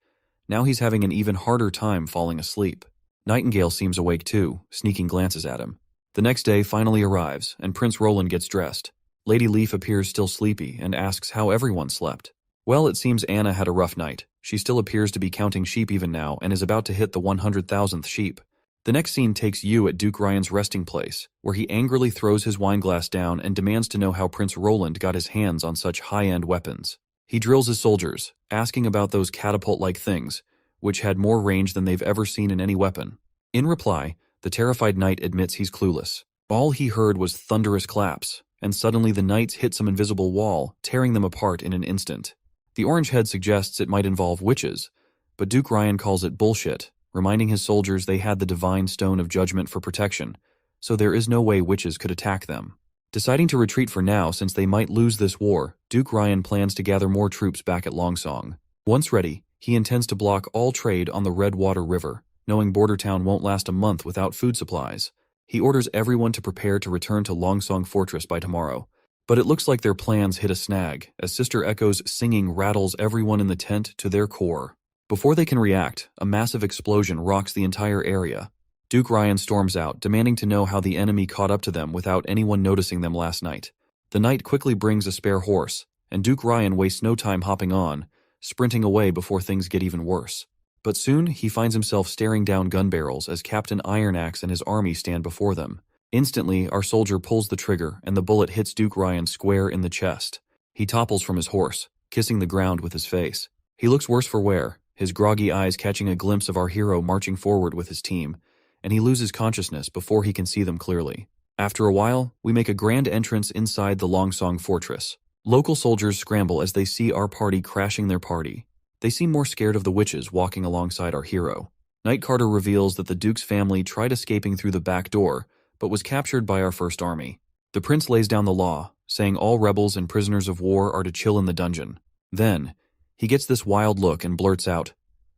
Now he's having an even harder time falling asleep. Nightingale seems awake too, sneaking glances at him. The next day finally arrives, and Prince Roland gets dressed. Lady Leaf appears still sleepy and asks how everyone slept. Well, it seems Anna had a rough night. She still appears to be counting sheep even now and is about to hit the 100,000th sheep. The next scene takes you at Duke Ryan's resting place, where he angrily throws his wineglass down and demands to know how Prince Roland got his hands on such high-end weapons. He drills his soldiers, asking about those catapult-like things, which had more range than they've ever seen in any weapon. In reply, the terrified knight admits he's clueless. All he heard was thunderous claps, and suddenly the knights hit some invisible wall, tearing them apart in an instant. The orange head suggests it might involve witches, but Duke Ryan calls it bullshit, reminding his soldiers they had the divine stone of judgment for protection, so there is no way witches could attack them. Deciding to retreat for now since they might lose this war, Duke Ryan plans to gather more troops back at Longsong. Once ready, he intends to block all trade on the Redwater River, knowing Bordertown won't last a month without food supplies. He orders everyone to prepare to return to Longsong Fortress by tomorrow. But it looks like their plans hit a snag, as Sister Echo's singing rattles everyone in the tent to their core. Before they can react, a massive explosion rocks the entire area. Duke Ryan storms out, demanding to know how the enemy caught up to them without anyone noticing them last night. The knight quickly brings a spare horse, and Duke Ryan wastes no time hopping on, sprinting away before things get even worse. But soon, he finds himself staring down gun barrels as Captain Ironaxe and his army stand before them. Instantly, our soldier pulls the trigger, and the bullet hits Duke Ryan square in the chest. He topples from his horse, kissing the ground with his face. He looks worse for wear, his groggy eyes catching a glimpse of our hero marching forward with his team, and he loses consciousness before he can see them clearly. After a while, we make a grand entrance inside the Longsong Fortress. Local soldiers scramble as they see our party crashing their party. They seem more scared of the witches walking alongside our hero. Knight Carter reveals that the Duke's family tried escaping through the back door, but was captured by our first army. The prince lays down the law, saying all rebels and prisoners of war are to chill in the dungeon. Then, he gets this wild look and blurts out,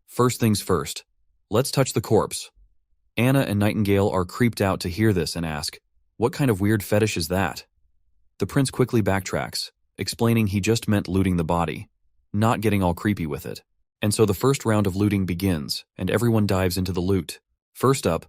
"First things first, let's touch the corpse." Anna and Nightingale are creeped out to hear this and ask, "What kind of weird fetish is that?" The prince quickly backtracks, explaining he just meant looting the body, not getting all creepy with it. And so the first round of looting begins, and everyone dives into the loot. First up,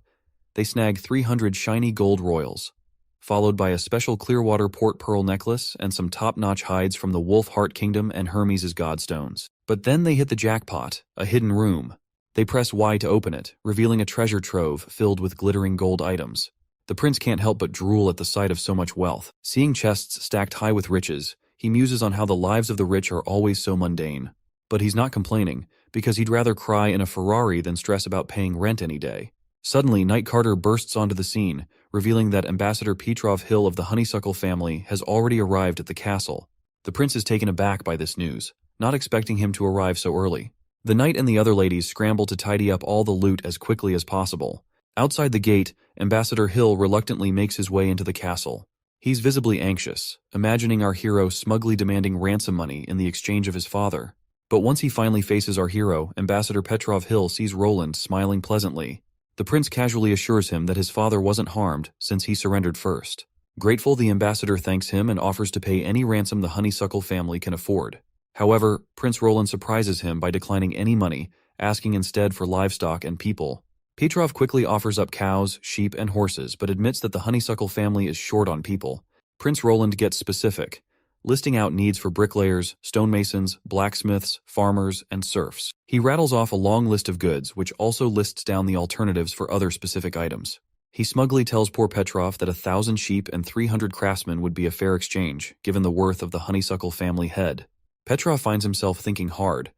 they snag 300 shiny gold royals, followed by a special Clearwater port pearl necklace and some top-notch hides from the Wolf Heart Kingdom and Hermes' Godstones. But then they hit the jackpot, a hidden room. They press Y to open it, revealing a treasure trove filled with glittering gold items. The prince can't help but drool at the sight of so much wealth. Seeing chests stacked high with riches, he muses on how the lives of the rich are always so mundane. But he's not complaining, because he'd rather cry in a Ferrari than stress about paying rent any day. Suddenly, Knight Carter bursts onto the scene, revealing that Ambassador Petrov Hill of the Honeysuckle family has already arrived at the castle. The prince is taken aback by this news, not expecting him to arrive so early. The knight and the other ladies scramble to tidy up all the loot as quickly as possible. Outside the gate, Ambassador Hill reluctantly makes his way into the castle. He's visibly anxious, imagining our hero smugly demanding ransom money in the exchange of his father. But once he finally faces our hero, Ambassador Petrov Hill sees Roland smiling pleasantly. The prince casually assures him that his father wasn't harmed since he surrendered first. Grateful, the ambassador thanks him and offers to pay any ransom the Honeysuckle family can afford. However, Prince Roland surprises him by declining any money, asking instead for livestock and people. Petrov quickly offers up cows, sheep, and horses, but admits that the Honeysuckle family is short on people. Prince Roland gets specific, listing out needs for bricklayers, stonemasons, blacksmiths, farmers, and serfs. He rattles off a long list of goods, which also lists down the alternatives for other specific items. He smugly tells poor Petrov that 1,000 sheep and 300 craftsmen would be a fair exchange, given the worth of the Honeysuckle family head. Petrov finds himself thinking hard,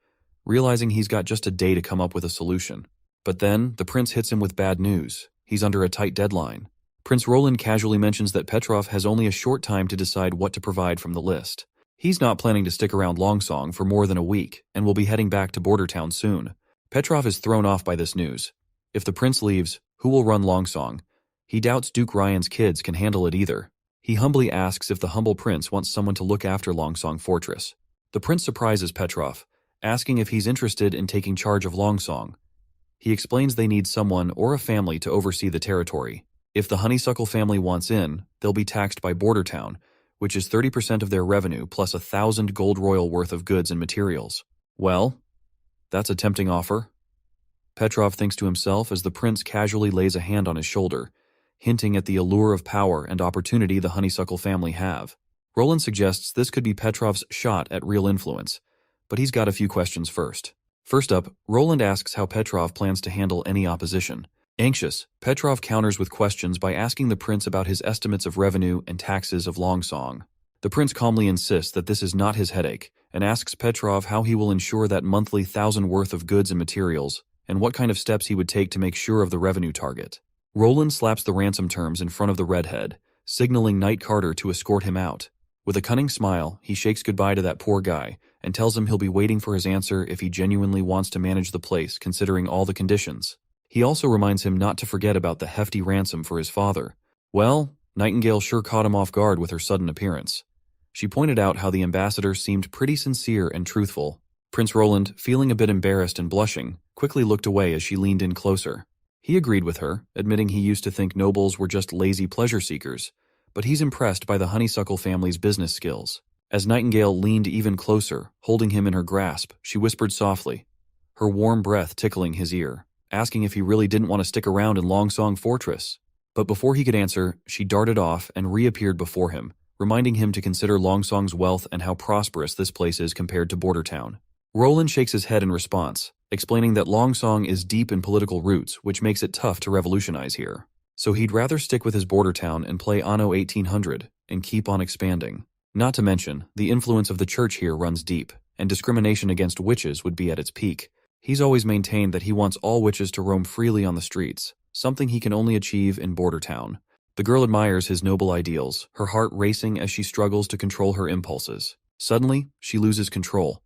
realizing he's got just a day to come up with a solution. But then, the prince hits him with bad news. He's under a tight deadline. Prince Roland casually mentions that Petrov has only a short time to decide what to provide from the list. He's not planning to stick around Longsong for more than a week, and will be heading back to Border Town soon. Petrov is thrown off by this news. If the prince leaves, who will run Longsong? He doubts Duke Ryan's kids can handle it either. He humbly asks if the humble prince wants someone to look after Longsong Fortress. The prince surprises Petrov, asking if he's interested in taking charge of Longsong. He explains they need someone or a family to oversee the territory. If the Honeysuckle family wants in, they'll be taxed by Border Town, which is 30% of their revenue plus 1,000 gold royal worth of goods and materials. Well, that's a tempting offer. Petrov thinks to himself as the prince casually lays a hand on his shoulder, hinting at the allure of power and opportunity the Honeysuckle family have. Roland suggests this could be Petrov's shot at real influence, but he's got a few questions first. First up, Roland asks how Petrov plans to handle any opposition. Anxious, Petrov counters with questions by asking the prince about his estimates of revenue and taxes of Longsong. The prince calmly insists that this is not his headache, and asks Petrov how he will ensure that monthly 1,000 worth of goods and materials, and what kind of steps he would take to make sure of the revenue target. Roland slaps the ransom terms in front of the redhead, signaling Knight Carter to escort him out. With a cunning smile, he shakes goodbye to that poor guy, and tells him he'll be waiting for his answer if he genuinely wants to manage the place considering all the conditions. He also reminds him not to forget about the hefty ransom for his father. Well, Nightingale sure caught him off guard with her sudden appearance. She pointed out how the ambassador seemed pretty sincere and truthful. Prince Roland, feeling a bit embarrassed and blushing, quickly looked away as she leaned in closer. He agreed with her, admitting he used to think nobles were just lazy pleasure seekers, but he's impressed by the Honeysuckle family's business skills. As Nightingale leaned even closer, holding him in her grasp, she whispered softly, her warm breath tickling his ear, asking if he really didn't want to stick around in Longsong Fortress. But before he could answer, she darted off and reappeared before him, reminding him to consider Longsong's wealth and how prosperous this place is compared to Border Town. Roland shakes his head in response, explaining that Longsong is deep in political roots, which makes it tough to revolutionize here. So he'd rather stick with his border town and play Anno 1800 and keep on expanding. Not to mention, the influence of the church here runs deep, and discrimination against witches would be at its peak. He's always maintained that he wants all witches to roam freely on the streets, something he can only achieve in Border Town. The girl admires his noble ideals, her heart racing as she struggles to control her impulses. Suddenly, she loses control,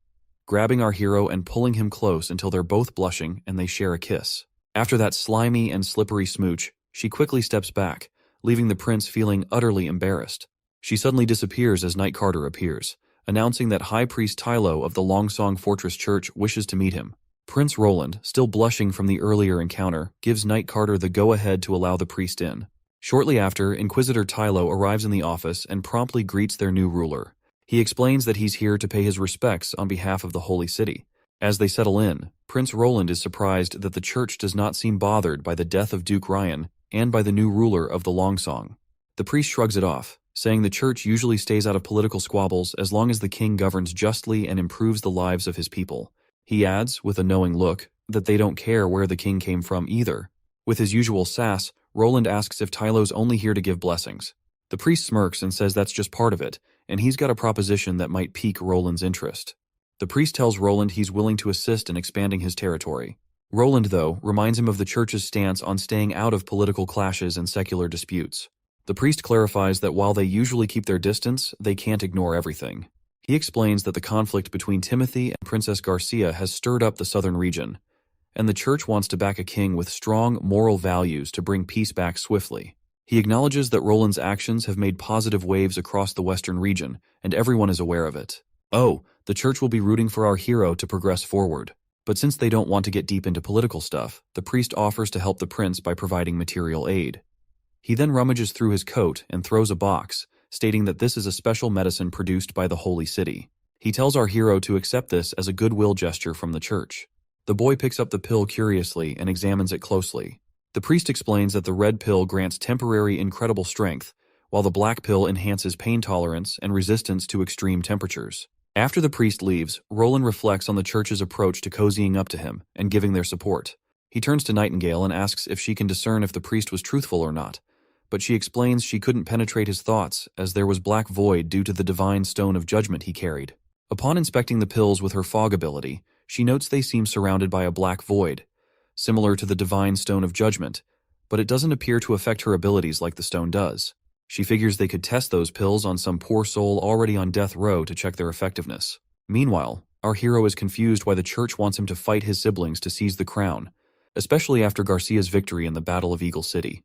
grabbing our hero and pulling him close until they're both blushing and they share a kiss. After that slimy and slippery smooch, she quickly steps back, leaving the prince feeling utterly embarrassed. She suddenly disappears as Knight Carter appears, announcing that High Priest Tylo of the Longsong Fortress Church wishes to meet him. Prince Roland, still blushing from the earlier encounter, gives Knight Carter the go-ahead to allow the priest in. Shortly after, Inquisitor Tylo arrives in the office and promptly greets their new ruler. He explains that he's here to pay his respects on behalf of the Holy City. As they settle in, Prince Roland is surprised that the church does not seem bothered by the death of Duke Ryan and by the new ruler of the Longsong. The priest shrugs it off, saying the church usually stays out of political squabbles as long as the king governs justly and improves the lives of his people. He adds, with a knowing look, that they don't care where the king came from either. With his usual sass, Roland asks if Tylo's only here to give blessings. The priest smirks and says that's just part of it, and he's got a proposition that might pique Roland's interest. The priest tells Roland he's willing to assist in expanding his territory. Roland, though, reminds him of the church's stance on staying out of political clashes and secular disputes. The priest clarifies that while they usually keep their distance, they can't ignore everything. He explains that the conflict between Timothy and Princess Garcia has stirred up the southern region, and the church wants to back a king with strong moral values to bring peace back swiftly. He acknowledges that Roland's actions have made positive waves across the western region, and everyone is aware of it. Oh, the church will be rooting for our hero to progress forward. But since they don't want to get deep into political stuff, the priest offers to help the prince by providing material aid. He then rummages through his coat and throws a box, stating that this is a special medicine produced by the Holy City. He tells our hero to accept this as a goodwill gesture from the church. The boy picks up the pill curiously and examines it closely. The priest explains that the red pill grants temporary incredible strength, while the black pill enhances pain tolerance and resistance to extreme temperatures. After the priest leaves, Roland reflects on the church's approach to cozying up to him and giving their support. He turns to Nightingale and asks if she can discern if the priest was truthful or not, but she explains she couldn't penetrate his thoughts as there was black void due to the divine stone of judgment he carried. Upon inspecting the pills with her fog ability, she notes they seem surrounded by a black void, similar to the divine stone of judgment, but it doesn't appear to affect her abilities like the stone does. She figures they could test those pills on some poor soul already on death row to check their effectiveness. Meanwhile, our hero is confused why the church wants him to fight his siblings to seize the crown, especially after Garcia's victory in the Battle of Eagle City.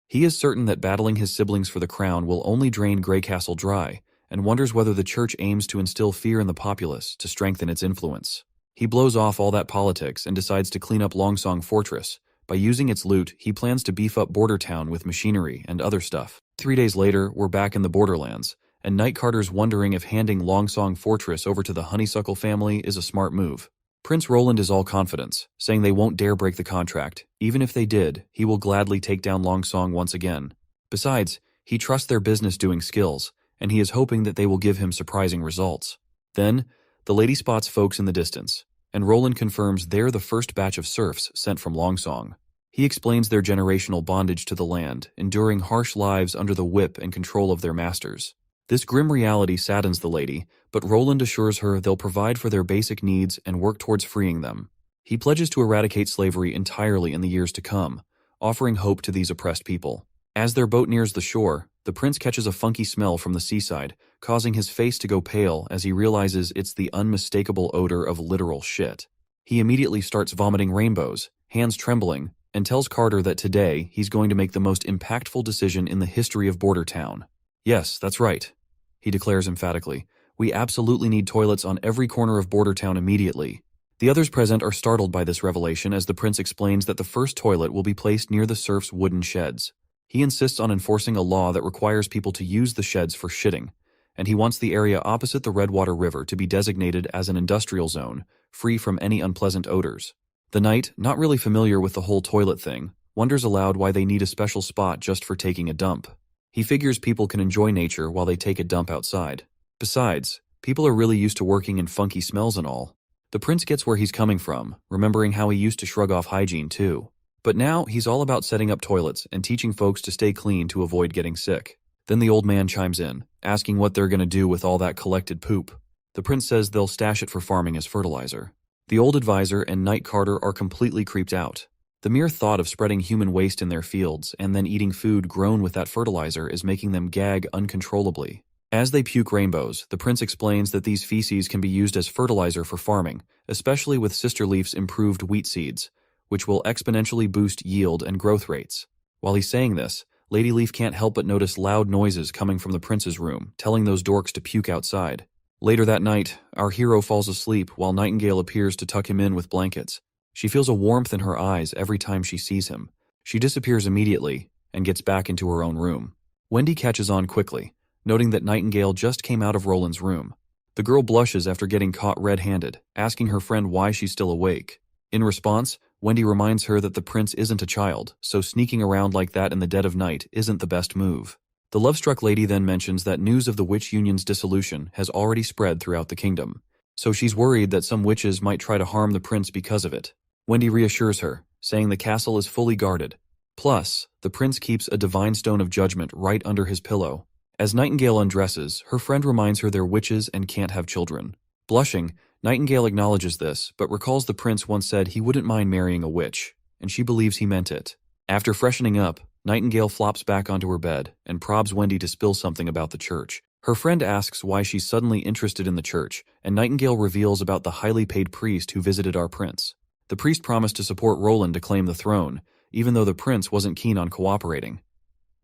He is certain that battling his siblings for the crown will only drain Grey Castle dry, and wonders whether the church aims to instill fear in the populace to strengthen its influence. He blows off all that politics and decides to clean up Longsong Fortress. By using its loot, he plans to beef up Border Town with machinery and other stuff. 3 days later, we're back in the Borderlands, and Night Carter's wondering if handing Longsong Fortress over to the Honeysuckle family is a smart move. Prince Roland is all confidence, saying they won't dare break the contract. Even if they did, he will gladly take down Longsong once again. Besides, he trusts their business-doing skills, and he is hoping that they will give him surprising results. Then, the lady spots folks in the distance, and Roland confirms they're the first batch of serfs sent from Longsong. He explains their generational bondage to the land, enduring harsh lives under the whip and control of their masters. This grim reality saddens the lady, but Roland assures her they'll provide for their basic needs and work towards freeing them. He pledges to eradicate slavery entirely in the years to come, offering hope to these oppressed people. As their boat nears the shore, the prince catches a funky smell from the seaside, causing his face to go pale as he realizes it's the unmistakable odor of literal shit. He immediately starts vomiting rainbows, hands trembling, and tells Carter that today he's going to make the most impactful decision in the history of Border Town. Yes, that's right, he declares emphatically. We absolutely need toilets on every corner of Border Town immediately. The others present are startled by this revelation as the prince explains that the first toilet will be placed near the serfs' wooden sheds. He insists on enforcing a law that requires people to use the sheds for shitting, and he wants the area opposite the Redwater River to be designated as an industrial zone, free from any unpleasant odors. The knight, not really familiar with the whole toilet thing, wonders aloud why they need a special spot just for taking a dump. He figures people can enjoy nature while they take a dump outside. Besides, people are really used to working in funky smells and all. The prince gets where he's coming from, remembering how he used to shrug off hygiene too. But now he's all about setting up toilets and teaching folks to stay clean to avoid getting sick. Then the old man chimes in, asking what they're gonna do with all that collected poop. The prince says they'll stash it for farming as fertilizer. The old advisor and Night Carter are completely creeped out. The mere thought of spreading human waste in their fields and then eating food grown with that fertilizer is making them gag uncontrollably. As they puke rainbows, the prince explains that these feces can be used as fertilizer for farming, especially with Sister Leaf's improved wheat seeds, which will exponentially boost yield and growth rates. While he's saying this, Lady Leaf can't help but notice loud noises coming from the prince's room, telling those dorks to puke outside. Later that night, our hero falls asleep while Nightingale appears to tuck him in with blankets. She feels a warmth in her eyes every time she sees him. She disappears immediately and gets back into her own room. Wendy catches on quickly, noting that Nightingale just came out of Roland's room. The girl blushes after getting caught red-handed, asking her friend why she's still awake. In response, Wendy reminds her that the prince isn't a child, so sneaking around like that in the dead of night isn't the best move. The love-struck lady then mentions that news of the witch union's dissolution has already spread throughout the kingdom, so she's worried that some witches might try to harm the prince because of it. Wendy reassures her, saying the castle is fully guarded. Plus, the prince keeps a divine stone of judgment right under his pillow. As Nightingale undresses, her friend reminds her they're witches and can't have children. Blushing, Nightingale acknowledges this, but recalls the prince once said he wouldn't mind marrying a witch, and she believes he meant it. After freshening up, Nightingale flops back onto her bed and probs Wendy to spill something about the church. Her friend asks why she's suddenly interested in the church, and Nightingale reveals about the highly paid priest who visited our prince. The priest promised to support Roland to claim the throne, even though the prince wasn't keen on cooperating.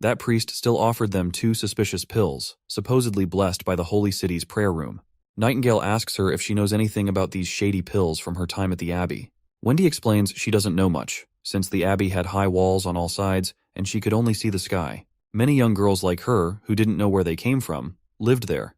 That priest still offered them 2 suspicious pills, supposedly blessed by the Holy City's prayer room. Nightingale asks her if she knows anything about these shady pills from her time at the Abbey. Wendy explains she doesn't know much, since the Abbey had high walls on all sides and she could only see the sky. Many young girls like her, who didn't know where they came from, lived there.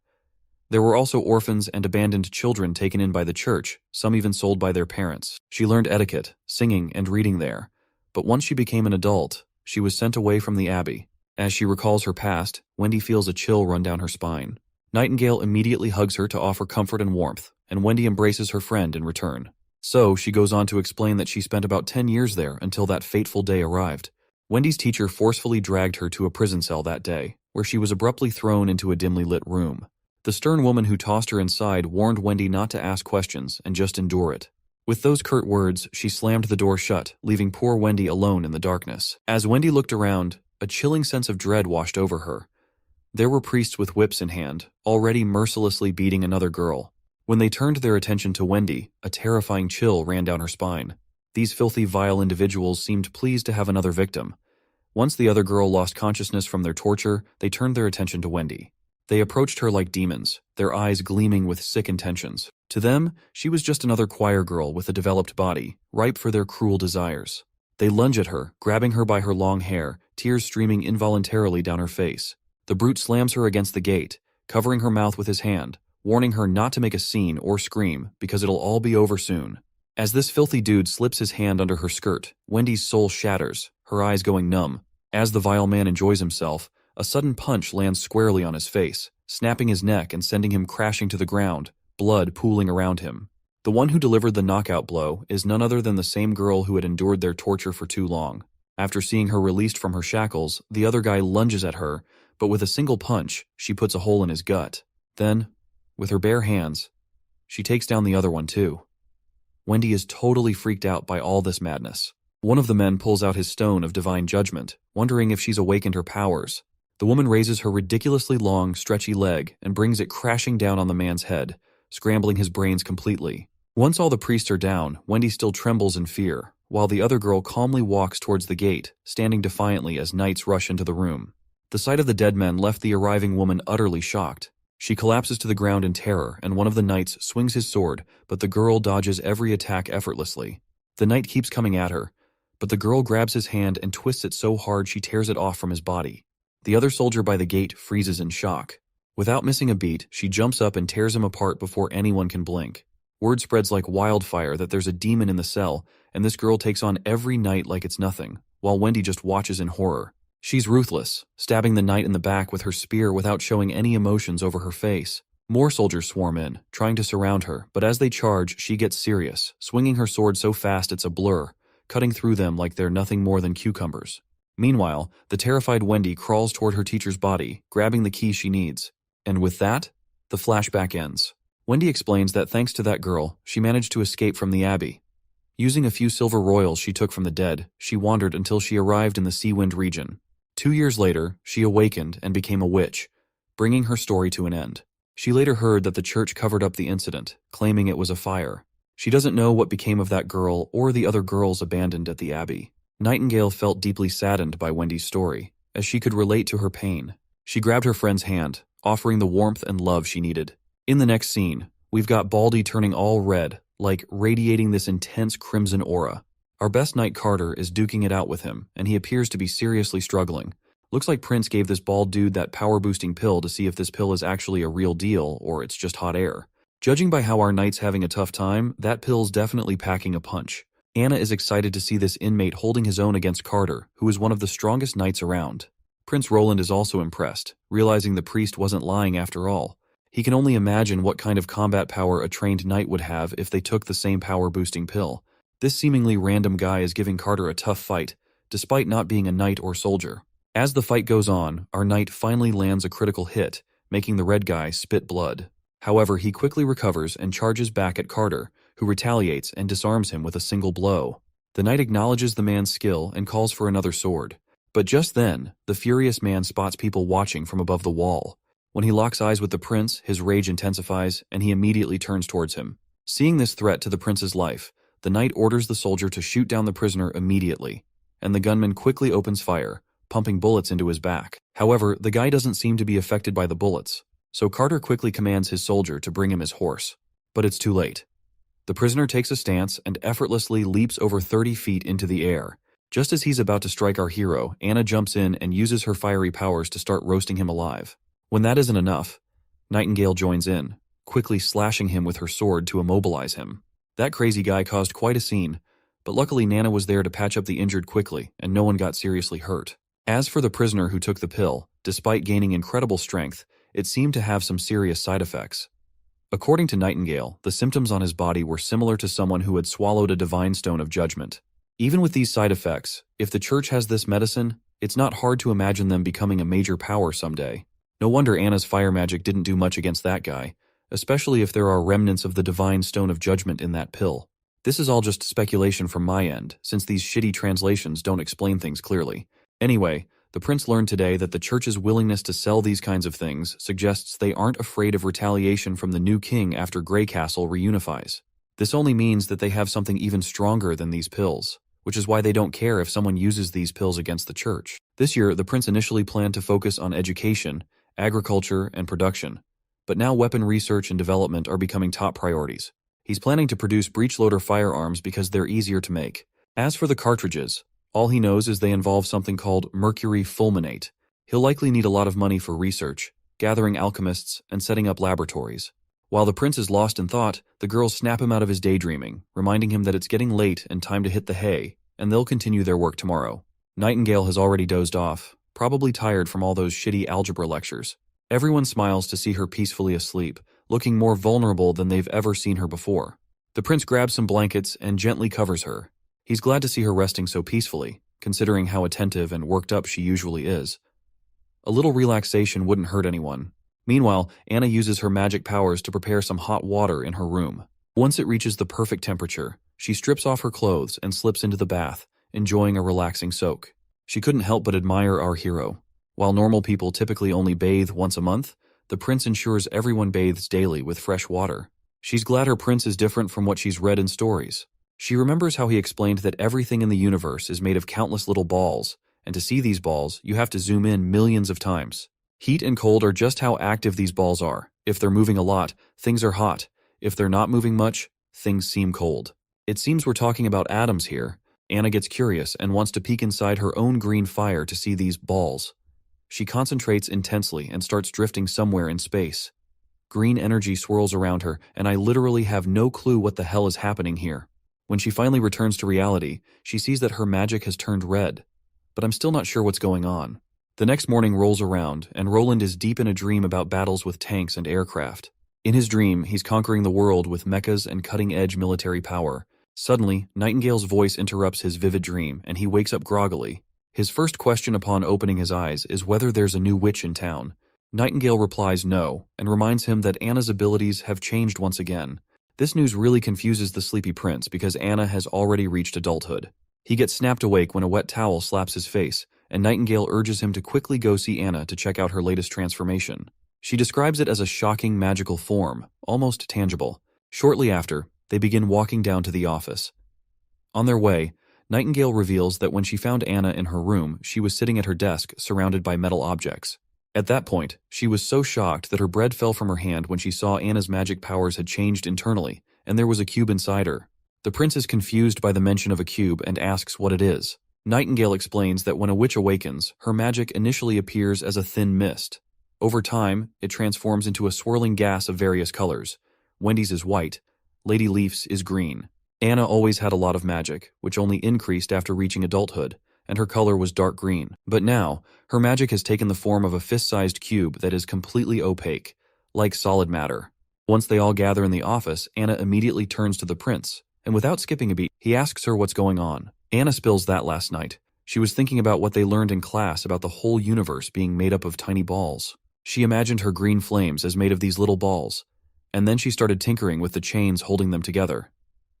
There were also orphans and abandoned children taken in by the church, some even sold by their parents. She learned etiquette, singing, and reading there. But once she became an adult, she was sent away from the Abbey. As she recalls her past, Wendy feels a chill run down her spine. Nightingale immediately hugs her to offer comfort and warmth, and Wendy embraces her friend in return. So, she goes on to explain that she spent about 10 years there until that fateful day arrived. Wendy's teacher forcefully dragged her to a prison cell that day, where she was abruptly thrown into a dimly lit room. The stern woman who tossed her inside warned Wendy not to ask questions and just endure it. With those curt words, she slammed the door shut, leaving poor Wendy alone in the darkness. As Wendy looked around, a chilling sense of dread washed over her. There were priests with whips in hand, already mercilessly beating another girl. When they turned their attention to Wendy, a terrifying chill ran down her spine. These filthy, vile individuals seemed pleased to have another victim. Once the other girl lost consciousness from their torture, they turned their attention to Wendy. They approached her like demons, their eyes gleaming with sick intentions. To them, she was just another choir girl with a developed body, ripe for their cruel desires. They lunge at her, grabbing her by her long hair, tears streaming involuntarily down her face. The brute slams her against the gate, covering her mouth with his hand, warning her not to make a scene or scream because it'll all be over soon. As this filthy dude slips his hand under her skirt, Wendy's soul shatters, her eyes going numb. As the vile man enjoys himself, a sudden punch lands squarely on his face, snapping his neck and sending him crashing to the ground, blood pooling around him. The one who delivered the knockout blow is none other than the same girl who had endured their torture for too long. After seeing her released from her shackles, the other guy lunges at her, but with a single punch, she puts a hole in his gut. Then, with her bare hands, she takes down the other one too. Wendy is totally freaked out by all this madness. One of the men pulls out his stone of divine judgment, wondering if she's awakened her powers. The woman raises her ridiculously long, stretchy leg and brings it crashing down on the man's head, scrambling his brains completely. Once all the priests are down, Wendy still trembles in fear, while the other girl calmly walks towards the gate, standing defiantly as knights rush into the room. The sight of the dead men left the arriving woman utterly shocked. She collapses to the ground in terror, and one of the knights swings his sword, but the girl dodges every attack effortlessly. The knight keeps coming at her, but the girl grabs his hand and twists it so hard she tears it off from his body. The other soldier by the gate freezes in shock. Without missing a beat, she jumps up and tears him apart before anyone can blink. Word spreads like wildfire that there's a demon in the cell, and this girl takes on every knight like it's nothing, while Wendy just watches in horror. She's ruthless, stabbing the knight in the back with her spear without showing any emotions over her face. More soldiers swarm in, trying to surround her, but as they charge, she gets serious, swinging her sword so fast it's a blur, cutting through them like they're nothing more than cucumbers. Meanwhile, the terrified Wendy crawls toward her teacher's body, grabbing the key she needs. And with that, the flashback ends. Wendy explains that thanks to that girl, she managed to escape from the Abbey. Using a few silver royals she took from the dead, she wandered until she arrived in the Seawind region. 2 years later, she awakened and became a witch, bringing her story to an end. She later heard that the church covered up the incident, claiming it was a fire. She doesn't know what became of that girl or the other girls abandoned at the Abbey. Nightingale felt deeply saddened by Wendy's story, as she could relate to her pain. She grabbed her friend's hand, offering the warmth and love she needed. In the next scene, we've got Baldy turning all red, like radiating this intense crimson aura. Our best knight Carter is duking it out with him, and he appears to be seriously struggling. Looks like Prince gave this bald dude that power-boosting pill to see if this pill is actually a real deal or it's just hot air. Judging by how our knight's having a tough time, that pill's definitely packing a punch. Anna is excited to see this inmate holding his own against Carter, who is one of the strongest knights around. Prince Roland is also impressed, realizing the priest wasn't lying after all. He can only imagine what kind of combat power a trained knight would have if they took the same power-boosting pill. This seemingly random guy is giving Carter a tough fight, despite not being a knight or soldier. As the fight goes on, our knight finally lands a critical hit, making the red guy spit blood. However, he quickly recovers and charges back at Carter, who retaliates and disarms him with a single blow. The knight acknowledges the man's skill and calls for another sword. But just then, the furious man spots people watching from above the wall. When he locks eyes with the prince, his rage intensifies, and he immediately turns towards him. Seeing this threat to the prince's life, the knight orders the soldier to shoot down the prisoner immediately, and the gunman quickly opens fire, pumping bullets into his back. However, the guy doesn't seem to be affected by the bullets, so Carter quickly commands his soldier to bring him his horse. But it's too late. The prisoner takes a stance and effortlessly leaps over 30 feet into the air. Just as he's about to strike our hero, Anna jumps in and uses her fiery powers to start roasting him alive. When that isn't enough, Nightingale joins in, quickly slashing him with her sword to immobilize him. That crazy guy caused quite a scene, but luckily Nana was there to patch up the injured quickly, and no one got seriously hurt. As for the prisoner who took the pill, despite gaining incredible strength, it seemed to have some serious side effects. According to Nightingale, the symptoms on his body were similar to someone who had swallowed a divine stone of judgment. Even with these side effects, if the church has this medicine, it's not hard to imagine them becoming a major power someday. No wonder Anna's fire magic didn't do much against that guy, especially if there are remnants of the divine stone of judgment in that pill. This is all just speculation from my end, since these shitty translations don't explain things clearly. Anyway, the prince learned today that the church's willingness to sell these kinds of things suggests they aren't afraid of retaliation from the new king after Grey Castle reunifies. This only means that they have something even stronger than these pills, which is why they don't care if someone uses these pills against the church. This year, the prince initially planned to focus on education, agriculture, and production, but now weapon research and development are becoming top priorities. He's planning to produce breech-loader firearms because they're easier to make. As for the cartridges, all he knows is they involve something called mercury fulminate. He'll likely need a lot of money for research, gathering alchemists, and setting up laboratories. While the prince is lost in thought, the girls snap him out of his daydreaming, reminding him that it's getting late and time to hit the hay, and they'll continue their work tomorrow. Nightingale has already dozed off, probably tired from all those shitty algebra lectures. Everyone smiles to see her peacefully asleep, looking more vulnerable than they've ever seen her before. The prince grabs some blankets and gently covers her. He's glad to see her resting so peacefully, considering how attentive and worked up she usually is. A little relaxation wouldn't hurt anyone. Meanwhile, Anna uses her magic powers to prepare some hot water in her room. Once it reaches the perfect temperature, she strips off her clothes and slips into the bath, enjoying a relaxing soak. She couldn't help but admire our hero. While normal people typically only bathe once a month, the prince ensures everyone bathes daily with fresh water. She's glad her prince is different from what she's read in stories. She remembers how he explained that everything in the universe is made of countless little balls, and to see these balls, you have to zoom in millions of times. Heat and cold are just how active these balls are. If they're moving a lot, things are hot. If they're not moving much, things seem cold. It seems we're talking about atoms here. Anna gets curious and wants to peek inside her own green fire to see these balls. She concentrates intensely and starts drifting somewhere in space. Green energy swirls around her, and I literally have no clue what the hell is happening here. When she finally returns to reality, she sees that her magic has turned red, but I'm still not sure what's going on. The next morning rolls around, and Roland is deep in a dream about battles with tanks and aircraft. In his dream, he's conquering the world with mechas and cutting-edge military power. Suddenly, Nightingale's voice interrupts his vivid dream, and he wakes up groggily. His first question upon opening his eyes is whether there's a new witch in town. Nightingale replies no, and reminds him that Anna's abilities have changed once again. This news really confuses the sleepy prince because Anna has already reached adulthood. He gets snapped awake when a wet towel slaps his face, and Nightingale urges him to quickly go see Anna to check out her latest transformation. She describes it as a shocking magical form, almost tangible. Shortly after, they begin walking down to the office. On their way, Nightingale reveals that when she found Anna in her room, she was sitting at her desk surrounded by metal objects. At that point, she was so shocked that her bread fell from her hand when she saw Anna's magic powers had changed internally, and there was a cube inside her. The prince is confused by the mention of a cube and asks what it is. Nightingale explains that when a witch awakens, her magic initially appears as a thin mist. Over time, it transforms into a swirling gas of various colors. Wendy's is white, Lady Leaf's is green. Anna always had a lot of magic, which only increased after reaching adulthood, and her color was dark green. But now, her magic has taken the form of a fist-sized cube that is completely opaque, like solid matter. Once they all gather in the office, Anna immediately turns to the prince, and without skipping a beat, he asks her what's going on. Anna spills that last night. She was thinking about what they learned in class about the whole universe being made up of tiny balls. She imagined her green flames as made of these little balls, and then she started tinkering with the chains holding them together.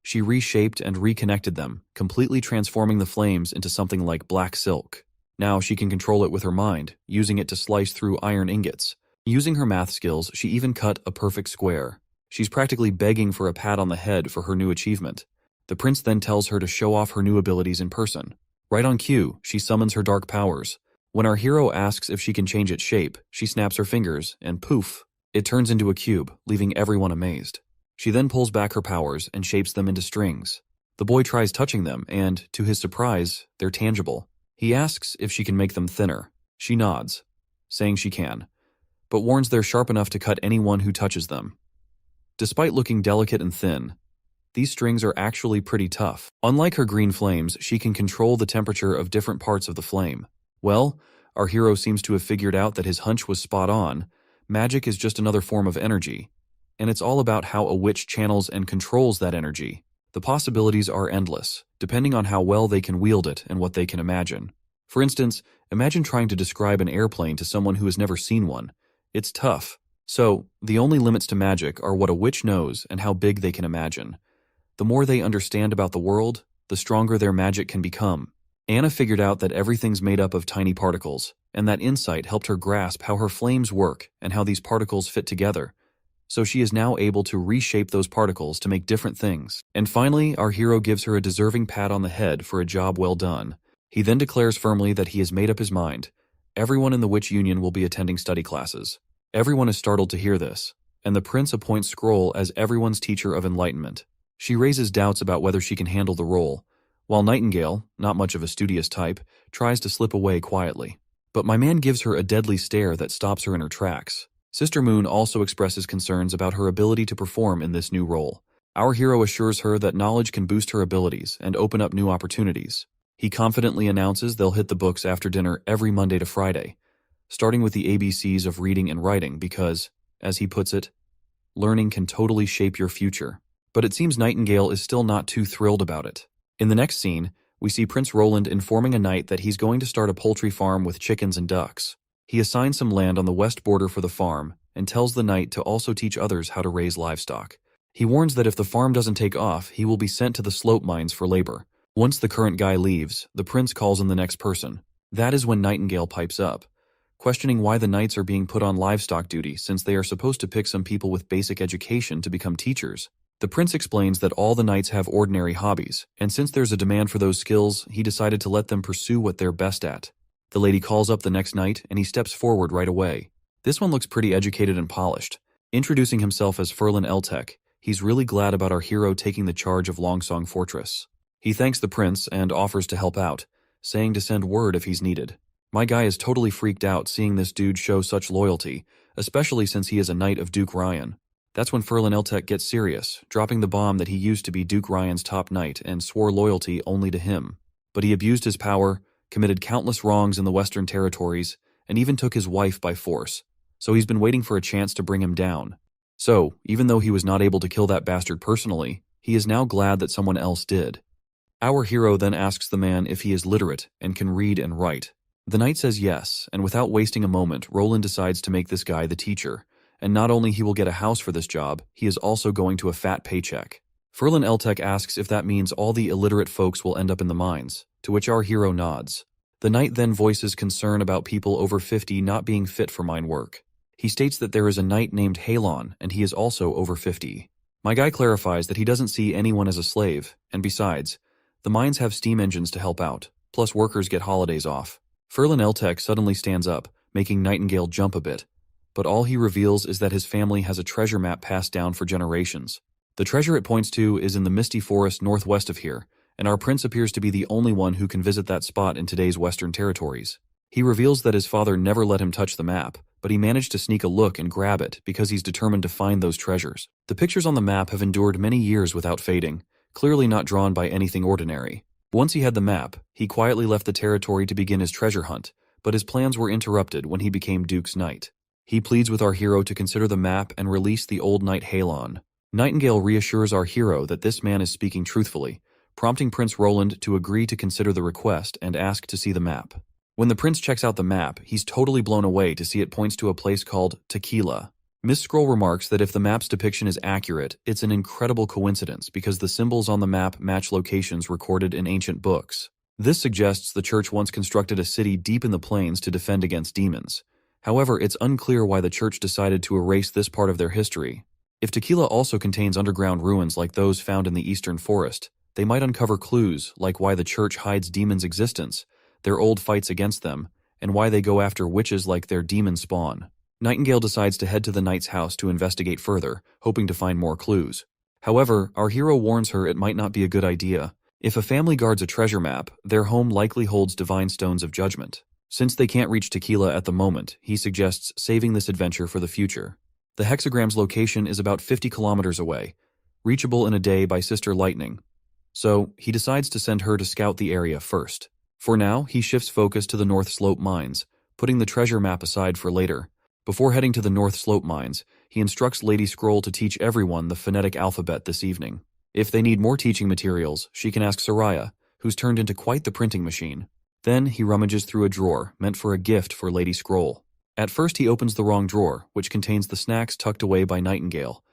She reshaped and reconnected them, completely transforming the flames into something like black silk. Now she can control it with her mind, using it to slice through iron ingots. Using her math skills, she even cut a perfect square. She's practically begging for a pat on the head for her new achievement. The prince then tells her to show off her new abilities in person. Right on cue, she summons her dark powers. When our hero asks if she can change its shape, she snaps her fingers, and poof, it turns into a cube, leaving everyone amazed. She then pulls back her powers and shapes them into strings. The boy tries touching them, and, to his surprise, they're tangible. He asks if she can make them thinner. She nods, saying she can, but warns they're sharp enough to cut anyone who touches them. Despite looking delicate and thin, these strings are actually pretty tough. Unlike her green flames, she can control the temperature of different parts of the flame. Well, our hero seems to have figured out that his hunch was spot on. Magic is just another form of energy, and it's all about how a witch channels and controls that energy. The possibilities are endless, depending on how well they can wield it and what they can imagine. For instance, imagine trying to describe an airplane to someone who has never seen one. It's tough. So, the only limits to magic are what a witch knows and how big they can imagine. The more they understand about the world, the stronger their magic can become. Anna figured out that everything's made up of tiny particles, and that insight helped her grasp how her flames work and how these particles fit together. So she is now able to reshape those particles to make different things. And finally, our hero gives her a deserving pat on the head for a job well done. He then declares firmly that he has made up his mind. Everyone in the Witch Union will be attending study classes. Everyone is startled to hear this, and the prince appoints Scroll as everyone's teacher of enlightenment. She raises doubts about whether she can handle the role, while Nightingale, not much of a studious type, tries to slip away quietly. But my man gives her a deadly stare that stops her in her tracks. Sister Moon also expresses concerns about her ability to perform in this new role. Our hero assures her that knowledge can boost her abilities and open up new opportunities. He confidently announces they'll hit the books after dinner every Monday to Friday, starting with the ABCs of reading and writing because, as he puts it, learning can totally shape your future. But it seems Nightingale is still not too thrilled about it. In the next scene, we see Prince Roland informing a knight that he's going to start a poultry farm with chickens and ducks. He assigns some land on the west border for the farm and tells the knight to also teach others how to raise livestock. He warns that if the farm doesn't take off, he will be sent to the slope mines for labor. Once the current guy leaves, the prince calls in the next person. That is when Nightingale pipes up, questioning why the knights are being put on livestock duty since they are supposed to pick some people with basic education to become teachers. The prince explains that all the knights have ordinary hobbies, and since there's a demand for those skills, he decided to let them pursue what they're best at. The lady calls up the next knight, and he steps forward right away. This one looks pretty educated and polished. Introducing himself as Ferlin Eltek, he's really glad about our hero taking the charge of Longsong Fortress. He thanks the prince and offers to help out, saying to send word if he's needed. My guy is totally freaked out seeing this dude show such loyalty, especially since he is a knight of Duke Ryan. That's when Ferlin Eltek gets serious, dropping the bomb that he used to be Duke Ryan's top knight and swore loyalty only to him. But he abused his power, committed countless wrongs in the Western Territories, and even took his wife by force. So he's been waiting for a chance to bring him down. So, even though he was not able to kill that bastard personally, he is now glad that someone else did. Our hero then asks the man if he is literate and can read and write. The knight says yes, and without wasting a moment, Roland decides to make this guy the teacher. And not only he will get a house for this job, he is also going to a fat paycheck. Ferlin Eltek asks if that means all the illiterate folks will end up in the mines, to which our hero nods. The knight then voices concern about people over 50 not being fit for mine work. He states that there is a knight named Halon, and he is also over 50. My guy clarifies that he doesn't see anyone as a slave, and besides, the mines have steam engines to help out, plus workers get holidays off. Ferlin Eltek suddenly stands up, making Nightingale jump a bit, but all he reveals is that his family has a treasure map passed down for generations. The treasure it points to is in the misty forest northwest of here, and our prince appears to be the only one who can visit that spot in today's Western Territories. He reveals that his father never let him touch the map, but he managed to sneak a look and grab it because he's determined to find those treasures. The pictures on the map have endured many years without fading, clearly not drawn by anything ordinary. Once he had the map, he quietly left the territory to begin his treasure hunt, but his plans were interrupted when he became Duke's knight. He pleads with our hero to consider the map and release the old knight Halon. Nightingale reassures our hero that this man is speaking truthfully, prompting Prince Roland to agree to consider the request and ask to see the map. When the prince checks out the map, he's totally blown away to see it points to a place called Tequila. Miss Scroll remarks that if the map's depiction is accurate, it's an incredible coincidence because the symbols on the map match locations recorded in ancient books. This suggests the church once constructed a city deep in the plains to defend against demons. However, it's unclear why the church decided to erase this part of their history. If Tequila also contains underground ruins like those found in the eastern forest, they might uncover clues like why the church hides demons' existence, their old fights against them, and why they go after witches like their demon spawn. Nightingale decides to head to the knight's house to investigate further, hoping to find more clues. However, our hero warns her it might not be a good idea. If a family guards a treasure map, their home likely holds divine stones of judgment. Since they can't reach Tequila at the moment, he suggests saving this adventure for the future. The hexagram's location is about 50 kilometers away, reachable in a day by Sister Lightning. So, he decides to send her to scout the area first. For now, he shifts focus to the North Slope mines, putting the treasure map aside for later. Before heading to the North Slope mines, he instructs Lady Scroll to teach everyone the phonetic alphabet this evening. If they need more teaching materials, she can ask Soraya, who's turned into quite the printing machine. Then he rummages through a drawer meant for a gift for Lady Scroll. At first he opens the wrong drawer, which contains the snacks tucked away by Nightingale,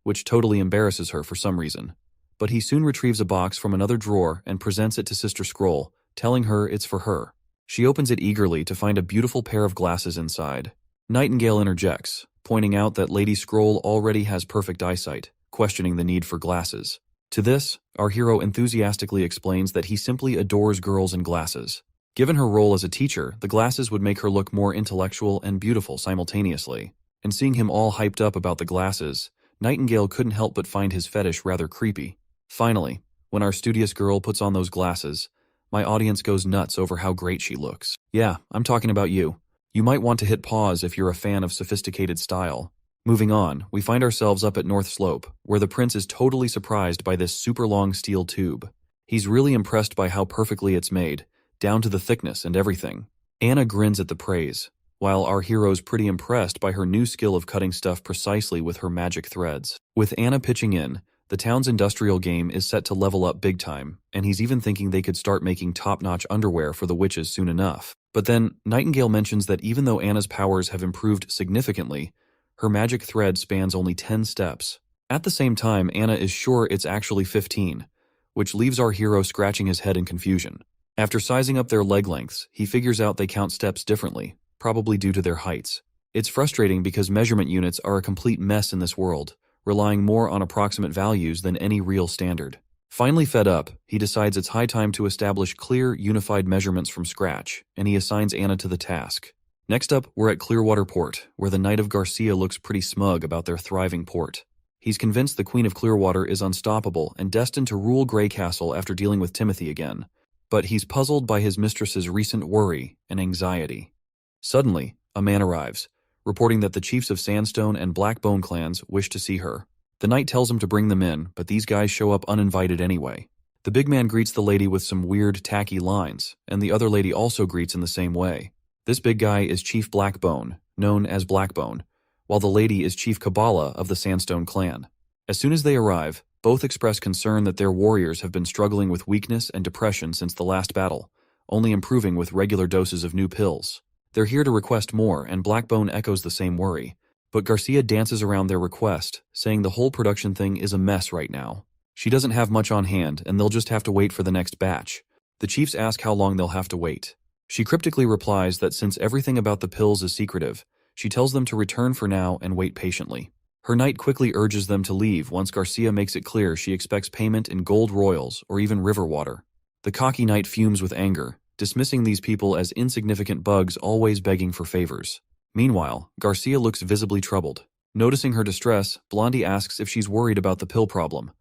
which totally embarrasses her for some reason. But he soon retrieves a box from another drawer and presents it to Sister Scroll, telling her it's for her. She opens it eagerly to find a beautiful pair of glasses inside. Nightingale interjects, pointing out that Lady Scroll already has perfect eyesight, questioning the need for glasses. To this, our hero enthusiastically explains that he simply adores girls in glasses. Given her role as a teacher, the glasses would make her look more intellectual and beautiful simultaneously. And seeing him all hyped up about the glasses, Nightingale couldn't help but find his fetish rather creepy. Finally, when our studious girl puts on those glasses, my audience goes nuts over how great she looks. Yeah, I'm talking about you. You might want to hit pause if you're a fan of sophisticated style. Moving on, we find ourselves up at North Slope, where the prince is totally surprised by this super long steel tube. He's really impressed by how perfectly it's made, down to the thickness and everything. Anna grins at the praise, while our hero's pretty impressed by her new skill of cutting stuff precisely with her magic threads. With Anna pitching in, the town's industrial game is set to level up big time, and he's even thinking they could start making top-notch underwear for the witches soon enough. But then, Nightingale mentions that even though Anna's powers have improved significantly, her magic thread spans only 10 steps. At the same time, Anna is sure it's actually 15, which leaves our hero scratching his head in confusion. After sizing up their leg lengths, he figures out they count steps differently, probably due to their heights. It's frustrating because measurement units are a complete mess in this world, relying more on approximate values than any real standard. Finally fed up, he decides it's high time to establish clear, unified measurements from scratch, and he assigns Anna to the task. Next up, we're at Clearwater Port, where the Knight of Garcia looks pretty smug about their thriving port. He's convinced the Queen of Clearwater is unstoppable and destined to rule Grey Castle after dealing with Timothy again. But he's puzzled by his mistress's recent worry and anxiety. Suddenly, a man arrives, reporting that the chiefs of Sandstone and Blackbone clans wish to see her. The knight tells him to bring them in, but these guys show up uninvited anyway. The big man greets the lady with some weird, tacky lines, and the other lady also greets in the same way. This big guy is Chief Blackbone, known as Blackbone, while the lady is Chief Kabbalah of the Sandstone clan. As soon as they arrive, both express concern that their warriors have been struggling with weakness and depression since the last battle, only improving with regular doses of new pills. They're here to request more, and Blackbone echoes the same worry. But Garcia dances around their request, saying the whole production thing is a mess right now. She doesn't have much on hand, and they'll just have to wait for the next batch. The chiefs ask how long they'll have to wait. She cryptically replies that since everything about the pills is secretive, she tells them to return for now and wait patiently. Her knight quickly urges them to leave once Garcia makes it clear she expects payment in gold royals or even river water. The cocky knight fumes with anger, dismissing these people as insignificant bugs always begging for favors. Meanwhile, Garcia looks visibly troubled. Noticing her distress, Blondie asks if she's worried about the pill problem.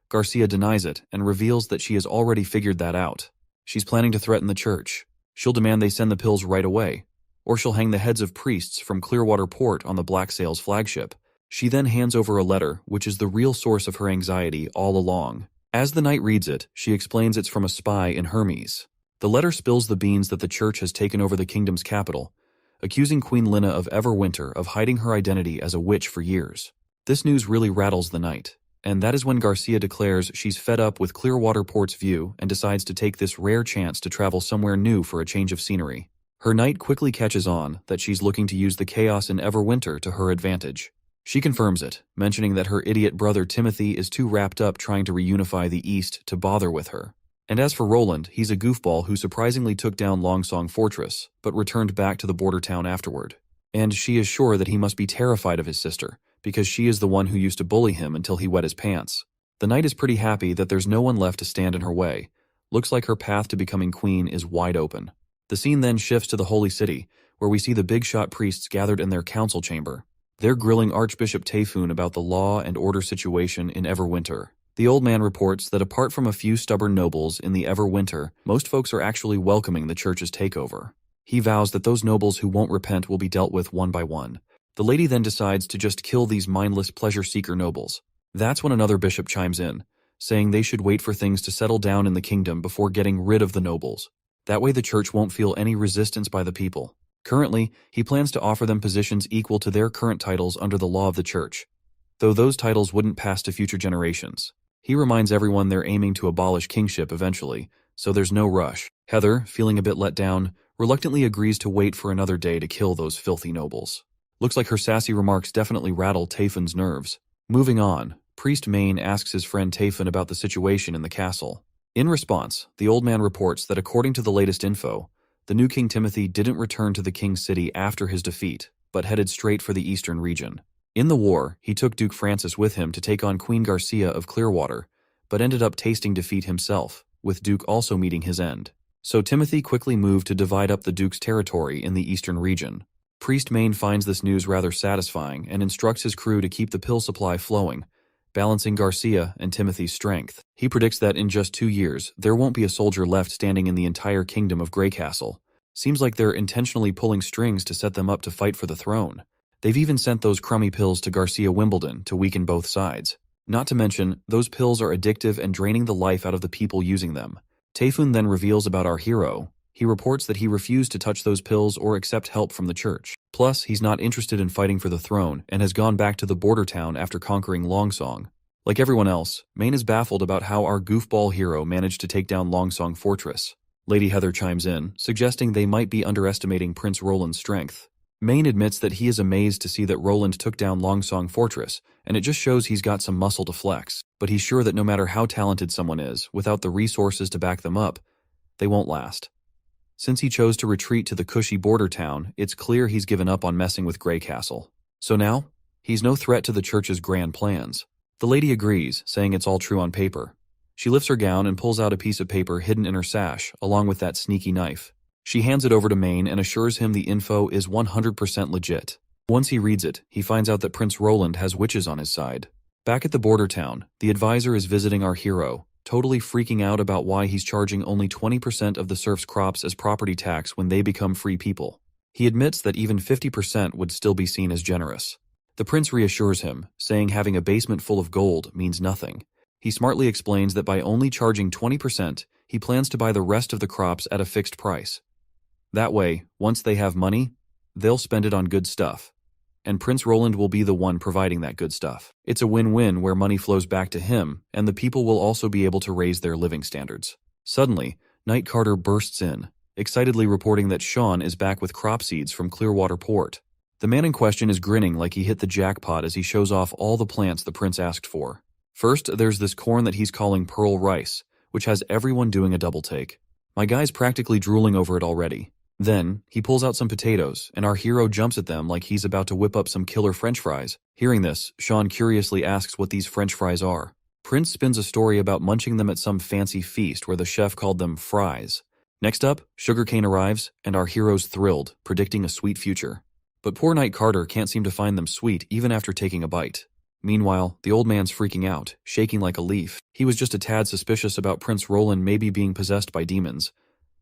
Garcia denies it and reveals that she has already figured that out. She's planning to threaten the church. She'll demand they send the pills right away, or she'll hang the heads of priests from Clearwater Port on the Black Sails flagship. She then hands over a letter, which is the real source of her anxiety all along. As the knight reads it, she explains it's from a spy in Hermes. The letter spills the beans that the church has taken over the kingdom's capital, accusing Queen Lina of Everwinter of hiding her identity as a witch for years. This news really rattles the knight, and that is when Garcia declares she's fed up with Clearwater Port's view and decides to take this rare chance to travel somewhere new for a change of scenery. Her knight quickly catches on that she's looking to use the chaos in Everwinter to her advantage. She confirms it, mentioning that her idiot brother Timothy is too wrapped up trying to reunify the East to bother with her. And as for Roland, he's a goofball who surprisingly took down Longsong Fortress, but returned back to the border town afterward. and she is sure that he must be terrified of his sister, because she is the one who used to bully him until he wet his pants. The knight is pretty happy that there's no one left to stand in her way. Looks like her path to becoming queen is wide open. The scene then shifts to the Holy City, where we see the big-shot priests gathered in their council chamber. They're grilling Archbishop Tayfun about the law and order situation in Everwinter. The old man reports that apart from a few stubborn nobles in the Everwinter, most folks are actually welcoming the church's takeover. He vows that those nobles who won't repent will be dealt with one by one. The lady then decides to just kill these mindless pleasure-seeker nobles. That's when another bishop chimes in, saying they should wait for things to settle down in the kingdom before getting rid of the nobles. That way the church won't feel any resistance by the people. Currently, he plans to offer them positions equal to their current titles under the law of the church, though those titles wouldn't pass to future generations. He reminds everyone they're aiming to abolish kingship eventually, so there's no rush. Heather, feeling a bit let down, reluctantly agrees to wait for another day to kill those filthy nobles. Looks like her sassy remarks definitely rattle Tayfun's nerves. Moving on, Priest Maine asks his friend Tayfun about the situation in the castle. In response, the old man reports that according to the latest info, the new King Timothy didn't return to the king's city after his defeat, but headed straight for the eastern region. In the war, he took Duke Francis with him to take on Queen Garcia of Clearwater, but ended up tasting defeat himself, with Duke also meeting his end. So Timothy quickly moved to divide up the Duke's territory in the eastern region. Priest Maine finds this news rather satisfying and instructs his crew to keep the pill supply flowing, balancing Garcia and Timothy's strength. He predicts that in just 2 years, there won't be a soldier left standing in the entire kingdom of Greycastle. Seems like they're intentionally pulling strings to set them up to fight for the throne. They've even sent those crummy pills to Garcia Wimbledon to weaken both sides. Not to mention, those pills are addictive and draining the life out of the people using them. Tayfun then reveals about our hero. He reports that he refused to touch those pills or accept help from the church. Plus, he's not interested in fighting for the throne and has gone back to the border town after conquering Longsong. Like everyone else, Maine is baffled about how our goofball hero managed to take down Longsong Fortress. Lady Heather chimes in, suggesting they might be underestimating Prince Roland's strength. Maine admits that he is amazed to see that Roland took down Longsong Fortress, and it just shows he's got some muscle to flex. But he's sure that no matter how talented someone is, without the resources to back them up, they won't last. Since he chose to retreat to the cushy border town, it's clear he's given up on messing with Greycastle. So now, he's no threat to the church's grand plans. The lady agrees, saying it's all true on paper. She lifts her gown and pulls out a piece of paper hidden in her sash, along with that sneaky knife. She hands it over to Maine and assures him the info is 100% legit. Once he reads it, he finds out that Prince Roland has witches on his side. Back at the border town, the advisor is visiting our hero, totally freaking out about why he's charging only 20% of the serfs' crops as property tax when they become free people. He admits that even 50% would still be seen as generous. The prince reassures him, saying having a basement full of gold means nothing. He smartly explains that by only charging 20%, he plans to buy the rest of the crops at a fixed price. That way, once they have money, they'll spend it on good stuff. And Prince Roland will be the one providing that good stuff. It's a win-win where money flows back to him, and the people will also be able to raise their living standards. Suddenly, Knight Carter bursts in, excitedly reporting that Sean is back with crop seeds from Clearwater Port. The man in question is grinning like he hit the jackpot as he shows off all the plants the prince asked for. First, there's this corn that he's calling Pearl Rice, which has everyone doing a double take. My guy's practically drooling over it already. Then, he pulls out some potatoes, and our hero jumps at them like he's about to whip up some killer french fries. Hearing this, Sean curiously asks what these french fries are. Prince spins a story about munching them at some fancy feast where the chef called them fries. Next up, sugarcane arrives, and our hero's thrilled, predicting a sweet future. But poor Knight Carter can't seem to find them sweet even after taking a bite. Meanwhile, the old man's freaking out, shaking like a leaf. He was just a tad suspicious about Prince Roland maybe being possessed by demons.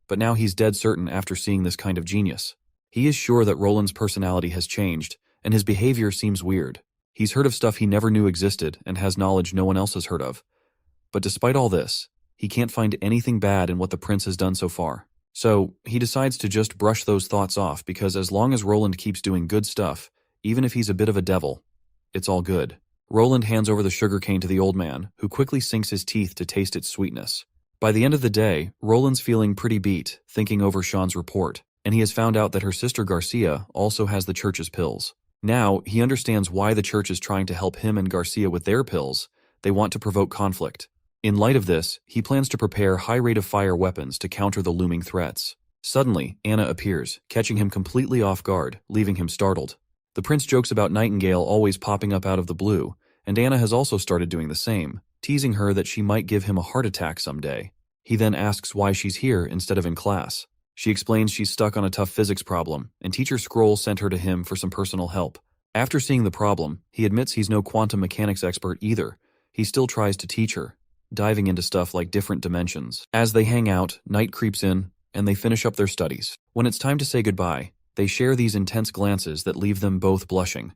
But now he's dead certain after seeing this kind of genius. He is sure that Roland's personality has changed, and his behavior seems weird. He's heard of stuff he never knew existed and has knowledge no one else has heard of. But despite all this, he can't find anything bad in what the prince has done so far. So, he decides to just brush those thoughts off because as long as Roland keeps doing good stuff, even if he's a bit of a devil, it's all good. Roland hands over the sugarcane to the old man, who quickly sinks his teeth to taste its sweetness. By the end of the day, Roland's feeling pretty beat, thinking over Sean's report, and he has found out that her sister Garcia also has the church's pills. Now, he understands why the church is trying to help him and Garcia with their pills. They want to provoke conflict. In light of this, he plans to prepare high rate-of-fire weapons to counter the looming threats. Suddenly, Anna appears, catching him completely off guard, leaving him startled. The prince jokes about Nightingale always popping up out of the blue, and Anna has also started doing the same, teasing her that she might give him a heart attack someday. He then asks why she's here instead of in class. She explains she's stuck on a tough physics problem, and teacher Scroll sent her to him for some personal help. After seeing the problem, he admits he's no quantum mechanics expert either. He still tries to teach her, diving into stuff like different dimensions. As they hang out, night creeps in, and they finish up their studies. When it's time to say goodbye, they share these intense glances that leave them both blushing.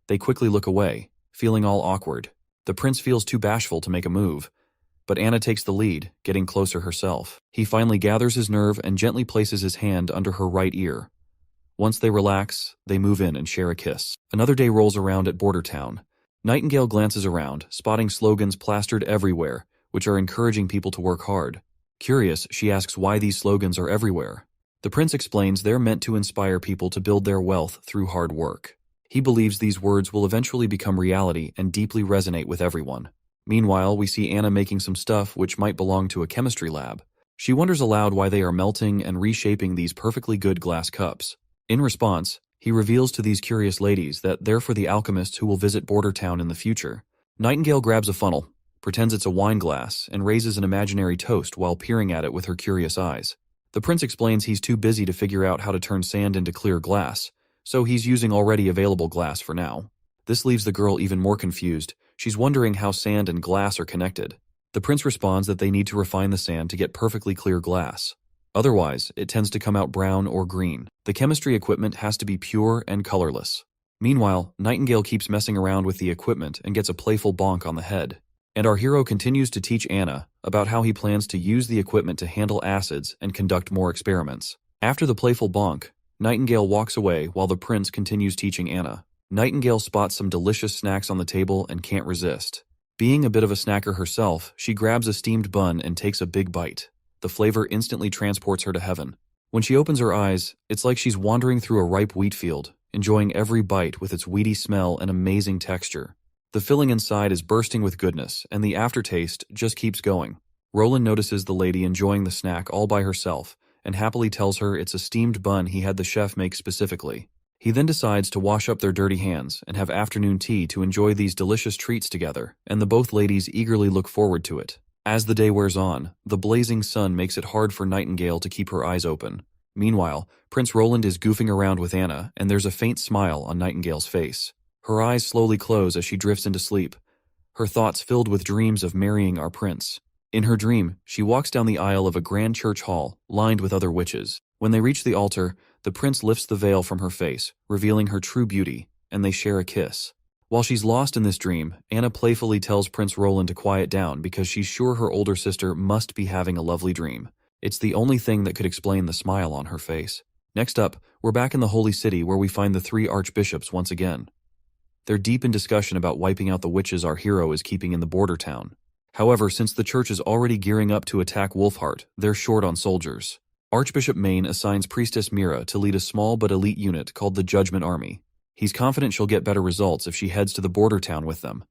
They quickly look away, feeling all awkward. The prince feels too bashful to make a move, but Anna takes the lead, getting closer herself. He finally gathers his nerve and gently places his hand under her right ear. Once they relax, they move in and share a kiss. Another day rolls around at Border Town. Nightingale glances around, spotting slogans plastered everywhere, which are encouraging people to work hard. Curious, she asks why these slogans are everywhere. The prince explains they're meant to inspire people to build their wealth through hard work. He believes these words will eventually become reality and deeply resonate with everyone. Meanwhile, we see Anna making some stuff which might belong to a chemistry lab. She wonders aloud why they are melting and reshaping these perfectly good glass cups. In response, he reveals to these curious ladies that they're for the alchemists who will visit Border Town in the future. Nightingale grabs a funnel, pretends it's a wine glass, and raises an imaginary toast while peering at it with her curious eyes. The prince explains he's too busy to figure out how to turn sand into clear glass, so he's using already available glass for now. This leaves the girl even more confused. She's wondering how sand and glass are connected. The prince responds that they need to refine the sand to get perfectly clear glass. Otherwise, it tends to come out brown or green. The chemistry equipment has to be pure and colorless. Meanwhile, Nightingale keeps messing around with the equipment and gets a playful bonk on the head. And our hero continues to teach Anna about how he plans to use the equipment to handle acids and conduct more experiments. After the playful bonk, Nightingale walks away while the prince continues teaching Anna. Nightingale spots some delicious snacks on the table and can't resist. Being a bit of a snacker herself, she grabs a steamed bun and takes a big bite. The flavor instantly transports her to heaven. When she opens her eyes, it's like she's wandering through a ripe wheat field, enjoying every bite with its weedy smell and amazing texture. The filling inside is bursting with goodness, and the aftertaste just keeps going. Roland notices the lady enjoying the snack all by herself, and happily tells her it's a steamed bun he had the chef make specifically. He then decides to wash up their dirty hands and have afternoon tea to enjoy these delicious treats together, and the both ladies eagerly look forward to it. As the day wears on, the blazing sun makes it hard for Nightingale to keep her eyes open. Meanwhile, Prince Roland is goofing around with Anna, and there's a faint smile on Nightingale's face. Her eyes slowly close as she drifts into sleep, her thoughts filled with dreams of marrying our prince. In her dream, she walks down the aisle of a grand church hall, lined with other witches. When they reach the altar, the prince lifts the veil from her face, revealing her true beauty, and they share a kiss. While she's lost in this dream, Anna playfully tells Prince Roland to quiet down because she's sure her older sister must be having a lovely dream. It's the only thing that could explain the smile on her face. Next up, we're back in the Holy City where we find the three archbishops once again. They're deep in discussion about wiping out the witches our hero is keeping in the border town. However, since the church is already gearing up to attack Wolfheart, they're short on soldiers. Archbishop Maine assigns Priestess Mira to lead a small but elite unit called the Judgment Army. He's confident she'll get better results if she heads to the border town with them.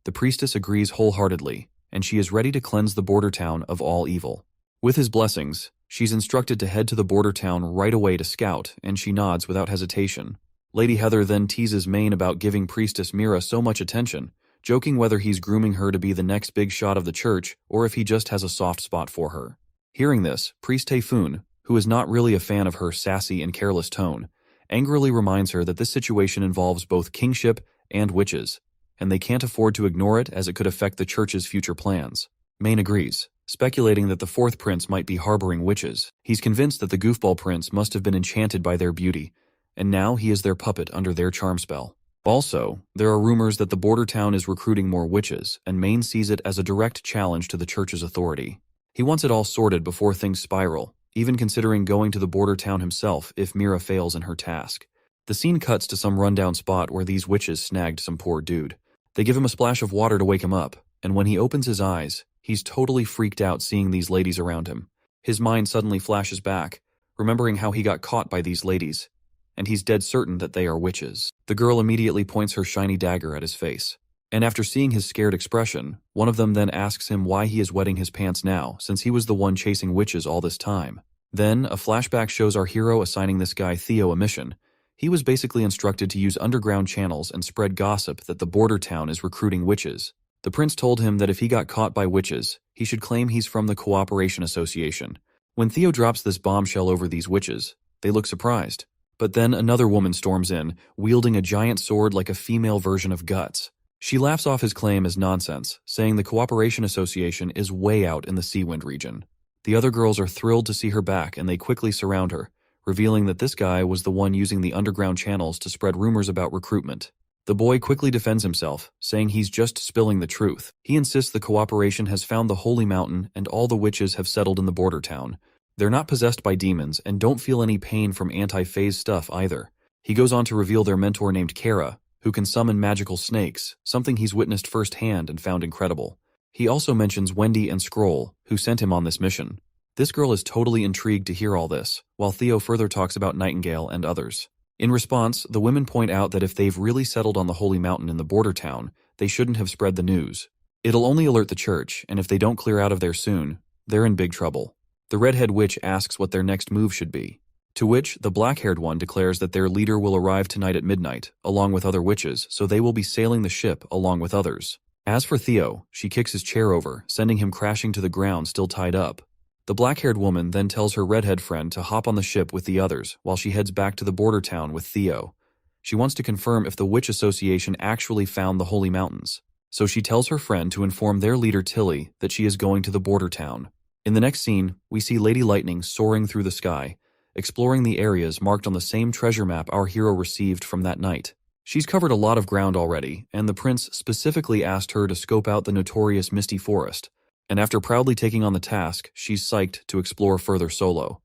The priestess agrees wholeheartedly, and she is ready to cleanse the border town of all evil. With his blessings, she's instructed to head to the border town right away to scout, and she nods without hesitation. Lady Heather then teases Maine about giving Priestess Mira so much attention, joking whether he's grooming her to be the next big shot of the church or if he just has a soft spot for her. Hearing this, Priest Typhoon, who is not really a fan of her sassy and careless tone, angrily reminds her that this situation involves both kingship and witches, and they can't afford to ignore it as it could affect the church's future plans. Maine agrees, speculating that the fourth prince might be harboring witches. He's convinced that the goofball prince must have been enchanted by their beauty, and now he is their puppet under their charm spell. Also, there are rumors that the border town is recruiting more witches, and Maine sees it as a direct challenge to the church's authority. He wants it all sorted before things spiral, even considering going to the border town himself if Mira fails in her task. The scene cuts to some rundown spot where these witches snagged some poor dude. They give him a splash of water to wake him up, and when he opens his eyes, he's totally freaked out seeing these ladies around him. His mind suddenly flashes back, remembering how he got caught by these ladies, and he's dead certain that they are witches. The girl immediately points her shiny dagger at his face, and after seeing his scared expression, one of them then asks him why he is wetting his pants now, since he was the one chasing witches all this time. Then, a flashback shows our hero assigning this guy Theo a mission. He was basically instructed to use underground channels and spread gossip that the border town is recruiting witches. The prince told him that if he got caught by witches, he should claim he's from the Cooperation Association. When Theo drops this bombshell over these witches, they look surprised. But then another woman storms in, wielding a giant sword like a female version of Guts. She laughs off his claim as nonsense, saying the Cooperation Association is way out in the Seawind region. The other girls are thrilled to see her back and they quickly surround her, revealing that this guy was the one using the underground channels to spread rumors about recruitment. The boy quickly defends himself, saying he's just spilling the truth. He insists the Cooperation has found the Holy Mountain and all the witches have settled in the border town. They're not possessed by demons and don't feel any pain from anti-phase stuff either. He goes on to reveal their mentor named Kara, who can summon magical snakes, something he's witnessed firsthand and found incredible. He also mentions Wendy and Scroll, who sent him on this mission. This girl is totally intrigued to hear all this, while Theo further talks about Nightingale and others. In response, the women point out that if they've really settled on the Holy Mountain in the border town, they shouldn't have spread the news. It'll only alert the church, and if they don't clear out of there soon, they're in big trouble. The redhead witch asks what their next move should be, to which the black-haired one declares that their leader will arrive tonight at midnight, along with other witches, so they will be sailing the ship along with others. As for Theo, she kicks his chair over, sending him crashing to the ground still tied up. The black-haired woman then tells her redhead friend to hop on the ship with the others while she heads back to the border town with Theo. She wants to confirm if the Witch Association actually found the Holy Mountains, so she tells her friend to inform their leader Tilly that she is going to the border town. In the next scene, we see Lady Lightning soaring through the sky, exploring the areas marked on the same treasure map our hero received from that night. She's covered a lot of ground already, and the prince specifically asked her to scope out the notorious Misty Forest, and after proudly taking on the task, she's psyched to explore further solo.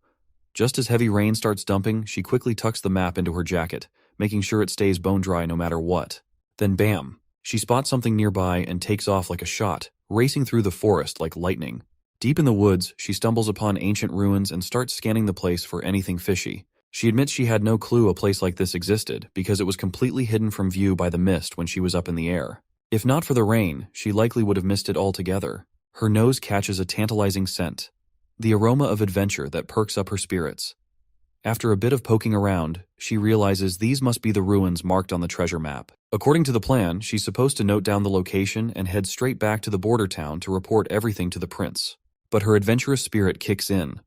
Just as heavy rain starts dumping, she quickly tucks the map into her jacket, making sure it stays bone dry no matter what. Then bam! She spots something nearby and takes off like a shot, racing through the forest like lightning. Deep in the woods, she stumbles upon ancient ruins and starts scanning the place for anything fishy. She admits she had no clue a place like this existed because it was completely hidden from view by the mist when she was up in the air. If not for the rain, she likely would have missed it altogether. Her nose catches a tantalizing scent, the aroma of adventure that perks up her spirits. After a bit of poking around, she realizes these must be the ruins marked on the treasure map. According to the plan, she's supposed to note down the location and head straight back to the border town to report everything to the prince. But her adventurous spirit kicks in,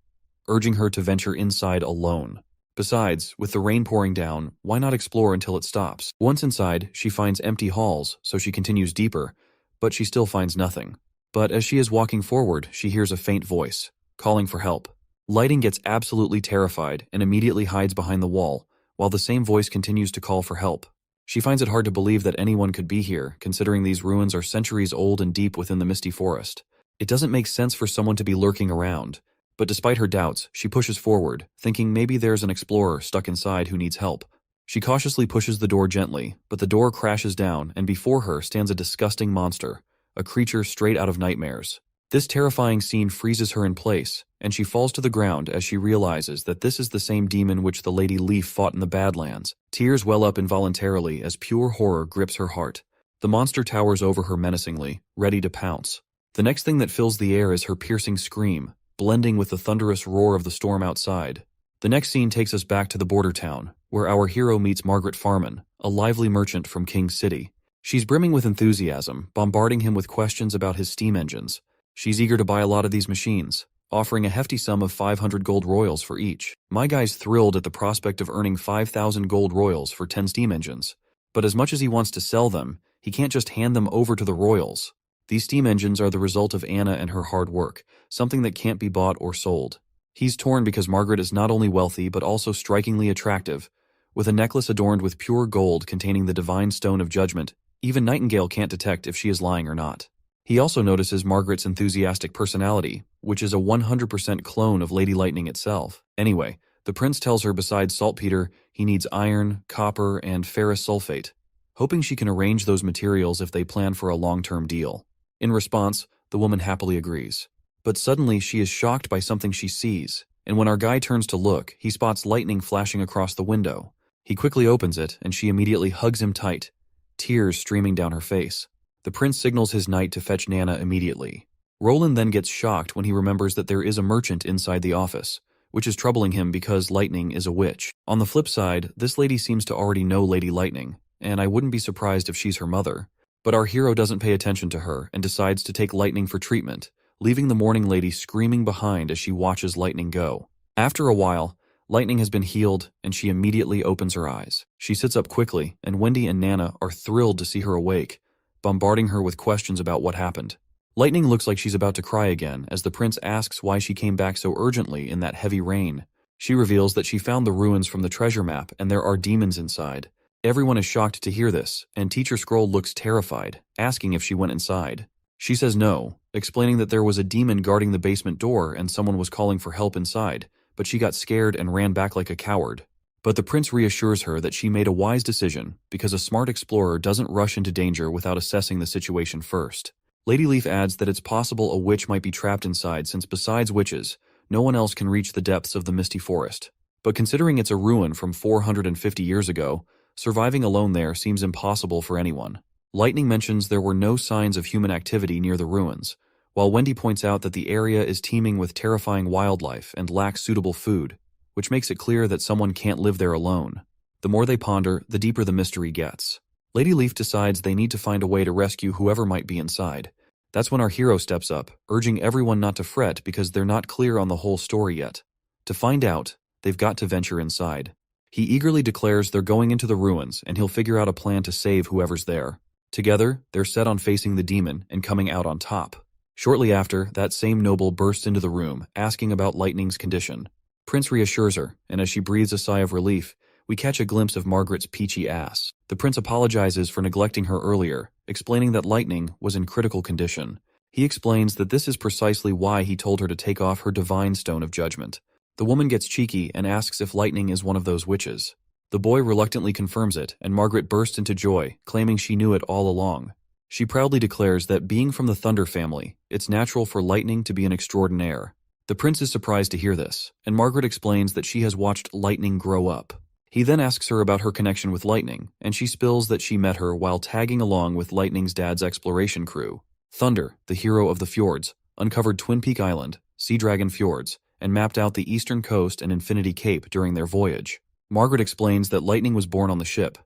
urging her to venture inside alone. Besides, with the rain pouring down, why not explore until it stops? Once inside, she finds empty halls, so she continues deeper, but she still finds nothing. But as she is walking forward, she hears a faint voice, calling for help. Lighting gets absolutely terrified and immediately hides behind the wall, while the same voice continues to call for help. She finds it hard to believe that anyone could be here, considering these ruins are centuries old and deep within the misty forest. It doesn't make sense for someone to be lurking around, but despite her doubts, she pushes forward, thinking maybe there's an explorer stuck inside who needs help. She cautiously pushes the door gently, but the door crashes down and before her stands a disgusting monster, a creature straight out of nightmares. This terrifying scene freezes her in place, and she falls to the ground as she realizes that this is the same demon which the Lady Leaf fought in the Badlands. Tears well up involuntarily as pure horror grips her heart. The monster towers over her menacingly, ready to pounce. The next thing that fills the air is her piercing scream, blending with the thunderous roar of the storm outside. The next scene takes us back to the border town, where our hero meets Margaret Farman, a lively merchant from King's City. She's brimming with enthusiasm, bombarding him with questions about his steam engines. She's eager to buy a lot of these machines, offering a hefty sum of 500 gold royals for each. My guy's thrilled at the prospect of earning 5,000 gold royals for 10 steam engines. But as much as he wants to sell them, he can't just hand them over to the royals. These steam engines are the result of Anna and her hard work, something that can't be bought or sold. He's torn because Margaret is not only wealthy but also strikingly attractive. With a necklace adorned with pure gold containing the divine stone of judgment, even Nightingale can't detect if she is lying or not. He also notices Margaret's enthusiastic personality, which is a 100% clone of Lady Lightning itself. Anyway, the prince tells her besides saltpeter, he needs iron, copper, and ferrous sulfate, hoping she can arrange those materials if they plan for a long-term deal. In response, the woman happily agrees. But suddenly she is shocked by something she sees, and when our guy turns to look, he spots lightning flashing across the window. He quickly opens it, and she immediately hugs him tight, tears streaming down her face. The prince signals his knight to fetch Nana immediately. Roland then gets shocked when he remembers that there is a merchant inside the office, which is troubling him because Lightning is a witch. On the flip side, this lady seems to already know Lady Lightning, and I wouldn't be surprised if she's her mother. But our hero doesn't pay attention to her and decides to take Lightning for treatment, leaving the morning lady screaming behind as she watches Lightning go. After a while, Lightning has been healed and she immediately opens her eyes. She sits up quickly, and Wendy and Nana are thrilled to see her awake, bombarding her with questions about what happened. Lightning looks like she's about to cry again as the prince asks why she came back so urgently in that heavy rain. She reveals that she found the ruins from the treasure map and there are demons inside. Everyone is shocked to hear this, and Teacher Scroll looks terrified, asking if she went inside. She says no, explaining that there was a demon guarding the basement door and someone was calling for help inside, but she got scared and ran back like a coward. But the prince reassures her that she made a wise decision because a smart explorer doesn't rush into danger without assessing the situation first. Lady Leaf adds that it's possible a witch might be trapped inside since besides witches, no one else can reach the depths of the misty forest. But considering it's a ruin from 450 years ago, surviving alone there seems impossible for anyone. Lightning mentions there were no signs of human activity near the ruins, while Wendy points out that the area is teeming with terrifying wildlife and lacks suitable food, which makes it clear that someone can't live there alone. The more they ponder, the deeper the mystery gets. Lady Leaf decides they need to find a way to rescue whoever might be inside. That's when our hero steps up, urging everyone not to fret because they're not clear on the whole story yet. To find out, they've got to venture inside. He eagerly declares they're going into the ruins and he'll figure out a plan to save whoever's there. Together, they're set on facing the demon and coming out on top. Shortly after, that same noble bursts into the room, asking about Lightning's condition. Prince reassures her, and as she breathes a sigh of relief, we catch a glimpse of Margaret's peachy ass. The prince apologizes for neglecting her earlier, explaining that Lightning was in critical condition. He explains that this is precisely why he told her to take off her divine stone of judgment. The woman gets cheeky and asks if Lightning is one of those witches. The boy reluctantly confirms it, and Margaret bursts into joy, claiming she knew it all along. She proudly declares that being from the Thunder family, it's natural for Lightning to be an extraordinaire. The prince is surprised to hear this, and Margaret explains that she has watched Lightning grow up. He then asks her about her connection with Lightning, and she spills that she met her while tagging along with Lightning's dad's exploration crew. Thunder, the hero of the fjords, uncovered Twin Peak Island, Sea Dragon Fjords, and mapped out the eastern coast and Infinity Cape during their voyage. Margaret explains that Lightning was born on the ship,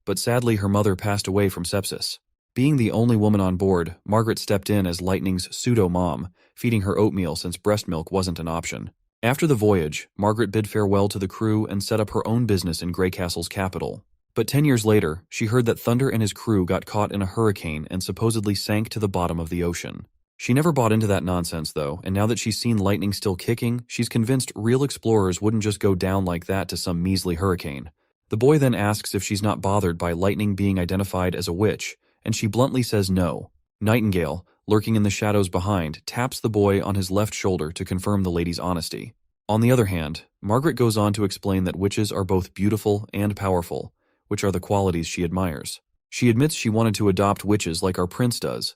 but sadly her mother passed away from sepsis. Being the only woman on board, Margaret stepped in as Lightning's pseudo-mom, feeding her oatmeal since breast milk wasn't an option. After the voyage, Margaret bid farewell to the crew and set up her own business in Greycastle's capital. But 10 years later, she heard that Thunder and his crew got caught in a hurricane and supposedly sank to the bottom of the ocean. She never bought into that nonsense though, and now that she's seen Lightning still kicking, she's convinced real explorers wouldn't just go down like that to some measly hurricane. The boy then asks if she's not bothered by Lightning being identified as a witch, and she bluntly says no. Nightingale, lurking in the shadows behind, taps the boy on his left shoulder to confirm the lady's honesty. On the other hand, Margaret goes on to explain that witches are both beautiful and powerful, which are the qualities she admires. She admits she wanted to adopt witches like our prince does,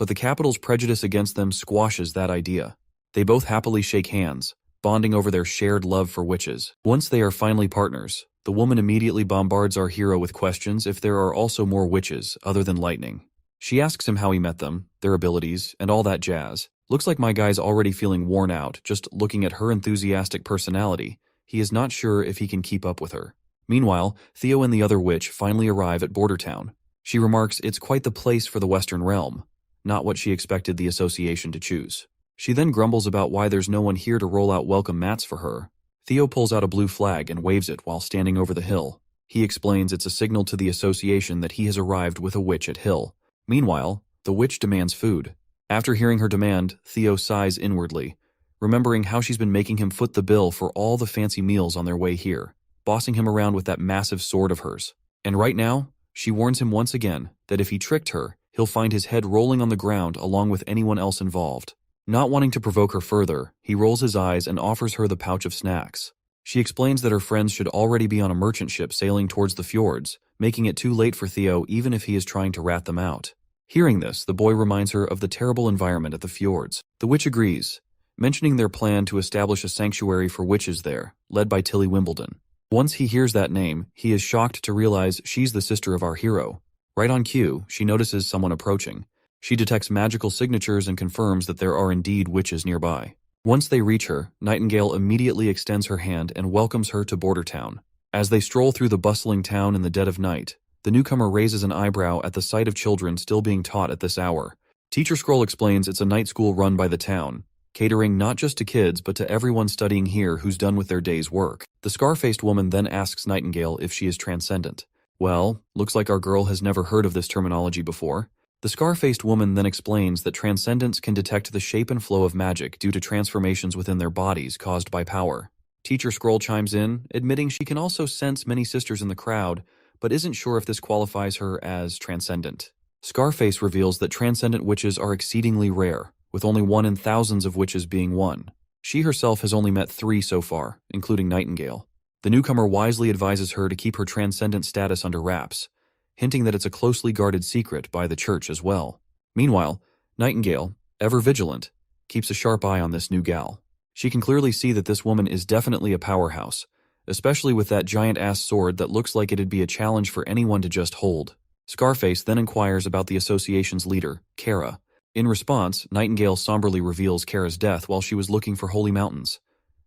but the capital's prejudice against them squashes that idea. They both happily shake hands, bonding over their shared love for witches. Once they are finally partners, the woman immediately bombards our hero with questions if there are also more witches other than Lightning. She asks him how he met them, their abilities, and all that jazz. Looks like my guy's already feeling worn out just looking at her enthusiastic personality. He is not sure if he can keep up with her. Meanwhile, Theo and the other witch finally arrive at Border Town. She remarks it's quite the place for the Western Realm, not what she expected the association to choose. She then grumbles about why there's no one here to roll out welcome mats for her. Theo pulls out a blue flag and waves it while standing over the hill. He explains it's a signal to the association that he has arrived with a witch at Hill. Meanwhile, the witch demands food. After hearing her demand, Theo sighs inwardly, remembering how she's been making him foot the bill for all the fancy meals on their way here, bossing him around with that massive sword of hers. And right now, she warns him once again that if he tricked her, he'll find his head rolling on the ground along with anyone else involved. Not wanting to provoke her further, he rolls his eyes and offers her the pouch of snacks. She explains that her friends should already be on a merchant ship sailing towards the fjords, making it too late for Theo even if he is trying to rat them out. Hearing this, the boy reminds her of the terrible environment at the fjords. The witch agrees, mentioning their plan to establish a sanctuary for witches there, led by Tilly Wimbledon. Once he hears that name, he is shocked to realize she's the sister of our hero. Right on cue, she notices someone approaching. She detects magical signatures and confirms that there are indeed witches nearby. Once they reach her, Nightingale immediately extends her hand and welcomes her to Border Town. As they stroll through the bustling town in the dead of night, the newcomer raises an eyebrow at the sight of children still being taught at this hour. Teacher Scroll explains it's a night school run by the town, catering not just to kids but to everyone studying here who's done with their day's work. The scar-faced woman then asks Nightingale if she is transcendent. Well, looks like our girl has never heard of this terminology before. The scar-faced woman then explains that transcendents can detect the shape and flow of magic due to transformations within their bodies caused by power. Teacher Scroll chimes in, admitting she can also sense many sisters in the crowd, but isn't sure if this qualifies her as transcendent. Scarface reveals that transcendent witches are exceedingly rare, with only 1 in thousands of witches being one. She herself has only met 3 so far, including Nightingale. The newcomer wisely advises her to keep her transcendent status under wraps, hinting that it's a closely guarded secret by the church as well. Meanwhile, Nightingale, ever vigilant, keeps a sharp eye on this new gal. She can clearly see that this woman is definitely a powerhouse, especially with that giant-ass sword that looks like it'd be a challenge for anyone to just hold. Scarface then inquires about the association's leader, Kara. In response, Nightingale somberly reveals Kara's death while she was looking for holy mountains.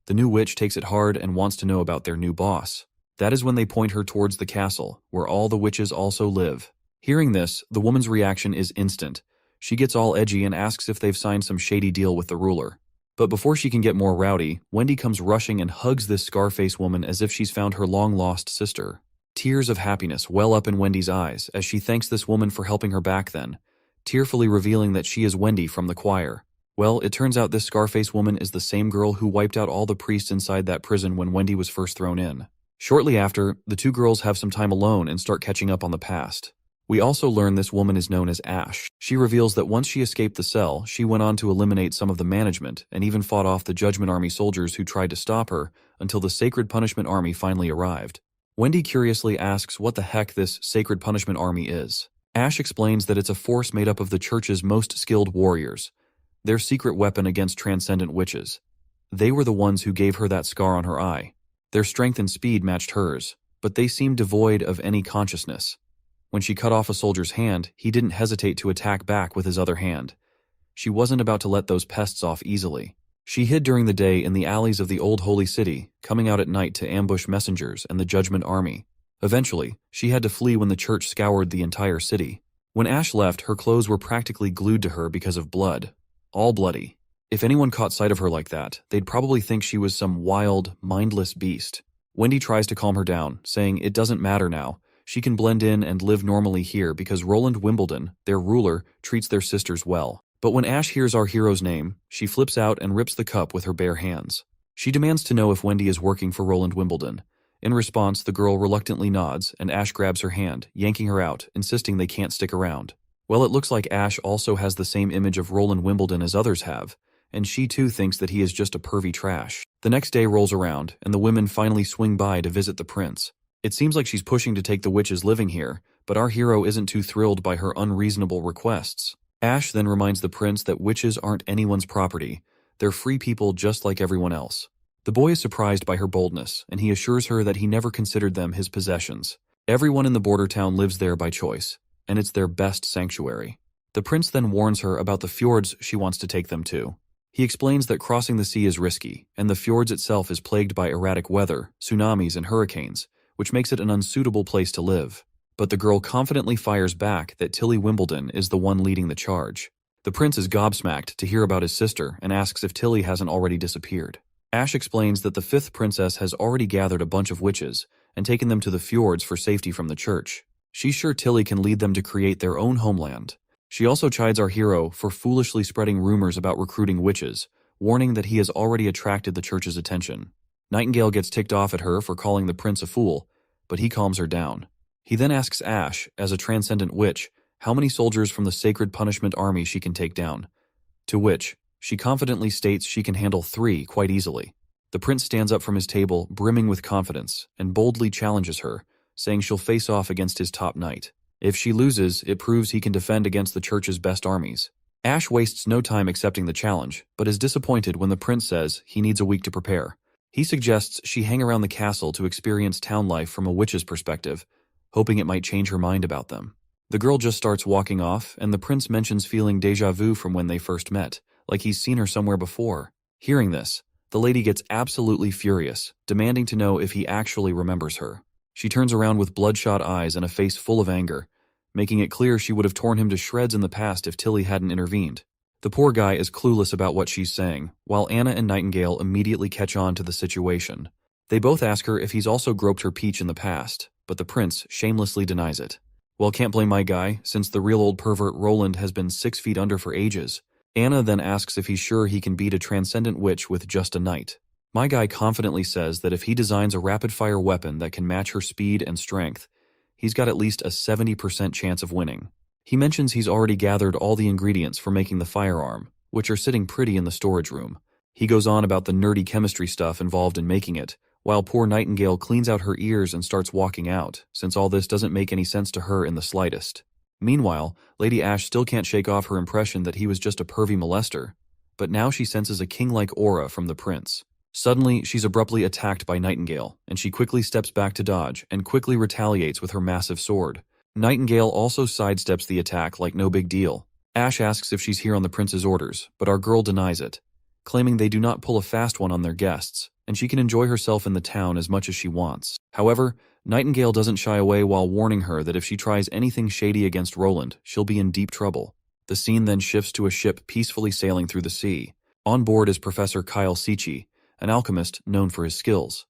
The new witch takes it hard and wants to know about their new boss. That is when they point her towards the castle, where all the witches also live. Hearing this, the woman's reaction is instant. She gets all edgy and asks if they've signed some shady deal with the ruler. But before she can get more rowdy, Wendy comes rushing and hugs this Scarface woman as if she's found her long-lost sister. Tears of happiness well up in Wendy's eyes as she thanks this woman for helping her back then, tearfully revealing that she is Wendy from the choir. Well, it turns out this Scarface woman is the same girl who wiped out all the priests inside that prison when Wendy was first thrown in. Shortly after, the two girls have some time alone and start catching up on the past. We also learn this woman is known as Ash. She reveals that once she escaped the cell, she went on to eliminate some of the management and even fought off the Judgment Army soldiers who tried to stop her until the Sacred Punishment Army finally arrived. Wendy curiously asks what the heck this Sacred Punishment Army is. Ash explains that it's a force made up of the church's most skilled warriors, their secret weapon against transcendent witches. They were the ones who gave her that scar on her eye. Their strength and speed matched hers, but they seemed devoid of any consciousness. When she cut off a soldier's hand, he didn't hesitate to attack back with his other hand. She wasn't about to let those pests off easily. She hid during the day in the alleys of the old holy city, coming out at night to ambush messengers and the Judgment Army. Eventually, she had to flee when the church scoured the entire city. When Ash left, her clothes were practically glued to her because of blood. All bloody. If anyone caught sight of her like that, they'd probably think she was some wild, mindless beast. Wendy tries to calm her down, saying it doesn't matter now. She can blend in and live normally here because Roland Wimbledon, their ruler, treats their sisters well. But when Ash hears our hero's name, she flips out and rips the cup with her bare hands. She demands to know if Wendy is working for Roland Wimbledon. In response, the girl reluctantly nods, and Ash grabs her hand, yanking her out, insisting they can't stick around. Well, it looks like Ash also has the same image of Roland Wimbledon as others have, and she too thinks that he is just a pervy trash. The next day rolls around, and the women finally swing by to visit the prince. It seems like she's pushing to take the witches living here, but our hero isn't too thrilled by her unreasonable requests. Ash then reminds the prince that witches aren't anyone's property. They're free people just like everyone else. The boy is surprised by her boldness, and he assures her that he never considered them his possessions. Everyone in the border town lives there by choice, and it's their best sanctuary. The prince then warns her about the fjords she wants to take them to. He explains that crossing the sea is risky, and the fjords itself is plagued by erratic weather, tsunamis, and hurricanes, which makes it an unsuitable place to live. But the girl confidently fires back that Tilly Wimbledon is the one leading the charge. The prince is gobsmacked to hear about his sister and asks if Tilly hasn't already disappeared. Ash explains that the 5th princess has already gathered a bunch of witches and taken them to the fjords for safety from the church. She's sure Tilly can lead them to create their own homeland. She also chides our hero for foolishly spreading rumors about recruiting witches, warning that he has already attracted the church's attention. Nightingale gets ticked off at her for calling the prince a fool, but he calms her down. He then asks Ash, as a transcendent witch, how many soldiers from the Sacred Punishment Army she can take down. To which, she confidently states she can handle 3 quite easily. The prince stands up from his table, brimming with confidence, and boldly challenges her, saying she'll face off against his top knight. If she loses, it proves he can defend against the church's best armies. Ash wastes no time accepting the challenge, but is disappointed when the prince says he needs a week to prepare. He suggests she hang around the castle to experience town life from a witch's perspective, hoping it might change her mind about them. The girl just starts walking off, and the prince mentions feeling déjà vu from when they first met, like he's seen her somewhere before. Hearing this, the lady gets absolutely furious, demanding to know if he actually remembers her. She turns around with bloodshot eyes and a face full of anger, making it clear she would have torn him to shreds in the past if Tilly hadn't intervened. The poor guy is clueless about what she's saying, while Anna and Nightingale immediately catch on to the situation. They both ask her if he's also groped her peach in the past, but the prince shamelessly denies it. Well, can't blame my guy, since the real old pervert Roland has been 6 feet under for ages. Anna then asks if he's sure he can beat a transcendent witch with just a knight. My guy confidently says that if he designs a rapid-fire weapon that can match her speed and strength, he's got at least a 70% chance of winning. He mentions he's already gathered all the ingredients for making the firearm, which are sitting pretty in the storage room. He goes on about the nerdy chemistry stuff involved in making it, while poor Nightingale cleans out her ears and starts walking out, since all this doesn't make any sense to her in the slightest. Meanwhile, Lady Ash still can't shake off her impression that he was just a pervy molester, but now she senses a king-like aura from the prince. Suddenly, she's abruptly attacked by Nightingale, and she quickly steps back to dodge and quickly retaliates with her massive sword. Nightingale also sidesteps the attack like no big deal. Ash asks if she's here on the prince's orders, but our girl denies it, claiming they do not pull a fast one on their guests, and she can enjoy herself in the town as much as she wants. However, Nightingale doesn't shy away while warning her that if she tries anything shady against Roland, she'll be in deep trouble. The scene then shifts to a ship peacefully sailing through the sea. On board is Professor Kyle Sichi, an alchemist known for his skills.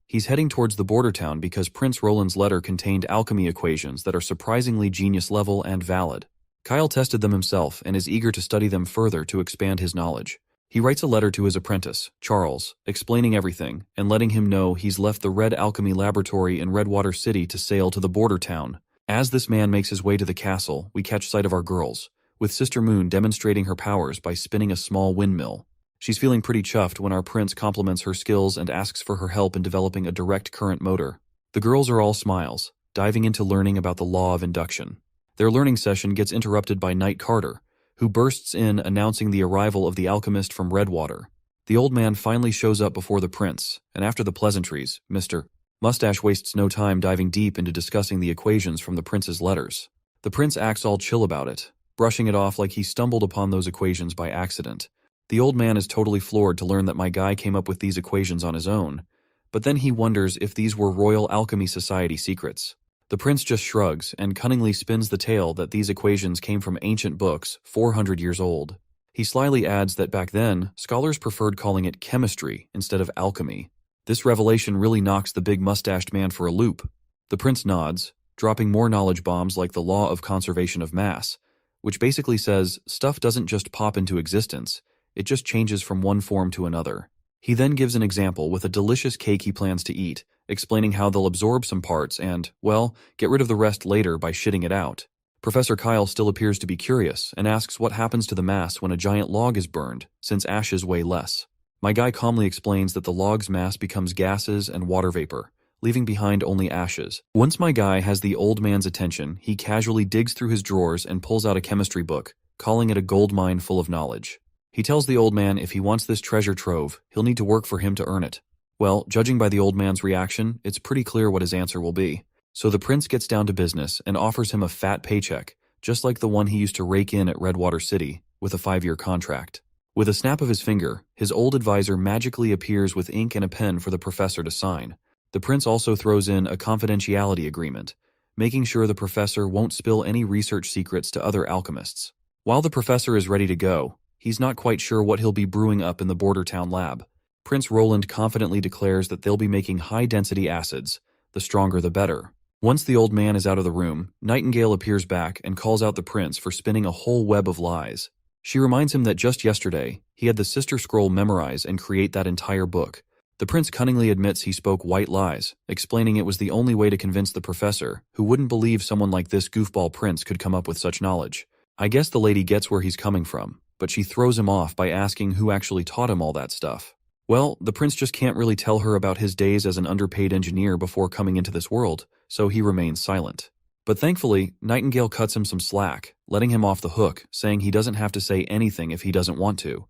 He's heading towards the border town because Prince Roland's letter contained alchemy equations that are surprisingly genius-level and valid. Kyle tested them himself and is eager to study them further to expand his knowledge. He writes a letter to his apprentice, Charles, explaining everything and letting him know he's left the Red Alchemy Laboratory in Redwater City to sail to the border town. As this man makes his way to the castle, we catch sight of our girls, with Sister Moon demonstrating her powers by spinning a small windmill. She's feeling pretty chuffed when our prince compliments her skills and asks for her help in developing a direct current motor. The girls are all smiles, diving into learning about the law of induction. Their learning session gets interrupted by Knight Carter, who bursts in announcing the arrival of the alchemist from Redwater. The old man finally shows up before the prince, and after the pleasantries, Mr. Mustache wastes no time diving deep into discussing the equations from the prince's letters. The prince acts all chill about it, brushing it off like he stumbled upon those equations by accident. The old man is totally floored to learn that my guy came up with these equations on his own, but then he wonders if these were Royal Alchemy Society secrets. The prince just shrugs and cunningly spins the tale that these equations came from ancient books 400 years old. He slyly adds that back then, scholars preferred calling it chemistry instead of alchemy. This revelation really knocks the big mustached man for a loop. The prince nods, dropping more knowledge bombs like the law of conservation of mass, which basically says stuff doesn't just pop into existence, it just changes from one form to another. He then gives an example with a delicious cake he plans to eat, explaining how they'll absorb some parts and, well, get rid of the rest later by shitting it out. Professor Kyle still appears to be curious and asks what happens to the mass when a giant log is burned, since ashes weigh less. My guy calmly explains that the log's mass becomes gases and water vapor, leaving behind only ashes. Once my guy has the old man's attention, he casually digs through his drawers and pulls out a chemistry book, calling it a gold mine full of knowledge. He tells the old man if he wants this treasure trove, he'll need to work for him to earn it. Well, judging by the old man's reaction, it's pretty clear what his answer will be. So the prince gets down to business and offers him a fat paycheck, just like the one he used to rake in at Redwater City, with a 5-year contract. With a snap of his finger, his old advisor magically appears with ink and a pen for the professor to sign. The prince also throws in a confidentiality agreement, making sure the professor won't spill any research secrets to other alchemists. While the professor is ready to go, he's not quite sure what he'll be brewing up in the border town lab. Prince Roland confidently declares that they'll be making high-density acids, the stronger the better. Once the old man is out of the room, Nightingale appears back and calls out the prince for spinning a whole web of lies. She reminds him that just yesterday, he had the Sister Scroll memorize and create that entire book. The prince cunningly admits he spoke white lies, explaining it was the only way to convince the professor, who wouldn't believe someone like this goofball prince could come up with such knowledge. I guess the lady gets where he's coming from, but she throws him off by asking who actually taught him all that stuff. Well, the prince just can't really tell her about his days as an underpaid engineer before coming into this world, so he remains silent. But thankfully, Nightingale cuts him some slack, letting him off the hook, saying he doesn't have to say anything if he doesn't want to,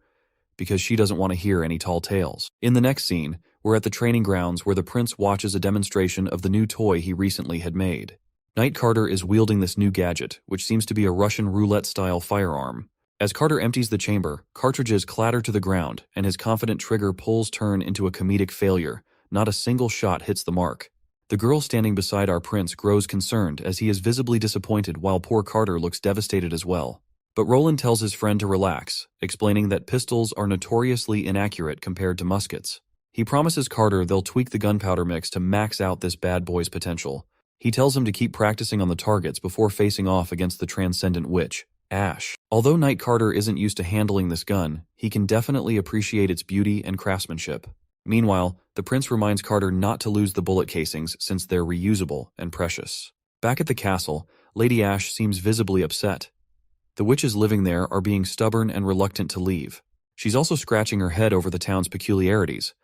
because she doesn't want to hear any tall tales. In the next scene, we're at the training grounds where the prince watches a demonstration of the new toy he recently had made. Knight Carter is wielding this new gadget, which seems to be a Russian roulette-style firearm. As Carter empties the chamber, cartridges clatter to the ground, and his confident trigger pulls turn into a comedic failure. Not a single shot hits the mark. The girl standing beside our prince grows concerned as he is visibly disappointed, while poor Carter looks devastated as well. But Roland tells his friend to relax, explaining that pistols are notoriously inaccurate compared to muskets. He promises Carter they'll tweak the gunpowder mix to max out this bad boy's potential. He tells him to keep practicing on the targets before facing off against the transcendent witch, Ash. Although Knight Carter isn't used to handling this gun, he can definitely appreciate its beauty and craftsmanship. Meanwhile, the prince reminds Carter not to lose the bullet casings since they're reusable and precious. Back at the castle, Lady Ash seems visibly upset. The witches living there are being stubborn and reluctant to leave. She's also scratching her head over the town's peculiarities,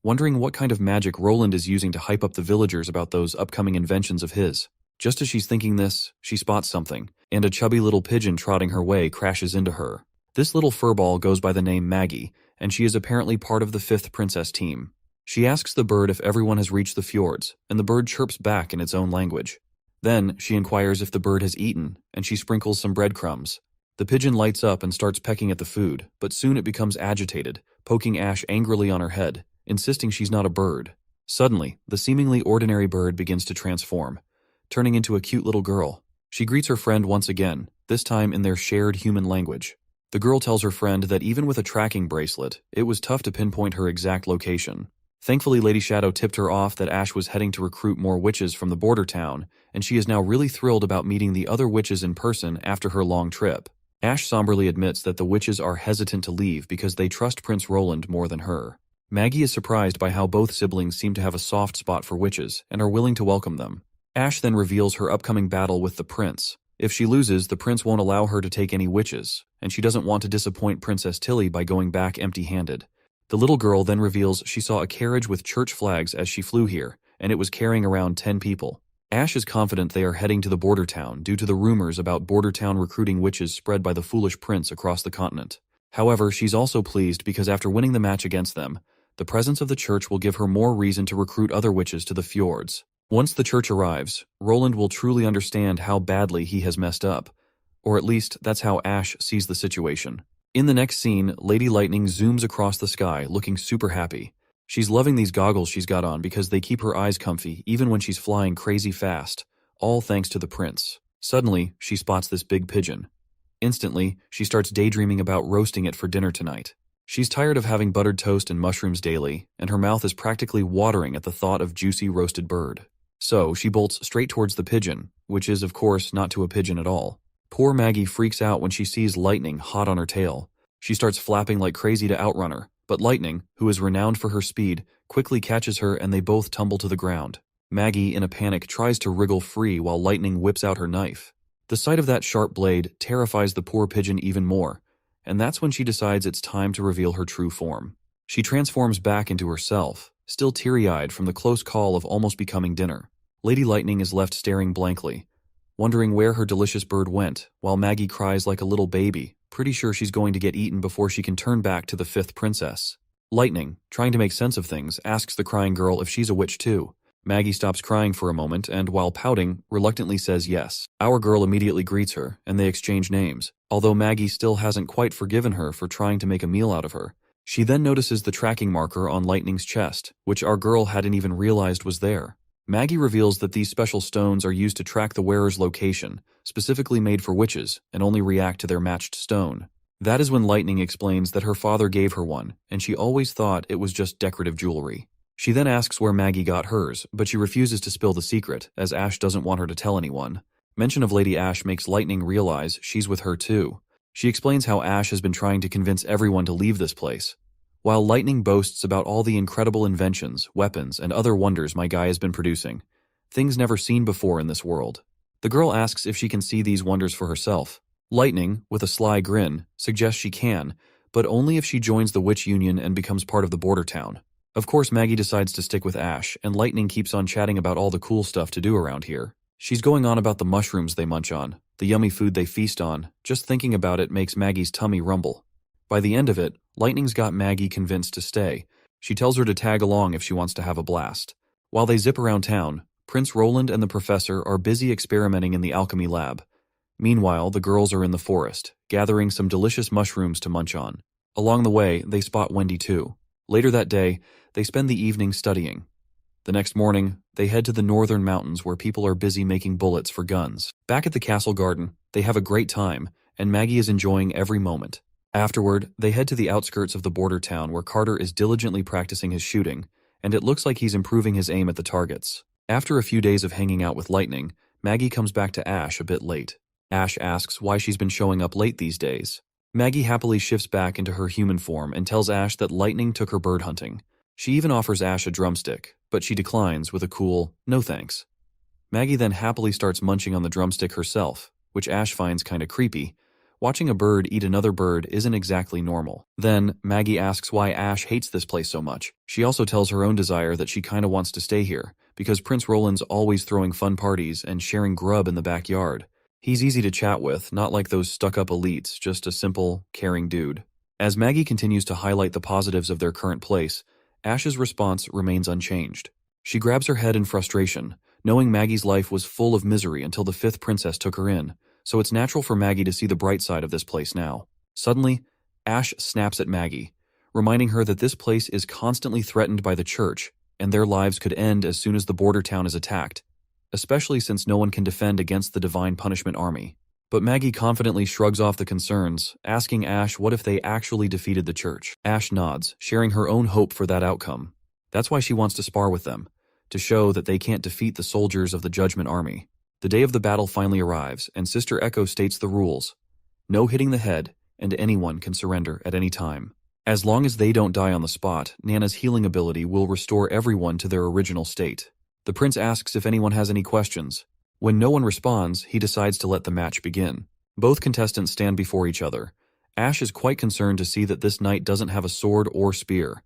wondering what kind of magic Roland is using to hype up the villagers about those upcoming inventions of his. Just as she's thinking this, she spots something, and a chubby little pigeon trotting her way crashes into her. This little furball goes by the name Maggie, and she is apparently part of the 5th princess team. She asks the bird if everyone has reached the fjords, and the bird chirps back in its own language. Then, she inquires if the bird has eaten, and she sprinkles some breadcrumbs. The pigeon lights up and starts pecking at the food, but soon it becomes agitated, poking Ash angrily on her head, insisting she's not a bird. Suddenly, the seemingly ordinary bird begins to transform, turning into a cute little girl. She greets her friend once again, this time in their shared human language. The girl tells her friend that even with a tracking bracelet, it was tough to pinpoint her exact location. Thankfully, Lady Shadow tipped her off that Ash was heading to recruit more witches from the border town, and she is now really thrilled about meeting the other witches in person after her long trip. Ash somberly admits that the witches are hesitant to leave because they trust Prince Roland more than her. Maggie is surprised by how both siblings seem to have a soft spot for witches and are willing to welcome them. Ash then reveals her upcoming battle with the prince. If she loses, the prince won't allow her to take any witches, and she doesn't want to disappoint Princess Tilly by going back empty-handed. The little girl then reveals she saw a carriage with church flags as she flew here, and it was carrying around 10 people. Ash is confident they are heading to the border town due to the rumors about border town recruiting witches spread by the foolish prince across the continent. However, she's also pleased because after winning the match against them, the presence of the church will give her more reason to recruit other witches to the fjords. Once the church arrives, Roland will truly understand how badly he has messed up. Or at least, that's how Ash sees the situation. In the next scene, Lady Lightning zooms across the sky, looking super happy. She's loving these goggles she's got on because they keep her eyes comfy even when she's flying crazy fast, all thanks to the prince. Suddenly, she spots this big pigeon. Instantly, she starts daydreaming about roasting it for dinner tonight. She's tired of having buttered toast and mushrooms daily, and her mouth is practically watering at the thought of juicy roasted bird. So, she bolts straight towards the pigeon, which is, of course, not to a pigeon at all. Poor Maggie freaks out when she sees Lightning hot on her tail. She starts flapping like crazy to outrun her, but Lightning, who is renowned for her speed, quickly catches her and they both tumble to the ground. Maggie, in a panic, tries to wriggle free while Lightning whips out her knife. The sight of that sharp blade terrifies the poor pigeon even more, and that's when she decides it's time to reveal her true form. She transforms back into herself, still teary-eyed from the close call of almost becoming dinner. Lady Lightning is left staring blankly, wondering where her delicious bird went, while Maggie cries like a little baby, pretty sure she's going to get eaten before she can turn back to the 5th princess. Lightning, trying to make sense of things, asks the crying girl if she's a witch too. Maggie stops crying for a moment and, while pouting, reluctantly says yes. Our girl immediately greets her, and they exchange names, although Maggie still hasn't quite forgiven her for trying to make a meal out of her. She then notices the tracking marker on Lightning's chest, which our girl hadn't even realized was there. Maggie reveals that these special stones are used to track the wearer's location, specifically made for witches, and only react to their matched stone. That is when Lightning explains that her father gave her one, and she always thought it was just decorative jewelry. She then asks where Maggie got hers, but she refuses to spill the secret, as Ash doesn't want her to tell anyone. Mention of Lady Ash makes Lightning realize she's with her too. She explains how Ash has been trying to convince everyone to leave this place. While Lightning boasts about all the incredible inventions, weapons, and other wonders my guy has been producing, things never seen before in this world. The girl asks if she can see these wonders for herself. Lightning, with a sly grin, suggests she can, but only if she joins the Witch Union and becomes part of the border town. Of course, Maggie decides to stick with Ash, and Lightning keeps on chatting about all the cool stuff to do around here. She's going on about the mushrooms they munch on, the yummy food they feast on. Just thinking about it makes Maggie's tummy rumble. By the end of it, Lightning's got Maggie convinced to stay. She tells her to tag along if she wants to have a blast. While they zip around town, Prince Roland and the professor are busy experimenting in the alchemy lab. Meanwhile, the girls are in the forest, gathering some delicious mushrooms to munch on. Along the way, they spot Wendy too. Later that day, they spend the evening studying. The next morning, they head to the northern mountains where people are busy making bullets for guns. Back at the castle garden, they have a great time, and Maggie is enjoying every moment. Afterward, they head to the outskirts of the border town where Carter is diligently practicing his shooting, and it looks like he's improving his aim at the targets. After a few days of hanging out with Lightning, Maggie comes back to Ash a bit late. Ash asks why she's been showing up late these days. Maggie happily shifts back into her human form and tells Ash that Lightning took her bird hunting. She even offers Ash a drumstick, but she declines with a cool, "No thanks." Maggie then happily starts munching on the drumstick herself, which Ash finds kinda creepy. Watching a bird eat another bird isn't exactly normal. Then, Maggie asks why Ash hates this place so much. She also tells her own desire that she kinda wants to stay here, because Prince Roland's always throwing fun parties and sharing grub in the backyard. He's easy to chat with, not like those stuck-up elites, just a simple, caring dude. As Maggie continues to highlight the positives of their current place, Ash's response remains unchanged. She grabs her head in frustration, knowing Maggie's life was full of misery until the 5th princess took her in, so it's natural for Maggie to see the bright side of this place now. Suddenly, Ash snaps at Maggie, reminding her that this place is constantly threatened by the church, and their lives could end as soon as the border town is attacked, especially since no one can defend against the Divine Punishment Army. But Maggie confidently shrugs off the concerns, asking Ash what if they actually defeated the church. Ash nods, sharing her own hope for that outcome. That's why she wants to spar with them, to show that they can't defeat the soldiers of the Judgment Army. The day of the battle finally arrives, and Sister Echo states the rules. No hitting the head, and anyone can surrender at any time. As long as they don't die on the spot, Nana's healing ability will restore everyone to their original state. The prince asks if anyone has any questions. When no one responds, he decides to let the match begin. Both contestants stand before each other. Ash is quite concerned to see that this knight doesn't have a sword or spear.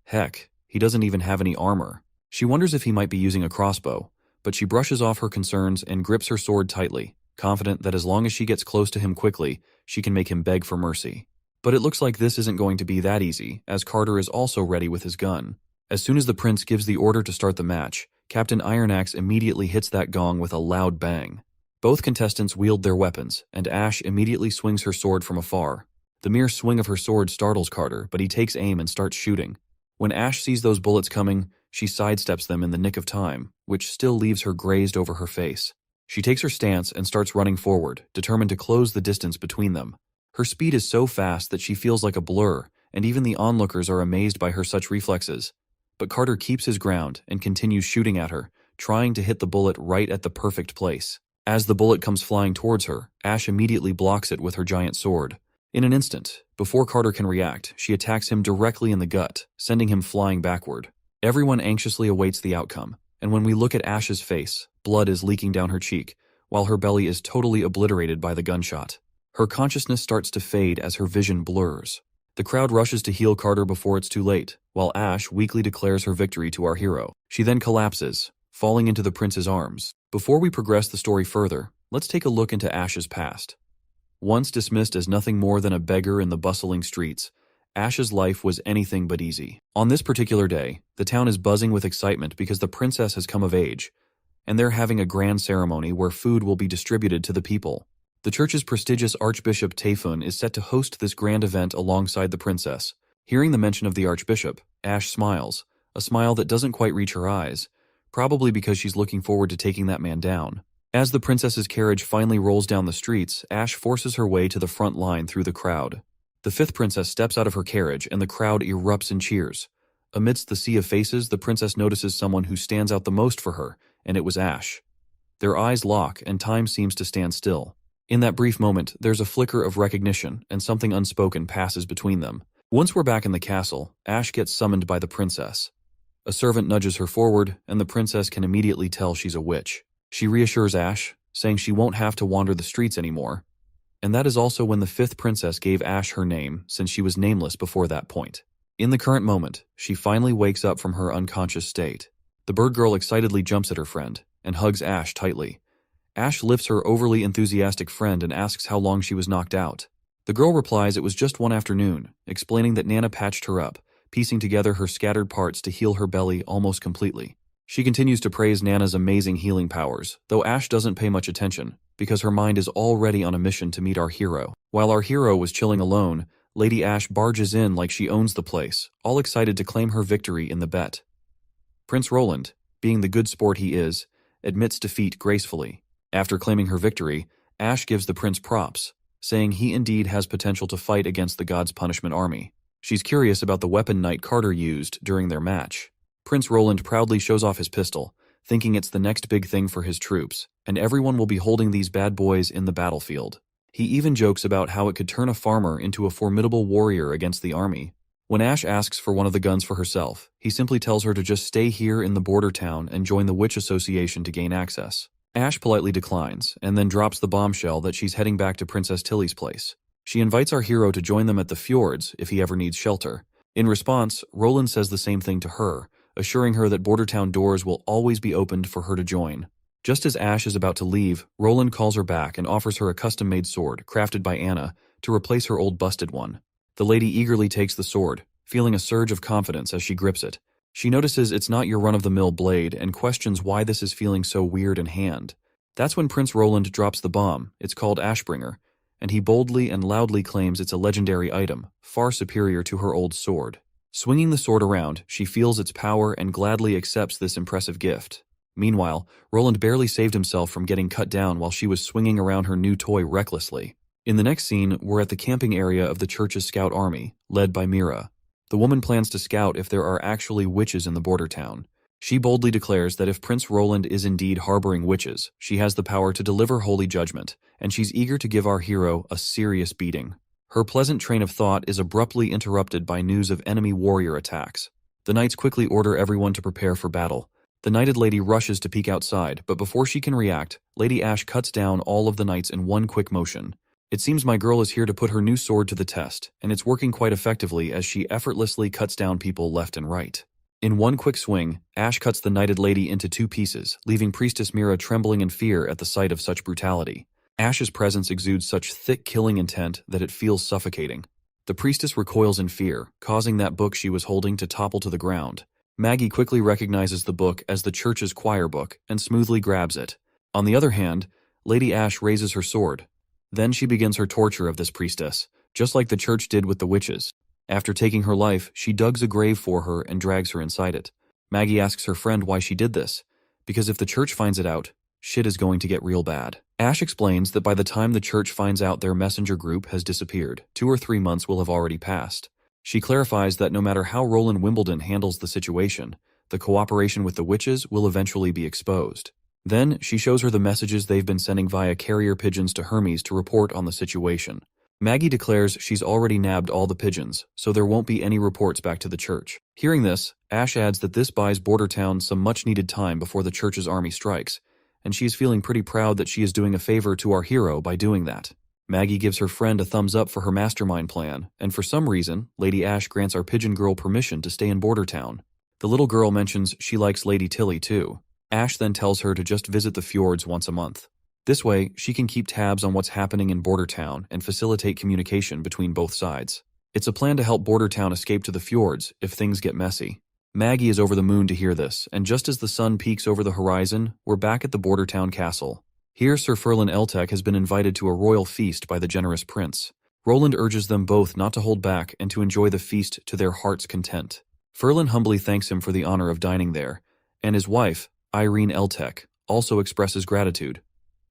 Heck, he doesn't even have any armor. She wonders if he might be using a crossbow, but she brushes off her concerns and grips her sword tightly, confident that as long as she gets close to him quickly, she can make him beg for mercy. But it looks like this isn't going to be that easy, as Carter is also ready with his gun. As soon as the prince gives the order to start the match, Captain Ironaxe immediately hits that gong with a loud bang. Both contestants wield their weapons, and Ash immediately swings her sword from afar. The mere swing of her sword startles Carter, but he takes aim and starts shooting. When Ash sees those bullets coming, she sidesteps them in the nick of time, which still leaves her grazed over her face. She takes her stance and starts running forward, determined to close the distance between them. Her speed is so fast that she feels like a blur, and even the onlookers are amazed by her such reflexes. But Carter keeps his ground and continues shooting at her, trying to hit the bullet right at the perfect place. As the bullet comes flying towards her, Ash immediately blocks it with her giant sword. In an instant, before Carter can react, she attacks him directly in the gut, sending him flying backward. Everyone anxiously awaits the outcome, and when we look at Ash's face, blood is leaking down her cheek, while her belly is totally obliterated by the gunshot. Her consciousness starts to fade as her vision blurs. The crowd rushes to heal Carter before it's too late, while Ash weakly declares her victory to our hero. She then collapses, falling into the prince's arms. Before we progress the story further, let's take a look into Ash's past. Once dismissed as nothing more than a beggar in the bustling streets, Ash's life was anything but easy. On this particular day, the town is buzzing with excitement because the princess has come of age, and they're having a grand ceremony where food will be distributed to the people. The church's prestigious Archbishop Tayfun is set to host this grand event alongside the princess. Hearing the mention of the Archbishop, Ash smiles, a smile that doesn't quite reach her eyes, probably because she's looking forward to taking that man down. As the princess's carriage finally rolls down the streets, Ash forces her way to the front line through the crowd. The 5th princess steps out of her carriage and the crowd erupts in cheers. Amidst the sea of faces, the princess notices someone who stands out the most for her, and it was Ash. Their eyes lock and time seems to stand still. In that brief moment, there's a flicker of recognition and something unspoken passes between them. Once we're back in the castle, Ash gets summoned by the princess. A servant nudges her forward, and the princess can immediately tell she's a witch. She reassures Ash, saying she won't have to wander the streets anymore. And that is also when the 5th princess gave Ash her name, since she was nameless before that point. In the current moment, she finally wakes up from her unconscious state. The bird girl excitedly jumps at her friend and hugs Ash tightly. Ash lifts her overly enthusiastic friend and asks how long she was knocked out. The girl replies it was just one afternoon, explaining that Nana patched her up, piecing together her scattered parts to heal her belly almost completely. She continues to praise Nana's amazing healing powers, though Ash doesn't pay much attention, because her mind is already on a mission to meet our hero. While our hero was chilling alone, Lady Ash barges in like she owns the place, all excited to claim her victory in the bet. Prince Roland, being the good sport he is, admits defeat gracefully. After claiming her victory, Ash gives the prince props, saying he indeed has potential to fight against the God's Punishment army. She's curious about the weapon Knight Carter used during their match. Prince Roland proudly shows off his pistol, thinking it's the next big thing for his troops, and everyone will be holding these bad boys in the battlefield. He even jokes about how it could turn a farmer into a formidable warrior against the army. When Ash asks for one of the guns for herself, he simply tells her to just stay here in the border town and join the Witch Association to gain access. Ash politely declines, and then drops the bombshell that she's heading back to Princess Tilly's place. She invites our hero to join them at the fjords if he ever needs shelter. In response, Roland says the same thing to her, assuring her that border town doors will always be opened for her to join. Just as Ash is about to leave, Roland calls her back and offers her a custom-made sword, crafted by Anna, to replace her old busted one. The lady eagerly takes the sword, feeling a surge of confidence as she grips it. She notices it's not your run-of-the-mill blade and questions why this is feeling so weird in hand. That's when Prince Roland drops the bomb. It's called Ashbringer, and he boldly and loudly claims it's a legendary item, far superior to her old sword. Swinging the sword around, she feels its power and gladly accepts this impressive gift. Meanwhile, Roland barely saved himself from getting cut down while she was swinging around her new toy recklessly. In the next scene, we're at the camping area of the church's scout army, led by Mira. The woman plans to scout if there are actually witches in the border town. She boldly declares that if Prince Roland is indeed harboring witches, she has the power to deliver holy judgment, and she's eager to give our hero a serious beating. Her pleasant train of thought is abruptly interrupted by news of enemy warrior attacks. The knights quickly order everyone to prepare for battle. The knighted lady rushes to peek outside, but before she can react, Lady Ash cuts down all of the knights in one quick motion. It seems my girl is here to put her new sword to the test, and it's working quite effectively as she effortlessly cuts down people left and right. In one quick swing, Ash cuts the knighted lady into two pieces, leaving Priestess Mira trembling in fear at the sight of such brutality. Ash's presence exudes such thick killing intent that it feels suffocating. The priestess recoils in fear, causing that book she was holding to topple to the ground. Maggie quickly recognizes the book as the church's choir book and smoothly grabs it. On the other hand, Lady Ash raises her sword. Then she begins her torture of this priestess, just like the church did with the witches. After taking her life, she digs a grave for her and drags her inside it. Maggie asks her friend why she did this, because if the church finds it out, shit is going to get real bad. Ash explains that by the time the church finds out their messenger group has disappeared, 2 or 3 months will have already passed. She clarifies that no matter how Roland Wimbledon handles the situation, the cooperation with the witches will eventually be exposed. Then, she shows her the messages they've been sending via carrier pigeons to Hermes to report on the situation. Maggie declares she's already nabbed all the pigeons, so there won't be any reports back to the church. Hearing this, Ash adds that this buys Border Town some much-needed time before the church's army strikes, and she is feeling pretty proud that she is doing a favor to our hero by doing that. Maggie gives her friend a thumbs up for her mastermind plan, and for some reason, Lady Ash grants our pigeon girl permission to stay in Border Town. The little girl mentions she likes Lady Tilly too. Ash then tells her to just visit the fjords once a month. This way, she can keep tabs on what's happening in Border Town and facilitate communication between both sides. It's a plan to help Border Town escape to the fjords if things get messy. Maggie is over the moon to hear this, and just as the sun peaks over the horizon, we're back at the Border Town castle. Here, Sir Ferlin Eltech has been invited to a royal feast by the generous prince. Roland urges them both not to hold back and to enjoy the feast to their heart's content. Ferlin humbly thanks him for the honor of dining there, and his wife, Irene Eltech, also expresses gratitude.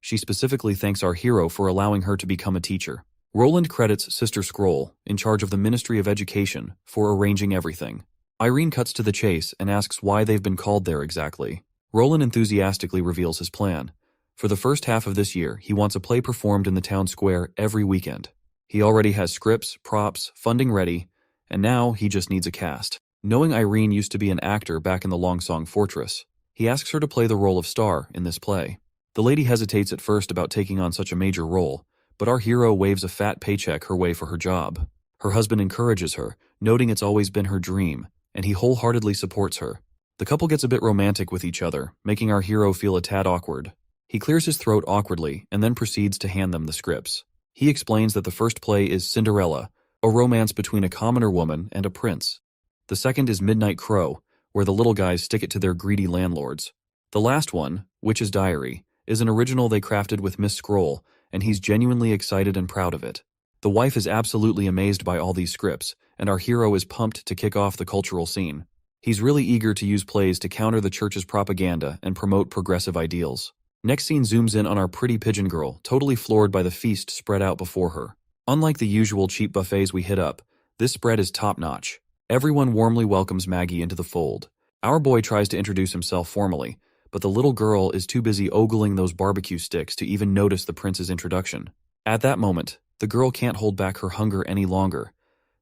She specifically thanks our hero for allowing her to become a teacher. Roland credits Sister Scroll, in charge of the Ministry of Education, for arranging everything. Irene cuts to the chase and asks why they've been called there exactly. Roland enthusiastically reveals his plan. For the first half of this year, he wants a play performed in the town square every weekend. He already has scripts, props, funding ready, and now he just needs a cast. Knowing Irene used to be an actor back in the Longsong Fortress, he asks her to play the role of Star in this play. The lady hesitates at first about taking on such a major role, but our hero waves a fat paycheck her way for her job. Her husband encourages her, noting it's always been her dream, and he wholeheartedly supports her. The couple gets a bit romantic with each other, making our hero feel a tad awkward. He clears his throat awkwardly and then proceeds to hand them the scripts. He explains that the first play is Cinderella, a romance between a commoner woman and a prince. The second is Midnight Crow, where the little guys stick it to their greedy landlords. The last one, Witch's Diary, is an original they crafted with Miss Scroll, and he's genuinely excited and proud of it. The wife is absolutely amazed by all these scripts, and our hero is pumped to kick off the cultural scene. He's really eager to use plays to counter the church's propaganda and promote progressive ideals. Next scene zooms in on our pretty pigeon girl, totally floored by the feast spread out before her. Unlike the usual cheap buffets we hit up, this spread is top-notch. Everyone warmly welcomes Maggie into the fold. Our boy tries to introduce himself formally, but the little girl is too busy ogling those barbecue sticks to even notice the prince's introduction. At that moment, the girl can't hold back her hunger any longer.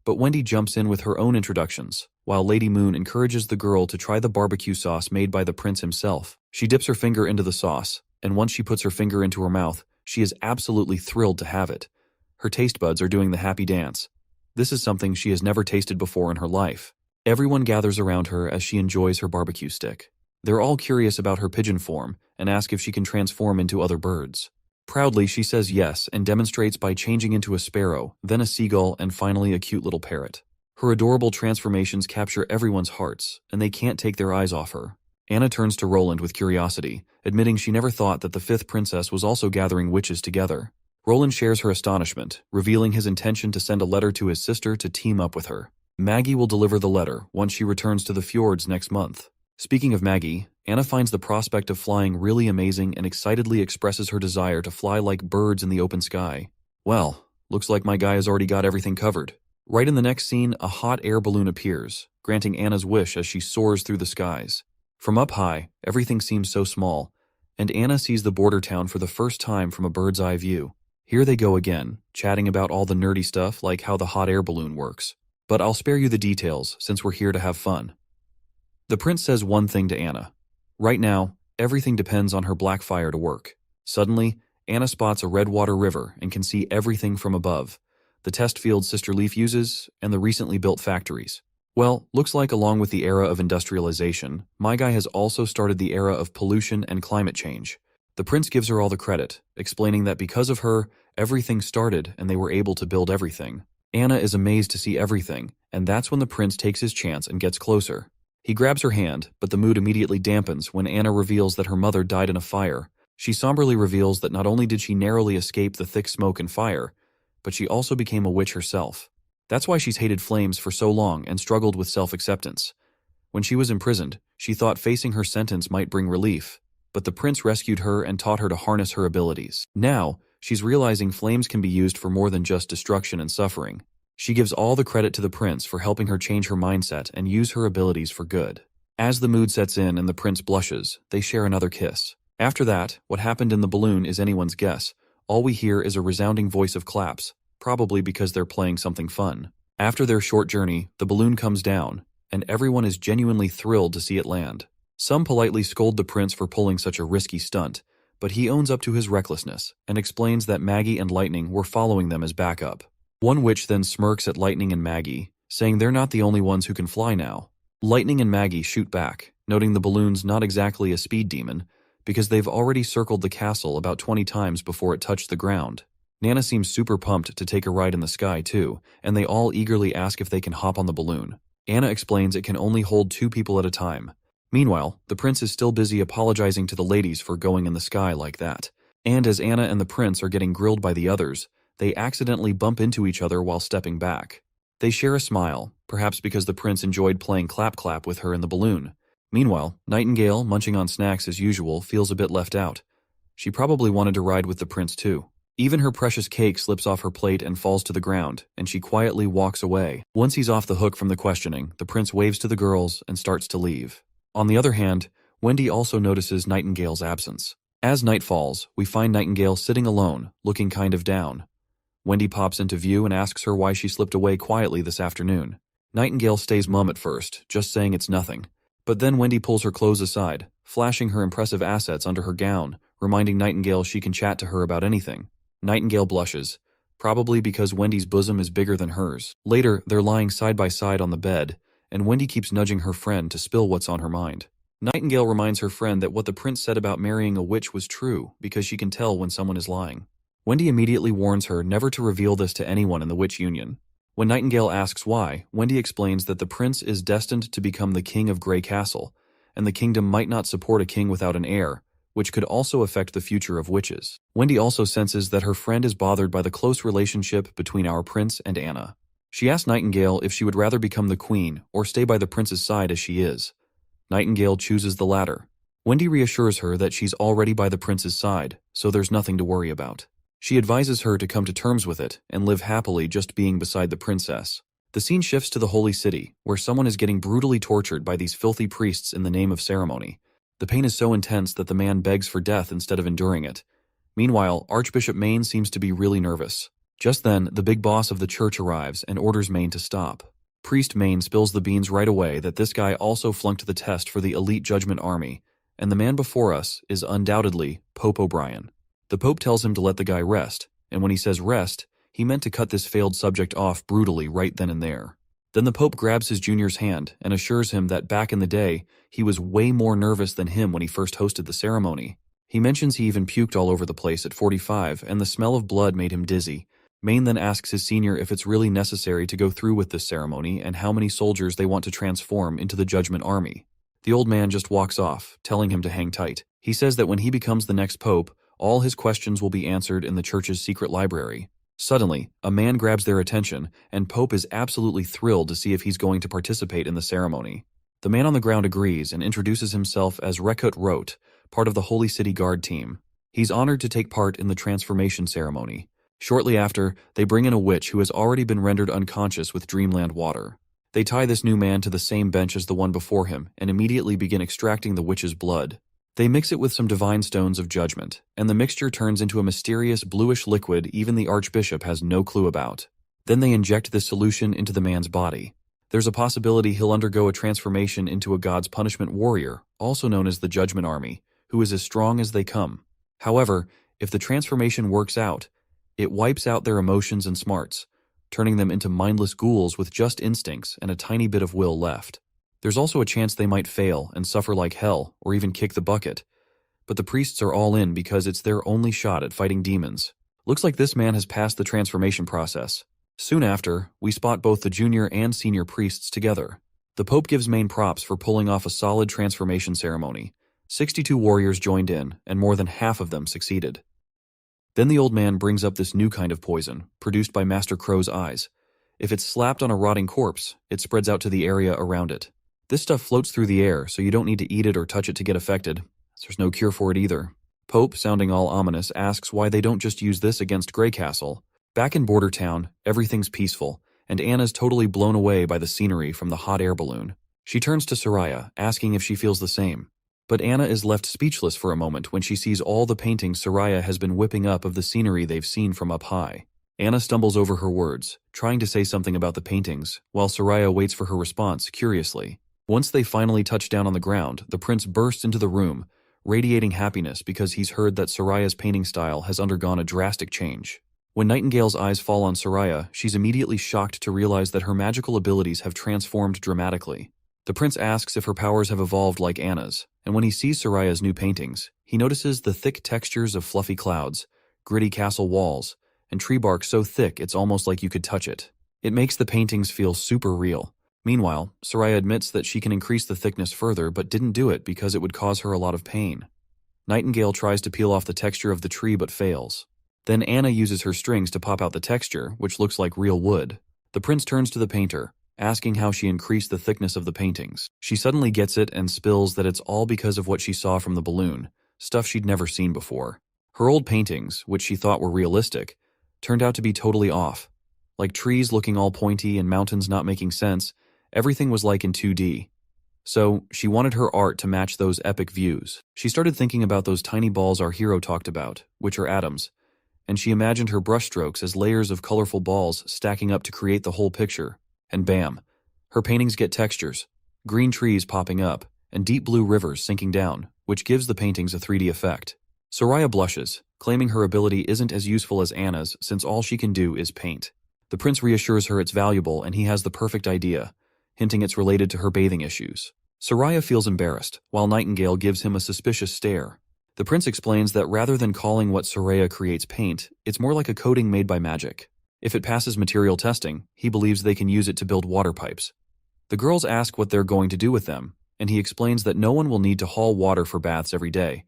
But Wendy jumps in with her own introductions, while Lady Moon encourages the girl to try the barbecue sauce made by the prince himself. She dips her finger into the sauce, and once she puts her finger into her mouth, she is absolutely thrilled to have it. Her taste buds are doing the happy dance. This is something she has never tasted before in her life. Everyone gathers around her as she enjoys her barbecue stick. They're all curious about her pigeon form and ask if she can transform into other birds. Proudly, she says yes and demonstrates by changing into a sparrow, then a seagull, and finally a cute little parrot. Her adorable transformations capture everyone's hearts, and they can't take their eyes off her. Anna turns to Roland with curiosity, admitting she never thought that the fifth princess was also gathering witches together. Roland shares her astonishment, revealing his intention to send a letter to his sister to team up with her. Maggie will deliver the letter once she returns to the fjords next month. Speaking of Maggie, Anna finds the prospect of flying really amazing and excitedly expresses her desire to fly like birds in the open sky. Well, looks like my guy has already got everything covered. Right in the next scene, a hot air balloon appears, granting Anna's wish as she soars through the skies. From up high, everything seems so small, and Anna sees the border town for the first time from a bird's eye view. Here they go again, chatting about all the nerdy stuff like how the hot air balloon works. But I'll spare you the details since we're here to have fun. The prince says one thing to Anna. Right now, everything depends on her black fire to work. Suddenly, Anna spots a redwater river and can see everything from above. The test fields Sister Leaf uses, and the recently built factories. Well, looks like along with the era of industrialization, my guy has also started the era of pollution and climate change. The prince gives her all the credit, explaining that because of her, everything started and they were able to build everything. Anna is amazed to see everything, and that's when the prince takes his chance and gets closer. He grabs her hand, but the mood immediately dampens when Anna reveals that her mother died in a fire. She somberly reveals that not only did she narrowly escape the thick smoke and fire, but she also became a witch herself. That's why she's hated flames for so long and struggled with self-acceptance. When she was imprisoned, she thought facing her sentence might bring relief, but the prince rescued her and taught her to harness her abilities. Now, she's realizing flames can be used for more than just destruction and suffering. She gives all the credit to the prince for helping her change her mindset and use her abilities for good. As the mood sets in and the prince blushes, they share another kiss. After that, what happened in the balloon is anyone's guess. All we hear is a resounding voice of claps, probably because they're playing something fun. After their short journey, the balloon comes down, and everyone is genuinely thrilled to see it land. Some politely scold the prince for pulling such a risky stunt, but he owns up to his recklessness and explains that Maggie and Lightning were following them as backup. One witch then smirks at Lightning and Maggie, saying they're not the only ones who can fly now. Lightning and Maggie shoot back, noting the balloon's not exactly a speed demon, because they've already circled the castle about 20 times before it touched the ground. Nana seems super pumped to take a ride in the sky too, and they all eagerly ask if they can hop on the balloon. Anna explains it can only hold 2 people at a time. Meanwhile, the prince is still busy apologizing to the ladies for going in the sky like that. And as Anna and the prince are getting grilled by the others, they accidentally bump into each other while stepping back. They share a smile, perhaps because the prince enjoyed playing clap-clap with her in the balloon. Meanwhile, Nightingale, munching on snacks as usual, feels a bit left out. She probably wanted to ride with the prince too. Even her precious cake slips off her plate and falls to the ground, and she quietly walks away. Once he's off the hook from the questioning, the prince waves to the girls and starts to leave. On the other hand, Wendy also notices Nightingale's absence. As night falls, we find Nightingale sitting alone, looking kind of down. Wendy pops into view and asks her why she slipped away quietly this afternoon. Nightingale stays mum at first, just saying it's nothing. But then Wendy pulls her clothes aside, flashing her impressive assets under her gown, reminding Nightingale she can chat to her about anything. Nightingale blushes, probably because Wendy's bosom is bigger than hers. Later, they're lying side by side on the bed, and Wendy keeps nudging her friend to spill what's on her mind. Nightingale reminds her friend that what the prince said about marrying a witch was true, because she can tell when someone is lying. Wendy immediately warns her never to reveal this to anyone in the Witch Union. When Nightingale asks why, Wendy explains that the prince is destined to become the king of Grey Castle, and the kingdom might not support a king without an heir, which could also affect the future of witches. Wendy also senses that her friend is bothered by the close relationship between our prince and Anna. She asks Nightingale if she would rather become the queen or stay by the prince's side as she is. Nightingale chooses the latter. Wendy reassures her that she's already by the prince's side, so there's nothing to worry about. She advises her to come to terms with it and live happily just being beside the princess. The scene shifts to the Holy City, where someone is getting brutally tortured by these filthy priests in the name of ceremony. The pain is so intense that the man begs for death instead of enduring it. Meanwhile, Archbishop Maine seems to be really nervous. Just then, the big boss of the church arrives and orders Maine to stop. Priest Maine spills the beans right away that this guy also flunked the test for the elite judgment army, and the man before us is undoubtedly Pope O'Brien. The Pope tells him to let the guy rest, and when he says rest, he meant to cut this failed subject off brutally right then and there. Then the Pope grabs his junior's hand and assures him that back in the day, he was way more nervous than him when he first hosted the ceremony. He mentions he even puked all over the place at 45, and the smell of blood made him dizzy. Maine then asks his senior if it's really necessary to go through with this ceremony and how many soldiers they want to transform into the Judgment Army. The old man just walks off, telling him to hang tight. He says that when he becomes the next pope, all his questions will be answered in the church's secret library. Suddenly, a man grabs their attention, and Pope is absolutely thrilled to see if he's going to participate in the ceremony. The man on the ground agrees and introduces himself as Rekut Rot, part of the Holy City Guard team. He's honored to take part in the transformation ceremony. Shortly after, they bring in a witch who has already been rendered unconscious with dreamland water. They tie this new man to the same bench as the one before him and immediately begin extracting the witch's blood. They mix it with some divine stones of judgment, and the mixture turns into a mysterious bluish liquid even the archbishop has no clue about. Then they inject this solution into the man's body. There's a possibility he'll undergo a transformation into a God's punishment warrior, also known as the Judgment Army, who is as strong as they come. However, if the transformation works out, it wipes out their emotions and smarts, turning them into mindless ghouls with just instincts and a tiny bit of will left. There's also a chance they might fail and suffer like hell or even kick the bucket. But the priests are all in because it's their only shot at fighting demons. Looks like this man has passed the transformation process. Soon after, we spot both the junior and senior priests together. The Pope gives Maine props for pulling off a solid transformation ceremony. 62 warriors joined in, and more than half of them succeeded. Then the old man brings up this new kind of poison, produced by Master Crow's eyes. If it's slapped on a rotting corpse, it spreads out to the area around it. This stuff floats through the air, so you don't need to eat it or touch it to get affected. There's no cure for it either. Pope, sounding all ominous, asks why they don't just use this against Greycastle. Back in Border Town, everything's peaceful, and Anna's totally blown away by the scenery from the hot air balloon. She turns to Soraya, asking if she feels the same. But Anna is left speechless for a moment when she sees all the paintings Soraya has been whipping up of the scenery they've seen from up high. Anna stumbles over her words, trying to say something about the paintings, while Soraya waits for her response curiously. Once they finally touch down on the ground, the prince bursts into the room, radiating happiness because he's heard that Soraya's painting style has undergone a drastic change. When Nightingale's eyes fall on Soraya, she's immediately shocked to realize that her magical abilities have transformed dramatically. The prince asks if her powers have evolved like Anna's, and when he sees Soraya's new paintings, he notices the thick textures of fluffy clouds, gritty castle walls, and tree bark so thick it's almost like you could touch it. It makes the paintings feel super real. Meanwhile, Soraya admits that she can increase the thickness further but didn't do it because it would cause her a lot of pain. Nightingale tries to peel off the texture of the tree but fails. Then Anna uses her strings to pop out the texture, which looks like real wood. The prince turns to the painter, asking how she increased the thickness of the paintings. She suddenly gets it and spills that it's all because of what she saw from the balloon, stuff she'd never seen before. Her old paintings, which she thought were realistic, turned out to be totally off. Like trees looking all pointy and mountains not making sense, everything was like in 2D. So, she wanted her art to match those epic views. She started thinking about those tiny balls our hero talked about, which are atoms, and she imagined her brushstrokes as layers of colorful balls stacking up to create the whole picture. And bam, her paintings get textures, green trees popping up, and deep blue rivers sinking down, which gives the paintings a 3D effect. Soraya blushes, claiming her ability isn't as useful as Anna's since all she can do is paint. The prince reassures her it's valuable and he has the perfect idea, hinting it's related to her bathing issues. Soraya feels embarrassed, while Nightingale gives him a suspicious stare. The prince explains that rather than calling what Soraya creates paint, it's more like a coating made by magic. If it passes material testing, he believes they can use it to build water pipes. The girls ask what they're going to do with them, and he explains that no one will need to haul water for baths every day.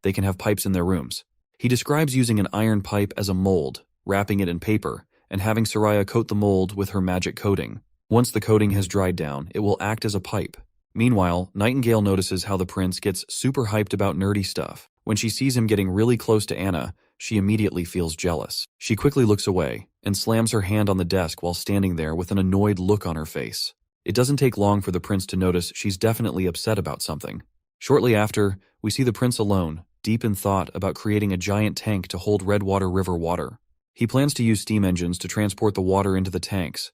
they can have pipes in their rooms. He describes using an iron pipe as a mold, wrapping it in paper, and having Soraya coat the mold with her magic coating. Once the coating has dried down, it will act as a pipe. Meanwhile, Nightingale notices how the prince gets super hyped about nerdy stuff. When she sees him getting really close to Anna, she immediately feels jealous. She quickly looks away and slams her hand on the desk while standing there with an annoyed look on her face. It doesn't take long for the prince to notice she's definitely upset about something. Shortly after, we see the prince alone, deep in thought about creating a giant tank to hold Redwater River water. He plans to use steam engines to transport the water into the tanks.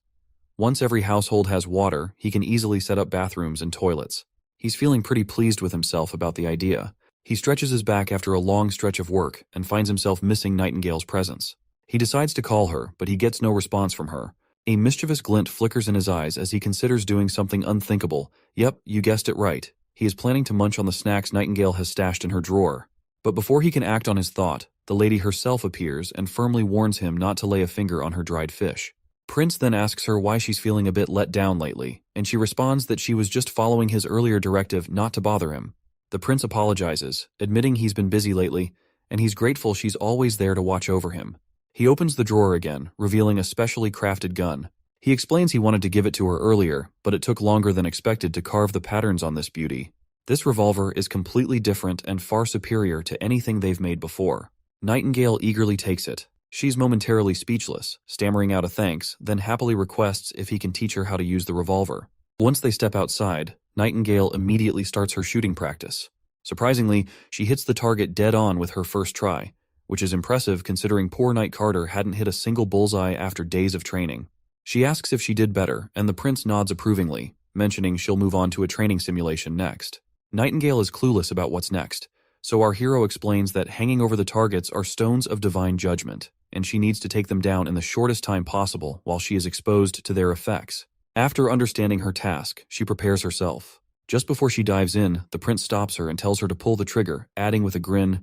Once every household has water, he can easily set up bathrooms and toilets. He's feeling pretty pleased with himself about the idea. He stretches his back after a long stretch of work and finds himself missing Nightingale's presence. He decides to call her, but he gets no response from her. A mischievous glint flickers in his eyes as he considers doing something unthinkable. Yep, you guessed it right. He is planning to munch on the snacks Nightingale has stashed in her drawer. But before he can act on his thought, the lady herself appears and firmly warns him not to lay a finger on her dried fish. Prince then asks her why she's feeling a bit let down lately, and she responds that she was just following his earlier directive not to bother him. The prince apologizes, admitting he's been busy lately, and he's grateful she's always there to watch over him. He opens the drawer again, revealing a specially crafted gun. He explains he wanted to give it to her earlier, but it took longer than expected to carve the patterns on this beauty. This revolver is completely different and far superior to anything they've made before. Nightingale eagerly takes it. She's momentarily speechless, stammering out a thanks, then happily requests if he can teach her how to use the revolver. Once they step outside, Nightingale immediately starts her shooting practice. Surprisingly, she hits the target dead on with her first try, which is impressive considering poor Knight Carter hadn't hit a single bullseye after days of training. She asks if she did better, and the prince nods approvingly, mentioning she'll move on to a training simulation next. Nightingale is clueless about what's next, so our hero explains that hanging over the targets are stones of divine judgment, and she needs to take them down in the shortest time possible while she is exposed to their effects. After understanding her task, she prepares herself. Just before she dives in, the prince stops her and tells her to pull the trigger, adding with a grin,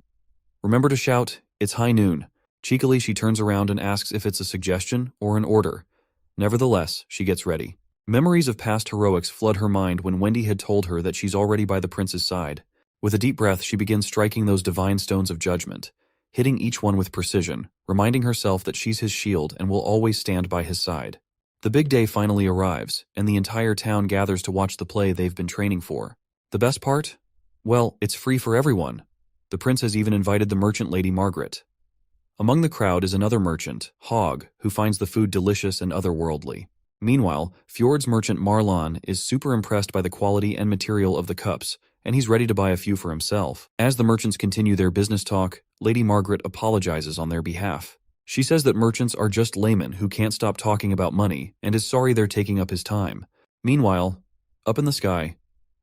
"Remember to shout, 'It's high noon.'" Cheekily, she turns around and asks if it's a suggestion or an order. Nevertheless, she gets ready. Memories of past heroics flood her mind when Wendy had told her that she's already by the prince's side. With a deep breath, she begins striking those divine stones of judgment, hitting each one with precision, reminding herself that she's his shield and will always stand by his side. The big day finally arrives, and the entire town gathers to watch the play they've been training for. The best part? Well, it's free for everyone. The prince has even invited the merchant Lady Margaret. Among the crowd is another merchant, Hogg, who finds the food delicious and otherworldly. Meanwhile, Fjord's merchant Marlon is super impressed by the quality and material of the cups, and he's ready to buy a few for himself. As the merchants continue their business talk, Lady Margaret apologizes on their behalf. She says that merchants are just laymen who can't stop talking about money and is sorry they're taking up his time. Meanwhile, up in the sky,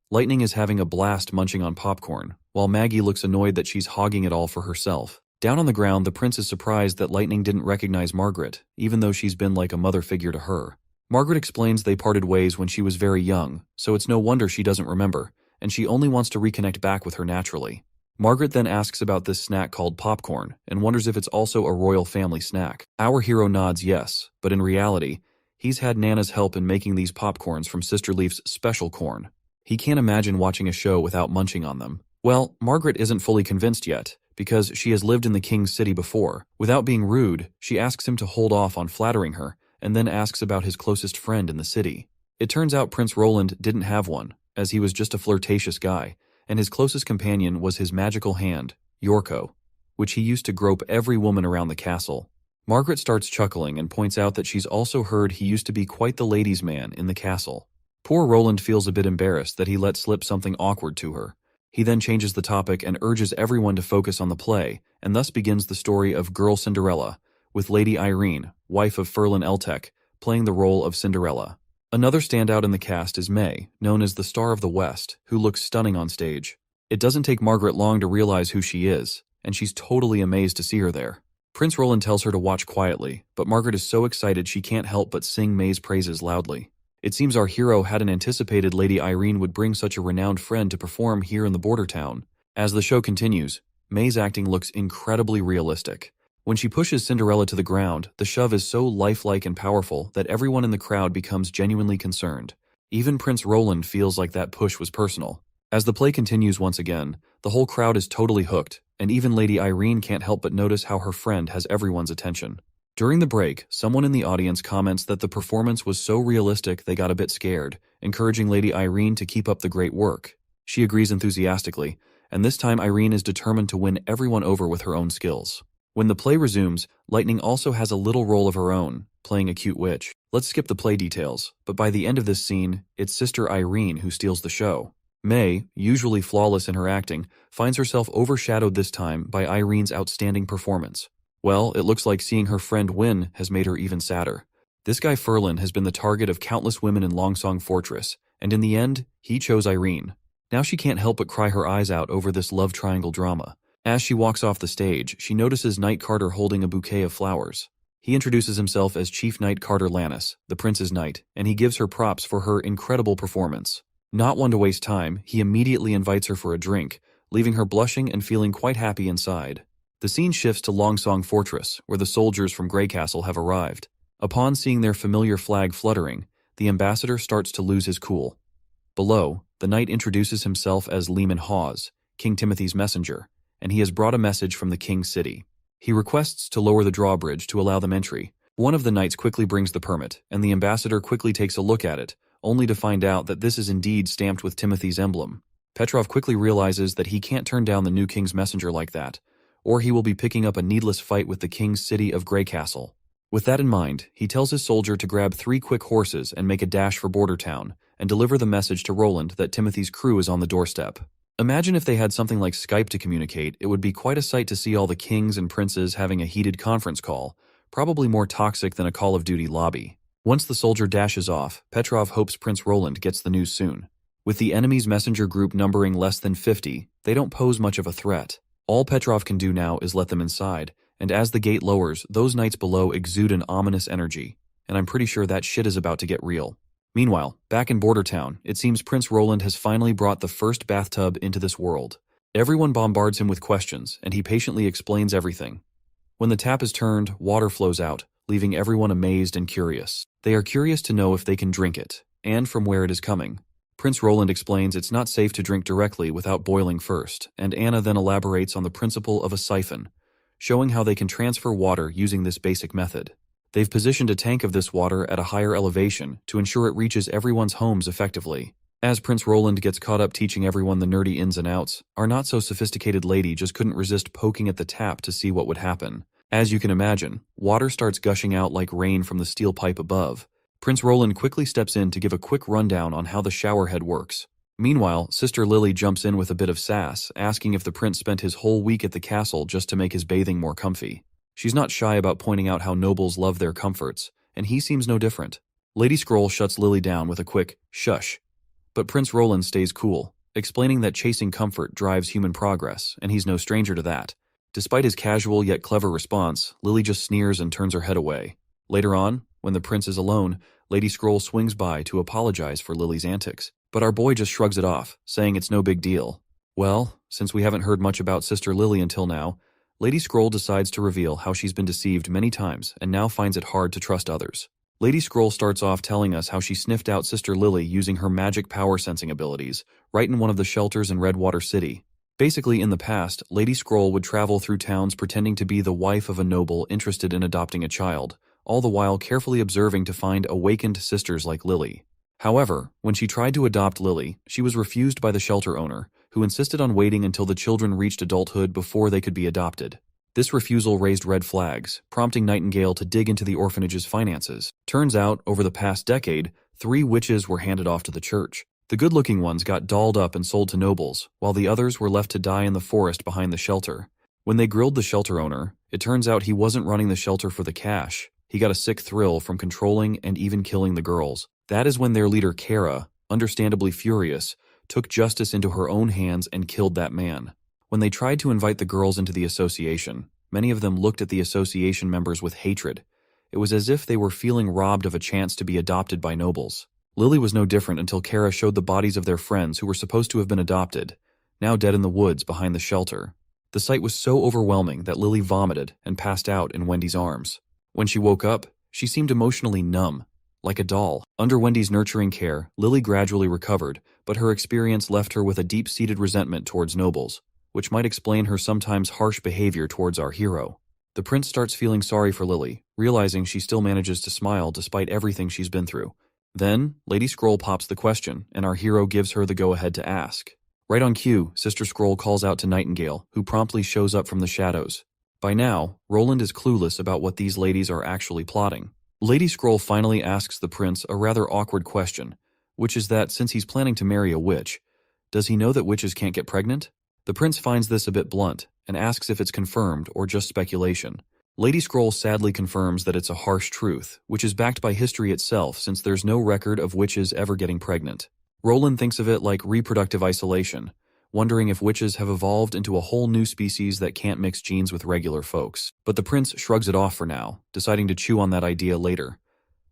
Lightning is having a blast munching on popcorn, while Maggie looks annoyed that she's hogging it all for herself. Down on the ground, the prince is surprised that Lightning didn't recognize Margaret, even though she's been like a mother figure to her. Margaret explains they parted ways when she was very young, so it's no wonder she doesn't remember, and she only wants to reconnect back with her naturally. Margaret then asks about this snack called popcorn, and wonders if it's also a royal family snack. Our hero nods yes, but in reality, he's had Nana's help in making these popcorns from Sister Leaf's special corn. He can't imagine watching a show without munching on them. Well, Margaret isn't fully convinced yet, because she has lived in the king's city before. Without being rude, she asks him to hold off on flattering her, and then asks about his closest friend in the city. It turns out Prince Roland didn't have one, as he was just a flirtatious guy, and his closest companion was his magical hand, Yorko, which he used to grope every woman around the castle. Margaret starts chuckling and points out that she's also heard he used to be quite the ladies' man in the castle. Poor Roland feels a bit embarrassed that he let slip something awkward to her. He then changes the topic and urges everyone to focus on the play, and thus begins the story of Girl Cinderella, with Lady Irene, wife of Ferlin Eltec, playing the role of Cinderella. Another standout in the cast is May, known as the Star of the West, who looks stunning on stage. It doesn't take Margaret long to realize who she is, and she's totally amazed to see her there. Prince Roland tells her to watch quietly, but Margaret is so excited she can't help but sing May's praises loudly. It seems our hero hadn't anticipated Lady Irene would bring such a renowned friend to perform here in the border town. As the show continues, May's acting looks incredibly realistic. When she pushes Cinderella to the ground, the shove is so lifelike and powerful that everyone in the crowd becomes genuinely concerned. Even Prince Roland feels like that push was personal. As the play continues once again, the whole crowd is totally hooked, and even Lady Irene can't help but notice how her friend has everyone's attention. During the break, someone in the audience comments that the performance was so realistic they got a bit scared, encouraging Lady Irene to keep up the great work. She agrees enthusiastically, and this time Irene is determined to win everyone over with her own skills. When the play resumes, Lightning also has a little role of her own, playing a cute witch. Let's skip the play details, but by the end of this scene, it's Sister Irene who steals the show. May, usually flawless in her acting, finds herself overshadowed this time by Irene's outstanding performance. Well, it looks like seeing her friend win has made her even sadder. This guy Ferlin has been the target of countless women in Longsong Fortress, and in the end, he chose Irene. Now she can't help but cry her eyes out over this love triangle drama. As she walks off the stage, she notices Knight Carter holding a bouquet of flowers. He introduces himself as Chief Knight Carter Lannis, the Prince's Knight, and he gives her props for her incredible performance. Not one to waste time, he immediately invites her for a drink, leaving her blushing and feeling quite happy inside. The scene shifts to Longsong Fortress, where the soldiers from Grey Castle have arrived. Upon seeing their familiar flag fluttering, the ambassador starts to lose his cool. Below, the knight introduces himself as Leman Hawes, King Timothy's messenger, and he has brought a message from the king's city. He requests to lower the drawbridge to allow them entry. One of the knights quickly brings the permit, and the ambassador quickly takes a look at it, only to find out that this is indeed stamped with Timothy's emblem. Petrov quickly realizes that he can't turn down the new king's messenger like that, or he will be picking up a needless fight with the king's city of Grey Castle. With that in mind, he tells his soldier to grab 3 quick horses and make a dash for Border Town, and deliver the message to Roland that Timothy's crew is on the doorstep. Imagine if they had something like Skype to communicate. It would be quite a sight to see all the kings and princes having a heated conference call, probably more toxic than a Call of Duty lobby. Once the soldier dashes off, Petrov hopes Prince Roland gets the news soon. With the enemy's messenger group numbering less than 50, they don't pose much of a threat. All Petrov can do now is let them inside, and as the gate lowers, those knights below exude an ominous energy, and I'm pretty sure that shit is about to get real. Meanwhile, back in Border Town, it seems Prince Roland has finally brought the first bathtub into this world. Everyone bombards him with questions, and he patiently explains everything. When the tap is turned, water flows out, leaving everyone amazed and curious. They are curious to know if they can drink it, and from where it is coming. Prince Roland explains it's not safe to drink directly without boiling first, and Anna then elaborates on the principle of a siphon, showing how they can transfer water using this basic method. They've positioned a tank of this water at a higher elevation to ensure it reaches everyone's homes effectively. As Prince Roland gets caught up teaching everyone the nerdy ins and outs, our not-so-sophisticated lady just couldn't resist poking at the tap to see what would happen. As you can imagine, water starts gushing out like rain from the steel pipe above. Prince Roland quickly steps in to give a quick rundown on how the shower head works. Meanwhile, Sister Lily jumps in with a bit of sass, asking if the prince spent his whole week at the castle just to make his bathing more comfy. She's not shy about pointing out how nobles love their comforts, and he seems no different. Lady Scroll shuts Lily down with a quick, shush. But Prince Roland stays cool, explaining that chasing comfort drives human progress, and he's no stranger to that. Despite his casual yet clever response, Lily just sneers and turns her head away. Later on, when the prince is alone, Lady Scroll swings by to apologize for Lily's antics, but our boy just shrugs it off, saying it's no big deal. Well, since we haven't heard much about Sister Lily until now, Lady Scroll decides to reveal how she's been deceived many times and now finds it hard to trust others. Lady Scroll starts off telling us how she sniffed out Sister Lily using her magic power sensing abilities, right in one of the shelters in Redwater City. Basically, in the past, Lady Scroll would travel through towns pretending to be the wife of a noble interested in adopting a child, all the while carefully observing to find awakened sisters like Lily. However, when she tried to adopt Lily, she was refused by the shelter owner, who insisted on waiting until the children reached adulthood before they could be adopted. This refusal raised red flags, prompting Nightingale to dig into the orphanage's finances. Turns out, over the past decade, 3 witches were handed off to the church. The good-looking ones got dolled up and sold to nobles, while the others were left to die in the forest behind the shelter. When they grilled the shelter owner, it turns out he wasn't running the shelter for the cash. He got a sick thrill from controlling and even killing the girls. That is when their leader Kara, understandably furious, took justice into her own hands and killed that man. When they tried to invite the girls into the association, many of them looked at the association members with hatred. It was as if they were feeling robbed of a chance to be adopted by nobles. Lily was no different until Kara showed the bodies of their friends who were supposed to have been adopted, now dead in the woods behind the shelter. The sight was so overwhelming that Lily vomited and passed out in Wendy's arms. When she woke up, she seemed emotionally numb, like a doll. Under Wendy's nurturing care, Lily gradually recovered, but her experience left her with a deep-seated resentment towards nobles. which might explain her sometimes harsh behavior towards our hero. The prince starts feeling sorry for Lily, realizing she still manages to smile despite everything she's been through. Then, Lady Scroll pops the question, and our hero gives her the go-ahead to ask. Right on cue, Sister Scroll calls out to Nightingale, who promptly shows up from the shadows. By now, Roland is clueless about what these ladies are actually plotting. Lady Scroll finally asks the prince a rather awkward question, which is that since he's planning to marry a witch, does he know that witches can't get pregnant? The prince finds this a bit blunt, and asks if it's confirmed or just speculation. Lady Scroll sadly confirms that it's a harsh truth, which is backed by history itself since there's no record of witches ever getting pregnant. Roland thinks of it like reproductive isolation, wondering if witches have evolved into a whole new species that can't mix genes with regular folks. But the prince shrugs it off for now, deciding to chew on that idea later.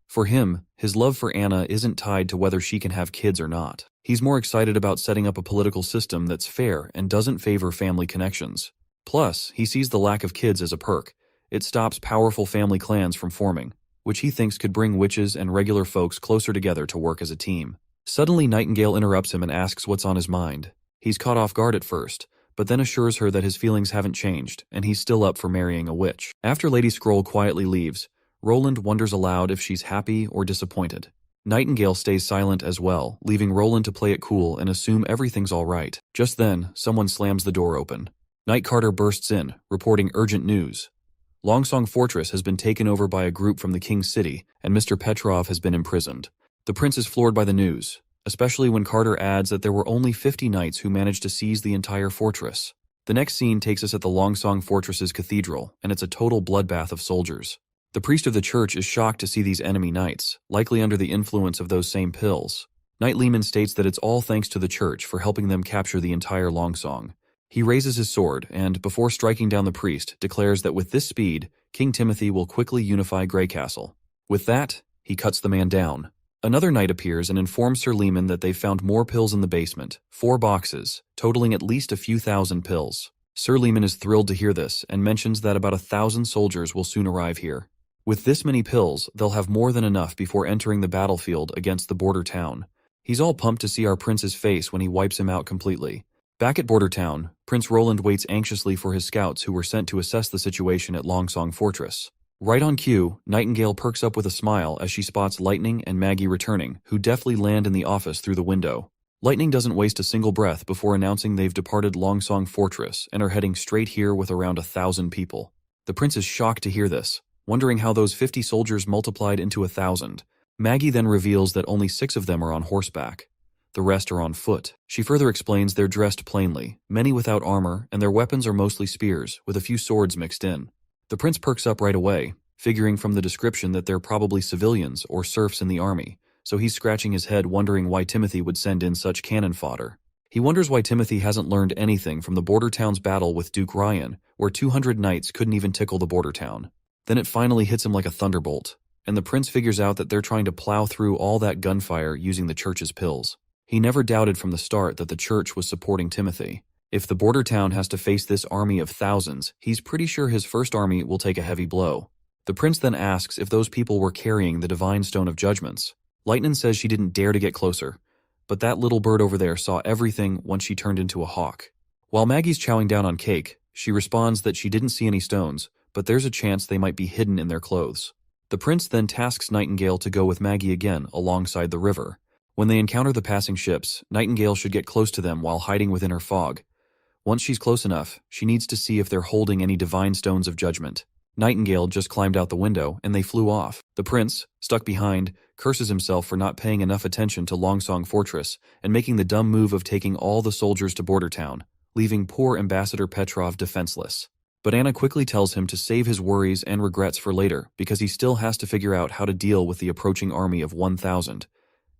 For him, his love for Anna isn't tied to whether she can have kids or not. He's more excited about setting up a political system that's fair and doesn't favor family connections. Plus, he sees the lack of kids as a perk. It stops powerful family clans from forming, which he thinks could bring witches and regular folks closer together to work as a team. Suddenly, Nightingale interrupts him and asks what's on his mind. He's caught off guard at first, but then assures her that his feelings haven't changed, and he's still up for marrying a witch. After Lady Scroll quietly leaves, Roland wonders aloud if she's happy or disappointed. Nightingale stays silent as well, leaving Roland to play it cool and assume everything's all right. Just then, someone slams the door open. Night Carter bursts in, reporting urgent news. Longsong Fortress has been taken over by a group from the King's City, and Mr. Petrov has been imprisoned. The prince is floored by the news, especially when Carter adds that there were only 50 knights who managed to seize the entire fortress. The next scene takes us at the Longsong Fortress's cathedral, and it's a total bloodbath of soldiers. The priest of the church is shocked to see these enemy knights, likely under the influence of those same pills. Knight Lehman states that it's all thanks to the church for helping them capture the entire Longsong. He raises his sword and, before striking down the priest, declares that with this speed, King Timothy will quickly unify Greycastle. With that, he cuts the man down. Another knight appears and informs Sir Lehman that they've found more pills in the basement, 4 boxes, totaling at least a few thousand pills. Sir Lehman is thrilled to hear this and mentions that about 1,000 soldiers will soon arrive here. With this many pills, they'll have more than enough before entering the battlefield against the border town. He's all pumped to see our prince's face when he wipes him out completely. Back at border town, Prince Roland waits anxiously for his scouts who were sent to assess the situation at Longsong Fortress. Right on cue, Nightingale perks up with a smile as she spots Lightning and Maggie returning, who deftly land in the office through the window. Lightning doesn't waste a single breath before announcing they've departed Longsong Fortress and are heading straight here with around 1,000 people. The prince is shocked to hear this, wondering how those 50 soldiers multiplied into 1,000. Maggie then reveals that only 6 of them are on horseback. The rest are on foot. She further explains they're dressed plainly, many without armor, and their weapons are mostly spears, with a few swords mixed in. The prince perks up right away, figuring from the description that they're probably civilians or serfs in the army, so he's scratching his head wondering why Timothy would send in such cannon fodder. He wonders why Timothy hasn't learned anything from the border town's battle with Duke Ryan, where 200 knights couldn't even tickle the border town. Then it finally hits him like a thunderbolt, and the prince figures out that they're trying to plow through all that gunfire using the church's pills. He never doubted from the start that the church was supporting Timothy. If the border town has to face this army of thousands, he's pretty sure his first army will take a heavy blow. The prince then asks if those people were carrying the divine stone of judgments. Lightning says she didn't dare to get closer, but that little bird over there saw everything once she turned into a hawk. While Maggie's chowing down on cake, she responds that she didn't see any stones, but there's a chance they might be hidden in their clothes. The prince then tasks Nightingale to go with Maggie again alongside the river. When they encounter the passing ships, Nightingale should get close to them while hiding within her fog. Once she's close enough, she needs to see if they're holding any divine stones of judgment. Nightingale just climbed out the window, and they flew off. The prince, stuck behind, curses himself for not paying enough attention to Longsong Fortress and making the dumb move of taking all the soldiers to border town, leaving poor Ambassador Petrov defenseless. But Anna quickly tells him to save his worries and regrets for later because he still has to figure out how to deal with the approaching army of 1,000,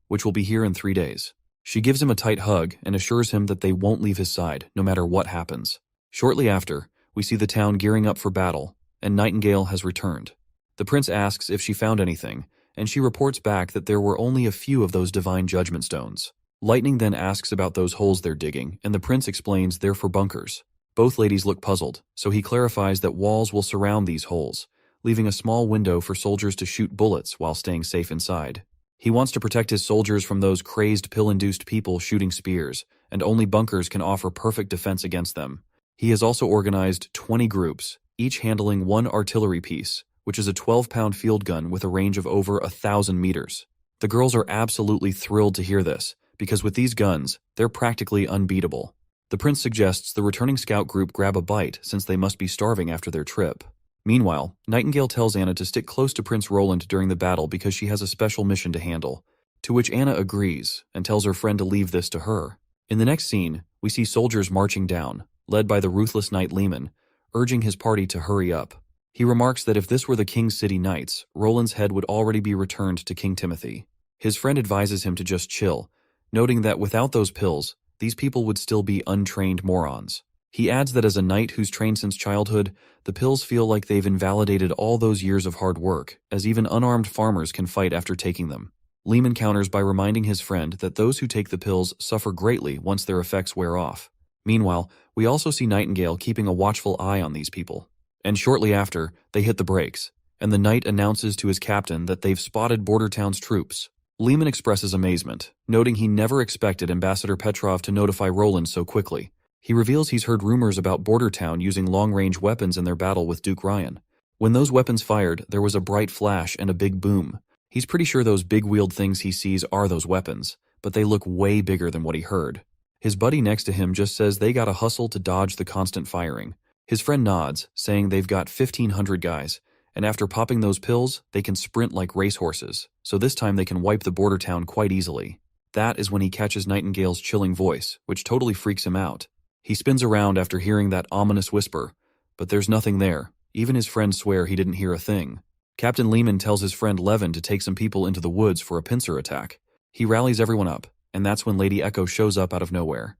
which will be here in 3 days. She gives him a tight hug and assures him that they won't leave his side, no matter what happens. Shortly after, we see the town gearing up for battle, and Nightingale has returned. The prince asks if she found anything, and she reports back that there were only a few of those divine judgment stones. Lightning then asks about those holes they're digging, and the prince explains they're for bunkers. Both ladies look puzzled, so he clarifies that walls will surround these holes, leaving a small window for soldiers to shoot bullets while staying safe inside. He wants to protect his soldiers from those crazed pill-induced people shooting spears, and only bunkers can offer perfect defense against them. He has also organized 20 groups, each handling one artillery piece, which is a 12-pound field gun with a range of over 1,000 meters. The girls are absolutely thrilled to hear this, because with these guns, they're practically unbeatable. The prince suggests the returning scout group grab a bite since they must be starving after their trip. Meanwhile, Nightingale tells Anna to stick close to Prince Roland during the battle because she has a special mission to handle, to which Anna agrees and tells her friend to leave this to her. In the next scene, we see soldiers marching down, led by the ruthless knight Lehman, urging his party to hurry up. He remarks that if this were the King's City Knights, Roland's head would already be returned to King Timothy. His friend advises him to just chill, noting that without those pills, these people would still be untrained morons. He adds that as a knight who's trained since childhood, the pills feel like they've invalidated all those years of hard work, as even unarmed farmers can fight after taking them. Lehman counters by reminding his friend that those who take the pills suffer greatly once their effects wear off. Meanwhile, we also see Nightingale keeping a watchful eye on these people. And shortly after, they hit the brakes, and the knight announces to his captain that they've spotted Bordertown's troops. Lehman expresses amazement, noting he never expected Ambassador Petrov to notify Roland so quickly. He reveals he's heard rumors about Bordertown using long-range weapons in their battle with Duke Ryan. When those weapons fired, there was a bright flash and a big boom. He's pretty sure those big-wheeled things he sees are those weapons, but they look way bigger than what he heard. His buddy next to him just says they gotta hustle to dodge the constant firing. His friend nods, saying they've got 1,500 guys, and after popping those pills, they can sprint like racehorses, so this time they can wipe the Bordertown quite easily. That is when he catches Nightingale's chilling voice, which totally freaks him out. He spins around after hearing that ominous whisper, but there's nothing there. Even his friends swear he didn't hear a thing. Captain Lehman tells his friend Levin to take some people into the woods for a pincer attack. He rallies everyone up, and that's when Lady Echo shows up out of nowhere.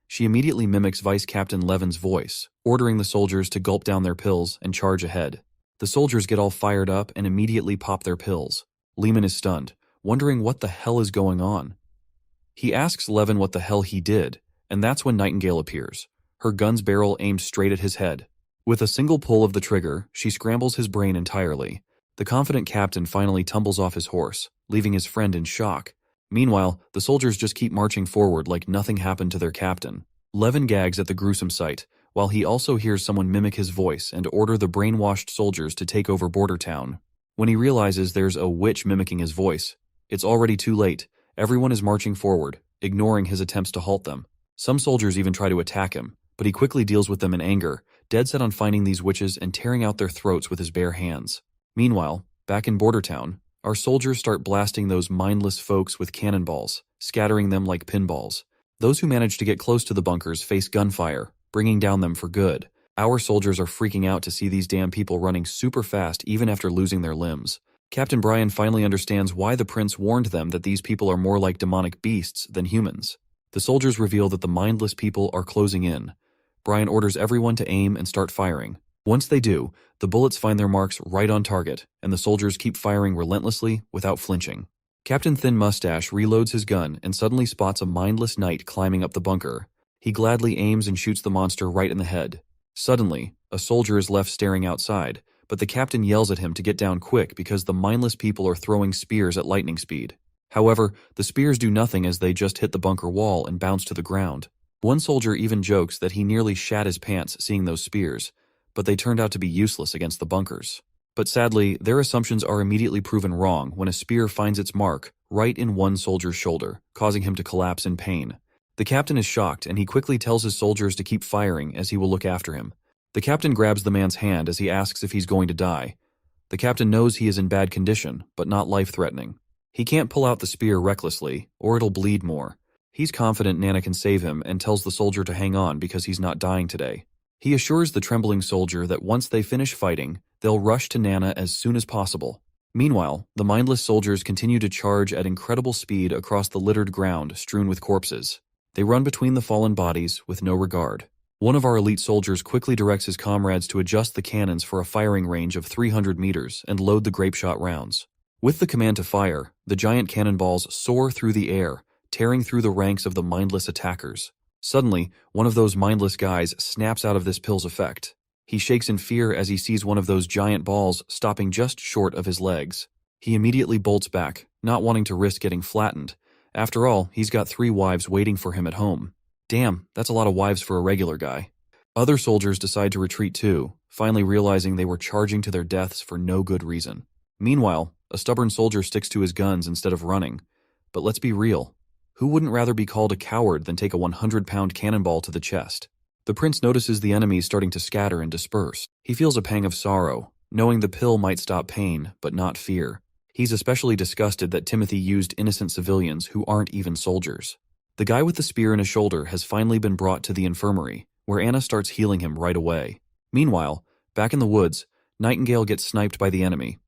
She immediately mimics Vice Captain Levin's voice, ordering the soldiers to gulp down their pills and charge ahead. The soldiers get all fired up and immediately pop their pills. Lehman is stunned, wondering what the hell is going on. He asks Levin what the hell he did, and that's when Nightingale appears, her gun's barrel aimed straight at his head. With a single pull of the trigger, she scrambles his brain entirely. The confident captain finally tumbles off his horse, leaving his friend in shock. Meanwhile, the soldiers just keep marching forward like nothing happened to their captain. Levin gags at the gruesome sight, while he also hears someone mimic his voice and order the brainwashed soldiers to take over Bordertown. When he realizes there's a witch mimicking his voice, it's already too late. Everyone is marching forward, ignoring his attempts to halt them. Some soldiers even try to attack him, but he quickly deals with them in anger, dead set on finding these witches and tearing out their throats with his bare hands. Meanwhile, back in Bordertown, our soldiers start blasting those mindless folks with cannonballs, scattering them like pinballs. Those who manage to get close to the bunkers face gunfire, bringing down them for good. Our soldiers are freaking out to see these damn people running super fast even after losing their limbs. Captain Brian finally understands why the prince warned them that these people are more like demonic beasts than humans. The soldiers reveal that the mindless people are closing in. Brian orders everyone to aim and start firing. Once they do, the bullets find their marks right on target, and the soldiers keep firing relentlessly without flinching. Captain Thin Mustache reloads his gun and suddenly spots a mindless knight climbing up the bunker. He gladly aims and shoots the monster right in the head. Suddenly, a soldier is left staring outside, but the captain yells at him to get down quick because the mindless people are throwing spears at lightning speed. However, the spears do nothing as they just hit the bunker wall and bounce to the ground. One soldier even jokes that he nearly shat his pants seeing those spears, but they turned out to be useless against the bunkers. But sadly, their assumptions are immediately proven wrong when a spear finds its mark right in one soldier's shoulder, causing him to collapse in pain. The captain is shocked and he quickly tells his soldiers to keep firing as he will look after him. The captain grabs the man's hand as he asks if he's going to die. The captain knows he is in bad condition, but not life-threatening. He can't pull out the spear recklessly, or it'll bleed more. He's confident Nana can save him and tells the soldier to hang on because he's not dying today. He assures the trembling soldier that once they finish fighting, they'll rush to Nana as soon as possible. Meanwhile, the mindless soldiers continue to charge at incredible speed across the littered ground strewn with corpses. They run between the fallen bodies with no regard. One of our elite soldiers quickly directs his comrades to adjust the cannons for a firing range of 300 meters and load the grapeshot rounds. With the command to fire, the giant cannonballs soar through the air, tearing through the ranks of the mindless attackers. Suddenly, one of those mindless guys snaps out of this pill's effect. He shakes in fear as he sees one of those giant balls stopping just short of his legs. He immediately bolts back, not wanting to risk getting flattened. After all, he's got 3 wives waiting for him at home. Damn, that's a lot of wives for a regular guy. Other soldiers decide to retreat too, finally realizing they were charging to their deaths for no good reason. Meanwhile, a stubborn soldier sticks to his guns instead of running. But let's be real. Who wouldn't rather be called a coward than take a 100-pound cannonball to the chest? The prince notices the enemies starting to scatter and disperse. He feels a pang of sorrow, knowing the pill might stop pain, but not fear. He's especially disgusted that Timothy used innocent civilians who aren't even soldiers. The guy with the spear in his shoulder has finally been brought to the infirmary, where Anna starts healing him right away. Meanwhile, back in the woods, Nightingale gets sniped by the enemy,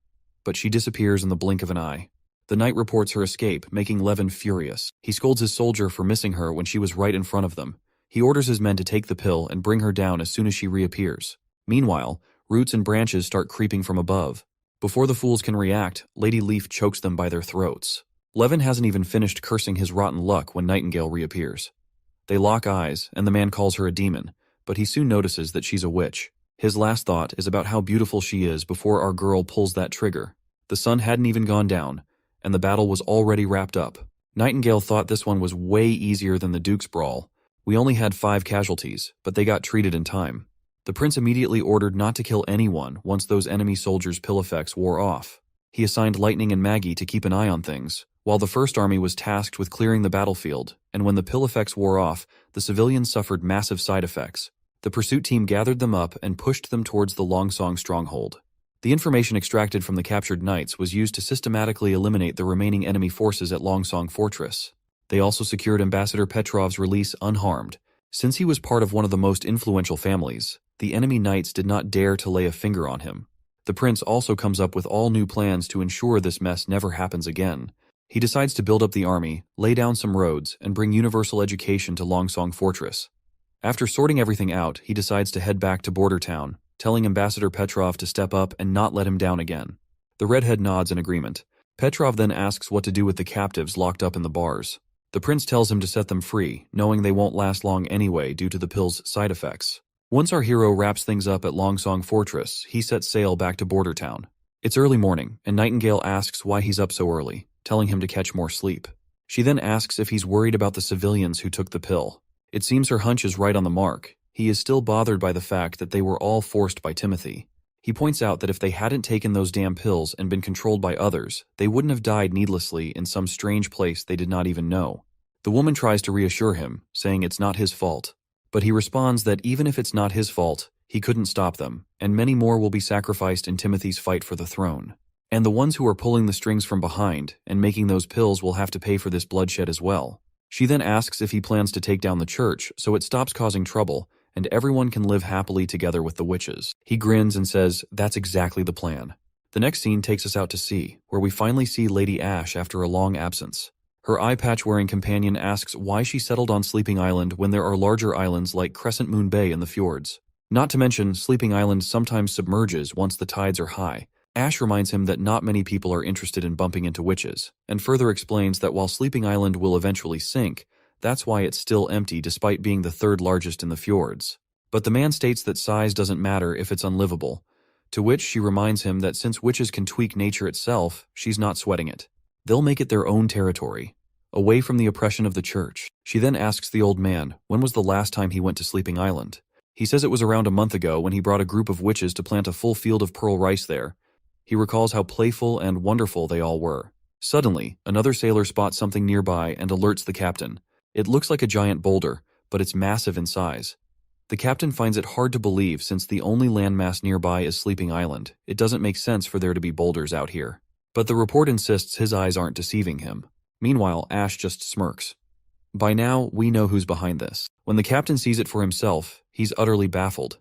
but she disappears in the blink of an eye. The knight reports her escape, making Levin furious. He scolds his soldier for missing her when she was right in front of them. He orders his men to take the pill and bring her down as soon as she reappears. Meanwhile, roots and branches start creeping from above. Before the fools can react, Lady Leaf chokes them by their throats. Levin hasn't even finished cursing his rotten luck when Nightingale reappears. They lock eyes, and the man calls her a demon, but he soon notices that she's a witch. His last thought is about how beautiful she is before our girl pulls that trigger. The sun hadn't even gone down, and the battle was already wrapped up. Nightingale thought this one was way easier than the Duke's brawl. We only had 5 casualties, but they got treated in time. The prince immediately ordered not to kill anyone once those enemy soldiers' pill effects wore off. He assigned Lightning and Maggie to keep an eye on things, while the First Army was tasked with clearing the battlefield, and when the pill effects wore off, the civilians suffered massive side effects. The pursuit team gathered them up and pushed them towards the Longsong stronghold. The information extracted from the captured knights was used to systematically eliminate the remaining enemy forces at Longsong Fortress. They also secured Ambassador Petrov's release unharmed. Since he was part of one of the most influential families, the enemy knights did not dare to lay a finger on him. The prince also comes up with all new plans to ensure this mess never happens again. He decides to build up the army, lay down some roads, and bring universal education to Longsong Fortress. After sorting everything out, he decides to head back to Border Town, telling Ambassador Petrov to step up and not let him down again. The redhead nods in agreement. Petrov then asks what to do with the captives locked up in the bars. The prince tells him to set them free, knowing they won't last long anyway due to the pill's side effects. Once our hero wraps things up at Longsong Fortress, he sets sail back to Border Town. It's early morning, and Nightingale asks why he's up so early, telling him to catch more sleep. She then asks if he's worried about the civilians who took the pill. It seems her hunch is right on the mark. He is still bothered by the fact that they were all forced by Timothy. He points out that if they hadn't taken those damn pills and been controlled by others, they wouldn't have died needlessly in some strange place they did not even know. The woman tries to reassure him, saying it's not his fault. But he responds that even if it's not his fault, he couldn't stop them, and many more will be sacrificed in Timothy's fight for the throne. And the ones who are pulling the strings from behind and making those pills will have to pay for this bloodshed as well. She then asks if he plans to take down the church so it stops causing trouble and everyone can live happily together with the witches. He grins and says, that's exactly the plan. The next scene takes us out to sea, where we finally see Lady Ash after a long absence. Her eye patch-wearing companion asks why she settled on Sleeping Island when there are larger islands like Crescent Moon Bay in the fjords. Not to mention, Sleeping Island sometimes submerges once the tides are high. Ash reminds him that not many people are interested in bumping into witches, and further explains that while Sleeping Island will eventually sink, that's why it's still empty despite being the 3rd largest in the fjords. But the man states that size doesn't matter if it's unlivable, to which she reminds him that since witches can tweak nature itself, she's not sweating it. They'll make it their own territory, away from the oppression of the church. She then asks the old man when was the last time he went to Sleeping Island. He says it was around a month ago when he brought a group of witches to plant a full field of pearl rice there. He recalls how playful and wonderful they all were. Suddenly, another sailor spots something nearby and alerts the captain. It looks like a giant boulder, but it's massive in size. The captain finds it hard to believe since the only landmass nearby is Sleeping Island. It doesn't make sense for there to be boulders out here. But the report insists his eyes aren't deceiving him. Meanwhile, Ash just smirks. By now, we know who's behind this. When the captain sees it for himself, he's utterly baffled.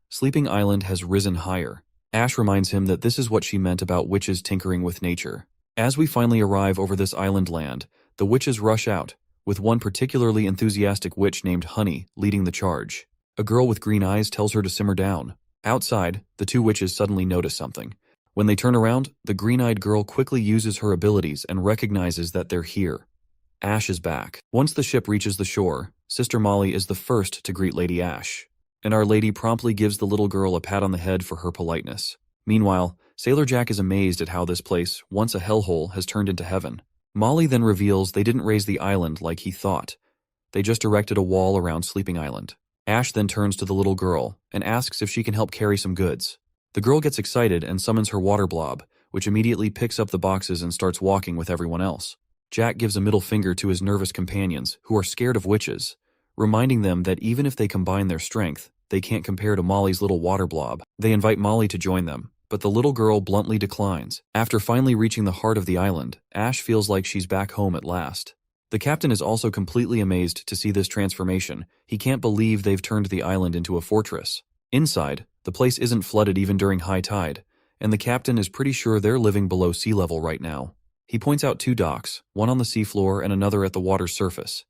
Sleeping Island has risen higher. Ash reminds him that this is what she meant about witches tinkering with nature. As we finally arrive over this island land, the witches rush out, with one particularly enthusiastic witch named Honey leading the charge. A girl with green eyes tells her to simmer down. Outside, the 2 witches suddenly notice something. When they turn around, the green-eyed girl quickly uses her abilities and recognizes that they're here. Ash is back. Once the ship reaches the shore, Sister Molly is the first to greet Lady Ash, and Our Lady promptly gives the little girl a pat on the head for her politeness. Meanwhile, Sailor Jack is amazed at how this place, once a hellhole, has turned into heaven. Molly then reveals they didn't raise the island like he thought. They just erected a wall around Sleeping Island. Ash then turns to the little girl and asks if she can help carry some goods. The girl gets excited and summons her water blob, which immediately picks up the boxes and starts walking with everyone else. Jack gives a middle finger to his nervous companions, who are scared of witches, reminding them that even if they combine their strength, they can't compare to Molly's little water blob. They invite Molly to join them, but the little girl bluntly declines. After finally reaching the heart of the island, Ash feels like she's back home at last. The captain is also completely amazed to see this transformation. He can't believe they've turned the island into a fortress. Inside, the place isn't flooded even during high tide, and the captain is pretty sure they're living below sea level right now. He points out 2 docks, one on the seafloor and another at the water's surface.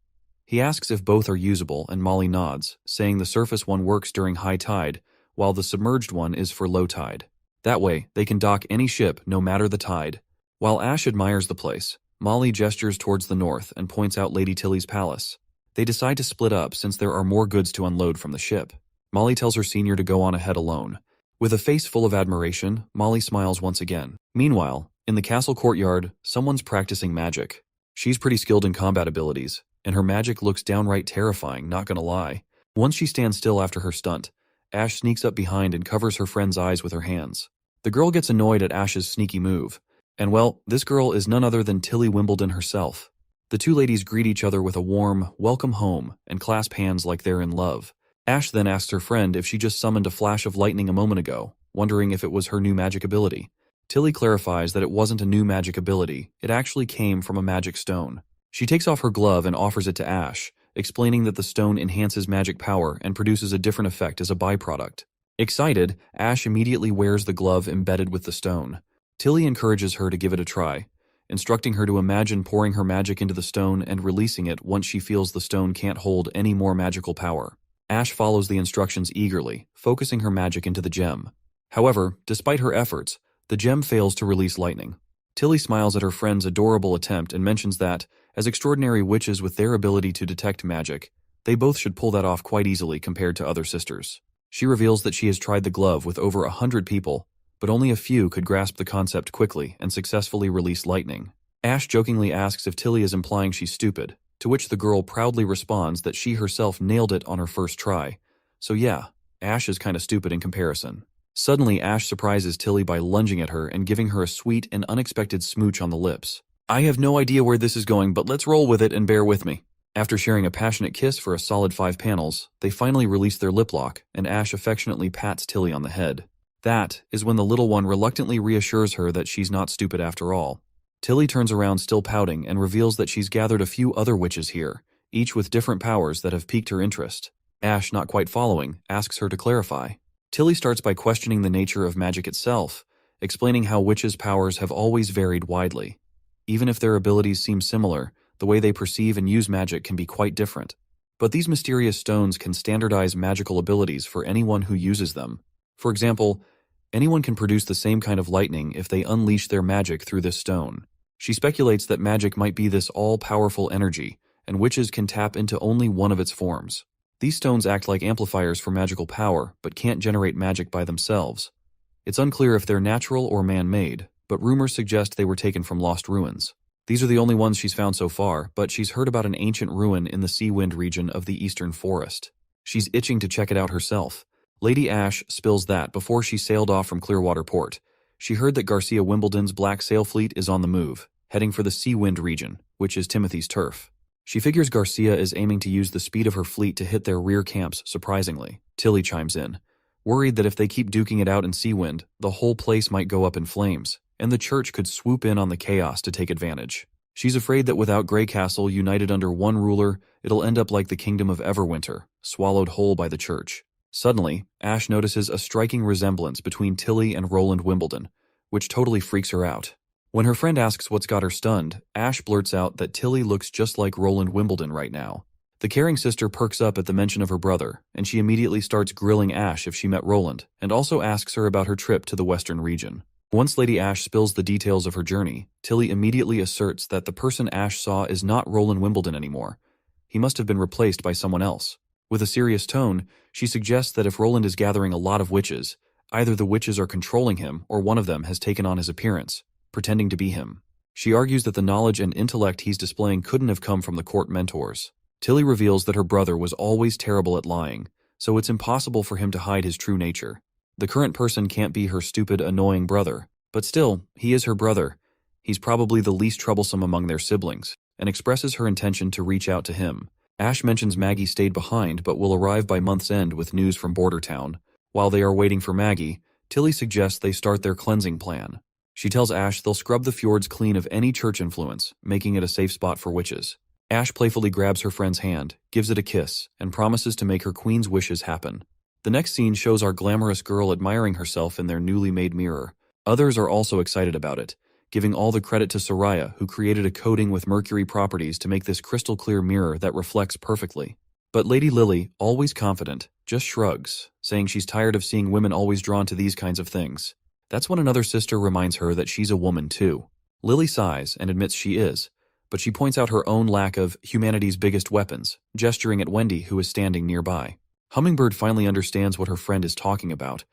He asks if both are usable, and Molly nods, saying the surface one works during high tide, while the submerged one is for low tide. That way, they can dock any ship, no matter the tide. While Ash admires the place, Molly gestures towards the north and points out Lady Tilly's palace. They decide to split up since there are more goods to unload from the ship. Molly tells her senior to go on ahead alone. With a face full of admiration, Molly smiles once again. Meanwhile, in the castle courtyard, someone's practicing magic. She's pretty skilled in combat abilities, and her magic looks downright terrifying, not gonna lie. Once she stands still after her stunt, Ash sneaks up behind and covers her friend's eyes with her hands. The girl gets annoyed at Ash's sneaky move. And well, this girl is none other than Tilly Wimbledon herself. The 2 ladies greet each other with a warm, welcome home, and clasp hands like they're in love. Ash then asks her friend if she just summoned a flash of lightning a moment ago, wondering if it was her new magic ability. Tilly clarifies that it wasn't a new magic ability, it actually came from a magic stone. She takes off her glove and offers it to Ash, explaining that the stone enhances magic power and produces a different effect as a byproduct. Excited, Ash immediately wears the glove embedded with the stone. Tilly encourages her to give it a try, instructing her to imagine pouring her magic into the stone and releasing it once she feels the stone can't hold any more magical power. Ash follows the instructions eagerly, focusing her magic into the gem. However, despite her efforts, the gem fails to release lightning. Tilly smiles at her friend's adorable attempt and mentions that, as extraordinary witches with their ability to detect magic, they both should pull that off quite easily compared to other sisters. She reveals that she has tried the glove with over 100 people, but only a few could grasp the concept quickly and successfully release lightning. Ash jokingly asks if Tilly is implying she's stupid, to which the girl proudly responds that she herself nailed it on her first try. So yeah, Ash is kinda stupid in comparison. Suddenly, Ash surprises Tilly by lunging at her and giving her a sweet and unexpected smooch on the lips. I have no idea where this is going, but let's roll with it and bear with me. After sharing a passionate kiss for a solid 5 panels, they finally release their lip lock, and Ash affectionately pats Tilly on the head. That is when the little one reluctantly reassures her that she's not stupid after all. Tilly turns around still pouting and reveals that she's gathered a few other witches here, each with different powers that have piqued her interest. Ash, not quite following, asks her to clarify. Tilly starts by questioning the nature of magic itself, explaining how witches' powers have always varied widely. Even if their abilities seem similar, the way they perceive and use magic can be quite different. But these mysterious stones can standardize magical abilities for anyone who uses them. For example, anyone can produce the same kind of lightning if they unleash their magic through this stone. She speculates that magic might be this all-powerful energy, and witches can tap into only one of its forms. These stones act like amplifiers for magical power, but can't generate magic by themselves. It's unclear if they're natural or man-made, but rumors suggest they were taken from lost ruins. These are the only ones she's found so far, but she's heard about an ancient ruin in the Seawind region of the Eastern Forest. She's itching to check it out herself. Lady Ash spills that before she sailed off from Clearwater Port. She heard that Garcia Wimbledon's Black Sail Fleet is on the move, heading for the Seawind region, which is Timothy's turf. She figures Garcia is aiming to use the speed of her fleet to hit their rear camps surprisingly. Tilly chimes in, worried that if they keep duking it out in Seawind, the whole place might go up in flames, and the church could swoop in on the chaos to take advantage. She's afraid that without Grey Castle united under one ruler, it'll end up like the kingdom of Everwinter, swallowed whole by the church. Suddenly, Ash notices a striking resemblance between Tilly and Roland Wimbledon, which totally freaks her out. When her friend asks what's got her stunned, Ash blurts out that Tilly looks just like Roland Wimbledon right now. The caring sister perks up at the mention of her brother, and she immediately starts grilling Ash if she met Roland, and also asks her about her trip to the western region. Once Lady Ash spills the details of her journey, Tilly immediately asserts that the person Ash saw is not Roland Wimbledon anymore. He must have been replaced by someone else. With a serious tone, she suggests that if Roland is gathering a lot of witches, either the witches are controlling him or one of them has taken on his appearance, pretending to be him. She argues that the knowledge and intellect he's displaying couldn't have come from the court mentors. Tilly reveals that her brother was always terrible at lying, so it's impossible for him to hide his true nature. The current person can't be her stupid, annoying brother, but still, he is her brother. He's probably the least troublesome among their siblings, and expresses her intention to reach out to him. Ash mentions Maggie stayed behind but will arrive by month's end with news from Border Town. While they are waiting for Maggie, Tilly suggests they start their cleansing plan. She tells Ash they'll scrub the fjords clean of any church influence, making it a safe spot for witches. Ash playfully grabs her friend's hand, gives it a kiss, and promises to make her queen's wishes happen. The next scene shows our glamorous girl admiring herself in their newly made mirror. Others are also excited about it, giving all the credit to Soraya, who created a coating with mercury properties to make this crystal clear mirror that reflects perfectly. But Lady Lily, always confident, just shrugs, saying she's tired of seeing women always drawn to these kinds of things. That's when another sister reminds her that she's a woman too. Lily sighs and admits she is, but she points out her own lack of humanity's biggest weapons, gesturing at Wendy, who is standing nearby. Hummingbird finally understands what her friend is talking about,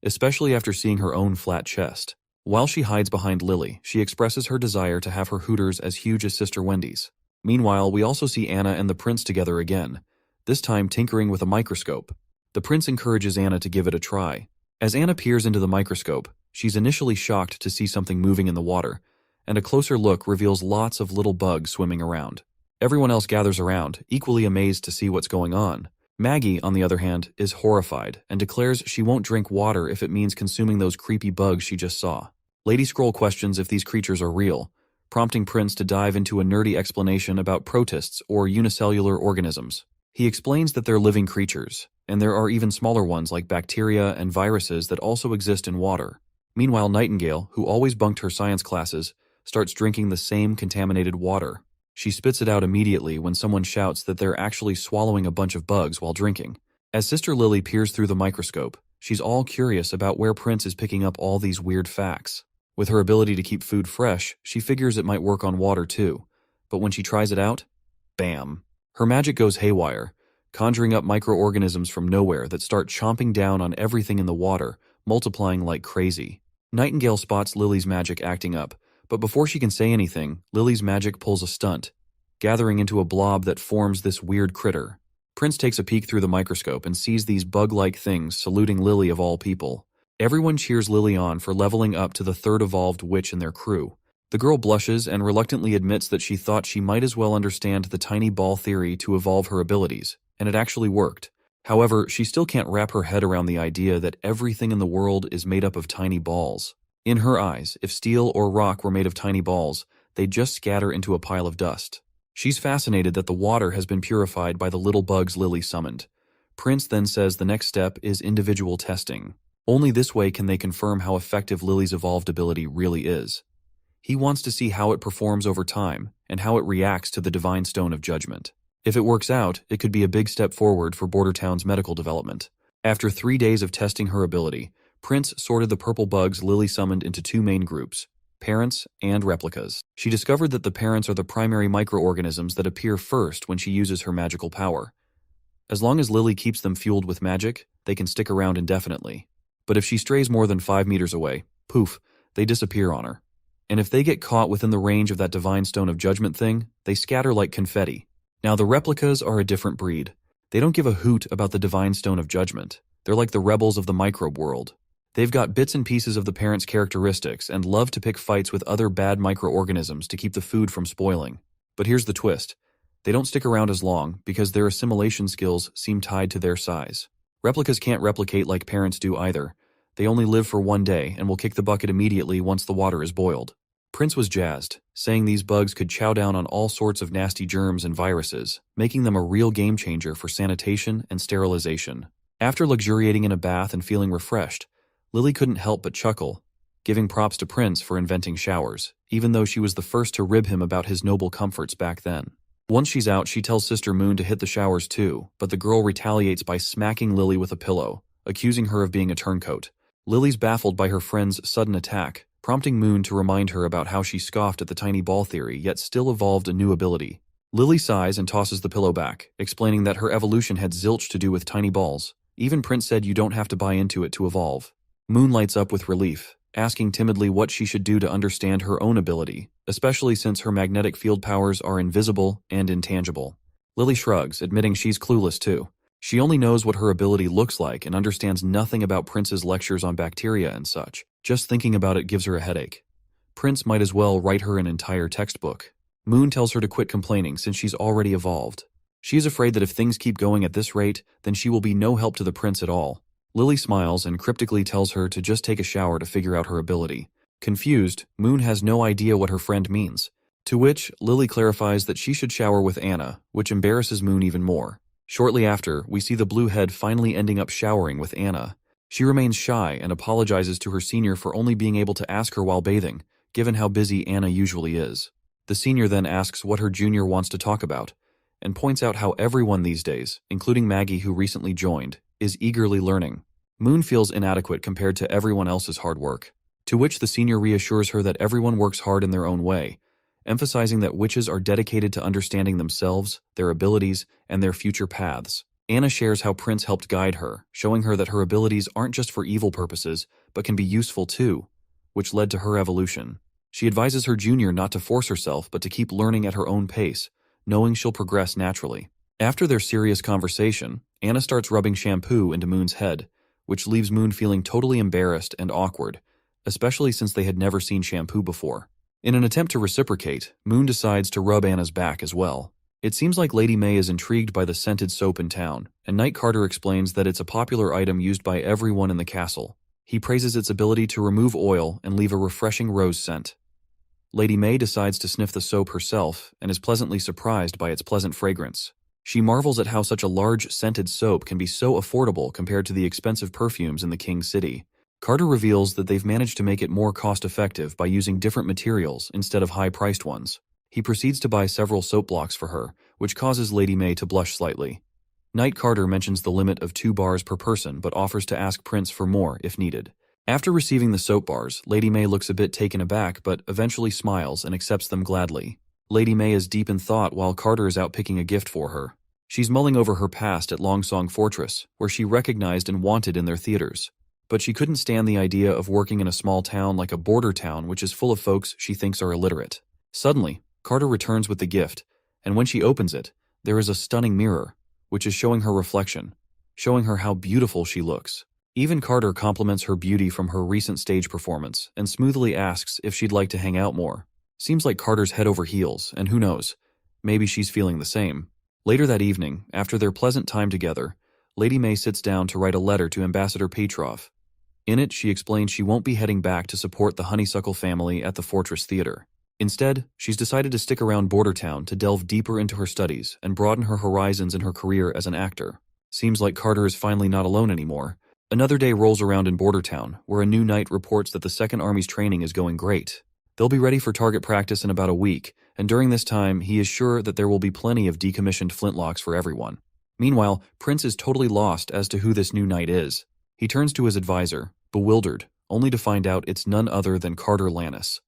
especially after seeing her own flat chest. While she hides behind Lily, she expresses her desire to have her hooters as huge as Sister Wendy's. Meanwhile, we also see Anna and the prince together again, this time tinkering with a microscope. The prince encourages Anna to give it a try. As Anna peers into the microscope, she's initially shocked to see something moving in the water, and a closer look reveals lots of little bugs swimming around. Everyone else gathers around, equally amazed to see what's going on. Maggie, on the other hand, is horrified and declares she won't drink water if it means consuming those creepy bugs she just saw. Lady Scroll questions if these creatures are real, prompting Prince to dive into a nerdy explanation about protists or unicellular organisms. He explains that they're living creatures, and there are even smaller ones like bacteria and viruses that also exist in water. Meanwhile, Nightingale, who always bunked her science classes, starts drinking the same contaminated water. She spits it out immediately when someone shouts that they're actually swallowing a bunch of bugs while drinking. As Sister Lily peers through the microscope, she's all curious about where Prince is picking up all these weird facts. With her ability to keep food fresh, she figures it might work on water too. But when she tries it out, bam! Her magic goes haywire, conjuring up microorganisms from nowhere that start chomping down on everything in the water, multiplying like crazy. Nightingale spots Lily's magic acting up, but before she can say anything, Lily's magic pulls a stunt, gathering into a blob that forms this weird critter. Prince takes a peek through the microscope and sees these bug-like things saluting Lily of all people. Everyone cheers Lily on for leveling up to the third evolved witch in their crew. The girl blushes and reluctantly admits that she thought she might as well understand the tiny ball theory to evolve her abilities, and it actually worked. However, she still can't wrap her head around the idea that everything in the world is made up of tiny balls. In her eyes, if steel or rock were made of tiny balls, they'd just scatter into a pile of dust. She's fascinated that the water has been purified by the little bugs Lily summoned. Prince then says the next step is individual testing. Only this way can they confirm how effective Lily's evolved ability really is. He wants to see how it performs over time and how it reacts to the Divine Stone of Judgment. If it works out, it could be a big step forward for Border Town's medical development. After 3 days of testing her ability, Prince sorted the purple bugs Lily summoned into 2 main groups, parents and replicas. She discovered that the parents are the primary microorganisms that appear first when she uses her magical power. As long as Lily keeps them fueled with magic, they can stick around indefinitely. But if she strays more than 5 meters away, poof, they disappear on her. And if they get caught within the range of that Divine Stone of Judgment thing, they scatter like confetti. Now the replicas are a different breed. They don't give a hoot about the Divine Stone of Judgment. They're like the rebels of the microbe world. They've got bits and pieces of the parents' characteristics and love to pick fights with other bad microorganisms to keep the food from spoiling. But here's the twist. They don't stick around as long because their assimilation skills seem tied to their size. Replicas can't replicate like parents do either. They only live for 1 day and will kick the bucket immediately once the water is boiled. Prince was jazzed, saying these bugs could chow down on all sorts of nasty germs and viruses, making them a real game changer for sanitation and sterilization. After luxuriating in a bath and feeling refreshed, Lily couldn't help but chuckle, giving props to Prince for inventing showers, even though she was the first to rib him about his noble comforts back then. Once she's out, she tells Sister Moon to hit the showers too, but the girl retaliates by smacking Lily with a pillow, accusing her of being a turncoat. Lily's baffled by her friend's sudden attack, prompting Moon to remind her about how she scoffed at the tiny ball theory yet still evolved a new ability. Lily sighs and tosses the pillow back, explaining that her evolution had zilch to do with tiny balls. Even Prince said you don't have to buy into it to evolve. Moon lights up with relief, asking timidly what she should do to understand her own ability, especially since her magnetic field powers are invisible and intangible. Lily shrugs, admitting she's clueless too. She only knows what her ability looks like and understands nothing about Prince's lectures on bacteria and such. Just thinking about it gives her a headache. Prince might as well write her an entire textbook. Moon tells her to quit complaining since she's already evolved. She is afraid that if things keep going at this rate, then she will be no help to the prince at all. Lily smiles and cryptically tells her to just take a shower to figure out her ability. Confused, Moon has no idea what her friend means. To which, Lily clarifies that she should shower with Anna, which embarrasses Moon even more. Shortly after, we see the blue head finally ending up showering with Anna. She remains shy and apologizes to her senior for only being able to ask her while bathing, given how busy Anna usually is. The senior then asks what her junior wants to talk about, and points out how everyone these days, including Maggie who recently joined, is eagerly learning. Moon feels inadequate compared to everyone else's hard work, to which the senior reassures her that everyone works hard in their own way, emphasizing that witches are dedicated to understanding themselves, their abilities, and their future paths. Anna shares how Prince helped guide her, showing her that her abilities aren't just for evil purposes, but can be useful too, which led to her evolution. She advises her junior not to force herself but to keep learning at her own pace, knowing she'll progress naturally. After their serious conversation, Anna starts rubbing shampoo into Moon's head, which leaves Moon feeling totally embarrassed and awkward, especially since they had never seen shampoo before. In an attempt to reciprocate, Moon decides to rub Anna's back as well. It seems like Lady May is intrigued by the scented soap in town, and Knight Carter explains that it's a popular item used by everyone in the castle. He praises its ability to remove oil and leave a refreshing rose scent. Lady May decides to sniff the soap herself and is pleasantly surprised by its pleasant fragrance. She marvels at how such a large scented soap can be so affordable compared to the expensive perfumes in the King's City. Carter reveals that they've managed to make it more cost-effective by using different materials instead of high-priced ones. He proceeds to buy several soap blocks for her, which causes Lady May to blush slightly. Knight Carter mentions the limit of 2 bars per person but offers to ask Prince for more if needed. After receiving the soap bars, Lady May looks a bit taken aback but eventually smiles and accepts them gladly. Lady May is deep in thought while Carter is out picking a gift for her. She's mulling over her past at Longsong Fortress, where she recognized and wanted in their theaters. But she couldn't stand the idea of working in a small town like a border town which is full of folks she thinks are illiterate. Suddenly, Carter returns with the gift, and when she opens it, there is a stunning mirror, which is showing her reflection, showing her how beautiful she looks. Even Carter compliments her beauty from her recent stage performance and smoothly asks if she'd like to hang out more. Seems like Carter's head over heels, and who knows, maybe she's feeling the same. Later that evening, after their pleasant time together, Lady May sits down to write a letter to Ambassador Petrov. In it, she explains she won't be heading back to support the Honeysuckle family at the Fortress Theater. Instead, she's decided to stick around Bordertown to delve deeper into her studies and broaden her horizons in her career as an actor. Seems like Carter is finally not alone anymore. Another day rolls around in Bordertown, where a new knight reports that the Second Army's training is going great. They'll be ready for target practice in about a week, and during this time, he is sure that there will be plenty of decommissioned flintlocks for everyone. Meanwhile, Prince is totally lost as to who this new knight is. He turns to his advisor, bewildered, only to find out it's none other than Carter Lannis.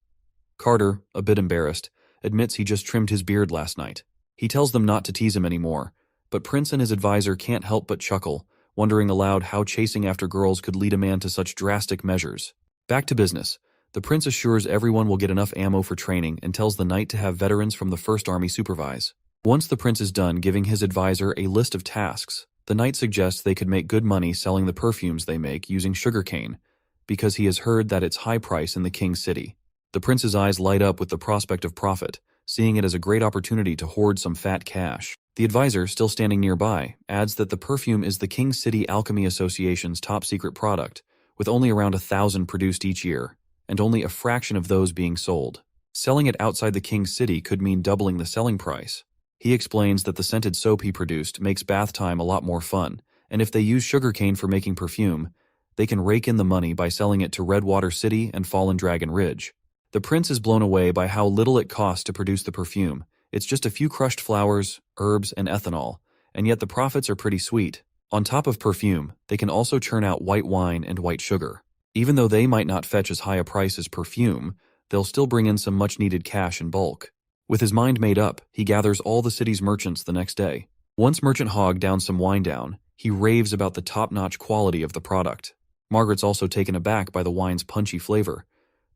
Carter, a bit embarrassed, admits he just trimmed his beard last night. He tells them not to tease him anymore, but Prince and his advisor can't help but chuckle, wondering aloud how chasing after girls could lead a man to such drastic measures. Back to business. The prince assures everyone will get enough ammo for training and tells the knight to have veterans from the First Army supervise. Once the prince is done giving his advisor a list of tasks, the knight suggests they could make good money selling the perfumes they make using sugarcane, because he has heard that it's high price in the King's City. The prince's eyes light up with the prospect of profit, seeing it as a great opportunity to hoard some fat cash. The advisor, still standing nearby, adds that the perfume is the King's City Alchemy Association's top-secret product, with only around 1,000 produced each year, and only a fraction of those being sold. Selling it outside the King's City could mean doubling the selling price. He explains that the scented soap he produced makes bath time a lot more fun, and if they use sugarcane for making perfume, they can rake in the money by selling it to Redwater City and Fallen Dragon Ridge. The prince is blown away by how little it costs to produce the perfume. It's just a few crushed flowers, herbs, and ethanol, and yet the profits are pretty sweet. On top of perfume, they can also churn out white wine and white sugar. Even though they might not fetch as high a price as perfume, they'll still bring in some much-needed cash in bulk. With his mind made up, he gathers all the city's merchants the next day. Once Merchant Hogg downs some wine down, he raves about the top-notch quality of the product. Margaret's also taken aback by the wine's punchy flavor,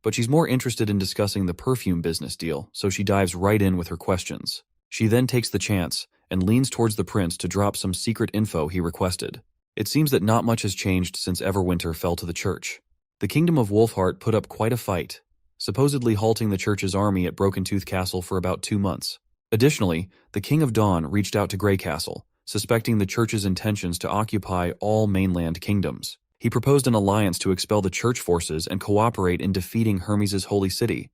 but she's more interested in discussing the perfume business deal, so she dives right in with her questions. She then takes the chance and leans towards the prince to drop some secret info he requested. It seems that not much has changed since Everwinter fell to the church. The kingdom of Wolfheart put up quite a fight, supposedly halting the church's army at Broken Tooth Castle for about 2 months. Additionally, the King of Dawn reached out to Grey Castle, suspecting the church's intentions to occupy all mainland kingdoms. He proposed an alliance to expel the church forces and cooperate in defeating Hermes' holy city.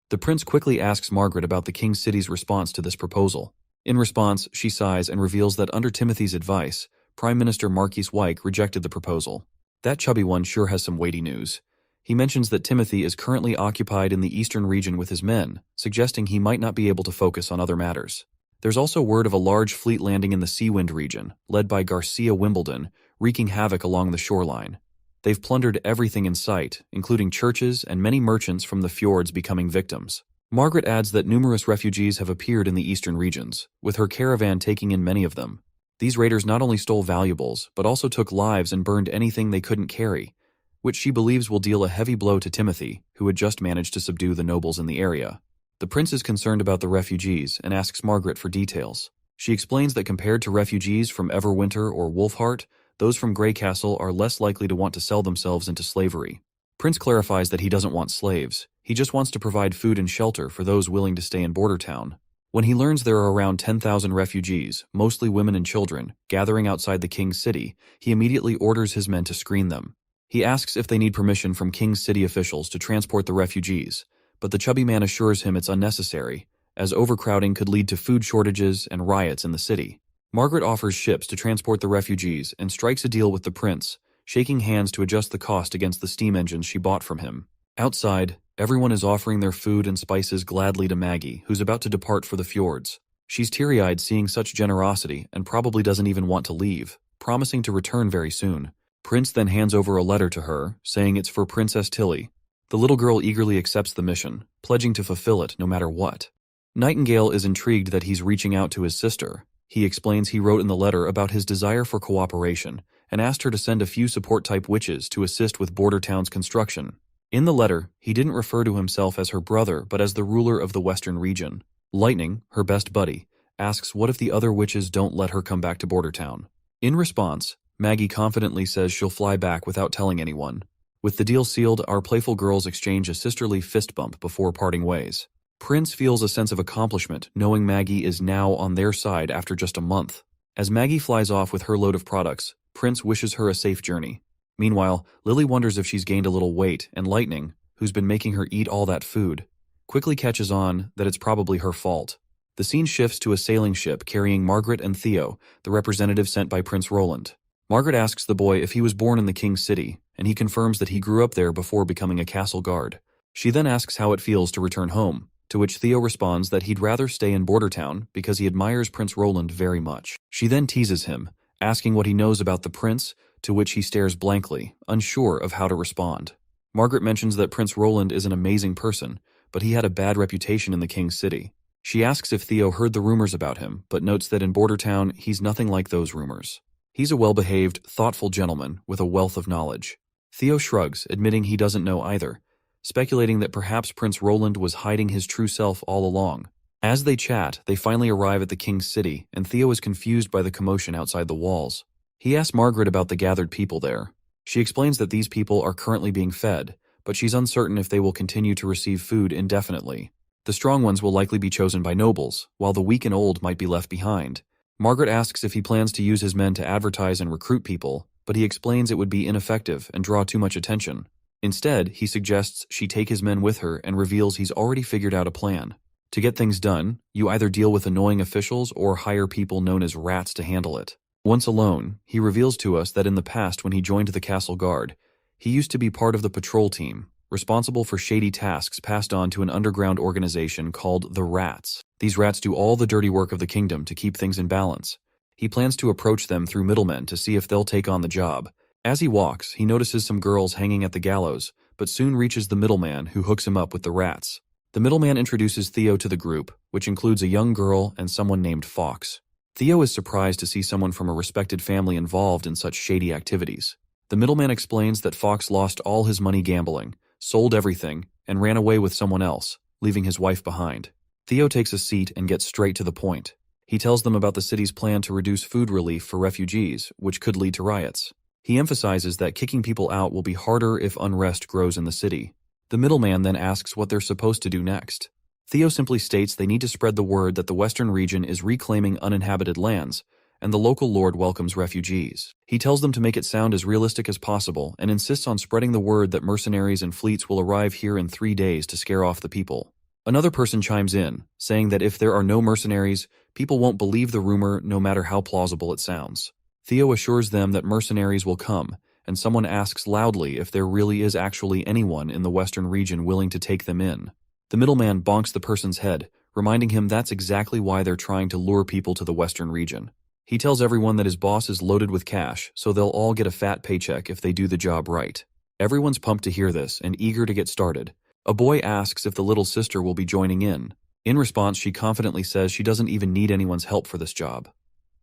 The prince quickly asks Margaret about the king's city's response to this proposal. In response, she sighs and reveals that under Timothy's advice, Prime Minister Marquis Wyke rejected the proposal. That chubby one sure has some weighty news. He mentions that Timothy is currently occupied in the eastern region with his men, suggesting he might not be able to focus on other matters. There's also word of a large fleet landing in the Seawind region, led by Garcia Wimbledon, wreaking havoc along the shoreline. They've plundered everything in sight, including churches and many merchants from the fjords becoming victims. Margaret adds that numerous refugees have appeared in the eastern regions, with her caravan taking in many of them. These raiders not only stole valuables, but also took lives and burned anything they couldn't carry, which she believes will deal a heavy blow to Timothy, who had just managed to subdue the nobles in the area. The prince is concerned about the refugees and asks Margaret for details. She explains that compared to refugees from Everwinter or Wolfheart, those from Grey Castle are less likely to want to sell themselves into slavery. Prince clarifies that he doesn't want slaves. He just wants to provide food and shelter for those willing to stay in Border Town. When he learns there are around 10,000 refugees, mostly women and children, gathering outside the king's city, he immediately orders his men to screen them. He asks if they need permission from king's city officials to transport the refugees, but the chubby man assures him it's unnecessary, as overcrowding could lead to food shortages and riots in the city. Margaret offers ships to transport the refugees and strikes a deal with the prince, shaking hands to adjust the cost against the steam engines she bought from him. Outside, everyone is offering their food and spices gladly to Maggie, who's about to depart for the fjords. She's teary-eyed seeing such generosity and probably doesn't even want to leave, promising to return very soon. Prince then hands over a letter to her, saying it's for Princess Tilly. The little girl eagerly accepts the mission, pledging to fulfill it no matter what. Nightingale is intrigued that he's reaching out to his sister. He explains he wrote in the letter about his desire for cooperation and asked her to send a few support-type witches to assist with Border Town's construction. In the letter, he didn't refer to himself as her brother but as the ruler of the western region. Lightning, her best buddy, asks what if the other witches don't let her come back to Border Town. In response, Maggie confidently says she'll fly back without telling anyone. With the deal sealed, our playful girls exchange a sisterly fist bump before parting ways. Prince feels a sense of accomplishment knowing Maggie is now on their side after just a month. As Maggie flies off with her load of products, Prince wishes her a safe journey. Meanwhile, Lily wonders if she's gained a little weight, and Lightning, who's been making her eat all that food, quickly catches on that it's probably her fault. The scene shifts to a sailing ship carrying Margaret and Theo, the representative sent by Prince Roland. Margaret asks the boy if he was born in the king's city, and he confirms that he grew up there before becoming a castle guard. She then asks how it feels to return home, to which Theo responds that he'd rather stay in Border Town because he admires Prince Roland very much. She then teases him, asking what he knows about the prince, to which he stares blankly, unsure of how to respond. Margaret mentions that Prince Roland is an amazing person, but he had a bad reputation in the king's city. She asks if Theo heard the rumors about him, but notes that in Border Town he's nothing like those rumors. He's a well-behaved, thoughtful gentleman with a wealth of knowledge. Theo shrugs, admitting he doesn't know either, speculating that perhaps Prince Roland was hiding his true self all along. As they chat, they finally arrive at the king's city, and Theo is confused by the commotion outside the walls. He asks Margaret about the gathered people there. She explains that these people are currently being fed, but she's uncertain if they will continue to receive food indefinitely. The strong ones will likely be chosen by nobles, while the weak and old might be left behind. Margaret asks if he plans to use his men to advertise and recruit people, but he explains it would be ineffective and draw too much attention. Instead, he suggests she take his men with her and reveals he's already figured out a plan. To get things done, you either deal with annoying officials or hire people known as rats to handle it. Once alone, he reveals to us that in the past when he joined the castle guard, he used to be part of the patrol team, responsible for shady tasks passed on to an underground organization called the Rats. These rats do all the dirty work of the kingdom to keep things in balance. He plans to approach them through middlemen to see if they'll take on the job. As he walks, he notices some girls hanging at the gallows, but soon reaches the middleman who hooks him up with the rats. The middleman introduces Theo to the group, which includes a young girl and someone named Fox. Theo is surprised to see someone from a respected family involved in such shady activities. The middleman explains that Fox lost all his money gambling, sold everything, and ran away with someone else, leaving his wife behind. Theo takes a seat and gets straight to the point. He tells them about the city's plan to reduce food relief for refugees, which could lead to riots. He emphasizes that kicking people out will be harder if unrest grows in the city. The middleman then asks what they're supposed to do next. Theo simply states they need to spread the word that the western region is reclaiming uninhabited lands, and the local lord welcomes refugees. He tells them to make it sound as realistic as possible and insists on spreading the word that mercenaries and fleets will arrive here in 3 days to scare off the people. Another person chimes in, saying that if there are no mercenaries, people won't believe the rumor no matter how plausible it sounds. Theo assures them that mercenaries will come, and someone asks loudly if there really is actually anyone in the western region willing to take them in. The middleman bonks the person's head, reminding him that's exactly why they're trying to lure people to the western region. He tells everyone that his boss is loaded with cash, so they'll all get a fat paycheck if they do the job right. Everyone's pumped to hear this and eager to get started. A boy asks if the little sister will be joining in. In response, she confidently says she doesn't even need anyone's help for this job.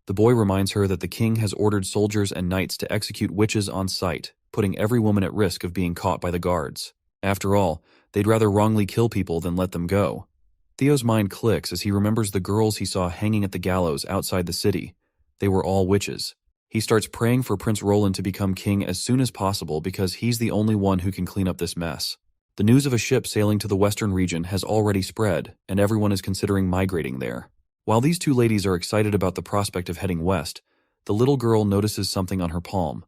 The boy reminds her that the king has ordered soldiers and knights to execute witches on sight, putting every woman at risk of being caught by the guards. After all, they'd rather wrongly kill people than let them go. Theo's mind clicks as he remembers the girls he saw hanging at the gallows outside the city. They were all witches. He starts praying for Prince Roland to become king as soon as possible because he's the only one who can clean up this mess. The news of a ship sailing to the western region has already spread, and everyone is considering migrating there. While these two ladies are excited about the prospect of heading west, the little girl notices something on her palm.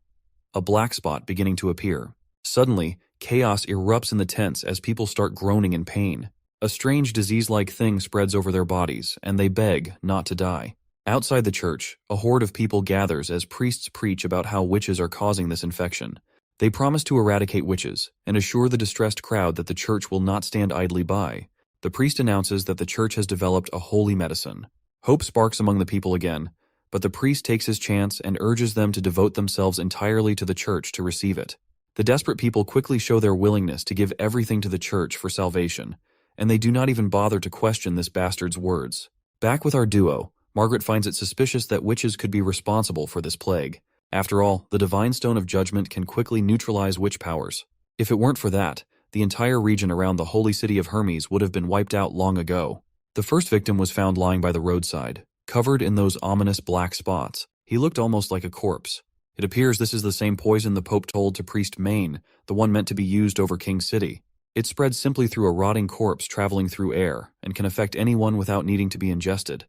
A black spot beginning to appear. Suddenly, chaos erupts in the tents as people start groaning in pain. A strange disease-like thing spreads over their bodies, and they beg not to die. Outside the church, a horde of people gathers as priests preach about how witches are causing this infection. They promise to eradicate witches and assure the distressed crowd that the church will not stand idly by. The priest announces that the church has developed a holy medicine. Hope sparks among the people again, but the priest takes his chance and urges them to devote themselves entirely to the church to receive it. The desperate people quickly show their willingness to give everything to the church for salvation, and they do not even bother to question this bastard's words. Back with our duo, Margaret finds it suspicious that witches could be responsible for this plague. After all, the Divine Stone of Judgment can quickly neutralize witch powers. If it weren't for that, the entire region around the holy city of Hermes would have been wiped out long ago. The first victim was found lying by the roadside, covered in those ominous black spots. He looked almost like a corpse. It appears this is the same poison the Pope told to Priest Maine, the one meant to be used over King City. It spreads simply through a rotting corpse traveling through air, and can affect anyone without needing to be ingested.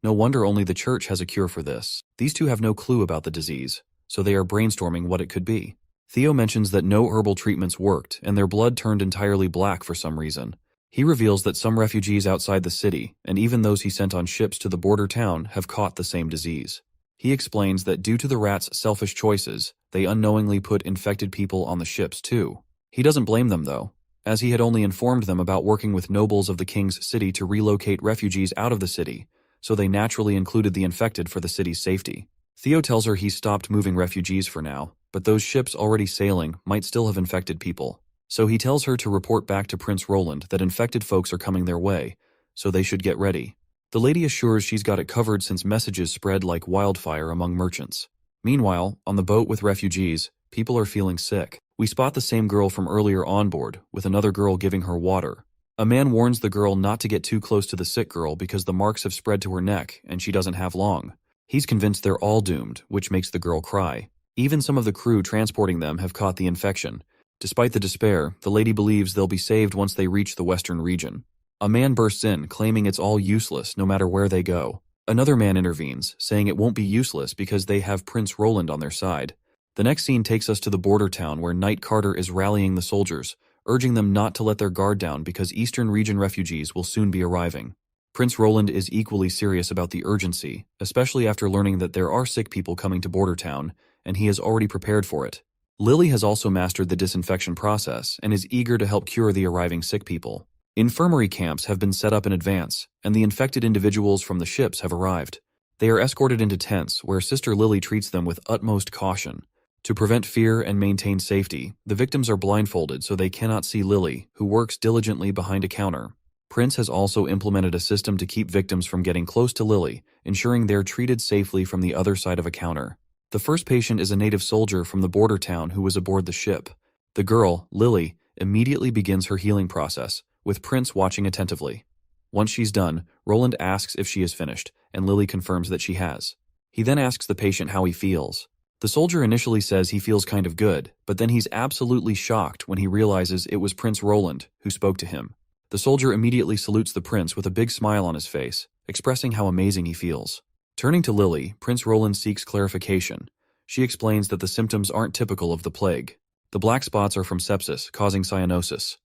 No wonder only the church has a cure for this. These two have no clue about the disease, so they are brainstorming what it could be. Theo mentions that no herbal treatments worked, and their blood turned entirely black for some reason. He reveals that some refugees outside the city, and even those he sent on ships to the border town, have caught the same disease. He explains that due to the rats' selfish choices, they unknowingly put infected people on the ships too. He doesn't blame them though, as he had only informed them about working with nobles of the king's city to relocate refugees out of the city, so they naturally included the infected for the city's safety. Theo tells her he's stopped moving refugees for now, but those ships already sailing might still have infected people. So he tells her to report back to Prince Roland that infected folks are coming their way, so they should get ready. The lady assures she's got it covered since messages spread like wildfire among merchants. Meanwhile, on the boat with refugees, people are feeling sick. We spot the same girl from earlier on board, with another girl giving her water. A man warns the girl not to get too close to the sick girl because the marks have spread to her neck and she doesn't have long. He's convinced they're all doomed, which makes the girl cry. Even some of the crew transporting them have caught the infection. Despite the despair, the lady believes they'll be saved once they reach the western region. A man bursts in, claiming it's all useless no matter where they go. Another man intervenes, saying it won't be useless because they have Prince Roland on their side. The next scene takes us to the border town where Knight Carter is rallying the soldiers, urging them not to let their guard down because Eastern region refugees will soon be arriving. Prince Roland is equally serious about the urgency, especially after learning that there are sick people coming to border town, and he has already prepared for it. Lily has also mastered the disinfection process and is eager to help cure the arriving sick people. Infirmary camps have been set up in advance, and the infected individuals from the ships have arrived. They are escorted into tents where Sister Lily treats them with utmost caution. To prevent fear and maintain safety, the victims are blindfolded so they cannot see Lily, who works diligently behind a counter. Prince has also implemented a system to keep victims from getting close to Lily, ensuring they're treated safely from the other side of a counter. The first patient is a native soldier from the border town who was aboard the ship. The girl, Lily, immediately begins her healing process, with Prince watching attentively. Once she's done, Roland asks if she is finished, and Lily confirms that she has. He then asks the patient how he feels. The soldier initially says he feels kind of good, but then he's absolutely shocked when he realizes it was Prince Roland who spoke to him. The soldier immediately salutes the prince with a big smile on his face, expressing how amazing he feels. Turning to Lily, Prince Roland seeks clarification. She explains that the symptoms aren't typical of the plague. The black spots are from sepsis, causing cyanosis.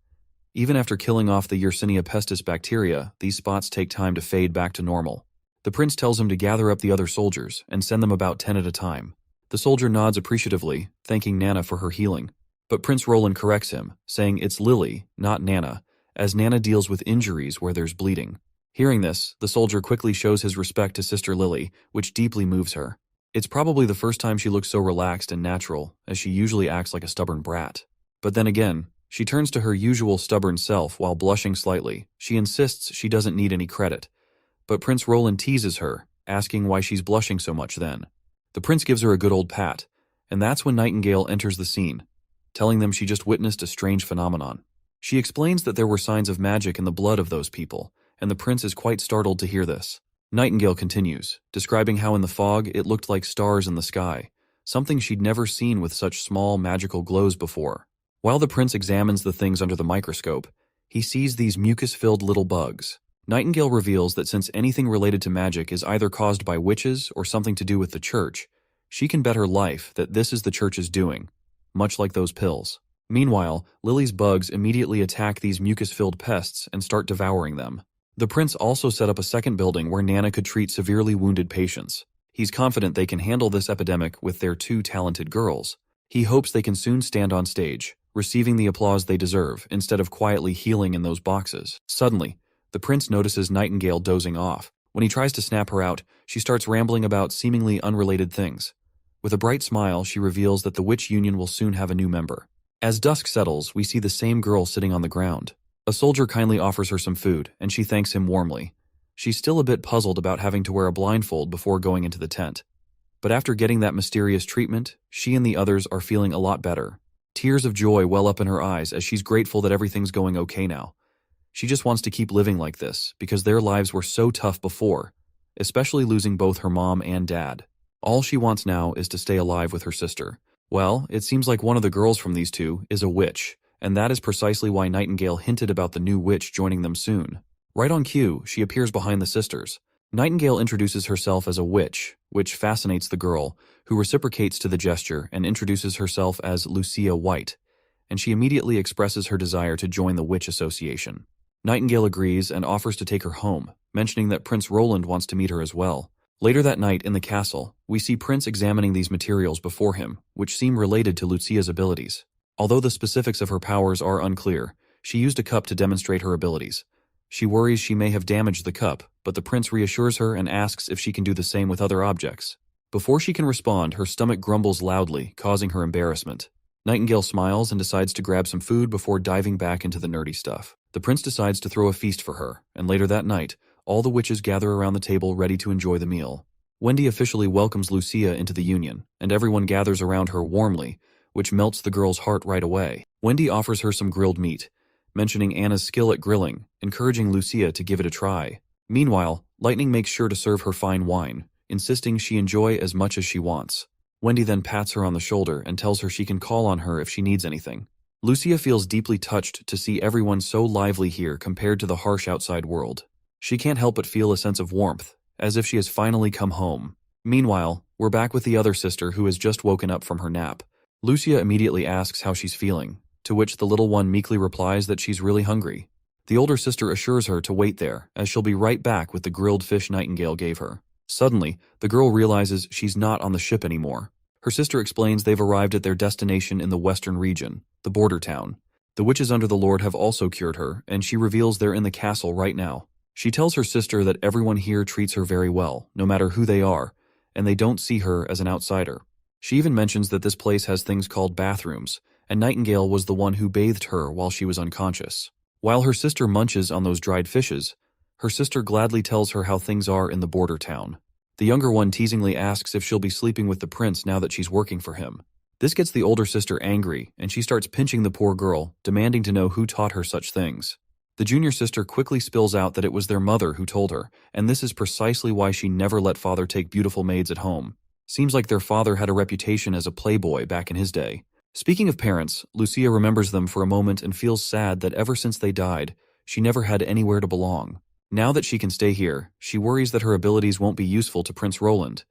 Even after killing off the Yersinia pestis bacteria, these spots take time to fade back to normal. The prince tells him to gather up the other soldiers and send them about 10 at a time. The soldier nods appreciatively, thanking Nana for her healing. But Prince Roland corrects him, saying it's Lily, not Nana, as Nana deals with injuries where there's bleeding. Hearing this, the soldier quickly shows his respect to Sister Lily, which deeply moves her. It's probably the first time she looks so relaxed and natural, as she usually acts like a stubborn brat. But then again, she turns to her usual stubborn self while blushing slightly. She insists she doesn't need any credit. But Prince Roland teases her, asking why she's blushing so much then. The prince gives her a good old pat, and that's when Nightingale enters the scene, telling them she just witnessed a strange phenomenon. She explains that there were signs of magic in the blood of those people, and the prince is quite startled to hear this. Nightingale continues, describing how in the fog it looked like stars in the sky, something she'd never seen with such small magical glows before. While the prince examines the things under the microscope, he sees these mucus-filled little bugs. Nightingale reveals that since anything related to magic is either caused by witches or something to do with the church, she can bet her life that this is the church's doing, much like those pills. Meanwhile, Lily's bugs immediately attack these mucus-filled pests and start devouring them. The prince also set up a second building where Nana could treat severely wounded patients. He's confident they can handle this epidemic with their two talented girls. He hopes they can soon stand on stage, receiving the applause they deserve instead of quietly healing in those boxes. Suddenly, the prince notices Nightingale dozing off. When he tries to snap her out, she starts rambling about seemingly unrelated things. With a bright smile, she reveals that the witch union will soon have a new member. As dusk settles, we see the same girl sitting on the ground. A soldier kindly offers her some food, and she thanks him warmly. She's still a bit puzzled about having to wear a blindfold before going into the tent. But after getting that mysterious treatment, she and the others are feeling a lot better. Tears of joy well up in her eyes as she's grateful that everything's going okay now. She just wants to keep living like this, because their lives were so tough before, especially losing both her mom and dad. All she wants now is to stay alive with her sister. Well, it seems like one of the girls from these two is a witch, and that is precisely why Nightingale hinted about the new witch joining them soon. Right on cue, she appears behind the sisters. Nightingale introduces herself as a witch, which fascinates the girl, who reciprocates to the gesture and introduces herself as Lucia White, and she immediately expresses her desire to join the Witch Association. Nightingale agrees and offers to take her home, mentioning that Prince Roland wants to meet her as well. Later that night in the castle, we see Prince examining these materials before him, which seem related to Lucia's abilities. Although the specifics of her powers are unclear, she used a cup to demonstrate her abilities. She worries she may have damaged the cup, but the prince reassures her and asks if she can do the same with other objects. Before she can respond, her stomach grumbles loudly, causing her embarrassment. Nightingale smiles and decides to grab some food before diving back into the nerdy stuff. The prince decides to throw a feast for her, and later that night, all the witches gather around the table ready to enjoy the meal. Wendy officially welcomes Lucia into the union, and everyone gathers around her warmly, which melts the girl's heart right away. Wendy offers her some grilled meat, mentioning Anna's skill at grilling, encouraging Lucia to give it a try. Meanwhile, Lightning makes sure to serve her fine wine, insisting she enjoy as much as she wants. Wendy then pats her on the shoulder and tells her she can call on her if she needs anything. Lucia feels deeply touched to see everyone so lively here compared to the harsh outside world. She can't help but feel a sense of warmth, as if she has finally come home. Meanwhile, we're back with the other sister who has just woken up from her nap. Lucia immediately asks how she's feeling, to which the little one meekly replies that she's really hungry. The older sister assures her to wait there, as she'll be right back with the grilled fish Nightingale gave her. Suddenly, the girl realizes she's not on the ship anymore. Her sister explains they've arrived at their destination in the western region, the border town. The witches under the Lord have also cured her, and she reveals they're in the castle right now. She tells her sister that everyone here treats her very well, no matter who they are, and they don't see her as an outsider. She even mentions that this place has things called bathrooms, and Nightingale was the one who bathed her while she was unconscious. While her sister munches on those dried fishes, her sister gladly tells her how things are in the border town. The younger one teasingly asks if she'll be sleeping with the prince now that she's working for him. This gets the older sister angry, and she starts pinching the poor girl, demanding to know who taught her such things. The junior sister quickly spills out that it was their mother who told her, and this is precisely why she never let father take beautiful maids at home. Seems like their father had a reputation as a playboy back in his day. Speaking of parents, Lucia remembers them for a moment and feels sad that ever since they died, she never had anywhere to belong. Now that she can stay here, she worries that her abilities won't be useful to Prince Roland.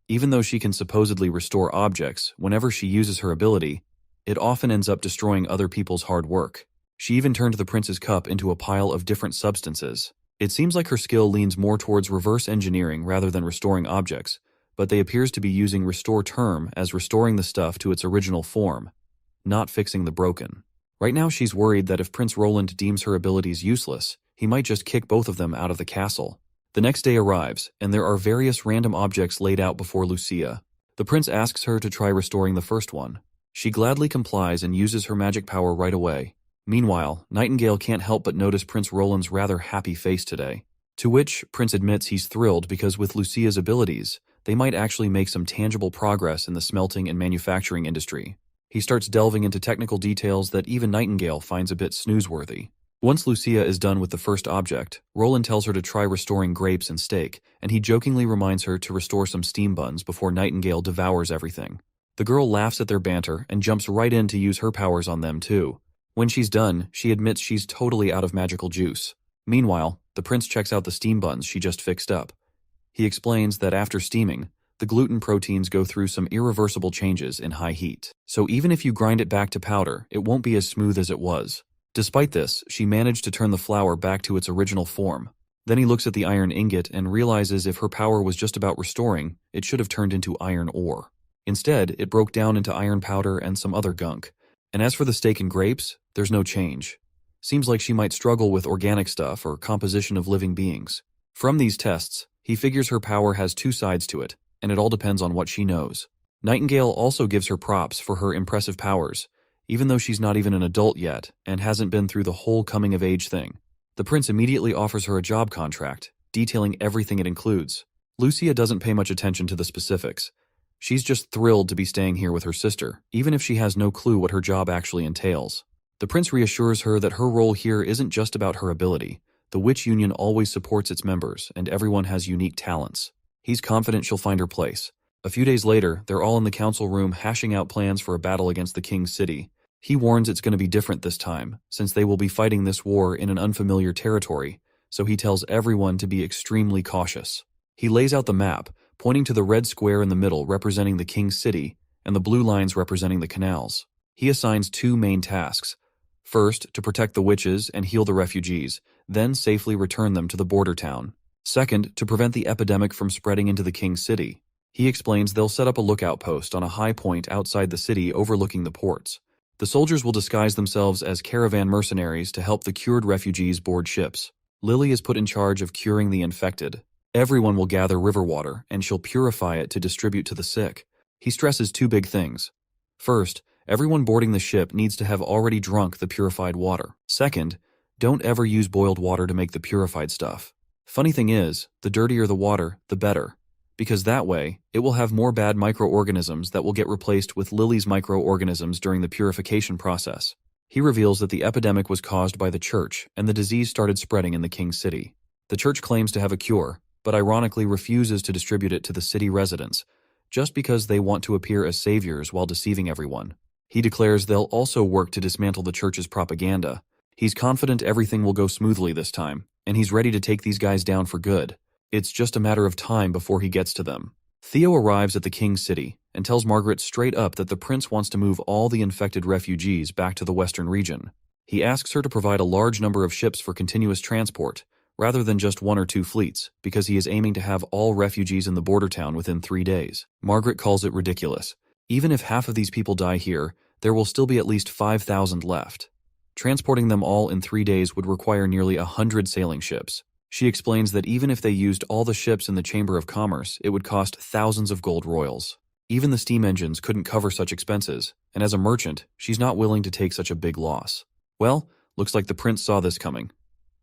Even though she can supposedly restore objects, whenever she uses her ability, it often ends up destroying other people's hard work. She even turned the prince's cup into a pile of different substances. It seems like her skill leans more towards reverse engineering rather than restoring objects, but they appears to be using restore term as restoring the stuff to its original form, not fixing the broken. Right now she's worried that if Prince Roland deems her abilities useless, he might just kick both of them out of the castle. The next day arrives, and there are various random objects laid out before Lucia. The prince asks her to try restoring the first one. She gladly complies and uses her magic power right away. Meanwhile, Nightingale can't help but notice Prince Roland's rather happy face today. To which Prince admits he's thrilled because with Lucia's abilities, they might actually make some tangible progress in the smelting and manufacturing industry. He starts delving into technical details that even Nightingale finds a bit snoozeworthy. Once Lucia is done with the first object, Roland tells her to try restoring grapes and steak, and he jokingly reminds her to restore some steam buns before Nightingale devours everything. The girl laughs at their banter and jumps right in to use her powers on them too. When she's done, she admits she's totally out of magical juice. Meanwhile, the prince checks out the steam buns she just fixed up. He explains that after steaming, the gluten proteins go through some irreversible changes in high heat. So even if you grind it back to powder, it won't be as smooth as it was. Despite this, she managed to turn the flour back to its original form. Then he looks at the iron ingot and realizes if her power was just about restoring, it should have turned into iron ore. Instead, it broke down into iron powder and some other gunk. And as for the steak and grapes, there's no change. Seems like she might struggle with organic stuff or composition of living beings. From these tests, he figures her power has two sides to it, and it all depends on what she knows. Nightingale also gives her props for her impressive powers, even though she's not even an adult yet and hasn't been through the whole coming-of-age thing. The prince immediately offers her a job contract, detailing everything it includes. Lucia doesn't pay much attention to the specifics. She's just thrilled to be staying here with her sister, even if she has no clue what her job actually entails. The prince reassures her that her role here isn't just about her ability. The witch union always supports its members, and everyone has unique talents. He's confident she'll find her place. A few days later, they're all in the council room hashing out plans for a battle against the king's city. He warns it's going to be different this time, since they will be fighting this war in an unfamiliar territory, so he tells everyone to be extremely cautious. He lays out the map, pointing to the red square in the middle representing the king's city, and the blue lines representing the canals. He assigns two main tasks. First, to protect the witches and heal the refugees, then safely return them to the border town. Second, to prevent the epidemic from spreading into the king's city. He explains they'll set up a lookout post on a high point outside the city overlooking the ports. The soldiers will disguise themselves as caravan mercenaries to help the cured refugees board ships. Lily is put in charge of curing the infected. Everyone will gather river water, and she'll purify it to distribute to the sick. He stresses two big things. First, everyone boarding the ship needs to have already drunk the purified water. Second, don't ever use boiled water to make the purified stuff. Funny thing is, the dirtier the water, the better. Because that way, it will have more bad microorganisms that will get replaced with Lily's microorganisms during the purification process. He reveals that the epidemic was caused by the church, and the disease started spreading in the king's city. The church claims to have a cure, but ironically refuses to distribute it to the city residents, just because they want to appear as saviors while deceiving everyone. He declares they'll also work to dismantle the church's propaganda. He's confident everything will go smoothly this time, and he's ready to take these guys down for good. It's just a matter of time before he gets to them. Theo arrives at the king's city and tells Margaret straight up that the prince wants to move all the infected refugees back to the western region. He asks her to provide a large number of ships for continuous transport, rather than just one or two fleets, because he is aiming to have all refugees in the border town within 3 days. Margaret calls it ridiculous. Even if half of these people die here, there will still be at least 5,000 left. Transporting them all in 3 days would require nearly 100 sailing ships. She explains that even if they used all the ships in the Chamber of Commerce, it would cost thousands of gold royals. Even the steam engines couldn't cover such expenses, and as a merchant, she's not willing to take such a big loss. Well, looks like the prince saw this coming.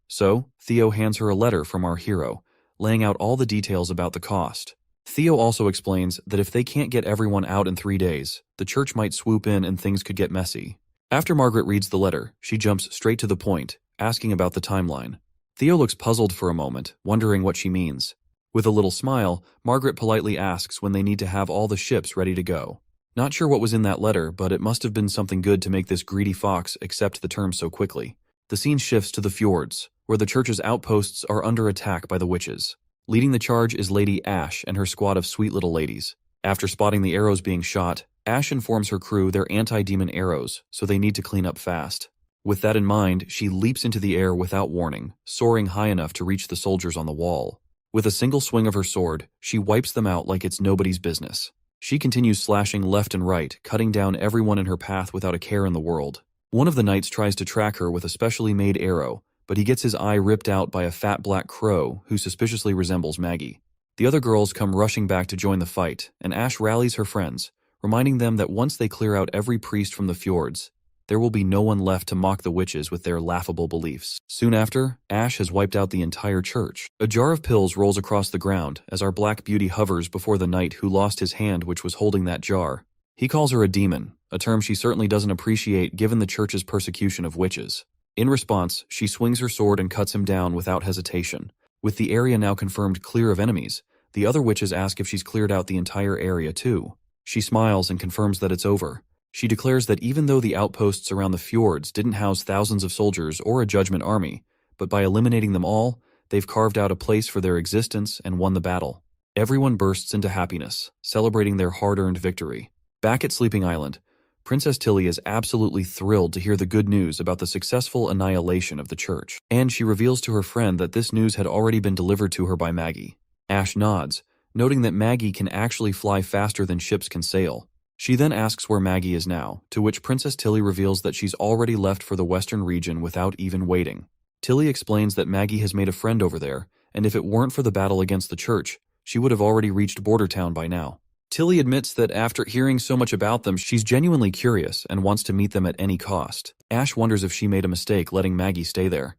So, Theo hands her a letter from our hero, laying out all the details about the cost. Theo also explains that if they can't get everyone out in 3 days, the church might swoop in and things could get messy. After Margaret reads the letter, she jumps straight to the point, asking about the timeline. Theo looks puzzled for a moment, wondering what she means. With a little smile, Margaret politely asks when they need to have all the ships ready to go. Not sure what was in that letter, but it must have been something good to make this greedy fox accept the term so quickly. The scene shifts to the fjords, where the church's outposts are under attack by the witches. Leading the charge is Lady Ash and her squad of sweet little ladies. After spotting the arrows being shot, Ash informs her crew they're anti-demon arrows, so they need to clean up fast. With that in mind, she leaps into the air without warning, soaring high enough to reach the soldiers on the wall. With a single swing of her sword, she wipes them out like it's nobody's business. She continues slashing left and right, cutting down everyone in her path without a care in the world. One of the knights tries to track her with a specially made arrow, but he gets his eye ripped out by a fat black crow who suspiciously resembles Maggie. The other girls come rushing back to join the fight, and Ash rallies her friends, reminding them that once they clear out every priest from the fjords, there will be no one left to mock the witches with their laughable beliefs. Soon after, Ash has wiped out the entire church. A jar of pills rolls across the ground as our Black Beauty hovers before the knight who lost his hand which was holding that jar. He calls her a demon, a term she certainly doesn't appreciate given the church's persecution of witches. In response, she swings her sword and cuts him down without hesitation. With the area now confirmed clear of enemies, the other witches ask if she's cleared out the entire area too. She smiles and confirms that it's over. She declares that even though the outposts around the fjords didn't house thousands of soldiers or a judgment army, but by eliminating them all, they've carved out a place for their existence and won the battle. Everyone bursts into happiness, celebrating their hard-earned victory. Back at Sleeping Island, Princess Tilly is absolutely thrilled to hear the good news about the successful annihilation of the church, and she reveals to her friend that this news had already been delivered to her by Maggie. Ash nods, noting that Maggie can actually fly faster than ships can sail. She then asks where Maggie is now, to which Princess Tilly reveals that she's already left for the western region without even waiting. Tilly explains that Maggie has made a friend over there, and if it weren't for the battle against the church, she would have already reached Border Town by now. Tilly admits that after hearing so much about them, she's genuinely curious and wants to meet them at any cost. Ash wonders if she made a mistake letting Maggie stay there,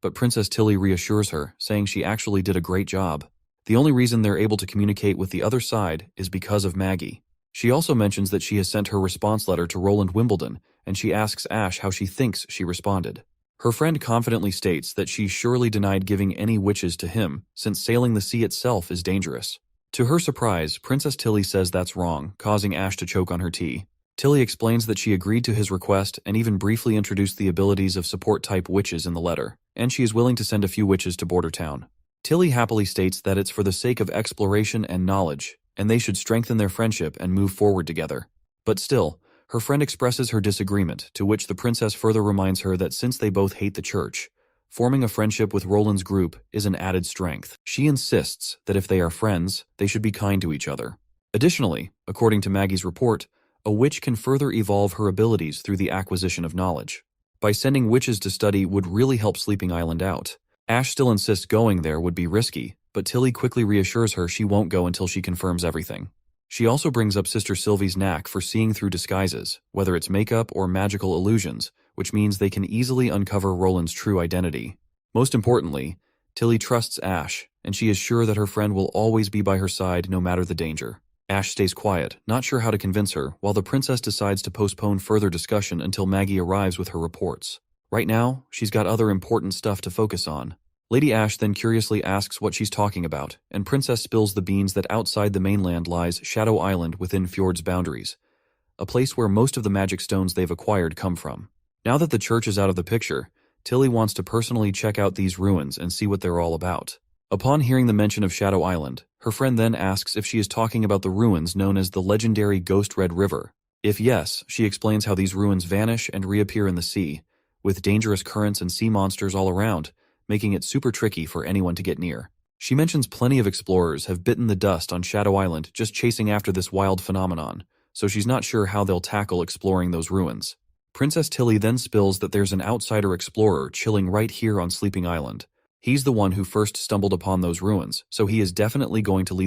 but Princess Tilly reassures her, saying she actually did a great job. The only reason they're able to communicate with the other side is because of Maggie. She also mentions that she has sent her response letter to Roland Wimbledon, and she asks Ash how she thinks she responded. Her friend confidently states that she surely denied giving any witches to him, since sailing the sea itself is dangerous. To her surprise, Princess Tilly says that's wrong, causing Ash to choke on her tea. Tilly explains that she agreed to his request and even briefly introduced the abilities of support-type witches in the letter, and she is willing to send a few witches to Border Town. Tilly happily states that it's for the sake of exploration and knowledge, and they should strengthen their friendship and move forward together. But still, her friend expresses her disagreement, to which the princess further reminds her that since they both hate the church, forming a friendship with Roland's group is an added strength. She insists that if they are friends, they should be kind to each other. Additionally, according to Maggie's report, a witch can further evolve her abilities through the acquisition of knowledge. By sending witches to study would really help Sleeping Island out. Ash still insists going there would be risky, but Tilly quickly reassures her she won't go until she confirms everything. She also brings up Sister Sylvie's knack for seeing through disguises, whether it's makeup or magical illusions, which means they can easily uncover Roland's true identity. Most importantly, Tilly trusts Ash, and she is sure that her friend will always be by her side no matter the danger. Ash stays quiet, not sure how to convince her, while the princess decides to postpone further discussion until Maggie arrives with her reports. Right now, she's got other important stuff to focus on. Lady Ash then curiously asks what she's talking about, and Princess spills the beans that outside the mainland lies Shadow Island within Fjord's boundaries, a place where most of the magic stones they've acquired come from. Now that the church is out of the picture, Tilly wants to personally check out these ruins and see what they're all about. Upon hearing the mention of Shadow Island, her friend then asks if she is talking about the ruins known as the legendary Ghost Red River. If yes, she explains how these ruins vanish and reappear in the sea, with dangerous currents and sea monsters all around, making it super tricky for anyone to get near. She mentions plenty of explorers have bitten the dust on Shadow Island just chasing after this wild phenomenon, so she's not sure how they'll tackle exploring those ruins. Princess Tilly then spills that there's an outsider explorer chilling right here on Sleeping Island. He's the one who first stumbled upon those ruins, so he is definitely going to lead the